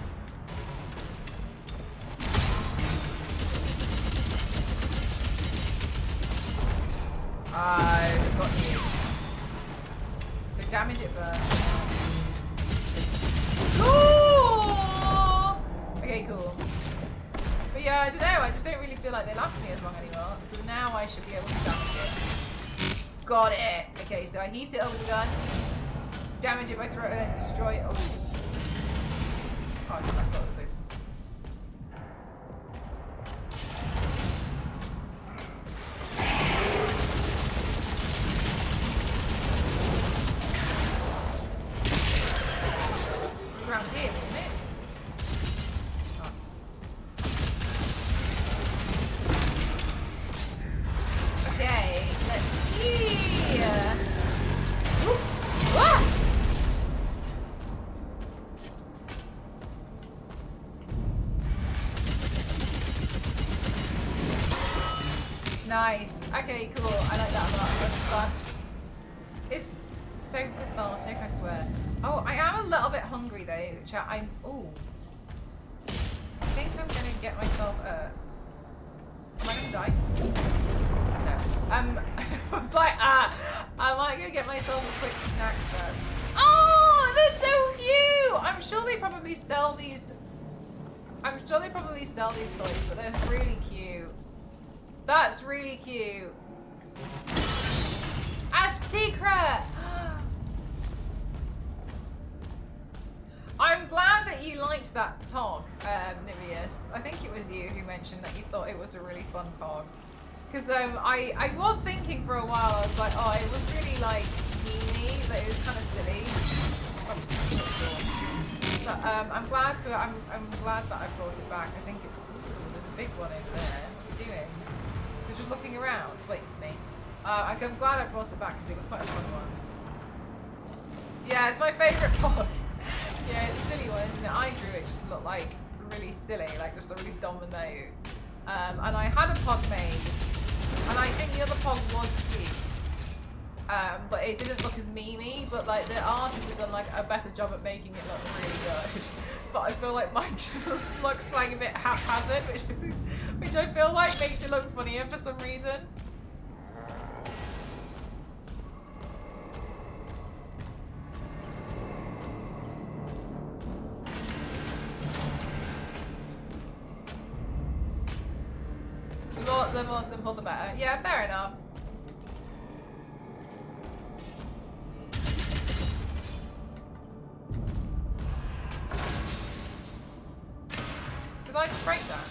[SPEAKER 1] I've got you. So damage it first. Cool! Okay, cool. But yeah, I don't know, I just don't really feel like they last me as long anymore. So now I should be able to damage it. Got it! Okay, so I heat it up with the gun. Damage it by throwing it, destroy it. Oh, I thought it was open. Around here, wasn't it? Oh. Okay, let's see. Ah! Nice. Okay, cool. I like that a lot. That's fun. It's so cathartic, I swear. Oh, I am a little bit hungry though, chat. Ooh. I think I'm gonna get myself a... Am I gonna die? No. I was like, I might go get myself a quick snack first. Oh, they're so cute! I'm sure they probably sell these... I'm sure they probably sell these toys, but they're really cute. That's really cute. A secret! I'm glad that you liked that Pog, Niveus. I think it was you who mentioned that you thought it was a really fun Pog. Because I was thinking for a while, I was like, oh, it was really like memey, but it was kind of silly. So, I'm glad that I brought it back. I think it's cool. There's a big one over there. What's it doing? They're just looking around, waiting for me. I'm glad I brought it back because it was quite a fun one. Yeah, it's my favourite Pog. Yeah, it's a silly one, isn't it? I drew it just to look like really silly, like just a really dominate. And I had a Pog made, and I think the other Pog was cute. But it didn't look as memey, but like the artist has done like a better job at making it look really good. But I feel like mine just looks like a bit haphazard, which I feel like makes it look funnier for some reason. The more simple, the better. Yeah, fair enough. Did I just break that?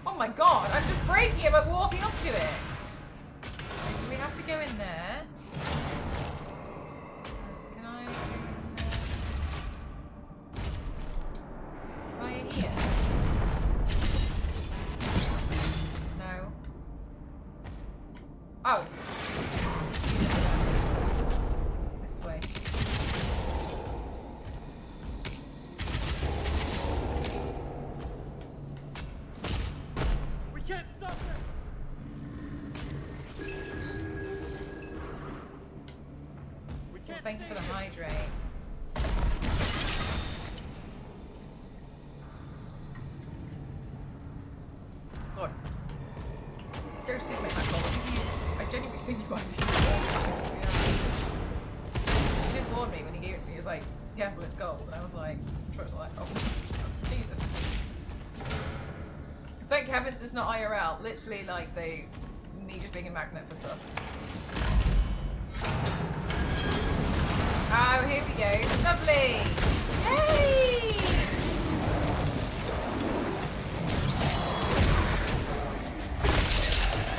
[SPEAKER 1] Oh my god, I'm just breaking it by walking up to it. Okay, so we have to go in there. Can I go in there? Am I here? No. Oh. This way.
[SPEAKER 4] We can't stop them!
[SPEAKER 1] Well, thank you for the hydrate. God. Thirsty my alcohol. I genuinely think you might be. He did warn me when he gave it to me. He was like, careful, it's gold. And I was like, I'm sure it's like, oh, Jesus. Thank heavens it's not IRL. Literally, like, me just being a magnet for stuff. Oh, here we go. Lovely! Yay!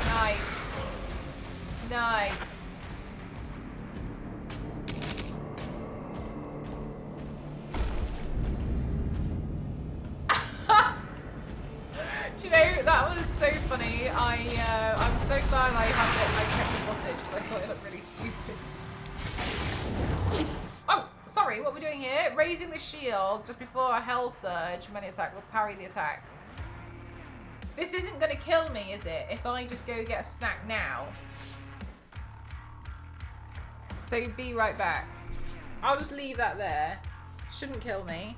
[SPEAKER 1] Nice. Nice. Do you know, that was so funny. I'm so glad I had it. I kept the footage because I thought it looked really stupid. Oh, sorry, what we're doing here, raising the shield just before a hell surge when the attack will parry the attack. This isn't going to kill me, is it, if I just go get a snack now? So be right back. I'll just leave that there. Shouldn't kill me.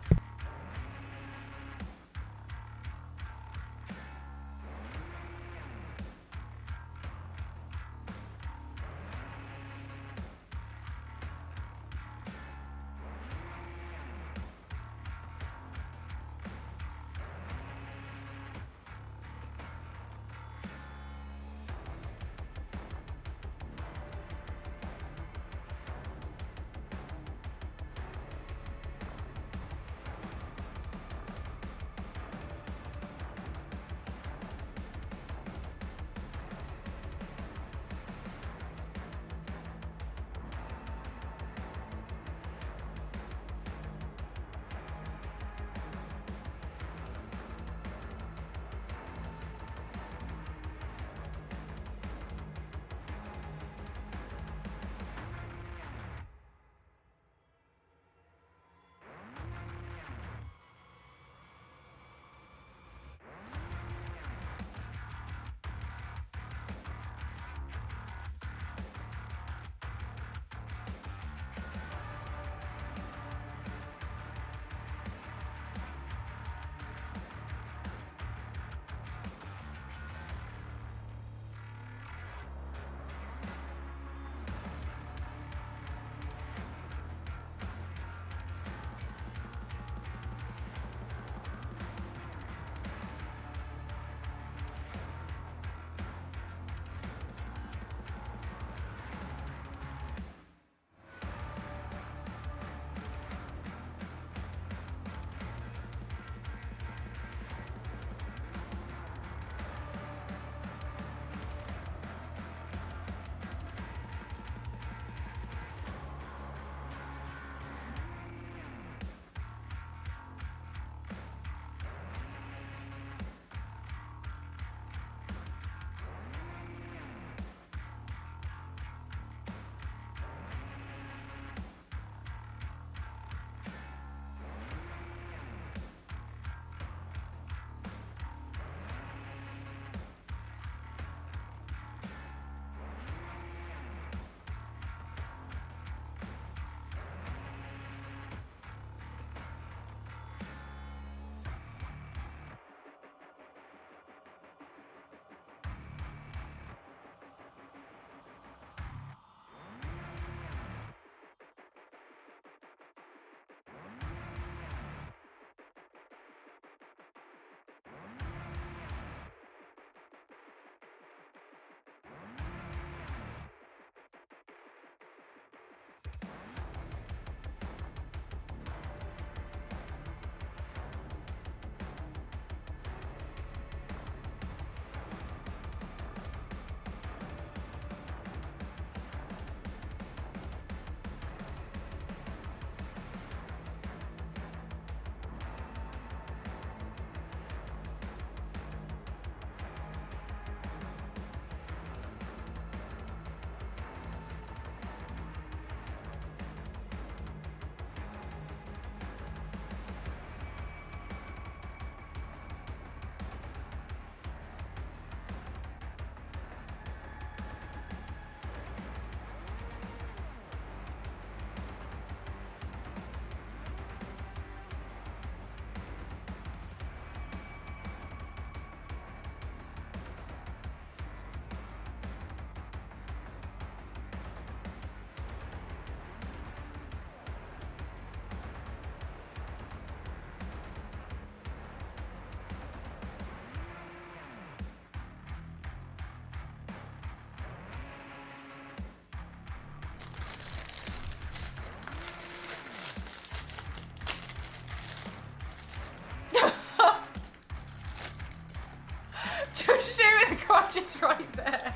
[SPEAKER 1] Shoot the crotch is right there.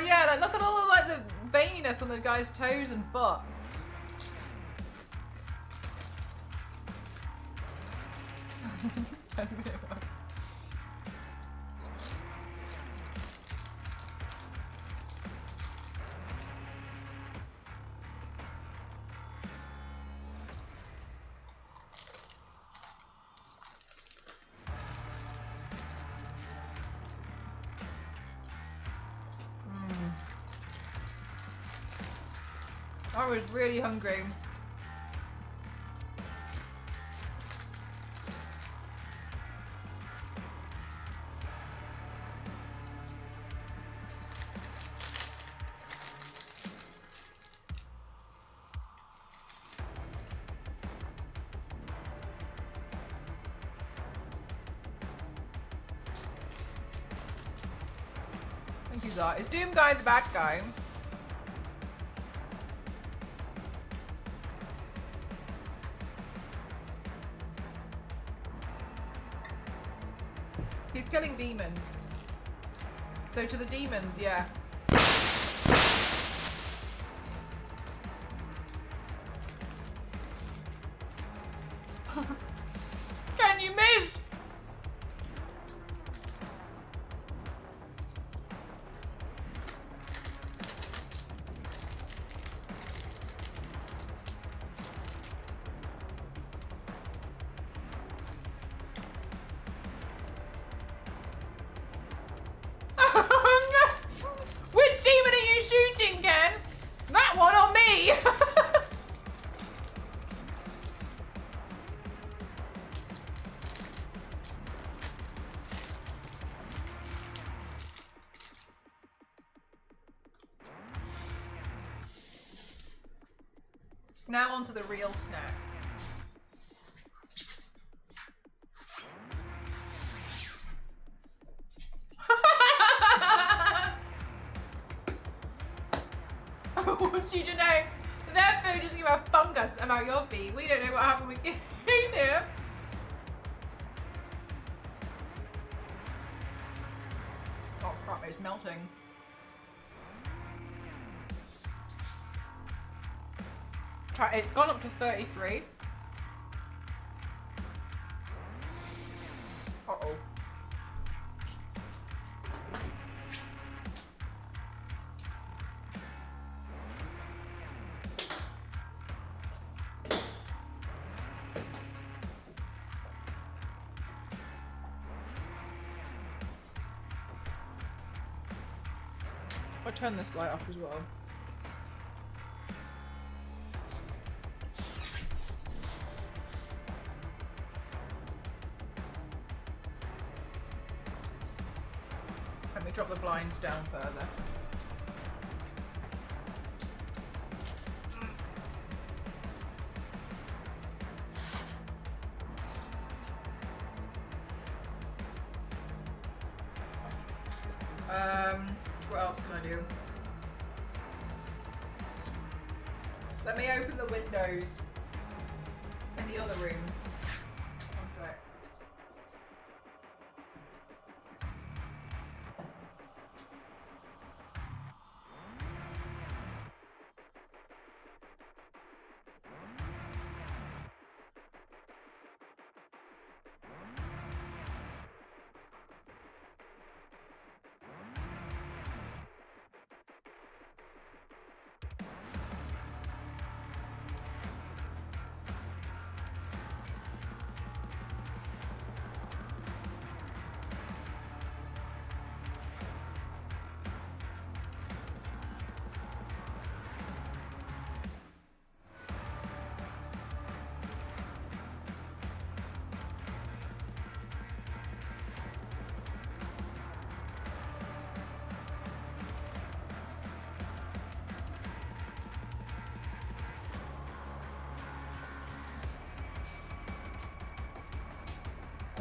[SPEAKER 1] yeah, like look at all of like the veininess on the guy's toes and foot. I was really hungry. Thank you, Zara. Is Doom Guy the bad guy? He's killing demons. So to the demons, yeah. Can you miss? Which demon are you shooting, Ken? That one on me! Now onto the real snack. I want you to know their food is about fungus about your feet. We don't know what happened with you here. Oh crap, it's melting. It's gone up to 33. Uh-oh. I'll turn this light off as well. Let me drop the blinds down further. What else can I do? Let me open the windows in the other rooms. One sec.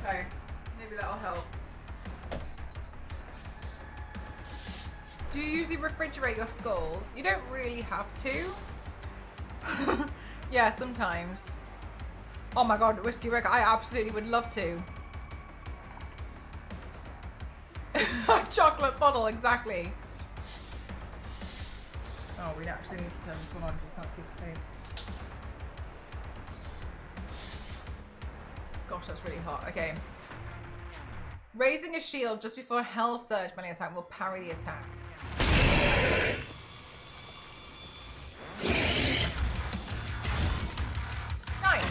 [SPEAKER 1] Okay, maybe that'll help. Do you usually refrigerate your skulls? You don't really have to. Yeah, sometimes. Oh my god, Whiskey Rick, I absolutely would love to. Chocolate bottle, exactly. Oh, we actually need to turn this one on. We can't see the paint. Gosh, that's really hot. Okay. Raising a shield just before a Hell Surge melee attack will parry the attack. Nice.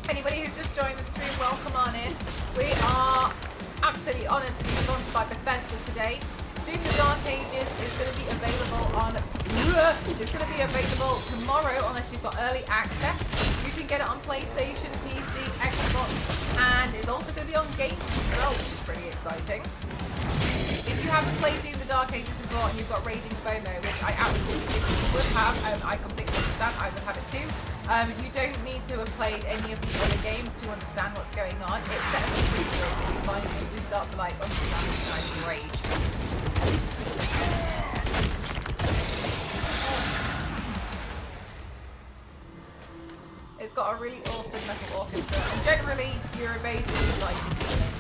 [SPEAKER 1] Anybody who's just joined the stream, welcome on in. We are absolutely honoured to be sponsored by Bethesda today. Doom the Dark Ages is going to be available on... It's going to be available tomorrow unless you've got early access. You can get it on PlayStation, PC, Xbox, and it's also going to be on Game as well, which is pretty exciting. If you haven't played Doom the Dark Ages before and you've got Raging FOMO, which I absolutely think you would have, I completely understand, I would have it too. You don't need to have played any of the other games to understand what's going on. It's set up pretty good, so you find you just start to like understand the kind of rage. It's got a really awesome metal orchestra, and generally, you're basically lighting things.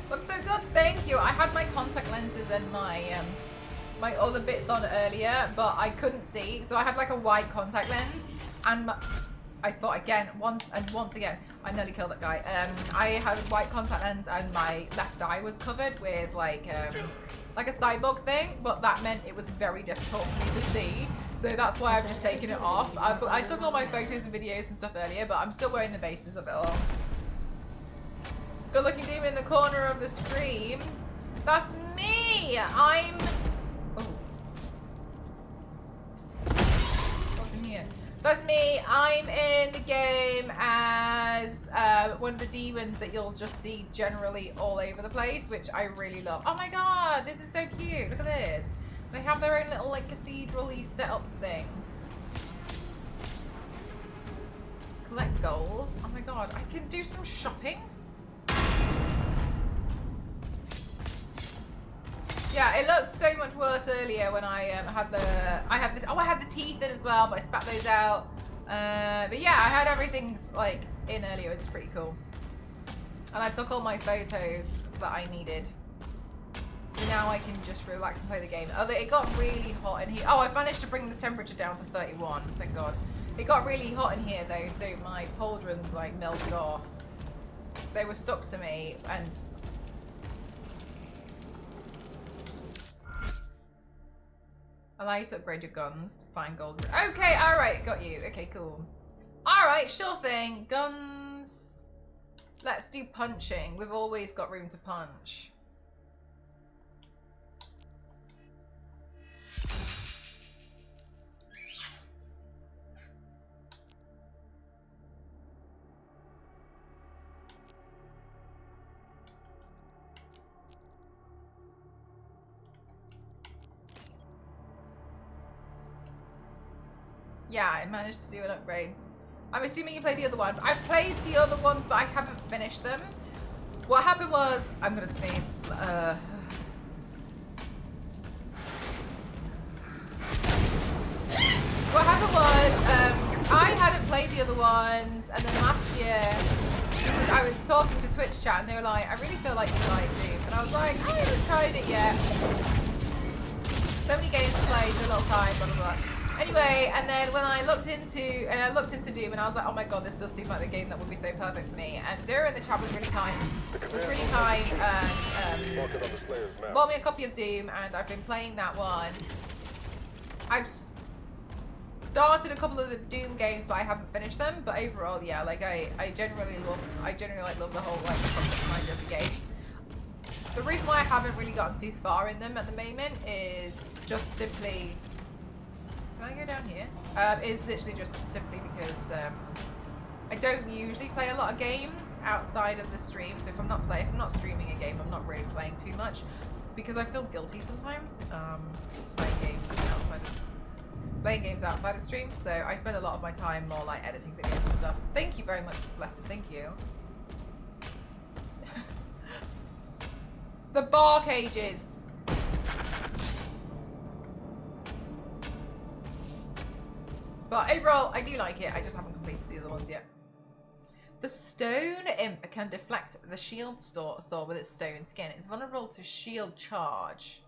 [SPEAKER 1] Looks so good, thank you. I had my contact lenses and my my other bits on earlier, but I couldn't see. So I had like a wide contact lens, and I thought again, once again, I nearly killed that guy. I had a white contact lens and my left eye was covered with like a cyborg thing, but that meant it was very difficult for me to see. So that's why I've just taken it off. I took all my photos and videos and stuff earlier, but I'm still wearing the basis of it all. Good looking demon in the corner of the stream. That's me! I'm... Oh. What's in here? That's me. I'm in the game as one of the demons that you'll just see generally all over the place, which I really love. Oh my god, this is so cute. Look at this. They have their own little like cathedral-y setup thing. Collect gold. Oh my god, I can do some shopping. Yeah, it looked so much worse earlier when I had the teeth in as well, but I spat those out. But yeah, I had everything like in earlier. It's pretty cool. And I took all my photos that I needed. So now I can just relax and play the game. Although it got really hot in here. Oh, I managed to bring the temperature down to 31. Thank God. It got really hot in here though, so my pauldrons like melted off. They were stuck to me and. Allow you to upgrade your guns. Find gold. Okay, alright, got you. Okay, cool. Alright, sure thing. Guns. Let's do punching. We've always got room to punch. Yeah, I managed to do an upgrade. I'm assuming you played the other ones. I've played the other ones, but I haven't finished them. What happened was, I'm gonna sneeze. What happened was, I hadn't played the the other ones, and then last year I was talking to Twitch chat and they were like, I really feel like you like Doom, and I was like, I haven't tried it yet. So many games to play, so little time, blah blah blah. Anyway, and then when I looked into Doom, and I was like, oh my god, this does seem like the game that would be so perfect for me. And Zero in the chat was really kind. And bought me a copy of Doom, and I've been playing that one. I've started a couple of the Doom games, but I haven't finished them. But overall, yeah, like I generally love the whole like concept kind of the game. The reason why I haven't really gotten too far in them at the moment is just simply. Can I go down here? Is literally just simply because I don't usually play a lot of games outside of the stream. So if I'm not streaming a game, I'm not really playing too much because I feel guilty sometimes playing games outside of stream. So I spend a lot of my time more like editing videos and stuff. Thank you very much, Blessers. Thank you. The bar cages. But overall, I do like it. I just haven't completed the other ones yet. The stone imp can deflect the shield sword with its stone skin. It's vulnerable to shield charge.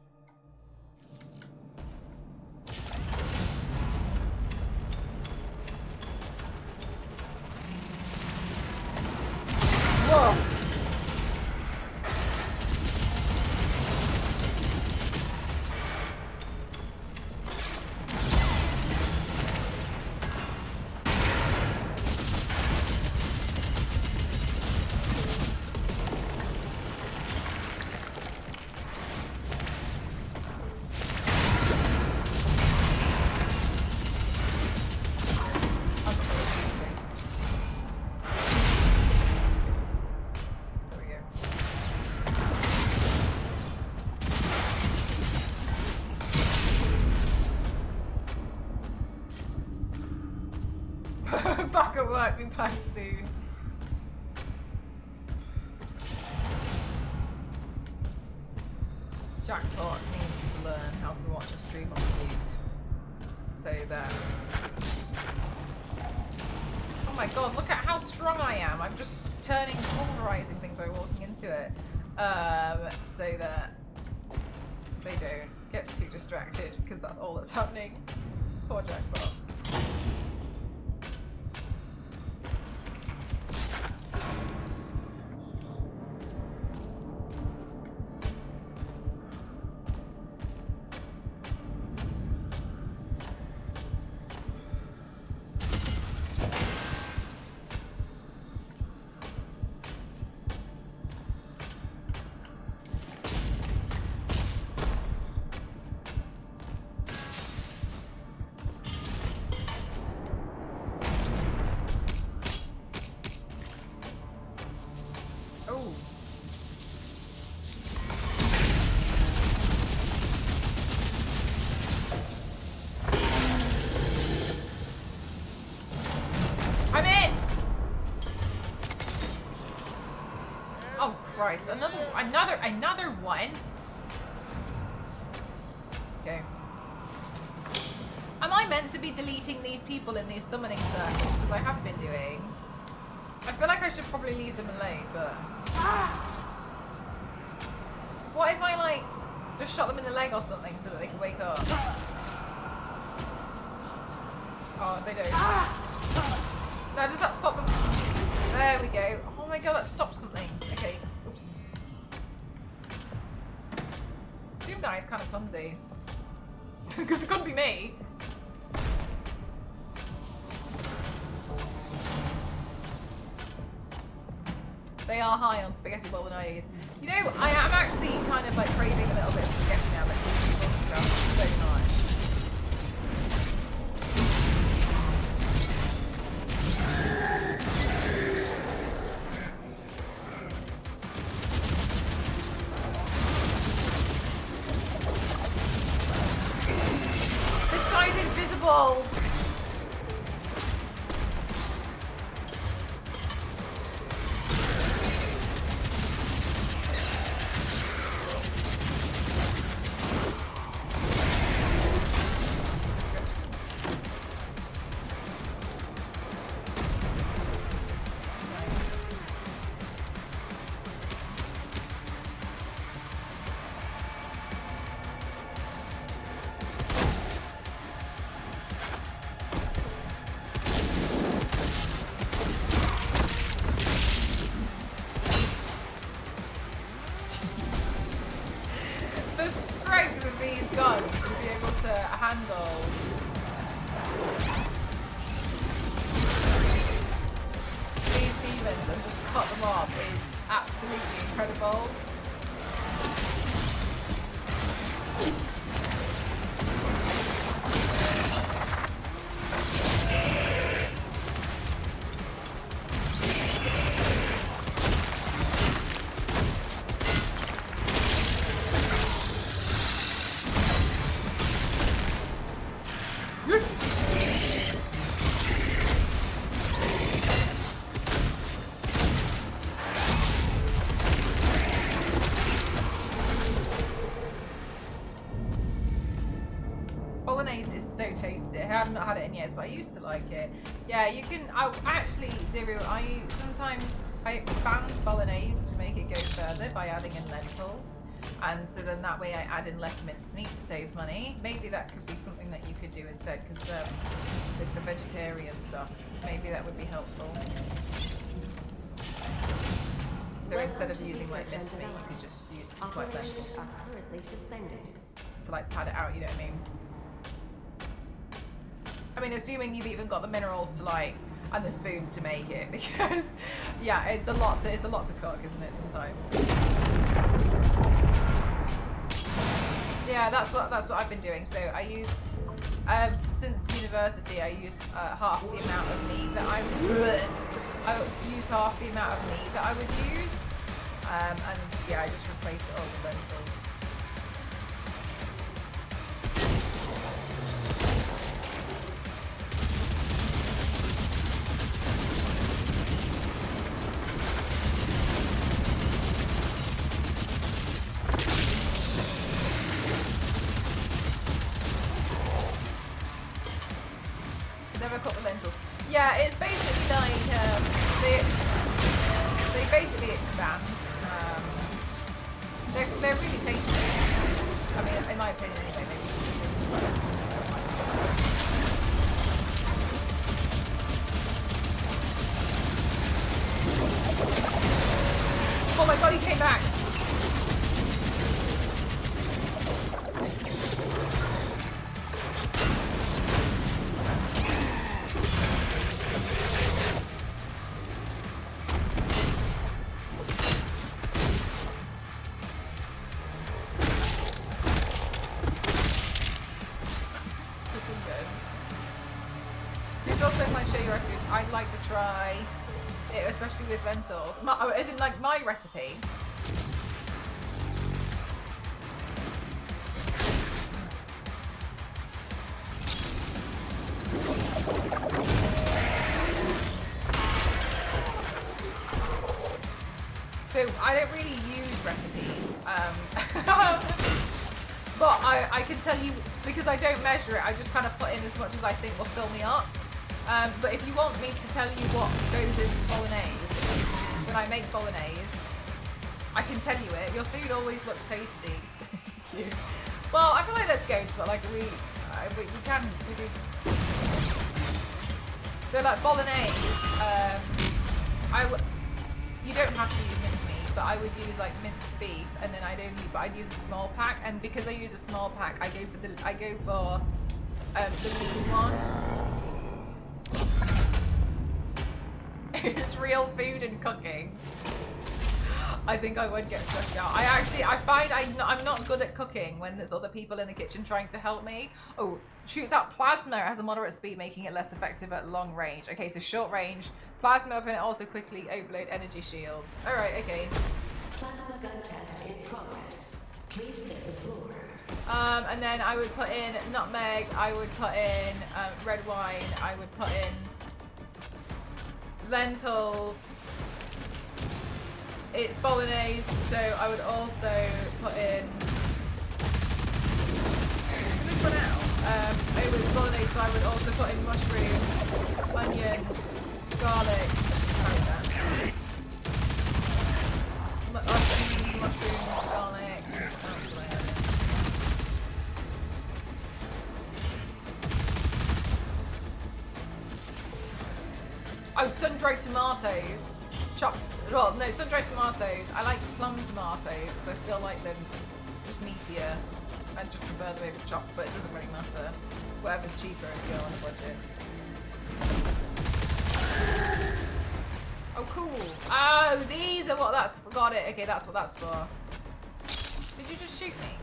[SPEAKER 1] Whoa! Back at work, be back soon. Jackpot needs to learn how to watch a stream on mute. So that. Oh my god, look at how strong I am. I'm just turning, pulverizing things by walking into it. So that they don't get too distracted, because that's all that's happening. Poor Jackpot. Christ, another one. Okay. Am I meant to be deleting these people in these summoning circles? Because I have been doing. I feel like I should probably leave them alone, but what if I like just shot them in the leg or something so that they can wake up? Oh, they don't. Now does that stop them? There we go. Oh my god, that stopped something. Okay. Oops. Doom guy is kind of clumsy. Because it couldn't be me. They are high on spaghetti bolognese. You know, I am actually kind of like craving a little bit of spaghetti now, like we've been talking about so much. This guy's invisible! strength of these guns to be able to handle these demons and just cut them off is absolutely incredible. Bolognese is so tasty. I have not had it in years, but I used to like it. Yeah, you can. Actually, Zero, sometimes I expand bolognese to make it go further by adding in lentils, and so then that way I add in less mincemeat to save money. Maybe that could be something that you could do instead, because with the vegetarian stuff, maybe that would be helpful. So instead of using like mincemeat, you could just use like lentils
[SPEAKER 12] currently suspended
[SPEAKER 1] to like pad it out. You know what I mean? I mean, assuming you've even got the minerals to like and the spoons to make it, because yeah, it's a lot to cook, isn't it? Sometimes. Yeah, that's what I've been doing. So I use since university, I use half the amount of meat that I use half the amount of meat that I would use, and yeah, I just replace it all with lentils. Yeah, it's basically like they basically expand. They're really tasty. I mean, in my opinion, anyway. Oh my god, he came back. I'd like to try it, especially with lentils. As in, like, my recipe. So I don't really use recipes, but I can tell you, because I don't measure it, I just kind of put in as much as I think will fill me up. But if you want me to tell you what goes in bolognese, when I make bolognese, I can tell you it. Your food always looks tasty. Well, I feel like that's ghost, but like we do. So like bolognese, you don't have to use mincemeat, but I would use like minced beef, and then I'd use a small pack, and because I use a small pack, I go for the lean one. It's real food and cooking. I think I would get stressed out. I find I'm not good at cooking when there's other people in the kitchen trying to help me. Oh, shoots out plasma. It has a moderate speed, making it less effective at long range. Okay, so short range. Plasma weapon, also quickly overload energy shields. Alright, okay.
[SPEAKER 12] Plasma gun test in progress. Please hit the floor.
[SPEAKER 1] And then I would put in nutmeg, I would put in red wine, I would put in lentils. It's bolognese, so I would also put in. Can this run out? It was bolognese, so I would also put in mushrooms, onions, garlic. Mushrooms, garlic. Oh, sun-dried tomatoes. Chopped, well, no, sun-dried tomatoes. I like plum tomatoes because I feel like they're just meteor. I just prefer them over chop, but it doesn't really matter. Whatever's cheaper if you're on a budget. Oh, cool. Oh, these are what that's for. Got it. Okay, that's what that's for. Did you just shoot me?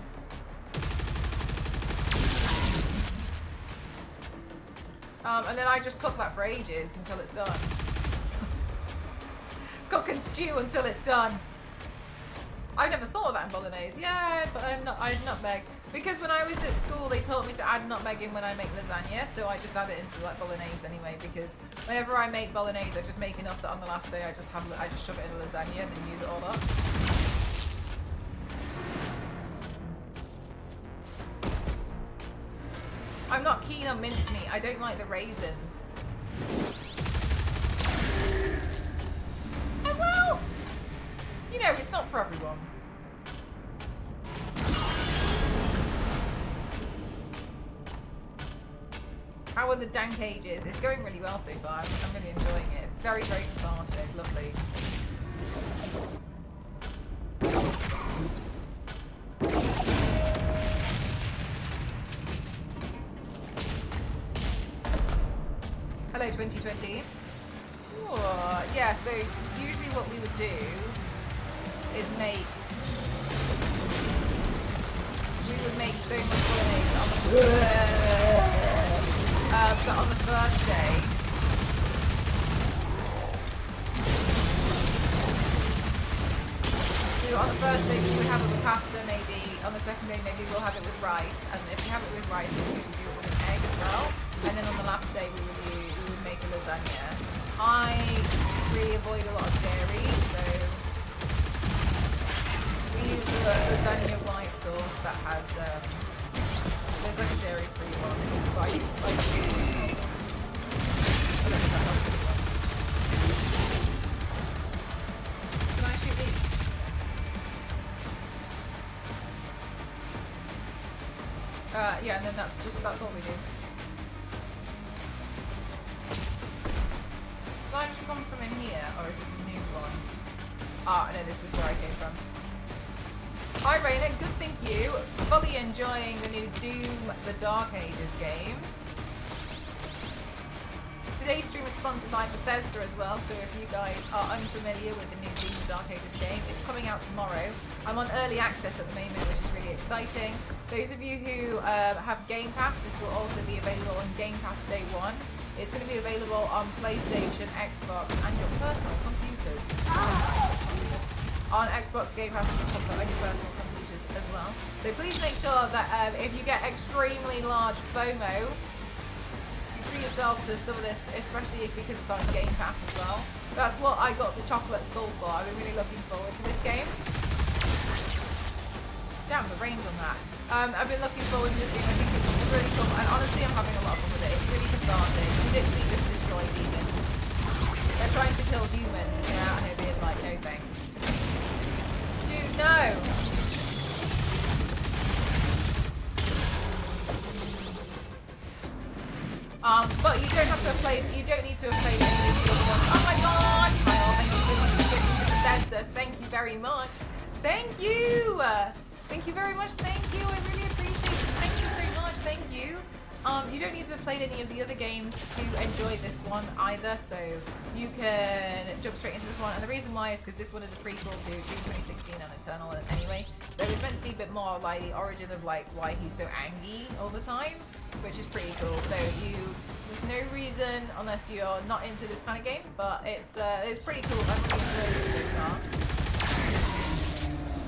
[SPEAKER 1] And then I just cook that for ages until it's done. Cook and stew until it's done. I've never thought of that in bolognese. Yeah, but I nutmeg. Because when I was at school, they taught me to add nutmeg in when I make lasagna, so I just add it into like bolognese anyway. Because whenever I make bolognese, I just make enough that on the last day I just shove it in a lasagna and then use it all up. I'm not keen on mincemeat. I don't like the raisins. And well, you know, it's not for everyone. How are the dank ages? It's going really well so far. I'm really enjoying it. Very, very cathartic. Lovely. Hello 2020. Ooh, yeah, so usually what we would do is make so much bolognese so on the first day we would have it with pasta, maybe on the second day maybe we'll have it with rice, and if we have it with rice we usually do it with an egg as well, and then on the last day we would make a lasagna. I really avoid a lot of dairy, so we use the lasagna white sauce that has there's like a dairy-free one, but I use like I don't know if that helps anyone. Can I shoot these? Yeah, and then that's all we do. Did I just come from in here, or is this a new one? Ah, no, this is where I came from. Hi Raina, good thank you. Fully enjoying the new Doom the Dark Ages game. Today's stream is sponsored by Bethesda as well, so if you guys are unfamiliar with the new Doom the Dark Ages game, it's coming out tomorrow. I'm on early access at the moment, which is really exciting. Those of you who have Game Pass, this will also be available on Game Pass Day 1. It's going to be available on PlayStation, Xbox, and your personal computers. On Xbox, Game Pass, and your personal computers as well. So please make sure that if you get extremely large FOMO, you treat yourself to some of this, especially because it's on Game Pass as well. That's what I got the chocolate skull for. I've been really looking forward to this game. Damn, the range on that. I've been looking forward to this game. I think it's really cool, and honestly, I'm having a lot of fun with it. It's really cathartic. You literally just destroy demons. They're trying to kill humans, and you're out here being like, no thanks. Dude, no! But you don't have to have played, you don't need to have played any of the other ones. Oh my god! Kyle, thank you so much for giving me Bethesda. Thank you very much. Thank you! Thank you very much, thank you. I really appreciate it. Thank you so much, thank you. You don't need to have played any of the other games to enjoy this one either, so you can jump straight into this one. And the reason why is because this one is a prequel to Doom 2016 and Eternal anyway. So it's meant to be a bit more like the origin of like why he's so angry all the time, which is pretty cool. So there's no reason unless you're not into this kind of game, but it's pretty cool. I'm really enjoying it so far.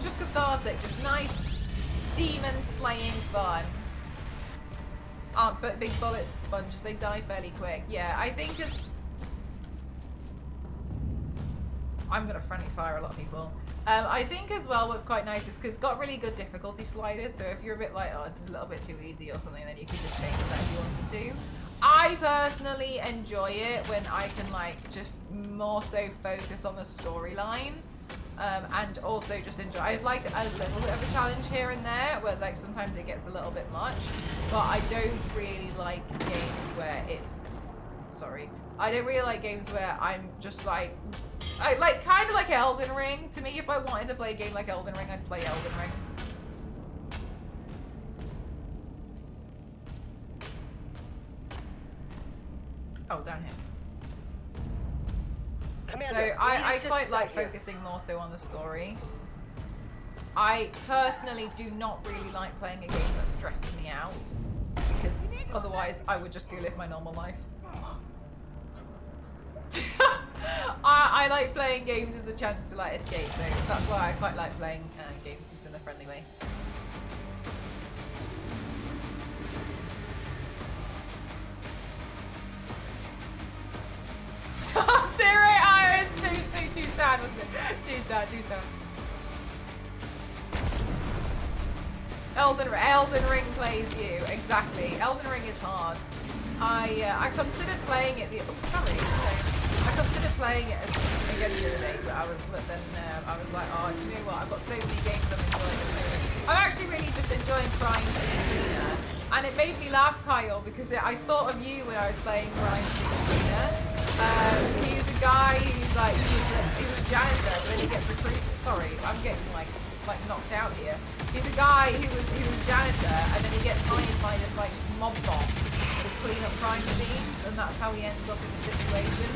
[SPEAKER 1] Just cathartic, just nice demon slaying fun. But big bullet sponges, they die fairly quick. Yeah, I think I'm gonna friendly fire a lot of people. I think as well what's quite nice is because it's got really good difficulty sliders, so if you're a bit like, oh, this is a little bit too easy or something, then you can just change that if you wanted to. I personally enjoy it when I can like just more so focus on the storyline. And also just enjoy. I like a little bit of a challenge here and there, where like sometimes it gets a little bit much, but I don't really like games where it's. Sorry, I don't really like games where I'm just like, I like kind of like Elden Ring. To me, if I wanted to play a game like Elden Ring, I'd play Elden Ring. Oh, down here.
[SPEAKER 9] Commander,
[SPEAKER 1] So I
[SPEAKER 9] please
[SPEAKER 1] quite
[SPEAKER 9] just
[SPEAKER 1] like
[SPEAKER 9] stay here.
[SPEAKER 1] focusing more so on the story. I personally do not really like playing a game that stresses me out, because otherwise I would just go live my normal life. I like playing games as a chance to like escape, so that's why I quite like playing games just in a friendly way. Siri, I was too sad, wasn't it? Too sad. Elden Ring plays you, exactly. Elden Ring is hard. I considered playing it I considered playing it again the other day, but then I was like, oh, do you know what? I've got so many games I'm enjoying at the moment. I'm actually really just enjoying Crime Scene Cleaner, and it made me laugh, Kyle, because I thought of you when I was playing Crime Scene Cleaner. He's a guy who's like he was a janitor, but then he gets recruited. Sorry, I'm getting like knocked out here. He's a guy who was a janitor, and then he gets hired by this like mob boss to clean up crime scenes, and that's how he ends up in the situation.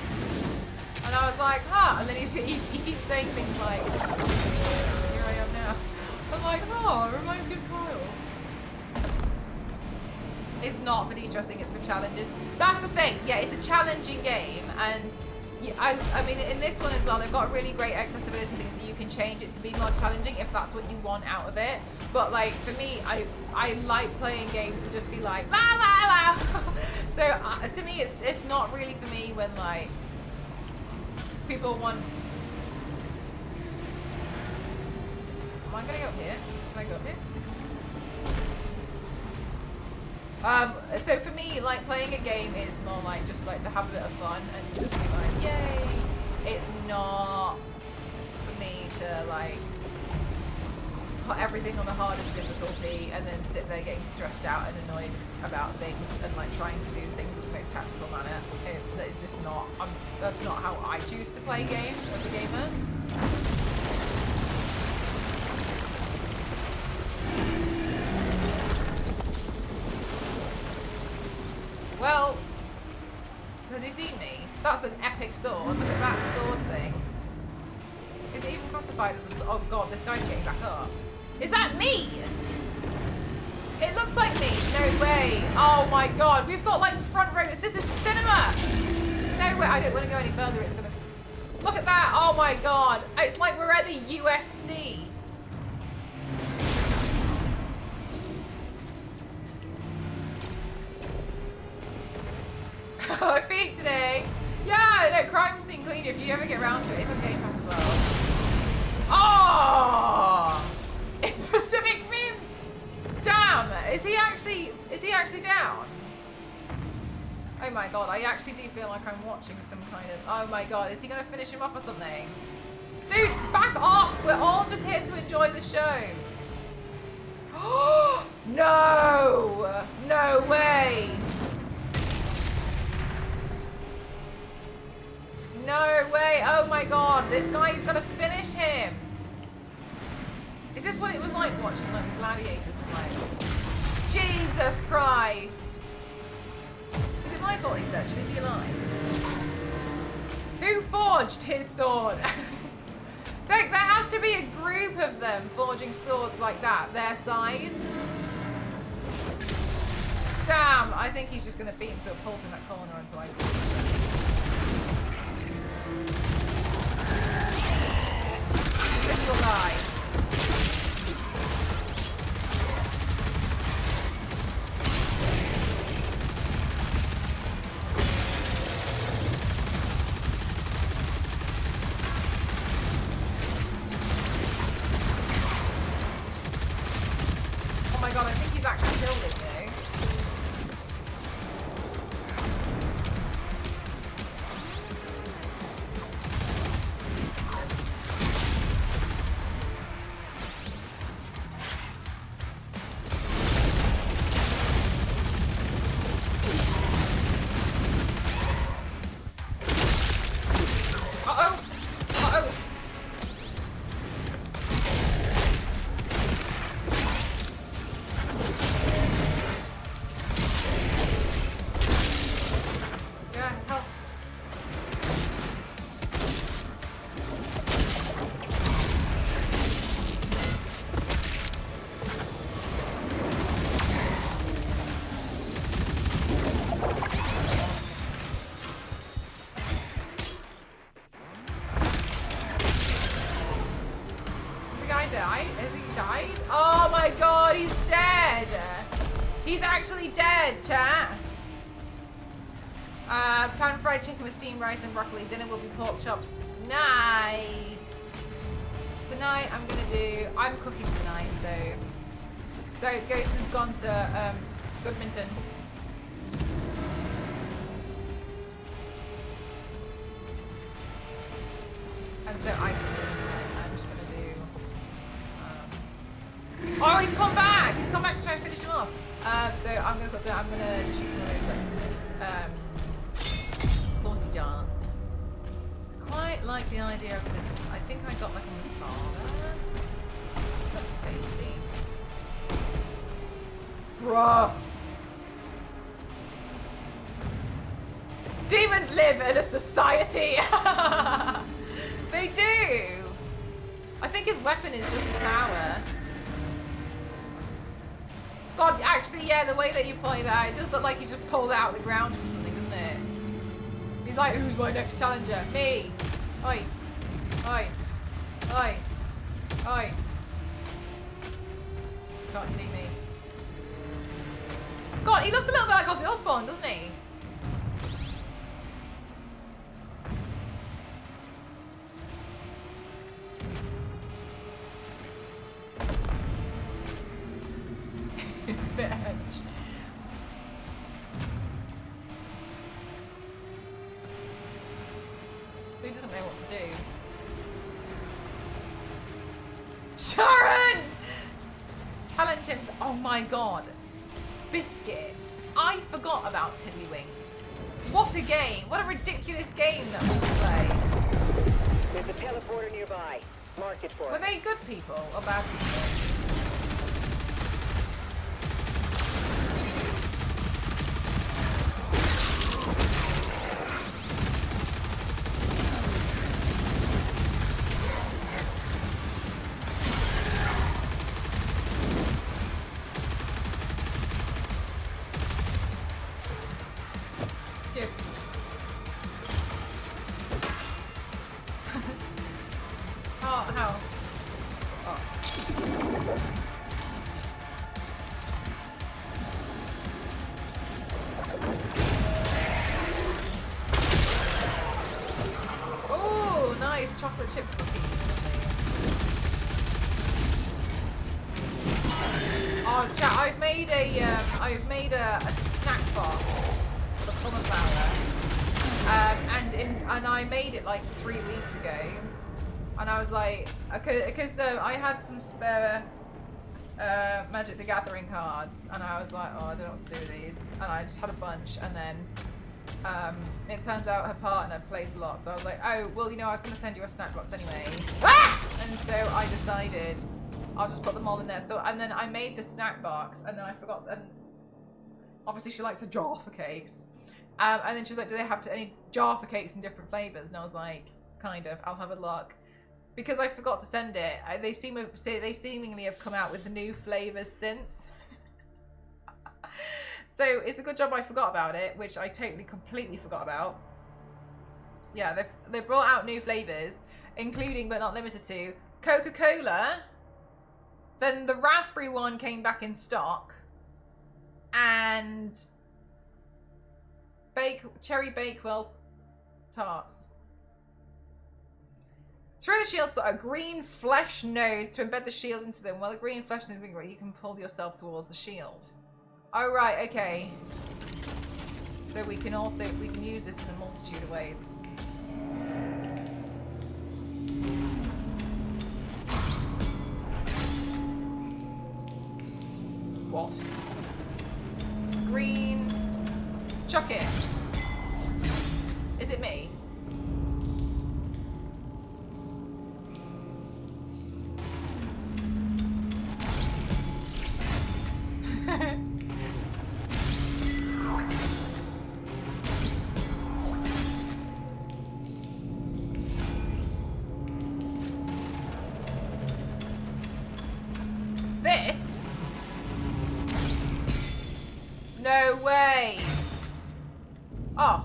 [SPEAKER 1] And I was like, huh? And then he keeps saying things like, here I am now. I'm like, oh, it reminds me of Kyle. It's not for de-stressing, it's for challenges. That's the thing. Yeah, it's a challenging game, and I mean, in this one as well, they've got really great accessibility things, so you can change it to be more challenging if that's what you want out of it. But like for me, I like playing games to just be like la la la. So to me, it's not really for me when like people want. Am I gonna go up here? Can I go up here? So for me, like playing a game is more like just like to have a bit of fun and to just be like, yay. It's not for me to like put everything on the hardest difficulty and then sit there getting stressed out and annoyed about things and like trying to do things in the most tactical manner. It's just not. That's not how I choose to play games as a gamer. Well, has he seen me? That's an epic sword. Look at that sword thing. Is it even classified as a sword? Oh god, this guy's getting back up. Is that me? It looks like me. No way. Oh my god, we've got like front row. This is cinema. No way. I don't want to go any further. It's gonna. Look at that. Oh my god. It's like we're at the UFC. I peaked today. Yeah, no, Crime Scene Cleaner, if you ever get around to it, it's on Game Pass as well. Oh! It's Pacific Rim! Damn! Is he actually down? Oh my god, I actually do feel like I'm watching some kind of... Oh my god, is he going to finish him off or something? Dude, back off! We're all just here to enjoy the show. No! No way! No way! Oh my god! This guy's gonna finish him! Is this what it was like watching like the gladiators and like... Jesus Christ! Is it my fault he's actually be alive? Who forged his sword? There has to be a group of them forging swords like that, their size. Damn! I think he's just gonna beat him to a pulp in that corner until I... This will die. Oh my god, I think he's actually killed it though. guy die? Has he died? Oh my god, he's dead. He's actually dead, chat. Pan fried chicken with steamed rice and broccoli. Dinner will be pork chops. Nice. Tonight I'm cooking tonight, so Ghost has gone to Goodminton. And so I'm just gonna do. Oh, he's come back! He's come back to try and finish him off. So I'm gonna shoot one of those saucy jars. Quite like the idea of the. I think I got like a masala. Looks tasty. Bruh. Demons live in a society. They do! I think his weapon is just a tower. God, actually, yeah, the way that you point that, it does look like he's just pulled it out of the ground or something, doesn't it? He's like, who's my next challenger? Me! Oi! Oi! Oi! Oi! Can't see me. God, he looks a little bit like Ozzy Osbourne, doesn't he? It's a bit edge. He doesn't know what to do. Sharon! Challenge him. Oh my god. Biscuit. I forgot about Tiddlywinks. What a game. What a ridiculous game that we play.
[SPEAKER 9] There's a teleporter nearby. Mark it for us.
[SPEAKER 1] Were they good people or bad people? Chocolate chip cookies. Oh, chat! I've made a snack box for the cauliflower, and I made it like 3 weeks ago, and I was like, because I had some spare Magic the Gathering cards, and I was like, oh, I don't know what to do with these, and I just had a bunch, and then. It turns out her partner plays a lot, so I was like, oh, well, you know, I was going to send you a snack box anyway. Ah! And so I decided I'll just put them all in there. So, and then I made the snack box, and then I forgot, and obviously she likes a jar for cakes. And then she was like, do they have any jar for cakes in different flavors? And I was like, kind of, I'll have a look. Because I forgot to send it. They seemingly have come out with the new flavors since. So it's a good job I forgot about it, which I completely forgot about. Yeah, they've brought out new flavors, including but not limited to Coca-Cola. Then the raspberry one came back in stock, and cherry Bakewell tarts. Through the shield slot, a green flesh nose to embed the shield into them. While the green flesh nose is bigger, you can pull yourself towards the shield. Oh, right, okay. So we can use this in a multitude of ways. What? Green. Chuck it. Is it me? This? No way. Oh.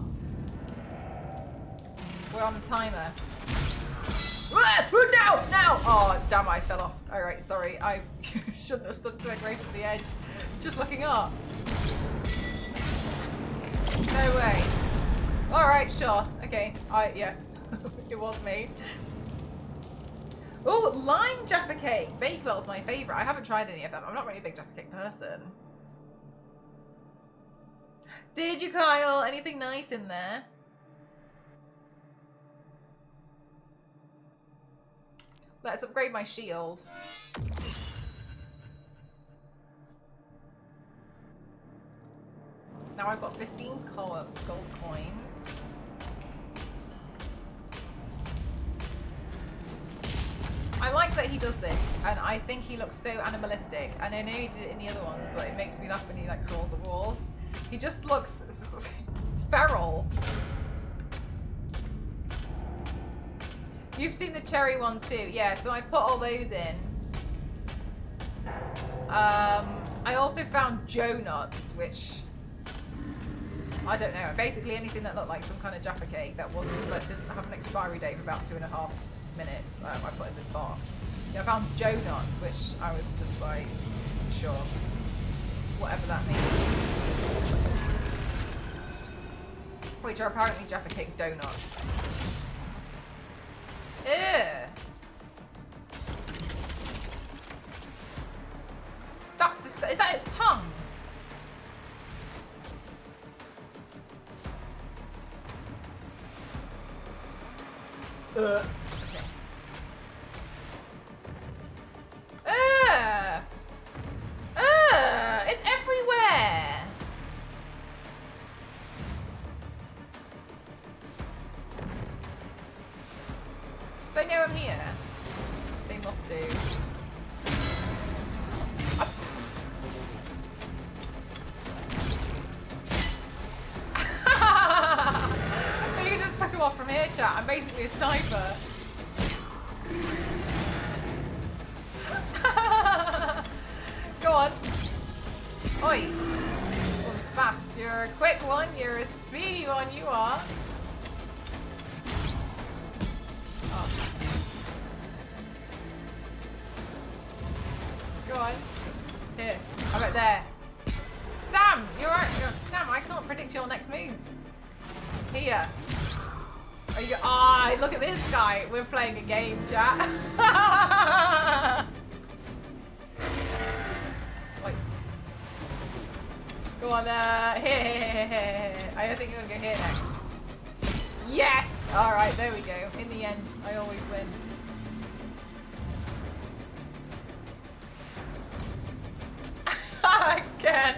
[SPEAKER 1] We're on the timer. Ah! No! No! Oh, damn, I fell off. Alright, sorry. I shouldn't have stood doing race at the edge. Just looking up. No way. Alright, sure. Okay. Yeah. It was me. Oh, lime Jaffa cake. Bakewell's my favourite. I haven't tried any of them. I'm not really a big Jaffa cake person. Did you, Kyle? Anything nice in there? Let's upgrade my shield. Now I've got 15 gold coins. I like that he does this, and I think he looks so animalistic. And I know he did it in the other ones, but it makes me laugh when he like crawls the walls. He just looks feral. You've seen the cherry ones too, yeah. So I put all those in. I also found Joe nuts, which I don't know. Basically anything that looked like some kind of Jaffa cake that didn't have an expiry date for about 2.5 minutes. I put in this box. Yeah, I found Joe nuts, which I was just like, sure, whatever that means. Which are apparently Jaffa cake donuts. Ew. That's disgusting. Is that its tongue? Okay. It's everywhere. They know I'm here. They must do. You can just pick them off from here, chat. I'm basically a sniper. Go on. Oi. This one's fast. You're a quick one. You're a speedy one. You are. Oh. Go on. Here. I'm right there. Damn! Damn, I can't predict your next moves. Here. Are you? Ah, look at this guy. We're playing a game, chat. Wait. Go on, here. I think you're gonna go here next. Yes! Alright, there we go. In the end, I always win. Again.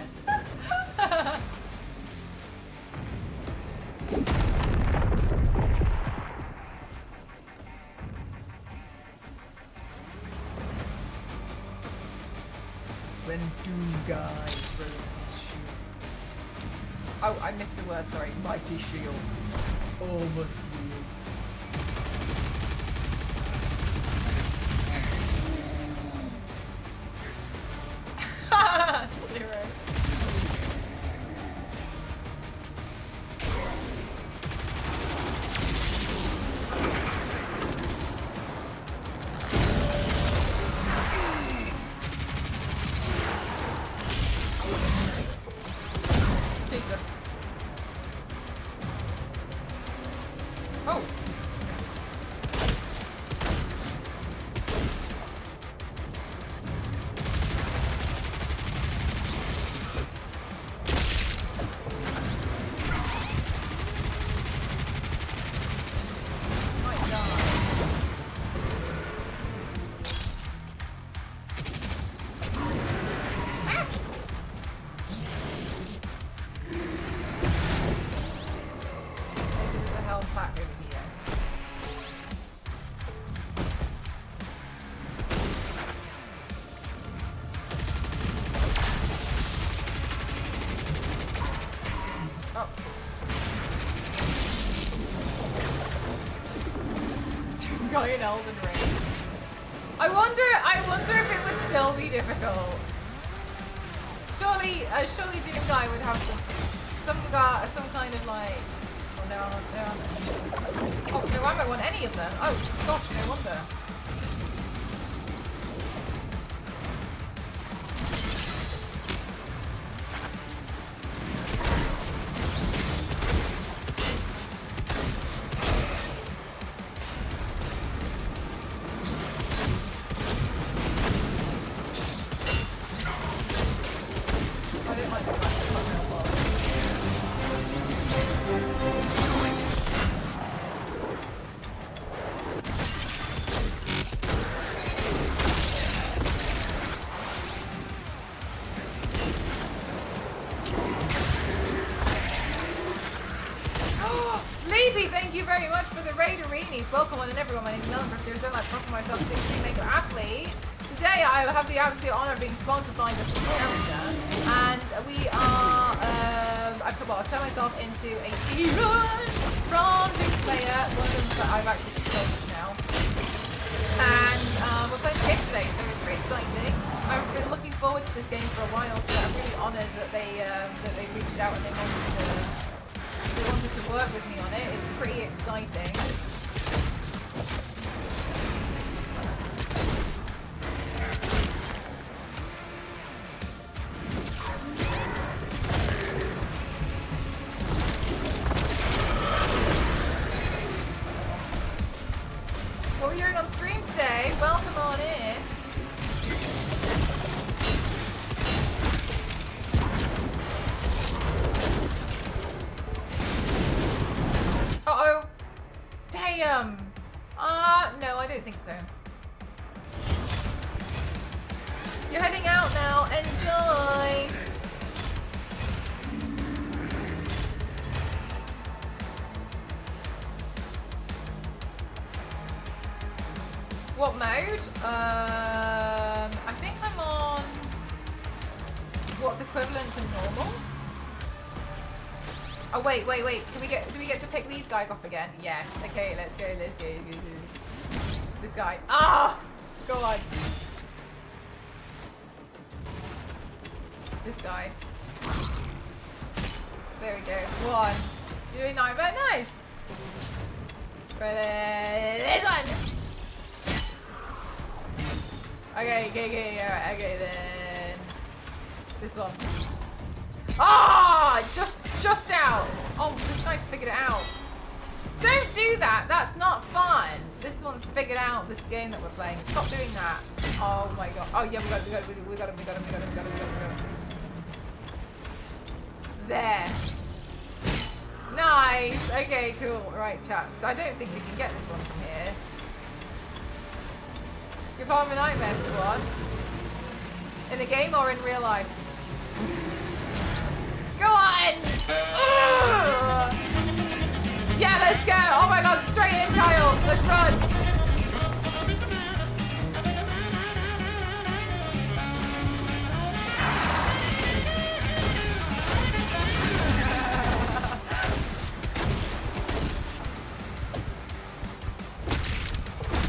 [SPEAKER 1] When Doom Guy throws his shield. Oh, I missed a word, sorry. Mighty shield. All must yield. Zero. Jesus. Oh. Guy in Elden Ring. I wonder if it would still be difficult. Surely Doom Guy would have some kind of like. Oh no, no ammo on any of them. Oh gosh, no wonder. very much for the Raidereenies. Welcome on and everyone. My name is Melon Crystal. So much for myself, the Extreme Maker Athlete. Today I have the absolute honour of being sponsored by the Character, and we are. I've turned myself into a demon from Doomslayer, one of them that I've actually chosen now. And we're playing the game today, so it's pretty exciting. I've been looking forward to this game for a while, so I'm really honoured that they reached out and they wanted to work with me on it. It's pretty exciting. What are we doing on stream today? Welcome on in. Uh-oh. Damn. No, I don't think so. You're heading out now. Enjoy. What mode? I think I'm on what's equivalent to normal. Oh wait. Do we get to pick these guys up again? Yes. Okay, let's go. This guy. Ah! Go on. This guy. There we go. One. You're doing Nightmare? Nice. This one. Okay, then. This one. Ah! Just out. Oh, this guy's figured it out. Don't do that. That's not fun. This one's figured out this game that we're playing. Stop doing that. Oh my god. Oh yeah, we got him. There. Nice. Okay, cool. Right, chaps. I don't think we can get this one from here. You're part of a Nightmare Squad. In the game or in real life? Go on! Ugh. Yeah, let's go! Oh my god, straight in, child! Let's run!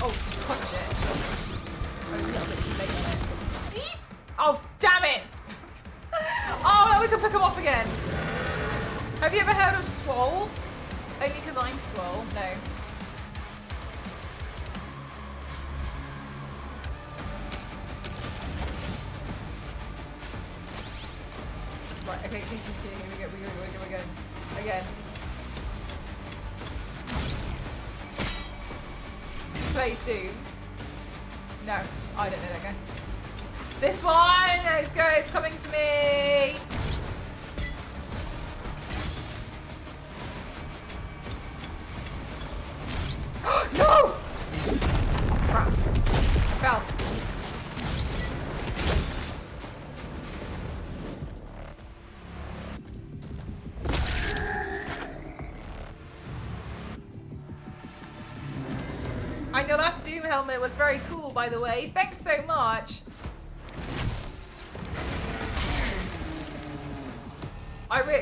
[SPEAKER 1] Oh, just punch it. A little bit too late on it. Eeps! Oh, damn it! Oh, we can pick him off again. Have you ever heard of Swole? Only because I'm Swole? No. Right, okay, here we go. Again. Please do. No, I don't know that guy. This one! Let's go, it's coming for me! No! Crap. I fell. I know that Doom helmet was very cool, by the way. Thanks so much.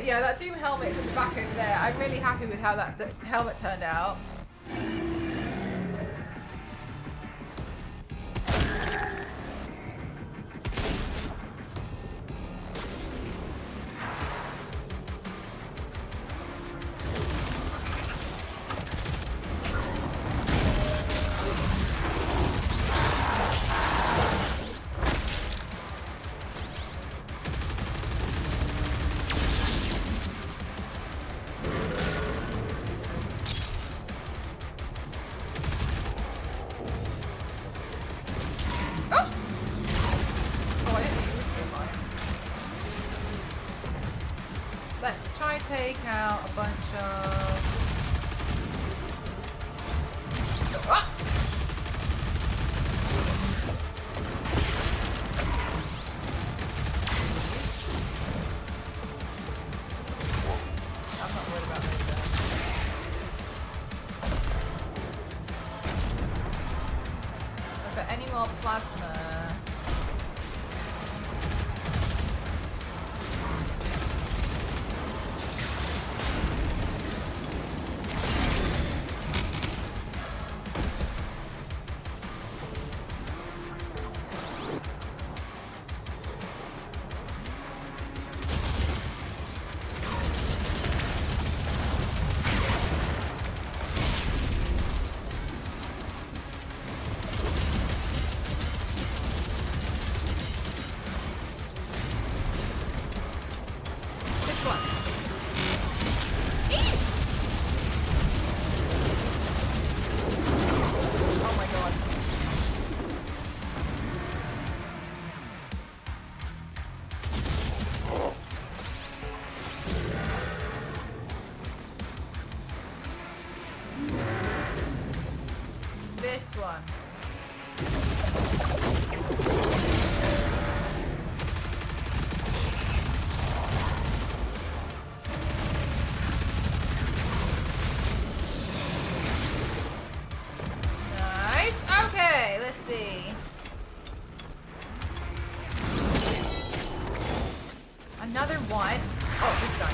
[SPEAKER 1] Yeah, that Doom helmet's at the back over there. I'm really happy with how that helmet turned out. Take out a bunch of... Ah! I'm not worried about those guys. one. Nice. Okay, let's see. Another one. Oh, this guy.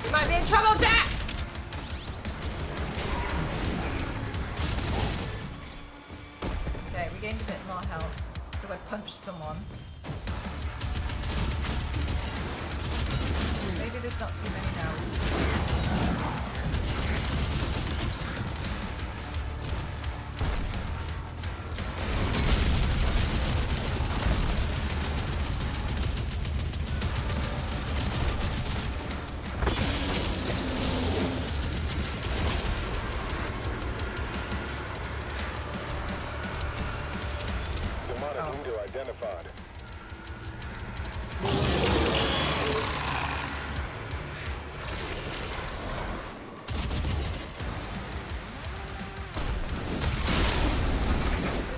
[SPEAKER 1] You might be in trouble, Jack! Okay, we gained a bit more health because I punched someone. Maybe there's not too many now.
[SPEAKER 6] Demonic leader identified.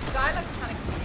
[SPEAKER 1] This guy looks kind of cute.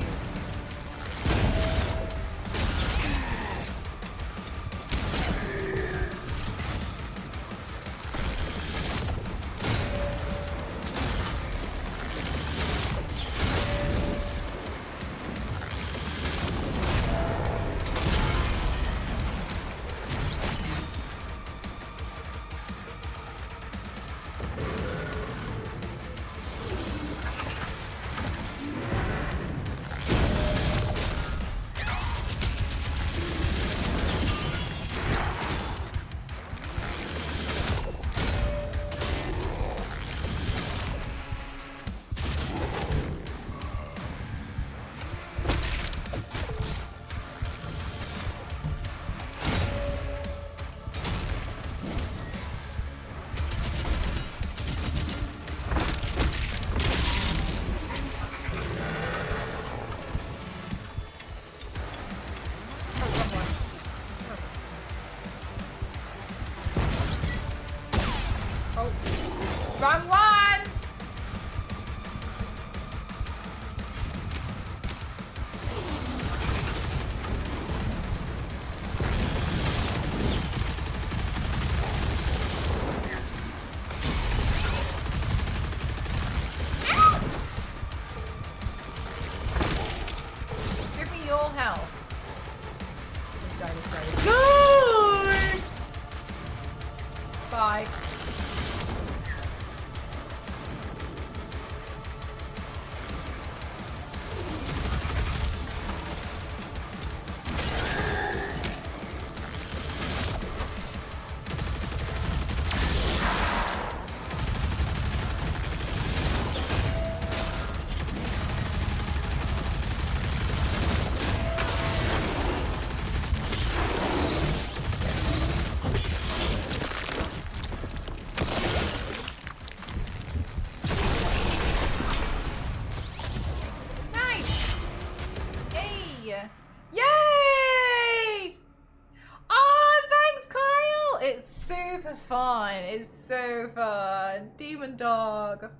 [SPEAKER 1] Oh, wrong one! Ow! Give me your health. This guy. Good! Bye. Nice! Yay! Yay! Oh, thanks, Kyle! It's super fun. It's so fun. Demon Dog.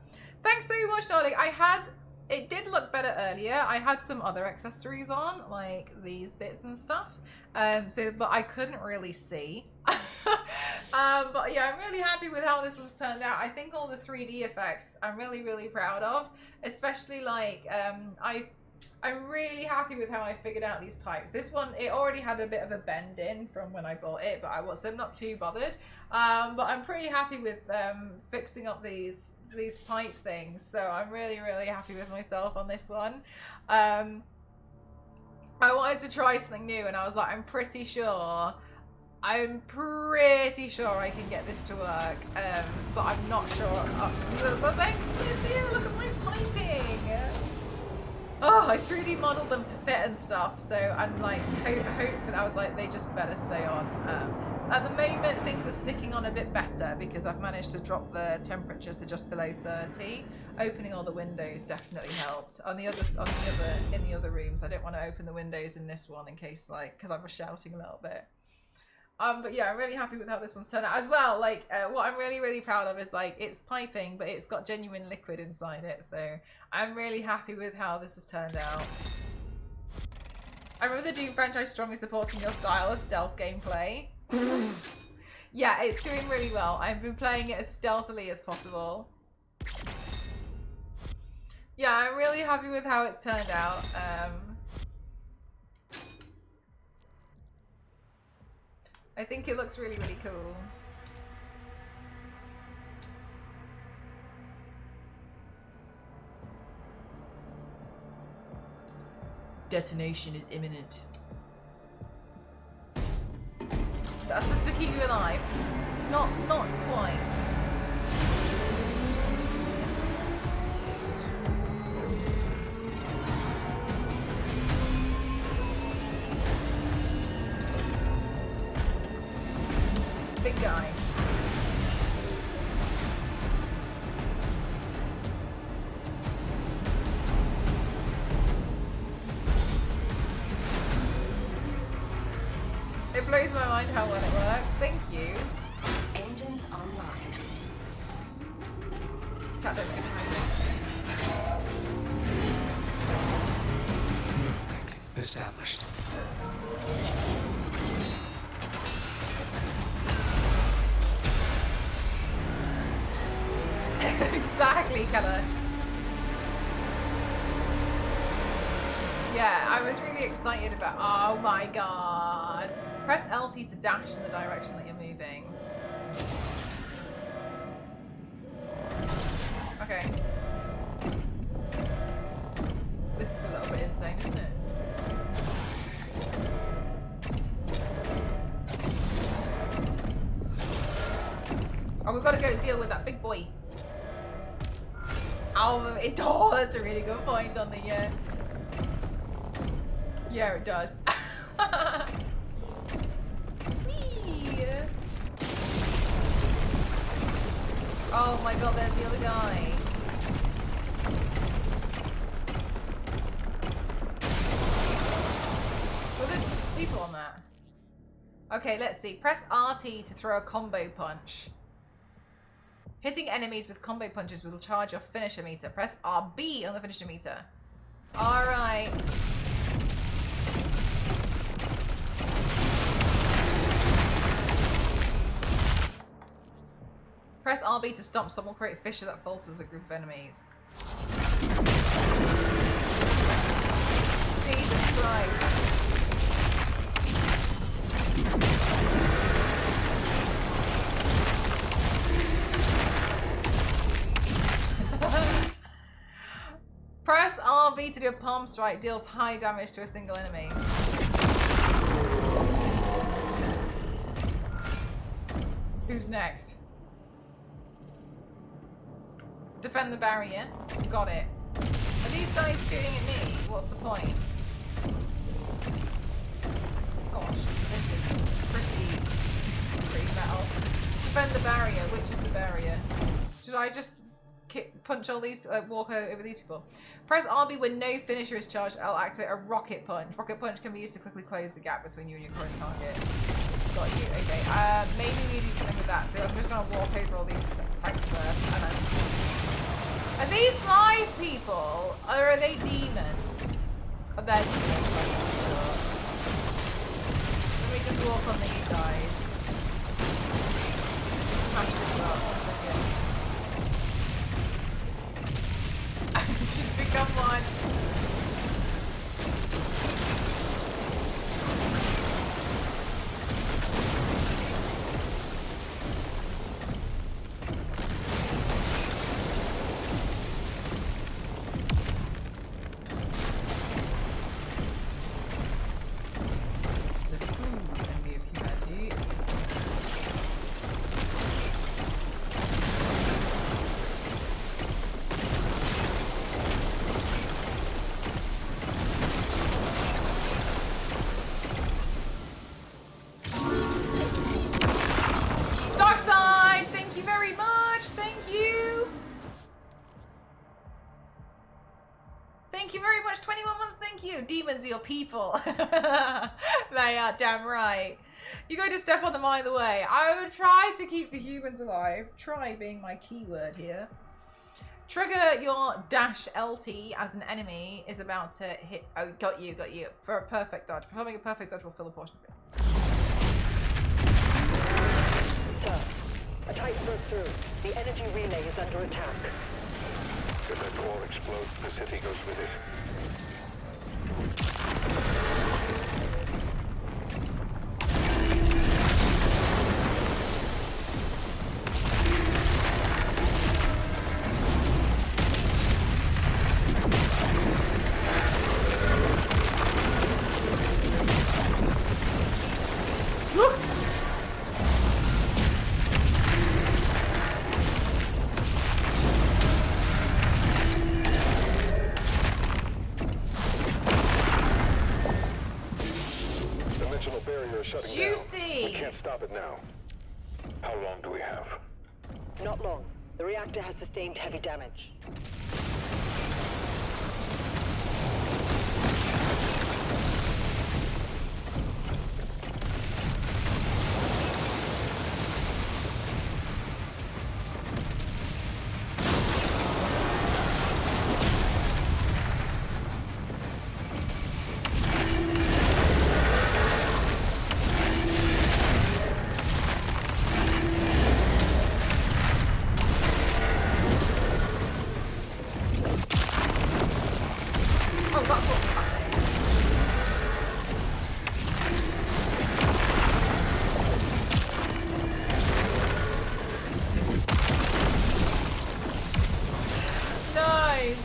[SPEAKER 1] Thanks so much, darling. It did look better earlier. I had some other accessories on, like these bits and stuff. But I couldn't really see. But yeah, I'm really happy with how this one's turned out. I think all the 3D effects I'm really, really proud of. Especially like, I'm really happy with how I figured out these pipes. This one, it already had a bit of a bend in from when I bought it, but I'm not too bothered. But I'm pretty happy with fixing up these pipe things. So I'm really, really happy with myself on this one. I wanted to try something new and I was like, I'm pretty sure I can get this to work, but I'm not sure. So thanks, Lizzie. Look at my piping. Oh, I 3D modeled them to fit and stuff. So I'm like, hopefully, I was like, they just better stay on. At the moment, things are sticking on a bit better because I've managed to drop the temperatures to just below 30. Opening all the windows definitely helped. In the other rooms, I don't want to open the windows in this one in case, like, because I was shouting a little bit. But yeah, I'm really happy with how this one's turned out as well. Like, what I'm really proud of is, like, it's piping, but it's got genuine liquid inside it. So I'm really happy with how this has turned out. I remember the Doom franchise strongly supporting your style of stealth gameplay. Yeah, it's doing really well. I've been playing it as stealthily as possible. Yeah, I'm really happy with how it's turned out. I think it looks really cool. Detonation is imminent. That's to keep you alive. Not quite. Big guy. It blows my mind how well it works. Thank you.
[SPEAKER 12] Engines online.
[SPEAKER 1] Chat don't make
[SPEAKER 8] Link established.
[SPEAKER 1] Exactly, Keller. Yeah, I was really excited about. Oh my god. Press LT to dash in the direction that you're moving. Okay. This is a little bit insane, isn't it? Oh, we've got to go deal with that big boy. Oh, that's a really good point on the yeah, it does. Whee! Oh my god, there's the other guy. Were there people on that? Okay, let's see. Press RT to throw a combo punch. Hitting enemies with combo punches will charge your finisher meter. Press RB on the finisher meter. Alright. Press RB to stomp. Stomp will create a fissure that falters a group of enemies. Jesus Christ. Press RB to do a palm strike. Deals high damage to a single enemy. Who's next? Defend the barrier. Got it. Are these guys shooting at me? What's the point? Gosh, this is pretty metal. Defend the barrier. Which is the barrier? Should I just punch all these, walk over these people? Press RB when no finisher is charged. I'll activate a rocket punch. Rocket punch can be used to quickly close the gap between you and your current target. Got you. Okay. Maybe we do something with that. So I'm just gonna walk over all these tanks first, and then. Are these live people, or are they demons? Oh, they're demons. I'm not sure. Let me just walk on these guys. Just smash this up. 1 second. Just become one. demons are your people. They are damn right. You're going to step on them either way. I would try to keep the humans alive. Try being my keyword here. Trigger your dash LT as an enemy is about to hit. Oh, got you. For a perfect dodge. Performing a perfect dodge will fill a portion of it.
[SPEAKER 9] Sir, a Titan broke through. The energy relay is under attack.
[SPEAKER 6] If that core explodes, the city goes with it.
[SPEAKER 1] Juicy!
[SPEAKER 6] We can't stop it now. How long do we have?
[SPEAKER 9] Not long. The reactor has sustained heavy damage.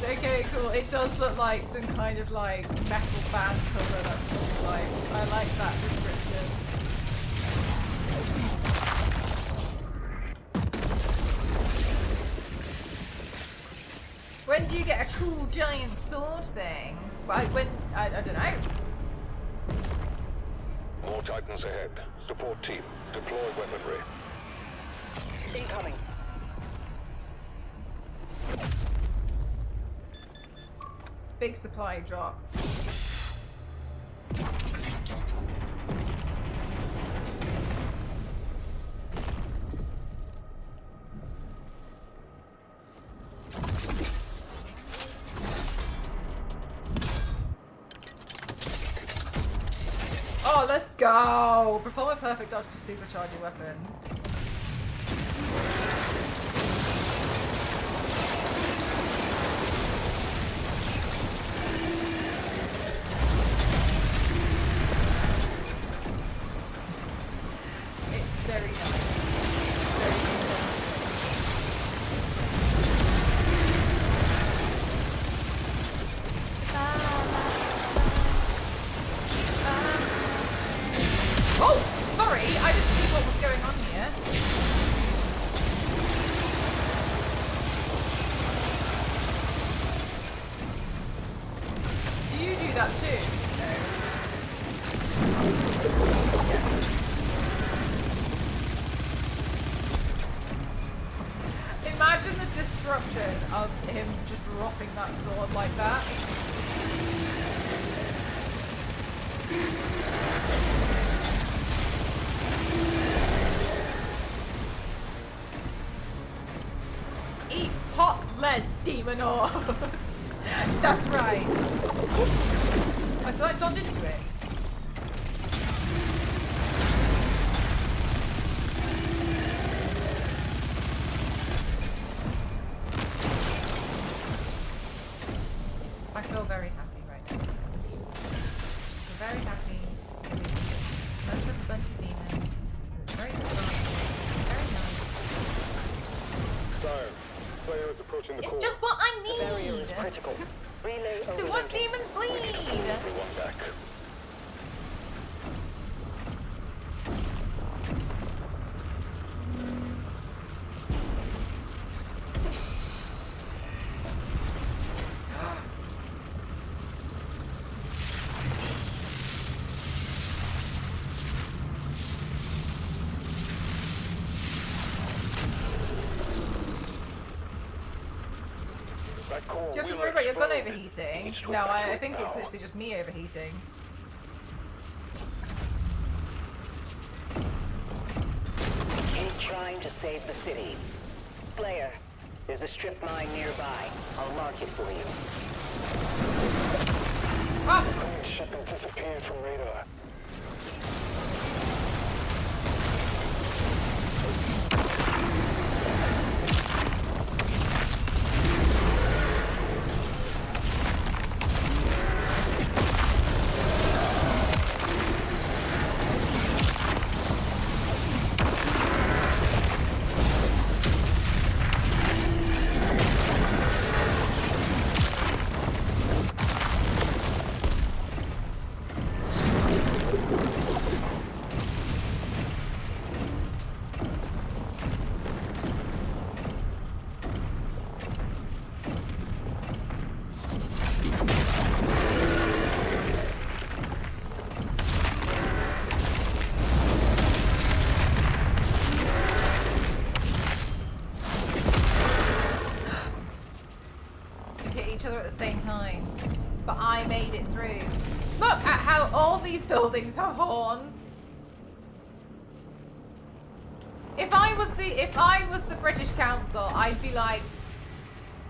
[SPEAKER 1] Okay, cool. It does look like some kind of like metal band cover. That's what it's like. I like that description. When do you get a cool giant sword thing? Right, when I don't know.
[SPEAKER 6] More Titans ahead. Support team, deploy weaponry.
[SPEAKER 9] Incoming.
[SPEAKER 1] Big supply drop. Oh, let's go! Perform a perfect dodge to supercharge your weapon. Very nice. Very oh, sorry, I didn't see what was going on here. Do you do that too? No. Yes. Imagine the destruction of him just dropping that sword like that. Eat hot lead, demon ore. That's right. Oops. Did I dodge into it? I feel very happy right now. I'm very happy. We can just smash up a bunch of demons. It's very fun. It's very nice.
[SPEAKER 6] Sire, player is approaching the core.
[SPEAKER 1] It's just what I
[SPEAKER 9] The barrier
[SPEAKER 1] need
[SPEAKER 9] is critical. Relay
[SPEAKER 1] to what demons bleed.
[SPEAKER 6] Everyone back. core.
[SPEAKER 1] Do you have to
[SPEAKER 6] will
[SPEAKER 1] worry about your gun
[SPEAKER 6] explode.
[SPEAKER 1] overheating?
[SPEAKER 6] Needs to
[SPEAKER 1] No, I
[SPEAKER 6] evacuate
[SPEAKER 1] think it's
[SPEAKER 6] now.
[SPEAKER 1] literally just me overheating.
[SPEAKER 9] He's trying to save the city. Slayer, there's a strip mine nearby. I'll mark it for you.
[SPEAKER 1] Ah!
[SPEAKER 6] Shipment disappeared from radar.
[SPEAKER 1] Each other at the same time, but I made it through. Look at how all these buildings have horns. If I was the British Council, I'd be like,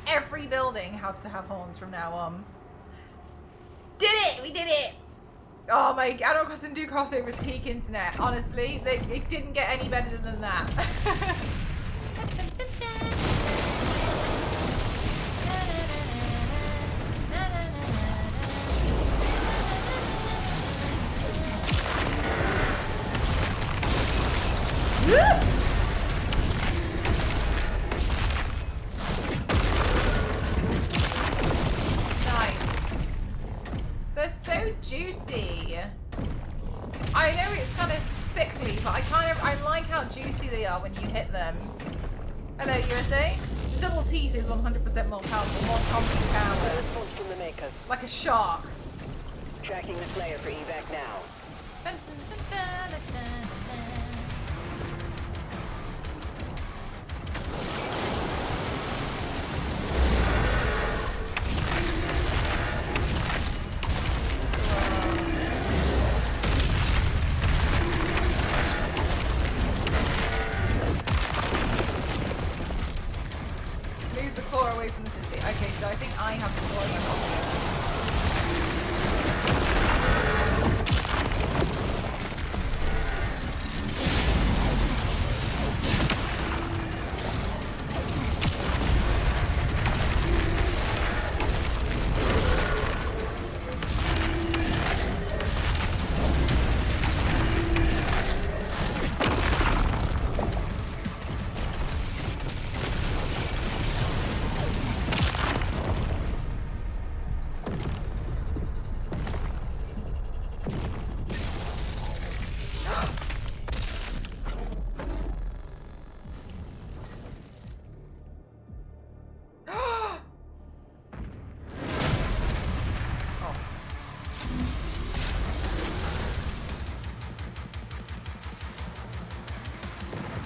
[SPEAKER 1] every building has to have horns from now on. Did it! We did it! Oh my, Animal Crossing do crossovers peak internet. Honestly, it didn't get any better than that. Nice. They're so juicy. I know it's kind of sickly, but I like how juicy they are when you hit them. Hello, USA. The double teeth is 100% more powerful, more combat power.
[SPEAKER 9] Response from the Makers.
[SPEAKER 1] Like a shark.
[SPEAKER 9] Tracking the Slayer for evac now.
[SPEAKER 1] Dun, dun, dun, dun, dun, dun, dun. Move the core away from the city. Okay, so I think I have the core in my pocket.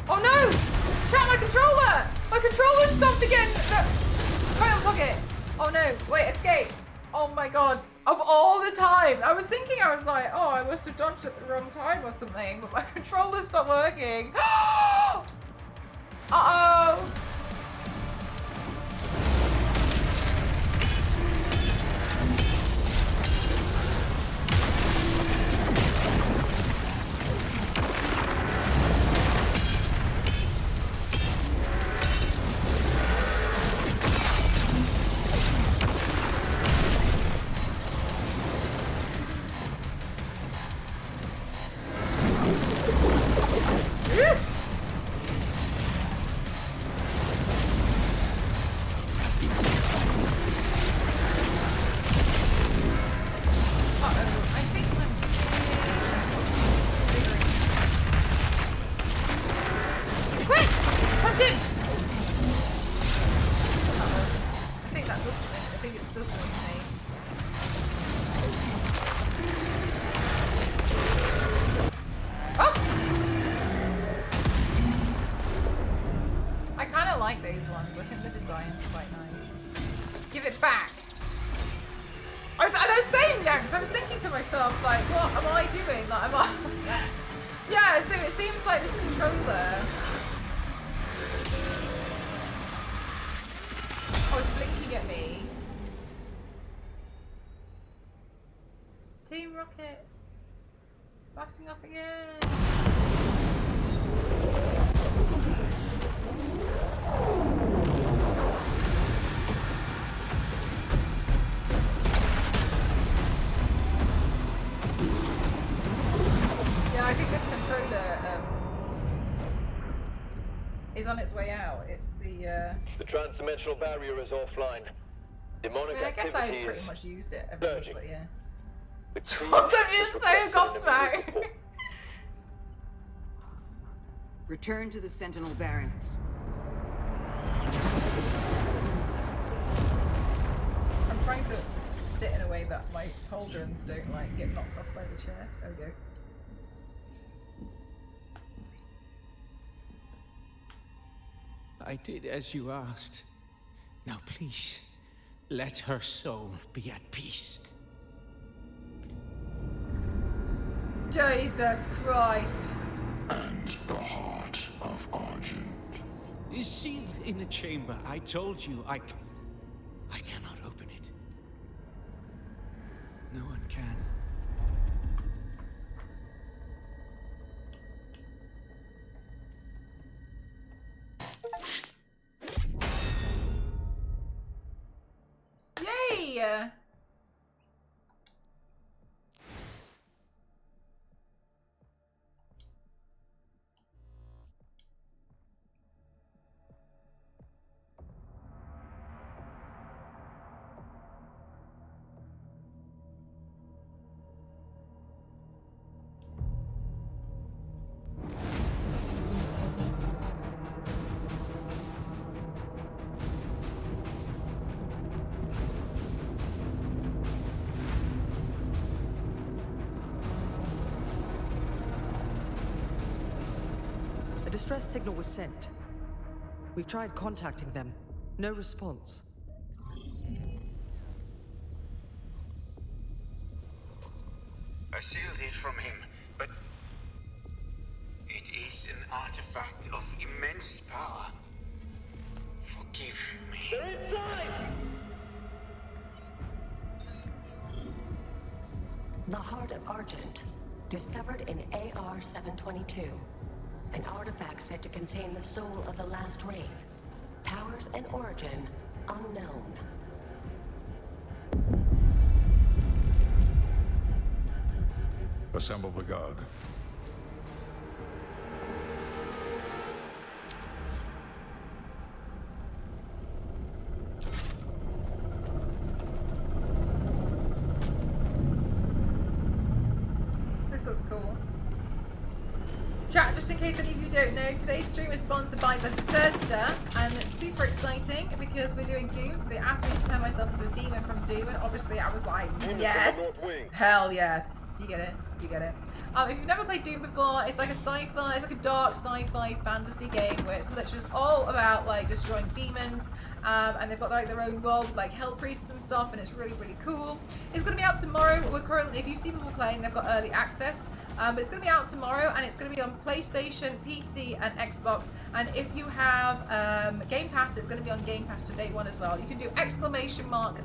[SPEAKER 1] Oh no! Chat, my controller! My controller stopped again! No. Try unplug it. Oh no, wait, escape. Oh my god. Of all the time! I was thinking, I was like, oh, I must have dodged at the wrong time or something, but my controller stopped working. Uh-oh! give it back. I was saying, Yanks, I was thinking to myself, like, what am I doing? Like, am I... Yeah, so it seems like this controller... Oh, it's blinking at me. Team Rocket. Blasting off again. Yeah, I think this controller is on its way out. It's the
[SPEAKER 4] transdimensional barrier is offline. Demonic
[SPEAKER 1] I mean, I guess I
[SPEAKER 4] activity
[SPEAKER 1] pretty
[SPEAKER 4] is
[SPEAKER 1] much used it every week, but yeah.
[SPEAKER 4] The
[SPEAKER 1] Sometimes I'm just so gobsmacked.
[SPEAKER 7] Return to the Sentinel barracks.
[SPEAKER 1] I'm trying to sit in a way that my pauldrons don't like get knocked off by the chair. There we go.
[SPEAKER 11] I did as you asked. Now please, let her soul be at peace.
[SPEAKER 1] Jesus Christ.
[SPEAKER 2] And the heart of Argent
[SPEAKER 11] Is sealed in a chamber. I told you I cannot open it. No one can.
[SPEAKER 1] Yay!
[SPEAKER 13] A distress signal was sent. We've tried contacting them. No response.
[SPEAKER 14] I sealed it from him, but it is an artifact of immense power. Forgive me.
[SPEAKER 4] They're inside!
[SPEAKER 12] The Heart of Argent, discovered in AR-722. An artifact said to contain the soul of the last wraith. Powers and origin unknown.
[SPEAKER 5] Assemble the guard.
[SPEAKER 1] This looks cool. Chat, just in case any of you don't know, today's stream is sponsored by Bethesda, and it's super exciting because we're doing Doom. So they asked me to turn myself into a demon from Doom, and obviously I was like, yes, hell yes. You get it, you get it. If you've never played Doom before, it's like a sci-fi, it's like a dark sci-fi fantasy game where it's literally just all about like destroying demons, and they've got like their own world, like hell priests and stuff, and it's really, really cool. It's going to be out tomorrow. We're currently, if you see people playing, they've got early access. But it's going to be out tomorrow, and it's going to be on PlayStation, PC, and Xbox. And if you have Game Pass, it's going to be on Game Pass for day one as well. You can do exclamation mark.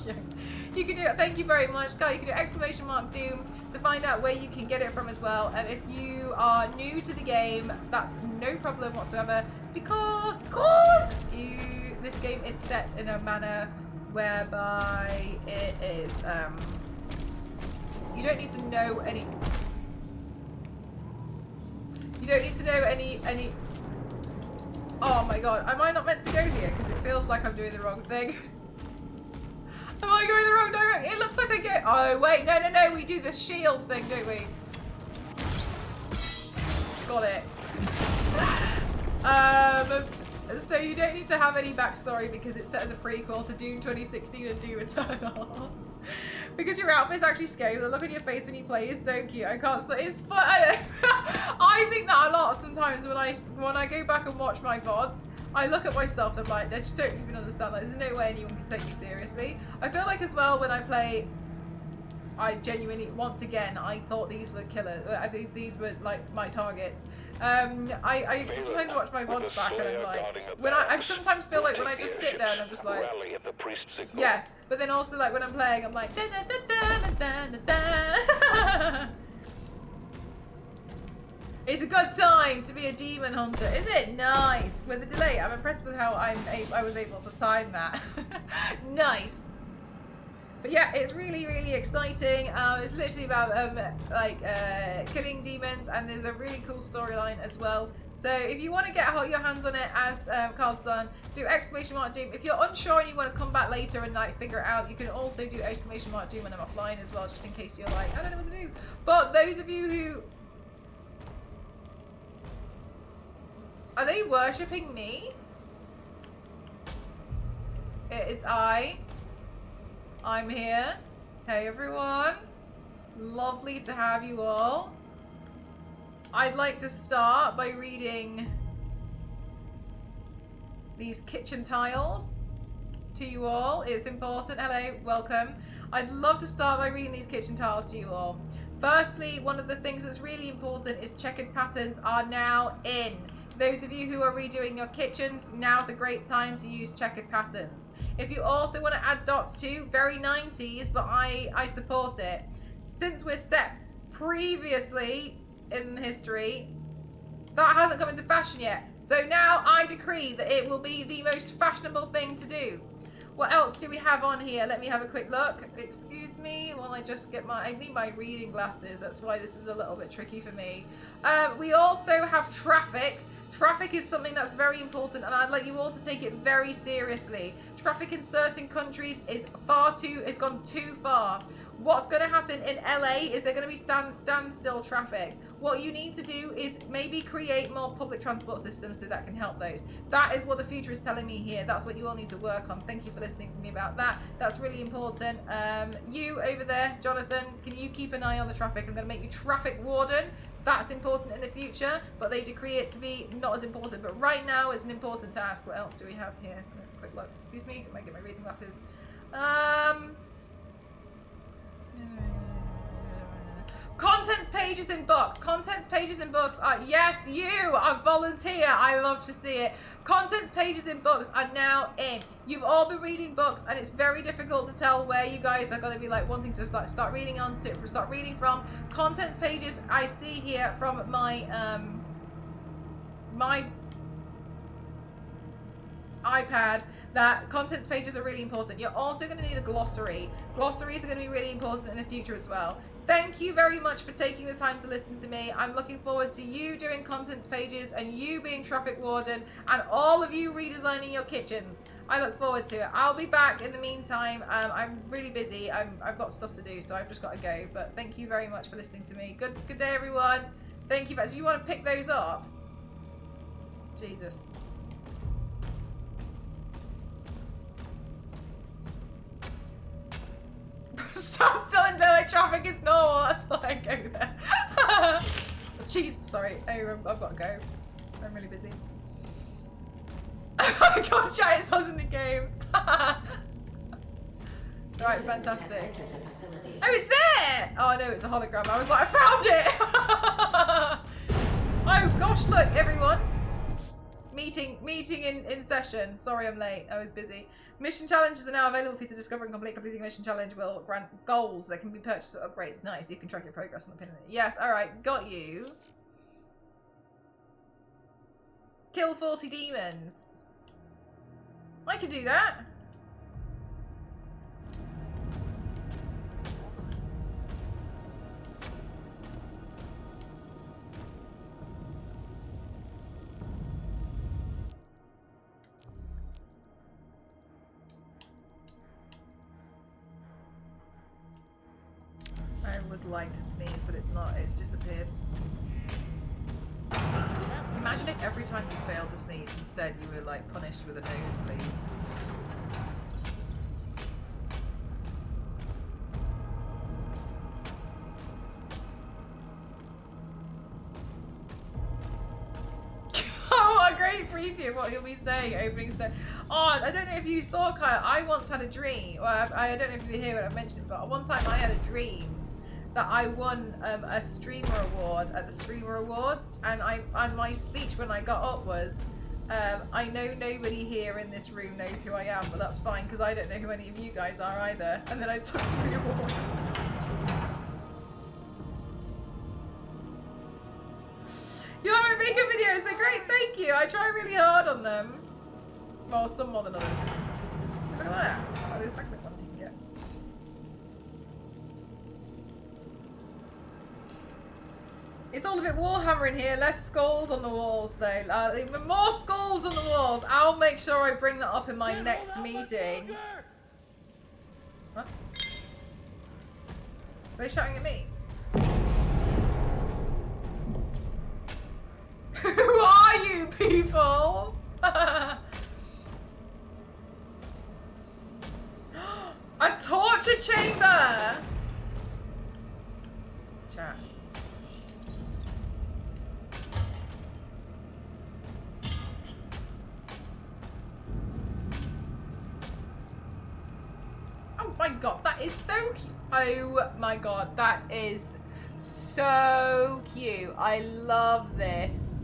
[SPEAKER 1] Yes. You can do it. Thank you very much, Guy. You can do exclamation mark Doom to find out where you can get it from as well. And if you are new to the game, that's no problem whatsoever because this game is set in a manner whereby it is. You don't need to know any. You don't need to know any. Oh my god, am I not meant to go here? Because it feels like I'm doing the wrong thing. Am I going the wrong direction? It looks like I go. Oh wait, no, we do the shield thing, don't we? Got it. So you don't need to have any backstory because it's set as a prequel to Doom 2016 and Doom Eternal. Because your outfit's actually scary, but the look on your face when you play is so cute. I can't say it's fun. I think that a lot sometimes when I go back and watch my VODs. I look at myself and I'm like, I just don't even understand. Like, there's no way anyone can take you seriously. I feel like as well when I play, I genuinely, once again, I thought these were killers. I think these were like my targets. I sometimes watch my VODs back and I'm like, when I sometimes feel like when I just sit there and I'm just like, yes, but then also like when I'm playing, I'm like, da, da, da, da, da, da, da. It's a good time to be a demon hunter, is it? Nice. With the delay, I'm impressed with how I was able to time that. Nice. But yeah, it's really, really exciting. It's literally about killing demons, and there's a really cool storyline as well. So if you want to get your hands on it, as Carl's done, do !Doom. If you're unsure and you want to come back later and like figure it out, you can also do !Doom when I'm offline as well, just in case you're like, I don't know what to do. But those of you who are they worshipping me? It is I'm here. Hey everyone. Lovely to have you all. I'd like to start by reading these kitchen tiles to you all. It's important. Hello, welcome. I'd love to start by reading these kitchen tiles to you all. Firstly, one of the things that's really important is checkered patterns are now in. Those of you who are redoing your kitchens, now's a great time to use checkered patterns. If you also want to add dots too, very 90s, but I support it. Since we're set previously in history, that hasn't come into fashion yet. So now I decree that it will be the most fashionable thing to do. What else do we have on here? Let me have a quick look. excuse me while I just get I need my reading glasses. That's why this is a little bit tricky for me. We also have traffic. Traffic is something that's very important, and I'd like you all to take it very seriously. Traffic in certain countries is it's gone too far. What's going to happen in LA is they're going to be standstill traffic. What you need to do is maybe create more public transport systems so that can help those. That is what the future is telling me here. That's what you all need to work on. Thank you for listening to me about that. That's really important. You over there, Jonathan, can you keep an eye on the traffic? I'm going to make you traffic warden. That's important in the future, but they decree it to be not as important. But right now, it's an important task. What else do we have here? Quick look. Excuse me. I might get my reading glasses. Contents pages in book. Contents pages in books are, yes, you are volunteer. I love to see it. Contents pages in books are now in. You've all been reading books, and it's very difficult to tell where you guys are going to be like wanting to start reading from. Contents pages I see here from my my iPad. That contents pages are really important. You're also going to need a glossary. Glossaries are going to be really important in the future as well. Thank you very much for taking the time to listen to me. I'm looking forward to you doing contents pages and you being traffic warden and all of you redesigning your kitchens. I look forward to it. I'll be back in the meantime. I'm really busy. I've got stuff to do, so I've just got to go. But thank you very much for listening to me. Good day, everyone. Thank you. Do you want to pick those up? Jesus. Stand still and like traffic is normal. That's why I go there. Jeez, sorry. I've got to go. I'm really busy. I can't chat. It says in the game. Right, fantastic. Oh, it's there! Oh no, it's a hologram. I was like, I found it! Oh gosh, look, everyone. Meeting in session. Sorry I'm late. I was busy. Mission challenges are now available for you to discover and complete. Completing a mission challenge will grant gold that can be purchased at upgrades. Nice. You can track your progress on the pin. Yes, alright, got you. Kill 40 demons. I can do that. I would like to sneeze, but it's not. It's disappeared. Imagine if every time you failed to sneeze, instead you were like punished with a nosebleed. preview of what he'll be saying opening so. Oh, I don't know if you saw, Kyle. I once had a dream. Well, I don't know if you were here when I mentioned it, but one time I had a dream that I won a streamer award at the Streamer Awards, and my speech when I got up was, I know nobody here in this room knows who I am, but that's fine because I don't know who any of you guys are either. And then I took the award. You love my makeup videos, they're great, thank you. I try really hard on them. Well, some more than others. Look at that. Oh, there's backlit ones you can get. It's all a bit Warhammer in here, less skulls on the walls though. Even more skulls on the walls. I'll make sure I bring that up in my next meeting. What? Are they shouting at me? Who are you people? A torture chamber! Chat. Oh my god, that is so cute. Oh my god, that is so cute. I love this.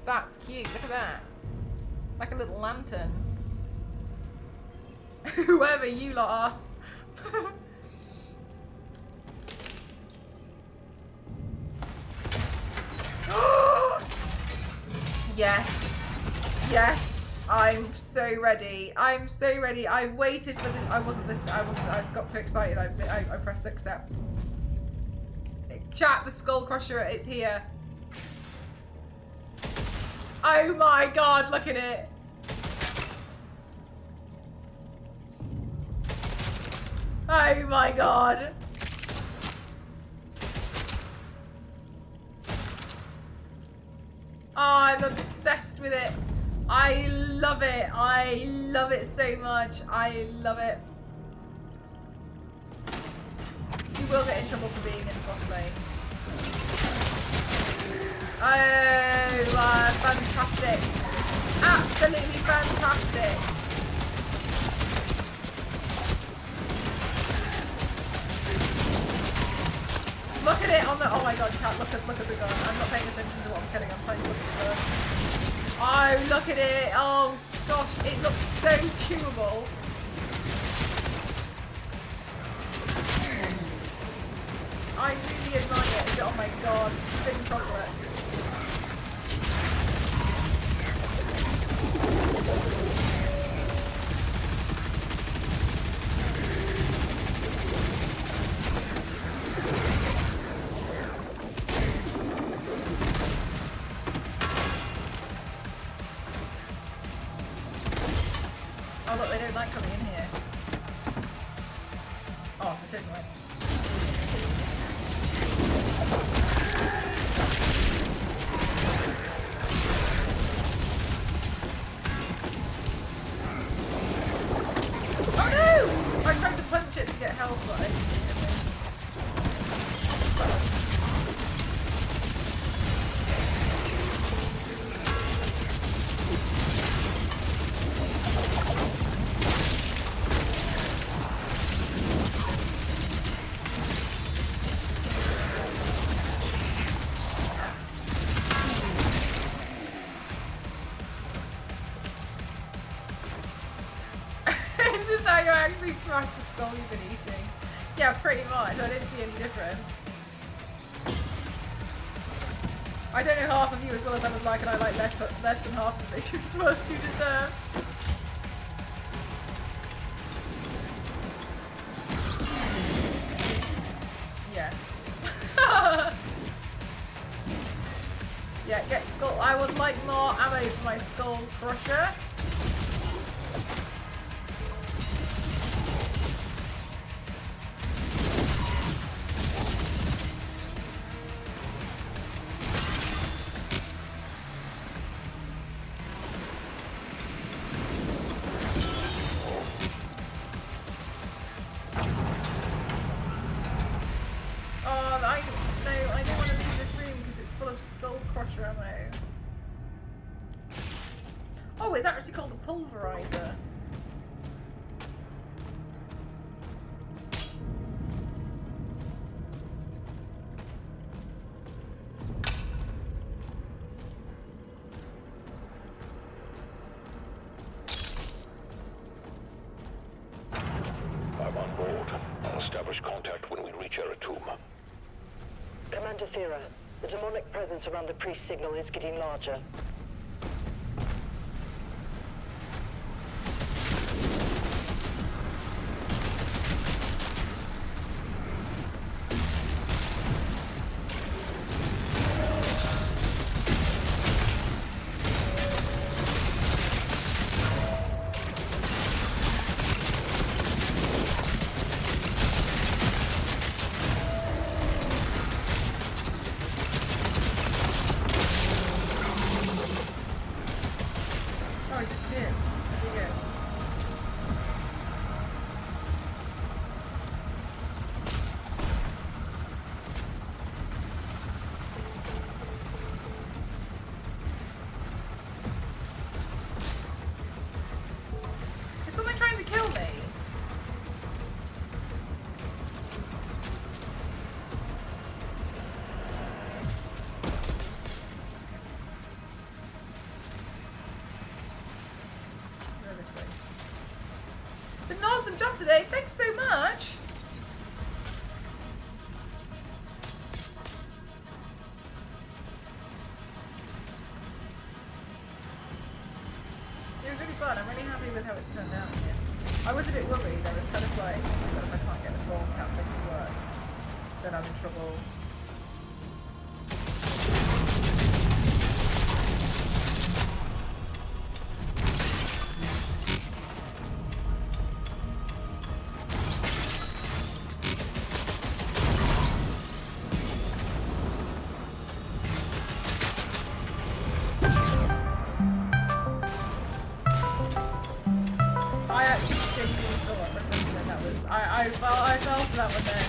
[SPEAKER 1] That's cute. Look at that. Like a little lantern. Whoever you lot are. Yes. Yes. I'm so ready. I'm so ready. I've waited for this. I got too excited. I pressed accept. Chat, the Skull Crusher, it's here. Oh my god, look at it. Oh my god. Oh, I'm obsessed with it. I love it. I love it so much. I love it. You will get in trouble for being in the boss lane. Oh, fantastic. Absolutely fantastic. Look at it on the, oh my god, chat, look at the gun. I'm not paying attention to what I'm killing, I'm trying to look at the gun. Oh, look at it. Oh gosh, it looks so chewable. I really admire it. Oh my god, spin chocolate. Oh look, they don't like coming in here. Oh, I turned away. Oh no! I tried to punch it to get health, but I didn't. Smash the skull you've been eating. Yeah, pretty much. I don't see any difference. I don't know half of you as well as I would like, and I like less than half of it as well as you deserve. Yeah. Yeah, get skull. I would like more ammo for my Skull Crusher. it's actually called a pulverizer.
[SPEAKER 6] I'm on board. I'll establish contact when we reach Eratum.
[SPEAKER 9] Commander Thera, the demonic presence around the priest signal is getting larger.
[SPEAKER 1] Today. Thanks so much. It was really fun. I'm really happy with how it's turned out here. I was a bit worried. I was kind of like, what if I can't get the form cap thing to work? Then I'm in trouble. I fell for that one there.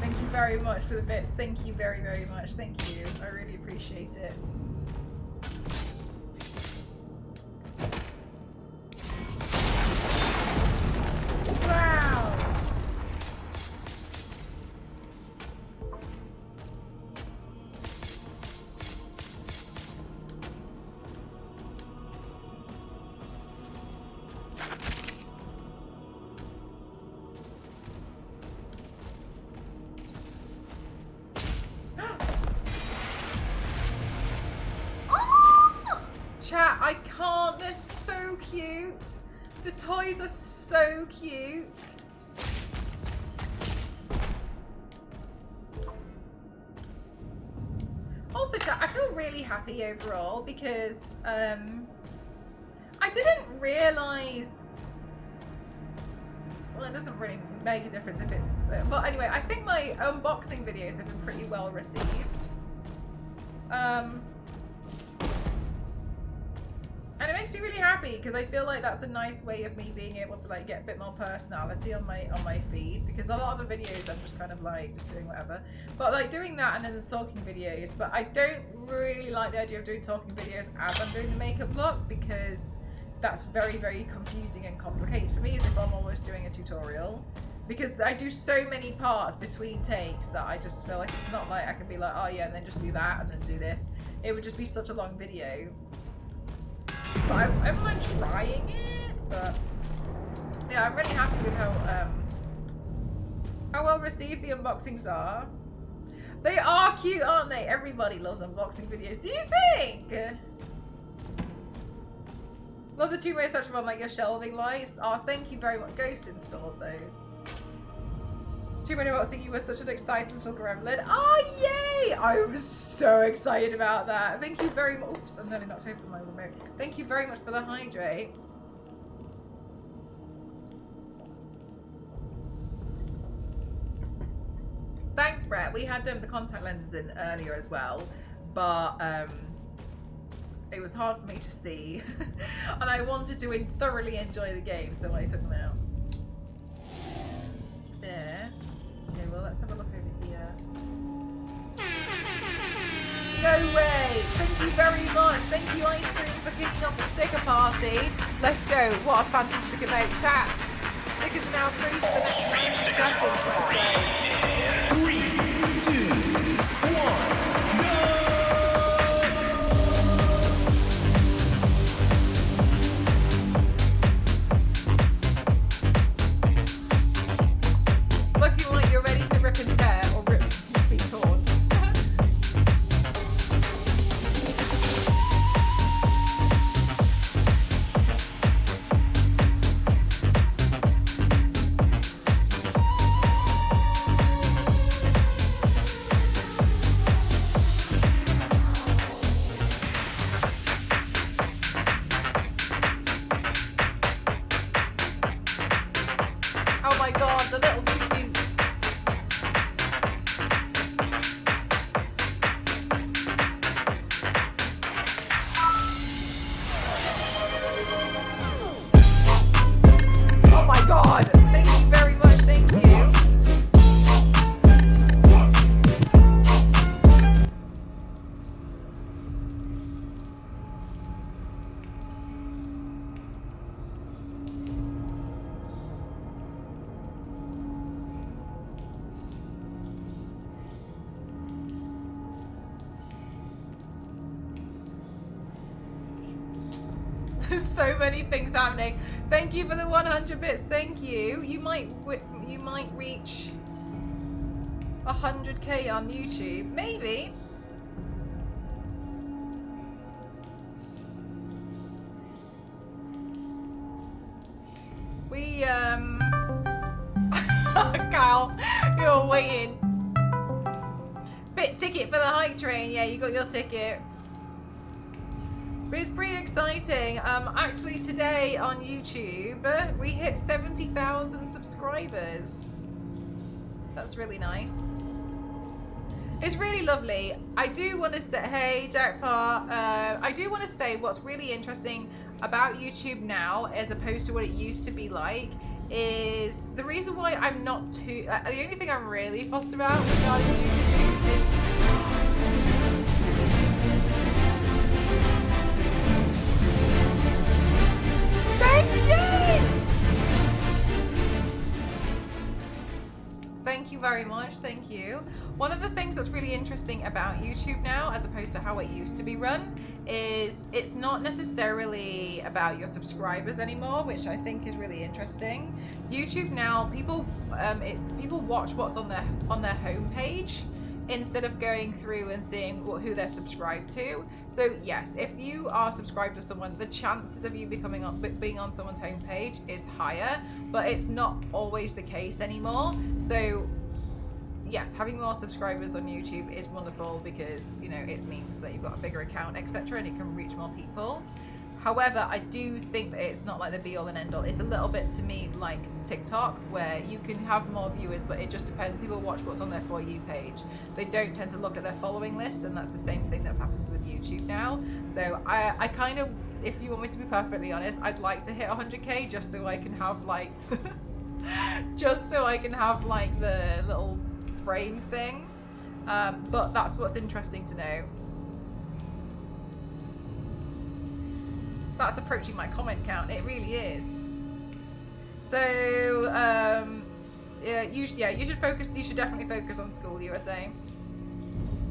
[SPEAKER 1] Thank you very much for the bits. Thank you very, very much. Thank you. I really appreciate it. Chat, I can't. They're so cute. The toys are so cute. Also, chat, I feel really happy overall because I didn't realise. Well, it doesn't really make a difference if it's. But anyway, I think my unboxing videos have been pretty well received. And it makes me really happy because I feel like that's a nice way of me being able to like get a bit more personality on my feed, because a lot of the videos I'm just kind of like just doing whatever. But like doing that and then the talking videos, but I don't really like the idea of doing talking videos as I'm doing the makeup look, because that's very, very confusing and complicated for me as if I'm almost doing a tutorial. Because I do so many parts between takes that I just feel like it's not like I can be like, oh yeah, and then just do that and then do this. It would just be such a long video. But I don't mind trying it, but yeah, I'm really happy with how well received the unboxings are. They are cute, aren't they? Everybody loves unboxing videos. Do you think? Love the two ways touch on like your shelving lights. Oh, thank you very much. Ghost installed those. Too many unboxing. You were such an excited little gremlin. Oh, yay! I was so excited about that. Thank you very much. Oops, I'm nearly knocked open my remote. Thank you very much for the hydrate. Thanks, Brett. We had the contact lenses in earlier as well, but It was hard for me to see. And I wanted to thoroughly enjoy the game, so I took them out. There. Okay, well, let's have a look over here. No way! Thank you very much. Thank you, Ice Cream, for kicking off the sticker party. Let's go. What a fantastic amount. Chat. Stickers are now free for the next 90 seconds. Let's go.
[SPEAKER 4] 3, 2, 1.
[SPEAKER 1] Looking like you're ready to rip and tear, or be torn. Oh my god, the little doo-doo. Oh my god! Thank you very much, thank you. There's so many things happening. Thank you for the 100 bits. Thank you. You might reach 100k on YouTube. Maybe. We Kyle, you're waiting. Bit ticket for the hype train. Yeah, you got your ticket. But it's pretty exciting. Actually today on YouTube, we hit 70,000 subscribers. That's really nice. It's really lovely. I do want to say, hey, Jackpot, I do want to say what's really interesting about YouTube now, as opposed to what it used to be like, is the reason why I'm not too, the only thing I'm really fussed about regarding YouTube is Thank you very much, thank you. One of the things that's really interesting about YouTube now, as opposed to how it used to be run, is it's not necessarily about your subscribers anymore, which I think is really interesting. YouTube now, people watch what's on their homepage instead of going through and seeing who they're subscribed to. So yes, if you are subscribed to someone, the chances of you being on someone's homepage is higher, but it's not always the case anymore. So yes, having more subscribers on YouTube is wonderful because, you know, it means that you've got a bigger account, etc., and it can reach more people. However, I do think that it's not like the be all and end all. It's a little bit, to me, like TikTok, where you can have more viewers, but it just depends. People watch what's on their For You page. They don't tend to look at their following list, and that's the same thing that's happened with YouTube now. So I kind of, if you want me to be perfectly honest, I'd like to hit 100k just so I can have like, just so I can have like the little frame thing. But that's what's interesting to know. That's approaching my comment count. It really is. So, yeah, you should focus. You should definitely focus on school, USA.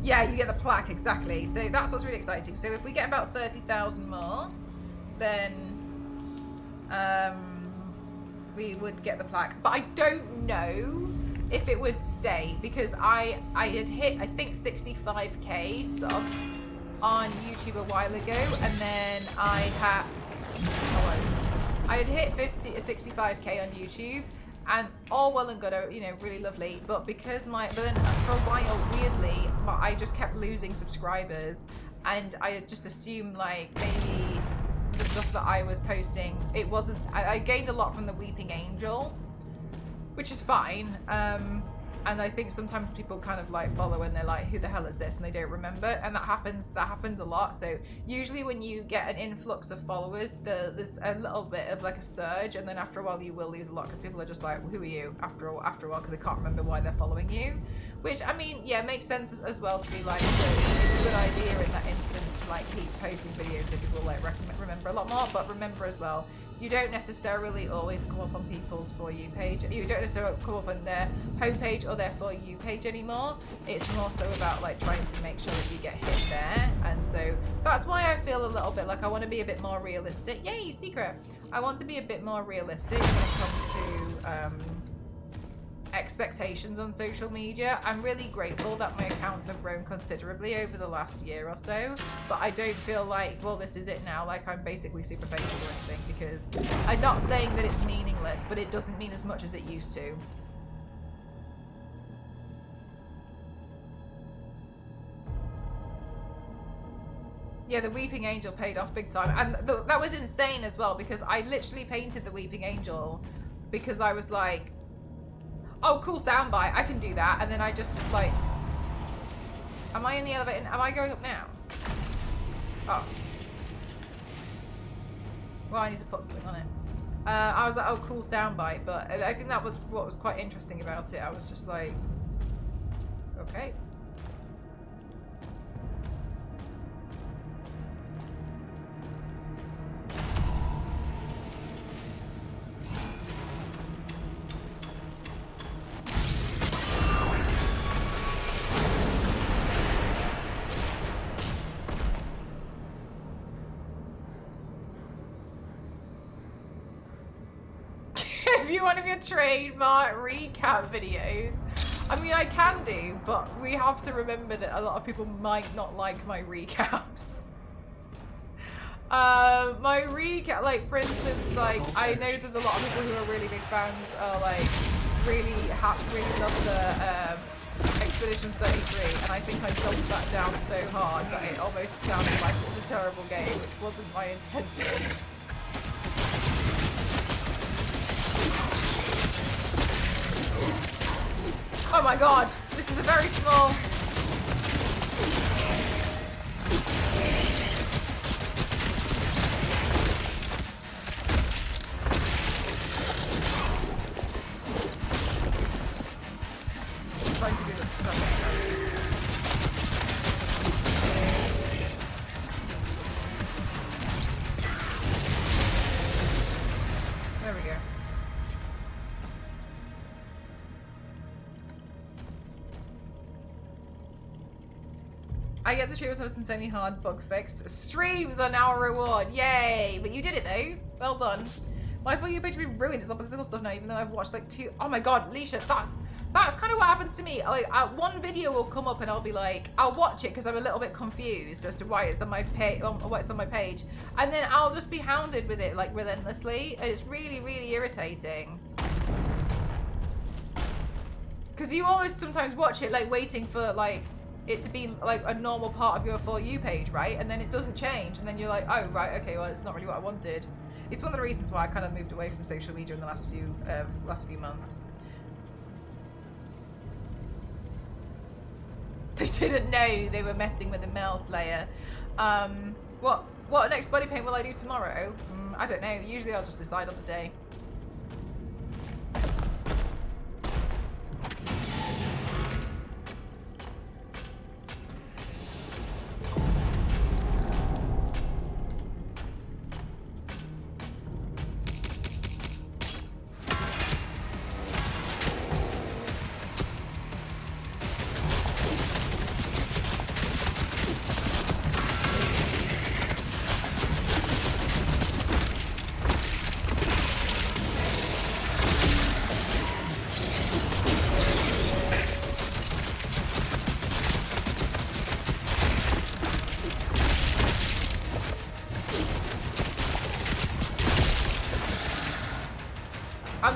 [SPEAKER 1] Yeah, you get the plaque, exactly. So that's what's really exciting. So if we get about 30,000 more, then we would get the plaque. But I don't know if it would stay, because I had hit, I think, 65k subs on YouTube a while ago, and then I had hit 65k on YouTube, and all well and good, you know, really lovely, but because but then for a while, weirdly, I just kept losing subscribers, and I had just assumed like maybe the stuff that I was posting, it wasn't, I gained a lot from the Weeping Angel, which is fine, And I think sometimes people kind of like follow and they're like, who the hell is this? And they don't remember. And that happens a lot. So usually when you get an influx of followers, there's a little bit of like a surge. And then after a while you will lose a lot because people are just like, who are you? After a while, because they can't remember why they're following you. Which, I mean, yeah, makes sense as well to be like, it's a good idea in that instance to like keep posting videos so people like remember a lot more. But remember as well, you don't necessarily always come up on people's For You page. You don't necessarily come up on their homepage or their For You page anymore. It's more so about like trying to make sure that you get hit there. And so that's why I feel a little bit like I want to be a bit more realistic. Yay, secret! I want to be a bit more realistic when it comes to expectations on social media. I'm really grateful that my accounts have grown considerably over the last year or so, but I don't feel like, well, this is it now, like I'm basically super famous or anything, because I'm not saying that it's meaningless, but it doesn't mean as much as it used to. Yeah, the Weeping Angel paid off big time, and that was insane as well, because I literally painted the Weeping Angel because I was like, oh, cool soundbite, I can do that. And then I just like, am I in the elevator? Am I going up now? Oh. Well, I need to put something on it. I was like, oh, cool soundbite. But I think that was what was quite interesting about it. I was just like, okay. If you want to be a trademark recap videos, I mean, I can do, but we have to remember that a lot of people might not like my recaps. My recap, like for instance, like I know there's a lot of people who are really big fans, like really love the Expedition 33, and I think I dumped that down so hard that it almost sounded like it was a terrible game, which wasn't my intention. Oh my god, this is a very small... I'm trying to do this. There we go. I get the Treehouse Host and Sony Hard bug fix. Streams are now a reward. Yay! But you did it though. Well done. My For You page has been ruined. It's all political stuff now, even though I've watched like 2. Oh my god, Leisha, that's kind of what happens to me. Like, one video will come up and I'll be like, I'll watch it because I'm a little bit confused as to why it's on my page, and then I'll just be hounded with it like relentlessly, and it's really, really irritating. Because you always sometimes watch it like waiting for like it to be like a normal part of your For You page, right? And then it doesn't change, and then you're like, oh right, okay, well it's not really what I wanted. It's one of the reasons why I kind of moved away from social media in the last few months. They didn't know they were messing with the Mail Slayer. What next body paint will I do tomorrow? I don't know. Usually I'll just decide on the day.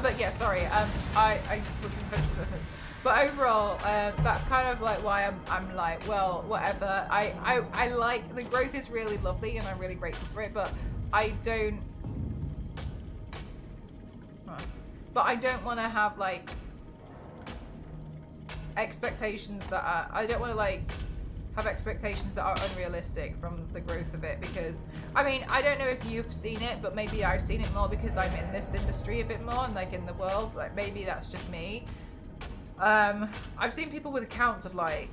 [SPEAKER 1] But yeah, sorry. I looked in the seconds. But overall, that's kind of like why I'm like, well, whatever. I like the growth is really lovely, and I'm really grateful for it. But I don't. But I don't want to have like. expectations that are, I don't want to like have expectations that are unrealistic from the growth of it, because I mean, I don't know if you've seen it, but maybe I've seen it more because I'm in this industry a bit more and like in the world, like maybe that's just me. I've seen people with accounts of like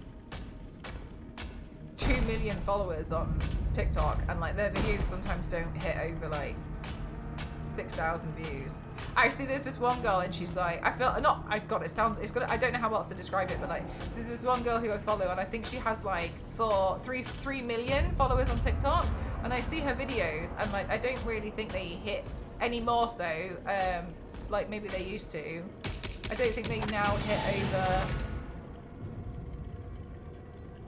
[SPEAKER 1] 2 million followers on TikTok, and like their videos sometimes don't hit over like 6,000 views. Actually, there's this one girl, and she's like, I feel not. I got it. Sounds. It's got. I don't know how else to describe it, but like, there's this one girl who I follow, and I think she has like 3 million followers on TikTok, and I see her videos, and like, I don't really think they hit any more so, like maybe they used to. I don't think they now hit over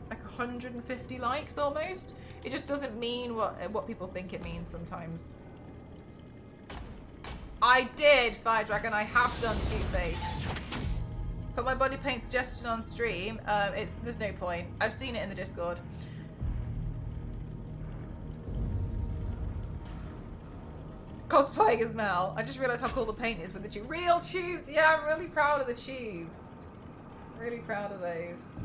[SPEAKER 1] like 150 likes almost. It just doesn't mean what people think it means sometimes. I did, Fire Dragon. I have done Two-Face. Put my body paint suggestion on stream. There's no point. I've seen it in the Discord. Cosplaying as Mel. I just realised how cool the paint is with the tube. Real tubes! Yeah, I'm really proud of the tubes. Really proud of those.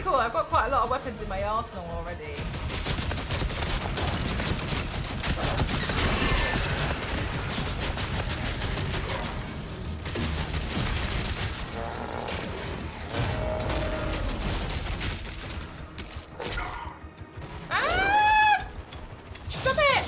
[SPEAKER 1] Cool. I've got quite a lot of weapons in my arsenal already. Ah! Stop it!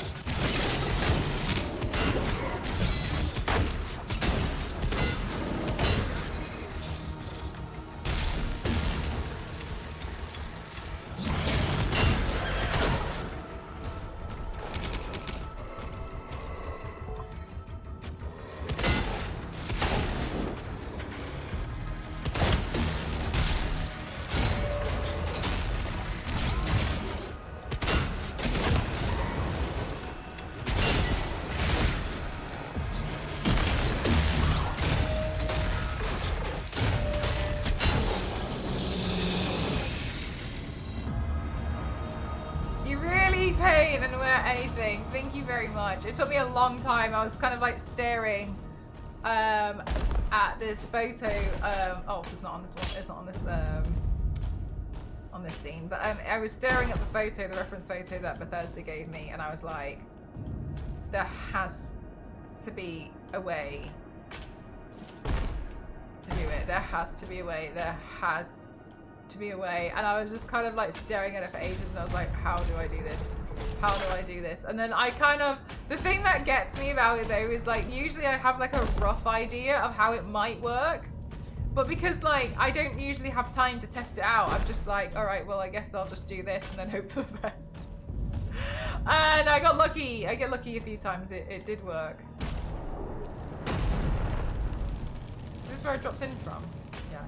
[SPEAKER 1] Anything. Thank you very much. It took me a long time. I was kind of like staring at this photo. Oh, it's not on this one. It's not on this scene. But I was staring at the photo, the reference photo that Bethesda gave me, and I was like, there has to be a way to do it. There has to be a way. There has to be a way. And I was just kind of like staring at it for ages, and I was like, how do I do this? How do I do this? And then I kind of, the thing that gets me about it though is like, usually I have like a rough idea of how it might work, but because like I don't usually have time to test it out, I'm just like, all right, well, I guess I'll just do this and then hope for the best. And I got lucky. I get lucky a few times. It did work. Is this where I dropped in from? Yeah.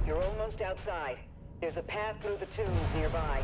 [SPEAKER 9] You're almost outside. There's a path through the tombs nearby.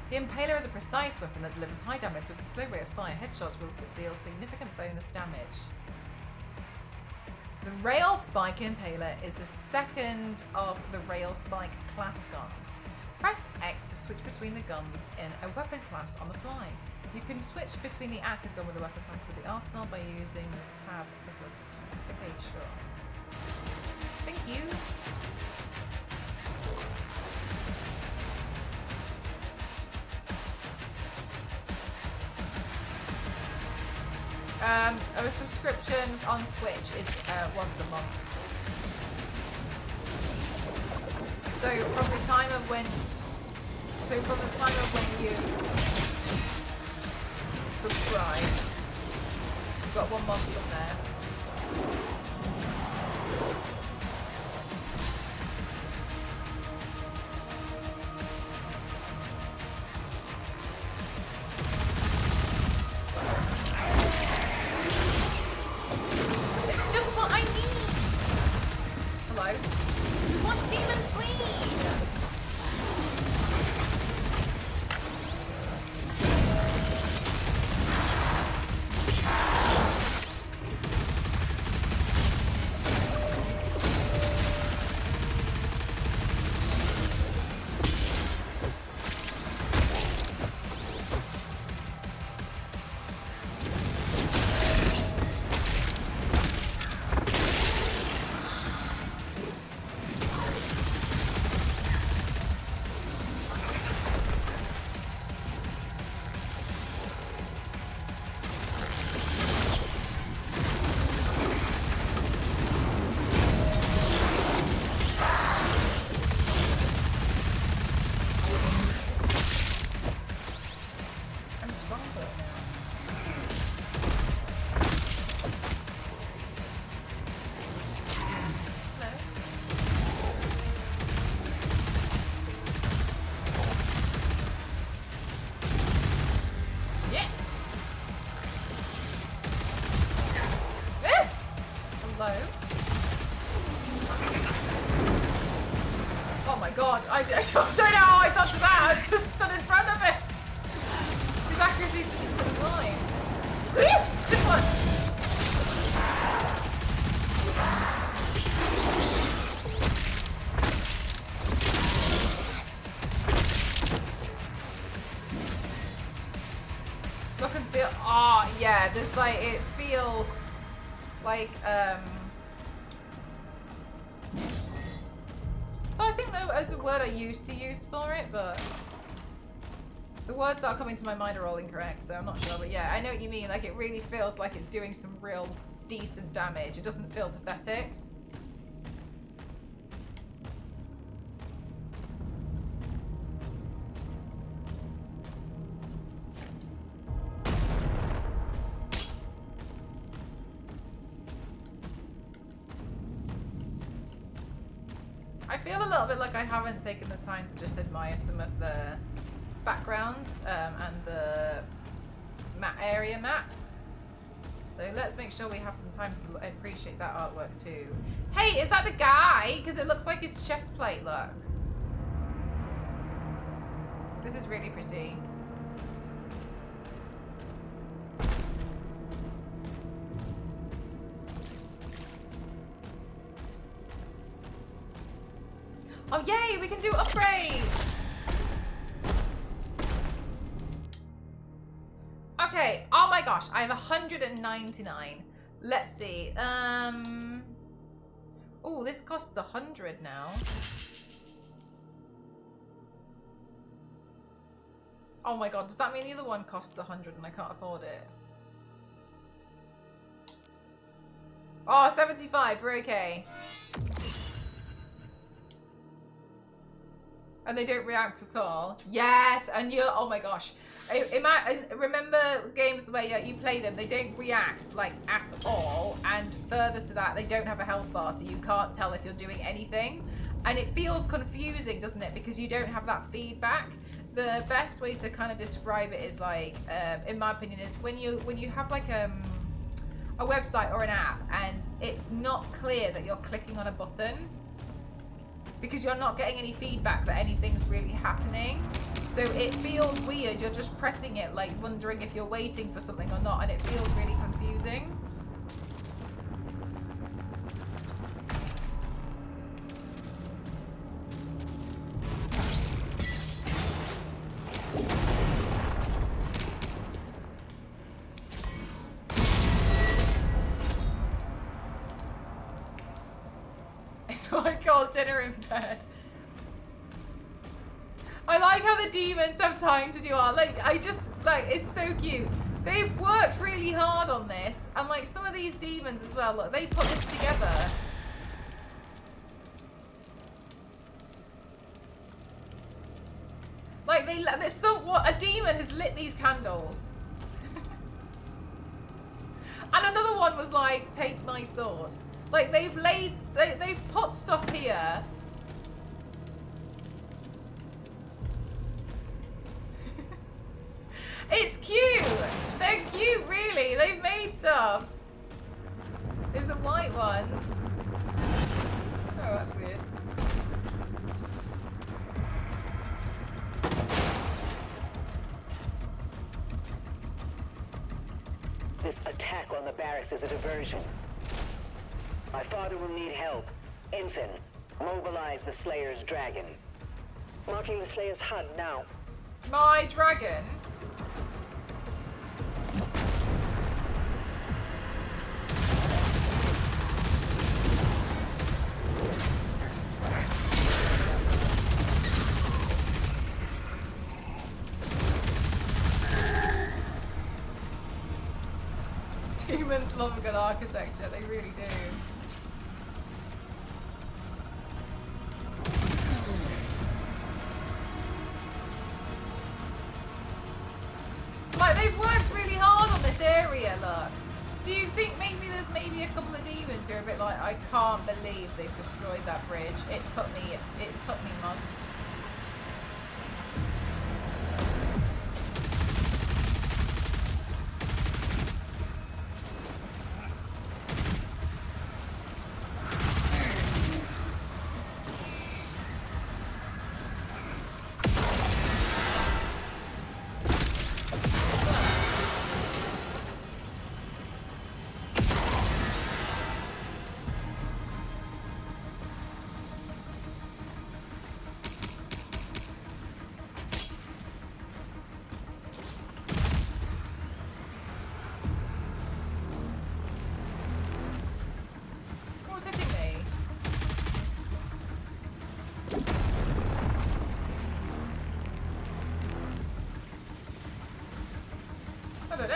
[SPEAKER 1] The Impaler is a precise weapon that delivers high damage with a slow rate of fire. Headshots will deal significant bonus damage. The Rail Spike Impaler is the second of the Rail Spike class guns. Press X to switch between the guns in a weapon class on the fly. You can switch between the active gun with the weapon class with the arsenal by using the tab above. Okay, sure. Thank you. A subscription on Twitch is once a month. So from the time of when you subscribe, you've got 1 month from there. I don't know how I dodged that. I just stood in front of it. His accuracy is just as good as mine. This one. Look and feel. Oh, yeah. There's like, it feels like, I think that was a word I used to use for it, but the words that are coming to my mind are all incorrect, so I'm not sure. But yeah, I know what you mean. Like, it really feels like it's doing some real decent damage. It doesn't feel pathetic. I feel a little bit like I haven't taken the time to just admire some of the backgrounds and the area maps. So let's make sure we have some time to appreciate that artwork too. Hey, is that the guy? Because it looks like his chest plate, look. This is really pretty. Oh yay, we can do upgrades! Okay, oh my gosh, I have 199. Let's see. Oh, this costs 100 now. Oh my god, does that mean the other one costs 100 and I can't afford it? Oh, 75, we're okay. And they don't react at all. Yes, and you're, oh my gosh. Remember games where you play them, they don't react like at all. And further to that, they don't have a health bar, so you can't tell if you're doing anything. And it feels confusing, doesn't it? Because you don't have that feedback. The best way to kind of describe it is like, in my opinion, is when you have like a website or an app and it's not clear that you're clicking on a button, because you're not getting any feedback that anything's really happening. So it feels weird. You're just pressing it, like wondering if you're waiting for something or not, and it feels really confusing. So I call dinner in bed. I like how the demons have time to do art. Like, I just, like, it's so cute. They've worked really hard on this. And, like, some of these demons as well, look, they put this together. Like, there's what, a demon has lit these candles. And another one was like, take my sword. Like, they've put stuff here. It's cute. They're cute, really. They've made stuff. There's the white ones. Oh, that's weird.
[SPEAKER 9] This attack on the barracks is a diversion. My father will need help. Ensign, mobilize the Slayer's dragon. Marking the Slayer's HUD now.
[SPEAKER 1] My dragon? Demons love a good architecture, they really do. Like, they've worked really hard on this area, look. Do you think maybe there's maybe a couple of demons who are a bit like, I can't believe they've destroyed that bridge. It took me months. I don't know.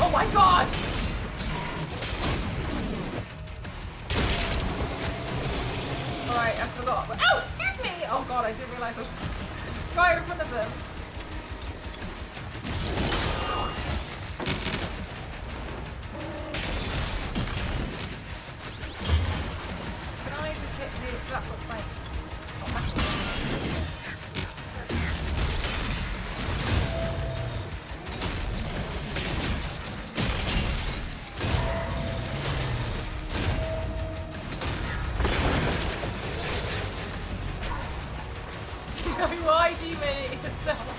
[SPEAKER 1] Oh my god! Alright, I forgot. Oh, excuse me! Oh god, I didn't realise I was right in front of them. Can I just hit the... That looks like... Why do you make it yourself?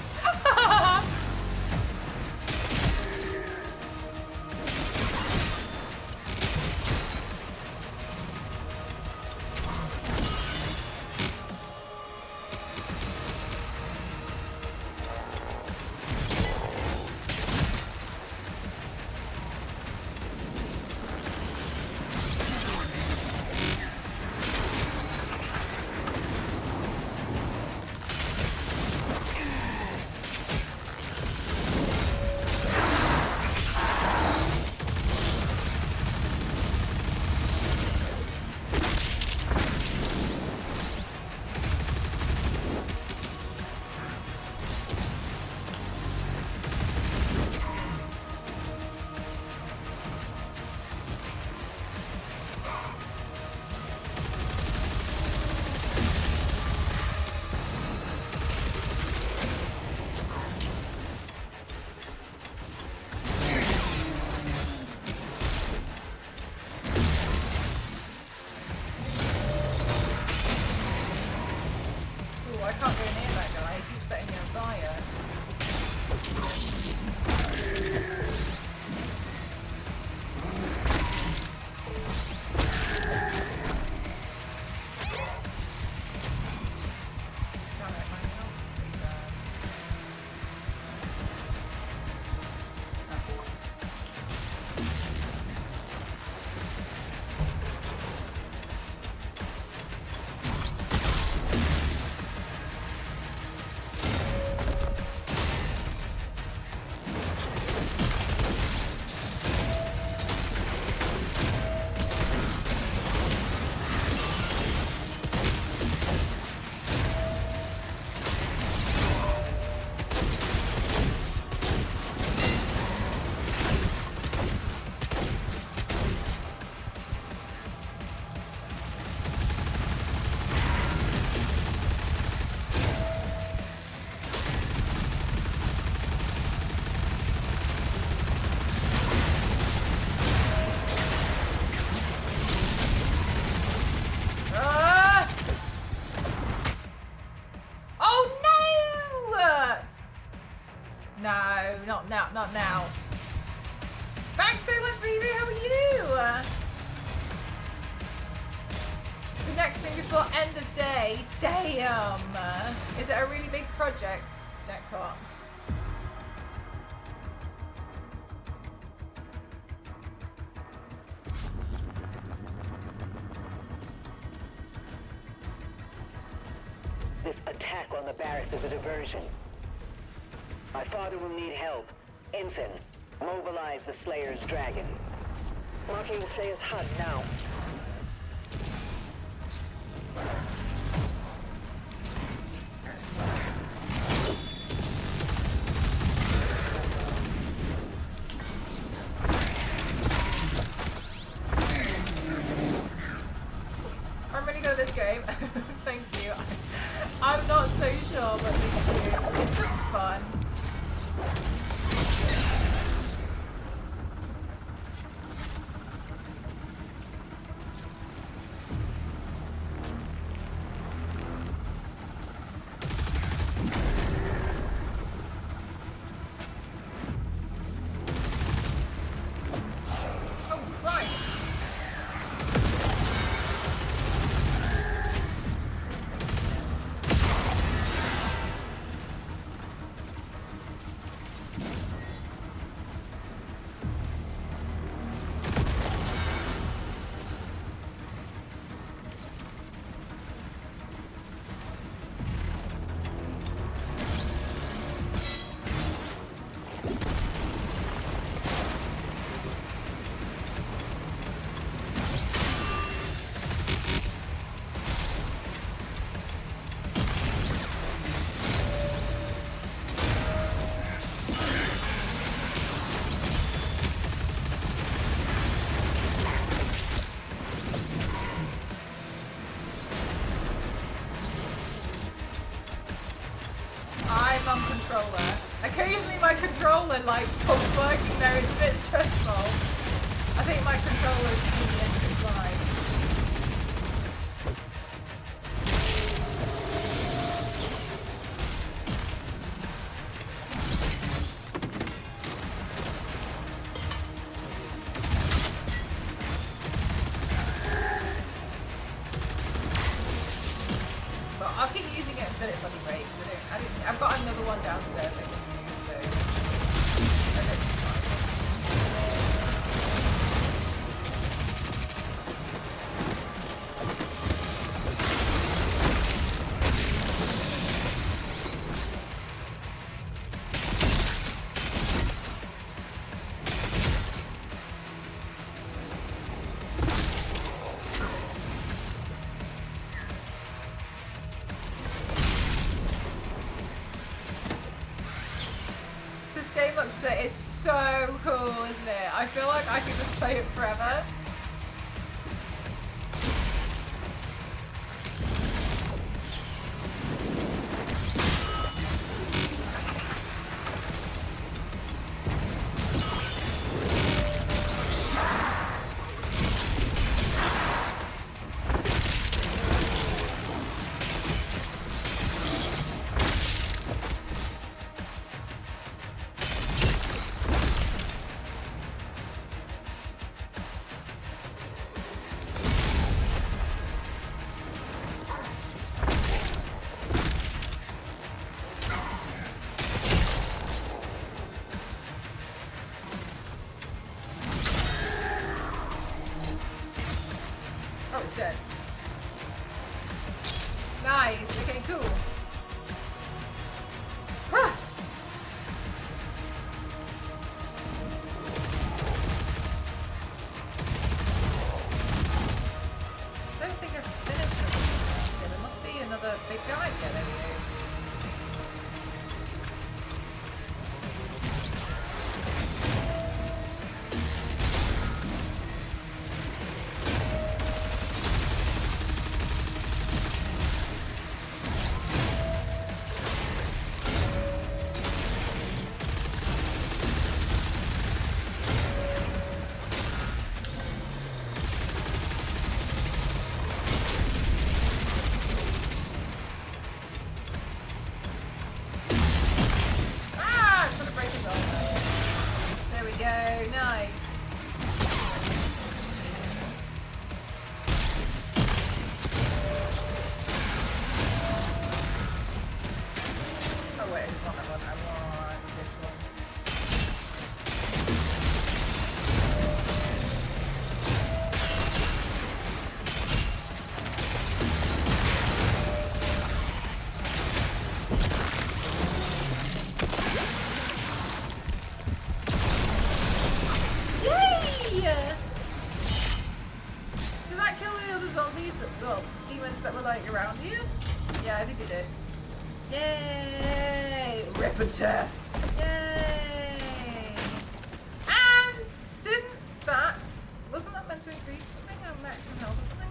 [SPEAKER 1] No, not now, not now. Thanks so much, Vivi. How are you? The next thing before end of day. Damn. Is it a really big project, Jackpot?
[SPEAKER 9] This attack on the barracks is a diversion. My father will need help. Ensign, mobilize the Slayer's dragon. Marking the Slayer's HUD now.
[SPEAKER 1] I'm really good at this game. Thank you. I'm not so sure, but thank you. It's just fun. Oh, Christ. I'm on controller. Occasionally my controller like stops working there, it's a bit stressful. I think my controller's in the end of its life. But I'll keep using it until it bloody breaks. I've got another one downstairs I can use, so I don't think this game looks is so cool, isn't it? I feel like I could just play it forever. Nice. Oh wait, it's not that one. I want this one. Did that kill the other zombies? Well, demons that were like around here? Yeah, I think it did. Yay! Ripper! Yay! And wasn't that meant to increase something? Our maximum health or something?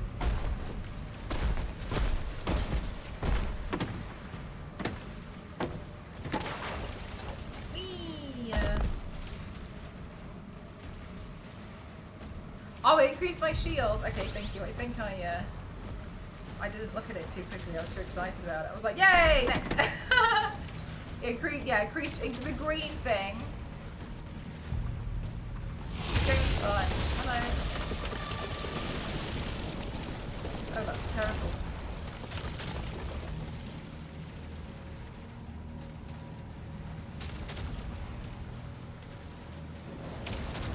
[SPEAKER 1] Oh, it increased my shield. Okay, thank you. I think I didn't look at it too quickly. I was too excited about it. I was like, yay, next. Increased the green thing. Game's fine. Hello. Oh, that's terrible.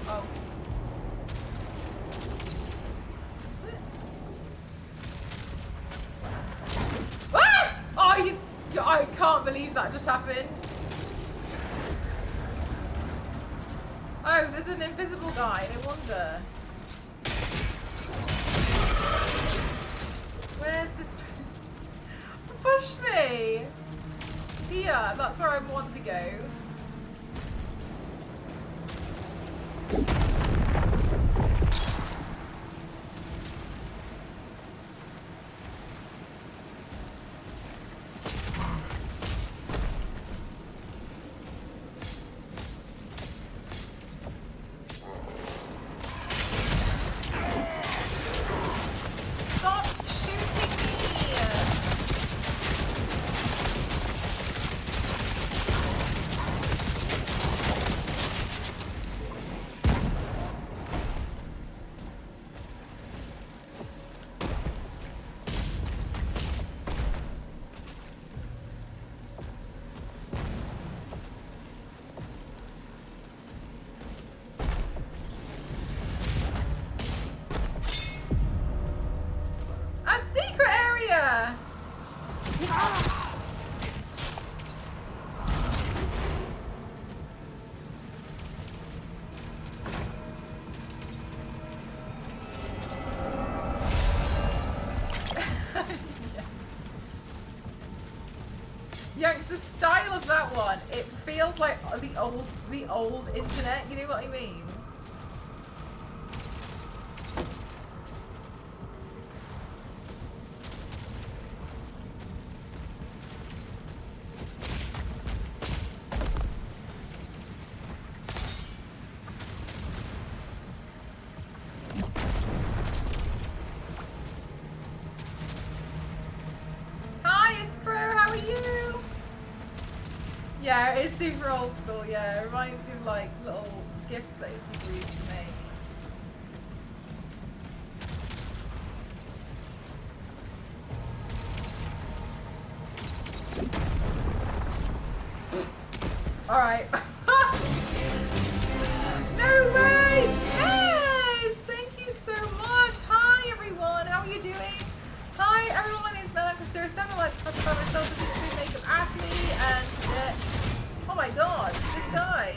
[SPEAKER 1] Oh. I can't believe that just happened. Oh, there's an invisible guy. No wonder. Where's this? Push me. Here, that's where I want to go. Yanks, the style of that one, it feels like the old internet, you know what I mean? Yeah, it's super old school, yeah. It reminds me of like little gifts that people used to make. Alright. No way! Yes! Thank you so much! Hi everyone, how are you doing? Hi everyone, it's Melanchosura7. I'd like to classify myself as a extreme makeup athlete and oh my god, this guy.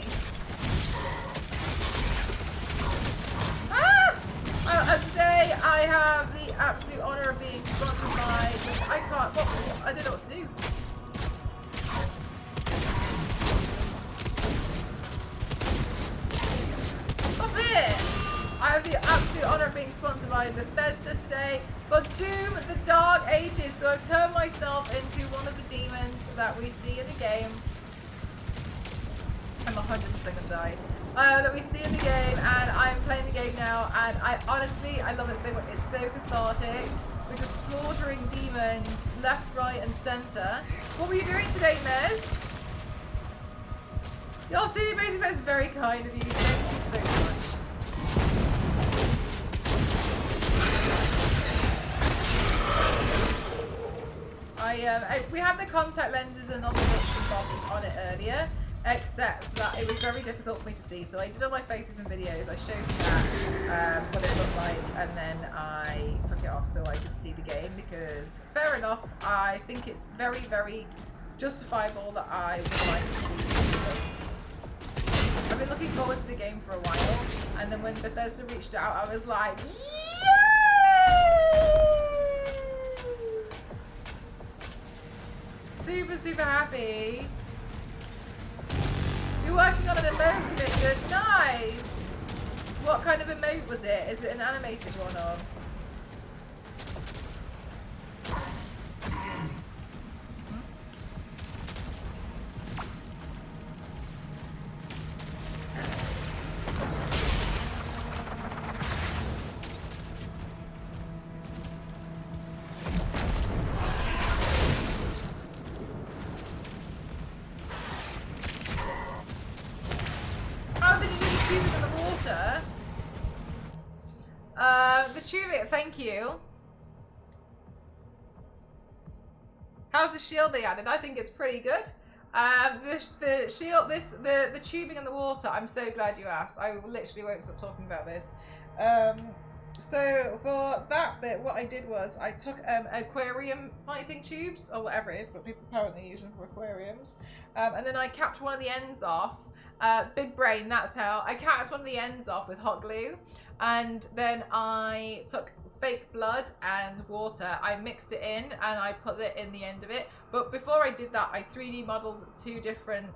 [SPEAKER 1] Today I have the absolute honor of being sponsored by I don't know what to do. Stop it! I have the absolute honor of being sponsored by Bethesda today for Doom the Dark Ages. So I've turned myself into one of the demons that we see in the game. I'm 100% gonna die. That we see in the game, and I'm playing the game now, and I love it so much. It's so cathartic. We're just slaughtering demons left, right, and center. What were you doing today, Mez? Y'all see the amazing Mez, very kind of you. Thank you We had the contact lenses and all the bits and bobs on it earlier, except that it was very difficult for me to see. So I did all my photos and videos. I showed chat what it looked like, and then I took it off so I could see the game. Because fair enough, I think it's very, very justifiable that I would like to see the game. I've been looking forward to the game for a while, and then when Bethesda reached out, I was like, yay! Super, super happy. You're working on an emote mission. Nice! What kind of emote was it? Is it an animated one or? Thank you. How's the shield they added? I think it's pretty good. The shield, the tubing in the water. I'm so glad you asked. I literally won't stop talking about this. So for that bit, what I did was I took aquarium piping tubes or whatever it is, but people apparently use them for aquariums. And then I capped one of the ends off. Big brain. That's how I capped one of the ends off with hot glue. And then I took fake blood and water. I mixed it in and I put it in the end of it. But before I did that, I 3D modeled two different.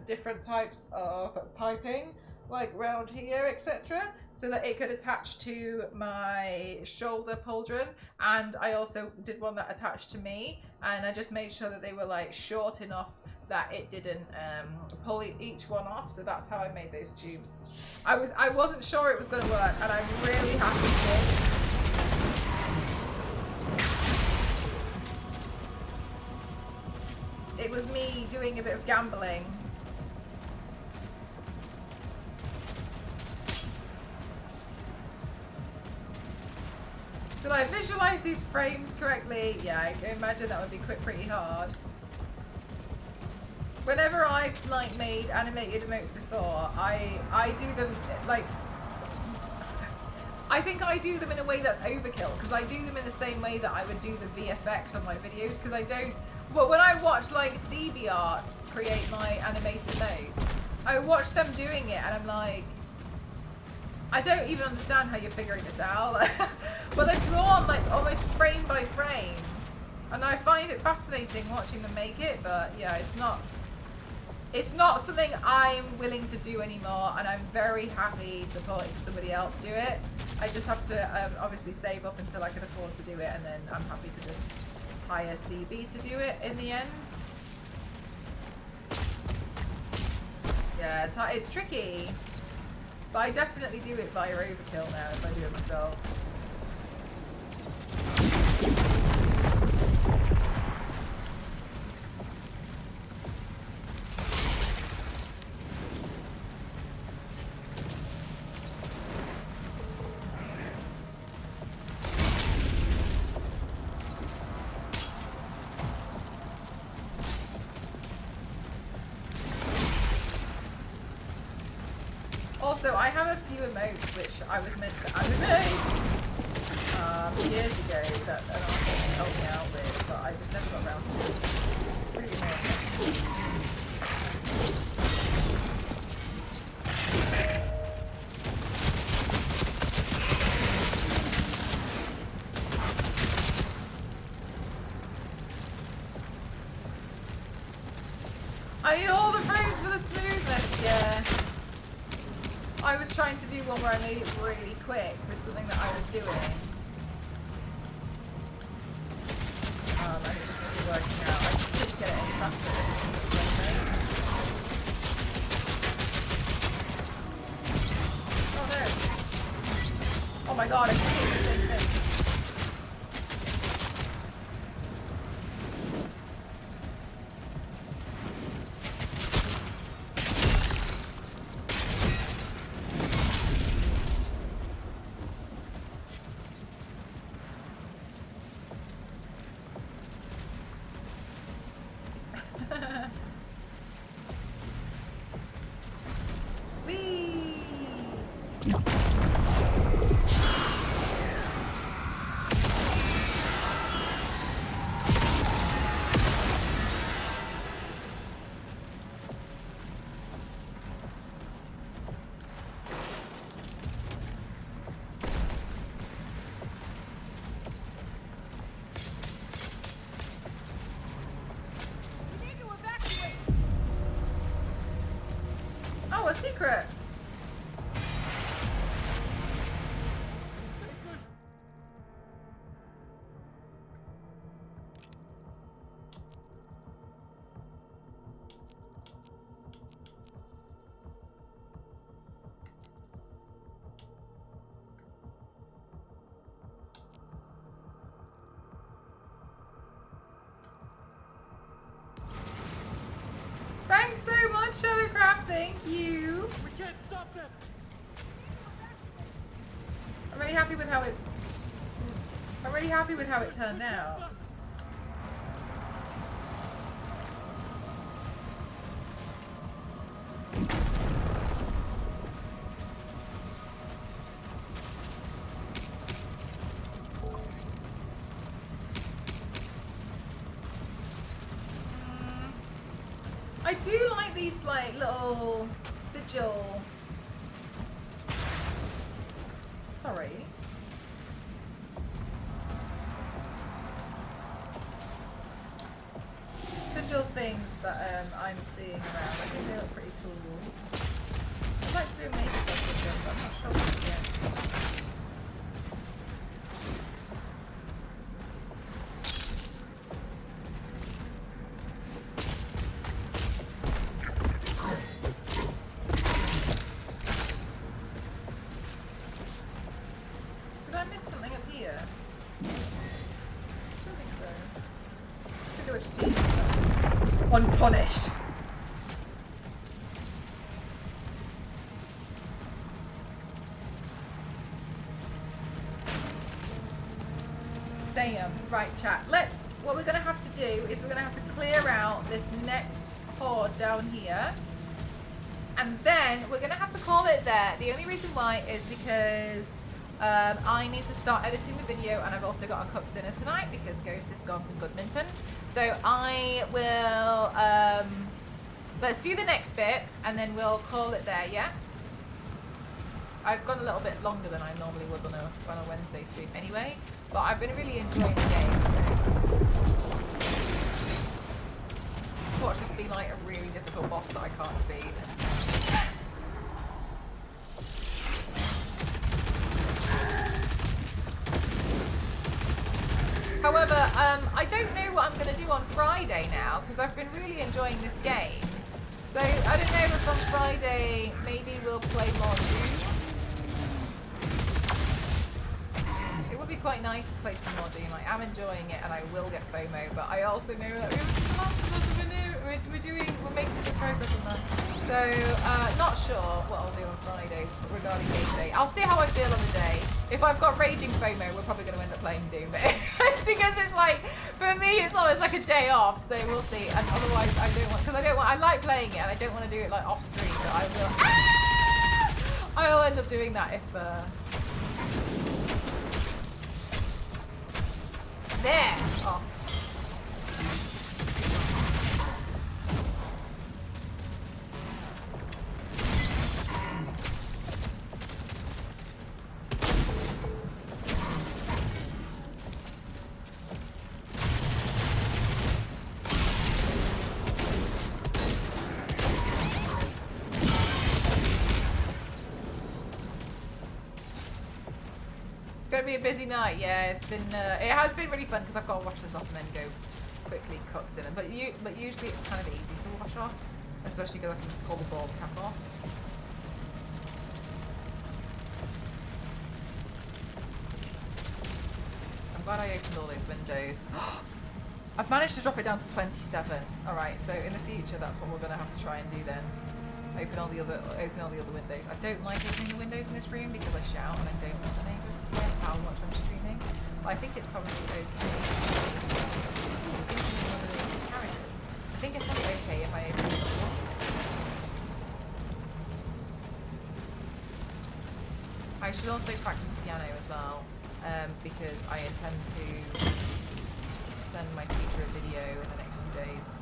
[SPEAKER 1] Different types of piping, like round here, etc., so that it could attach to my shoulder pauldron. And I also did one that attached to me, and I just made sure that they were like short enough that it didn't pull each one off. So that's how I made those tubes. I wasn't sure it was going to work, and I'm really happy it did. It was me doing a bit of gambling. Did I visualize these frames correctly? Yeah, I can imagine that would be pretty hard. Whenever I've like made animated emotes before, I do them like, I think I do them in a way that's overkill, because I do them in the same way that I would do the VFX on my videos, because I don't, but when I watch like CBArt create my animated emotes, I watch them doing it and I'm like, I don't even understand how you're figuring this out. But they're drawn like almost frame by frame, and I find it fascinating watching them make it. But yeah, it's not something I'm willing to do anymore, and I'm very happy supporting somebody else do it. I just have to obviously save up until I can afford to do it, and then I'm happy to just hire CB to do it in the end. Yeah, it's tricky, but I definitely do it via overkill now if I do it myself. Also, I have a few emotes which I was meant to animate years ago that an artist helped me out with, but I just never got around to it. Really I need all the frames for the smoothness, yeah. I was trying to do one where I made it really quick for something that I was doing. And it just wasn't working out. I just couldn't get it any faster. Oh no. Oh my god, I keep doing the same thing. Secret. Thanks so much, Shadowcraft. Thank you.
[SPEAKER 4] We can't stop them.
[SPEAKER 1] I'm really happy with how it turned out. I do like these like little sigil. Sorry. Sigil things that I'm seeing around. I think they look pretty cool. I'd like to do a makeup with them, but I'm not sure what yet. Did I miss something up here? I don't think so. I think they were just demons. Unpunished. Damn. Right, chat. What we're going to have to do is we're going to have to clear out this next horde down here. And then we're going to have to call it there. The only reason why is because I need to start editing the video, and I've also got to cook dinner tonight because Ghost has gone to Goodminton. So I will, let's do the next bit and then we'll call it there, yeah? I've gone a little bit longer than I normally would on a Wednesday stream anyway, but I've been really enjoying the game, so. Watch this be like a really difficult boss that I can't defeat. However, I don't know what I'm going to do on Friday now because I've been really enjoying this game. So I don't know if on Friday maybe we'll play more Doom. It would be quite nice to play some more Doom. I am enjoying it and I will get FOMO, but I also know that we're making good progress on that. So not sure what I'll do on Friday regarding game day. I'll see how I feel on the day. If I've got raging FOMO, we're probably going to end up playing Doom. It's because it's like, for me, it's almost like a day off, so we'll see. And otherwise, I like playing it, and I don't want to do it like off stream, but I will. I'll end up doing that if. There. Oh. Gonna be a busy night, yeah. It's been, it has been really fun because I've got to wash this off and then go quickly cook dinner. But usually it's kind of easy to wash off, especially because I can pull the ball cap off. I'm glad I opened all those windows. I've managed to drop it down to 27. All right, so in the future, that's what we're gonna have to try and do then. Open all the other windows. I don't like opening the windows in this room because I shout and I don't want the neighbours to hear how much I'm streaming. But I think it's probably okay. I think it's probably okay if I open the doors. I should also practice piano as well, because I intend to send my teacher a video in the next few days.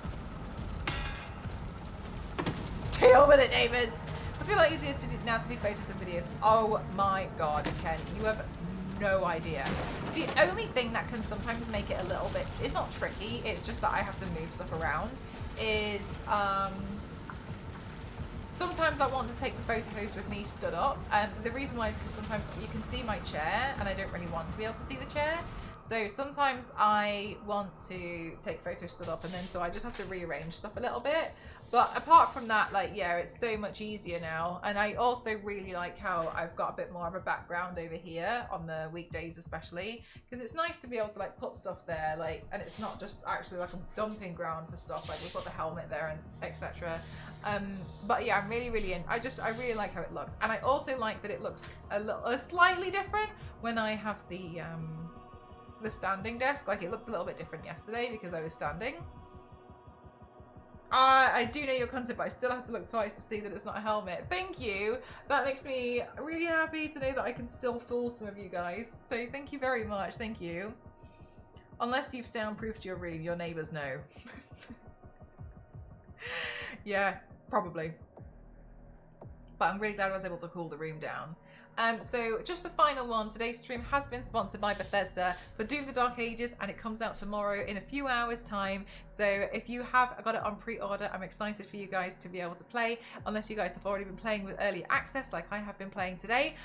[SPEAKER 1] Deal with it, neighbours. Must be a lot easier to do now to do photos and videos. Oh my god, Ken, you have no idea. The only thing that can sometimes make it a little bit, it's not tricky, it's just that I have to move stuff around, is Sometimes I want to take the photo host with me stood up. The reason why is because sometimes you can see my chair and I don't really want to be able to see the chair. So sometimes I want to take photos stood up and then so I just have to rearrange stuff a little bit. But apart from that, like, yeah, it's so much easier now. And I also really like how I've got a bit more of a background over here on the weekdays especially. Because it's nice to be able to like put stuff there, like, and it's not just actually like a dumping ground for stuff. Like we've got the helmet there and etc. But yeah, I'm really in. I really like how it looks. And I also like that it looks a slightly different when I have the standing desk. Like it looked a little bit different yesterday because I was standing. I do know your content, but I still have to look twice to see that it's not a helmet. Thank you. That makes me really happy to know that I can still fool some of you guys. So thank you very much. Thank you. Unless you've soundproofed your room, your neighbors know. Yeah, probably. But I'm really glad I was able to cool the room down. So just a final one, today's stream has been sponsored by Bethesda for Doom the Dark Ages and it comes out tomorrow in a few hours time. So if you have got it on pre-order, I'm excited for you guys to be able to play, unless you guys have already been playing with early access like I have been playing today.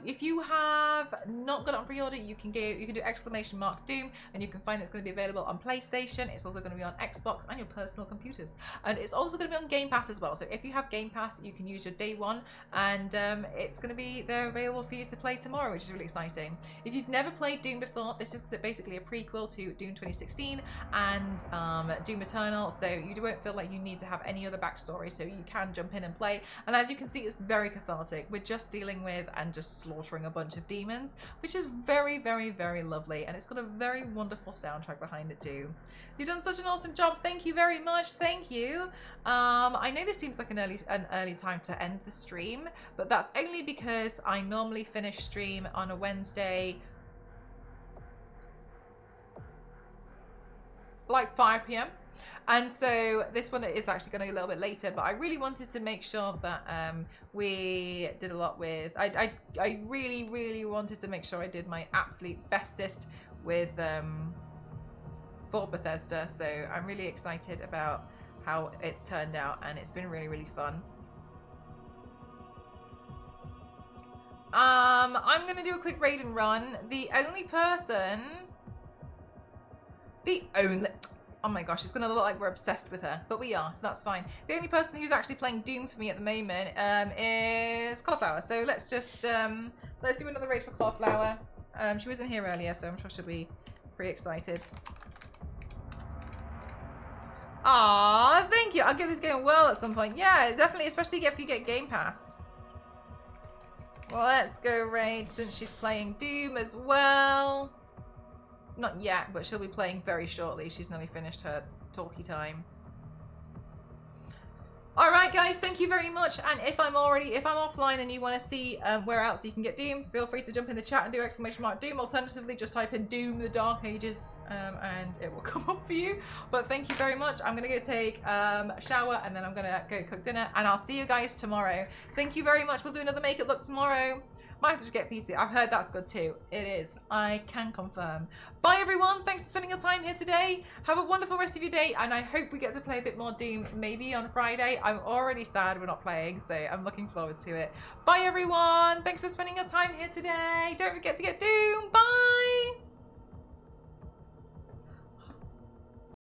[SPEAKER 1] If you have not got it on pre-order, you can do !Doom and you can find it's going to be available on PlayStation. It's also going to be on Xbox and your personal computers. And it's also going to be on Game Pass as well. So if you have Game Pass, you can use your day one and it's going to be there available for you to play tomorrow, which is really exciting. If you've never played Doom before, this is basically a prequel to Doom 2016 and Doom Eternal, so you won't feel like you need to have any other backstory, so you can jump in and play. And as you can see, it's very cathartic. We're just dealing with and just slaughtering a bunch of demons, which is very, very, very lovely, and it's got a very wonderful soundtrack behind it too. You've done such an awesome job. Thank you very much. Thank you. I know this seems like an early time to end the stream, but that's only because I normally finish stream on a Wednesday like 5 p.m. and so this one is actually going to be a little bit later, but I really wanted to make sure that we did a lot with I really wanted to make sure I did my absolute bestest with for Bethesda, so I'm really excited about how it's turned out and it's been really fun. I'm gonna do a quick raid and run. Oh my gosh, it's gonna look like we're obsessed with her, but we are, so that's fine. The only person who's actually playing Doom for me at the moment is Cauliflower. So let's just let's do another raid for Cauliflower. She wasn't here earlier, so I'm sure she'll be pretty excited. Aw, thank you. I'll give this game well at some point. Yeah, definitely, especially if you get Game Pass. Well, let's go raid since she's playing Doom as well. Not yet, but she'll be playing very shortly. She's nearly finished her talkie time. Alright guys, thank you very much. And if I'm offline and you want to see where else you can get Doom, feel free to jump in the chat and do !Doom. Alternatively, just type in Doom the Dark Ages and it will come up for you. But thank you very much. I'm going to go take a shower and then I'm going to go cook dinner and I'll see you guys tomorrow. Thank you very much. We'll do another Make It Look tomorrow. Might have to just get PC. I've heard that's good too. It is. I can confirm. Bye everyone. Thanks for spending your time here today. Have a wonderful rest of your day and I hope we get to play a bit more Doom maybe on Friday. I'm already sad we're not playing, so I'm looking forward to it. Bye everyone. Thanks for spending your time here today. Don't forget to get Doom. Bye.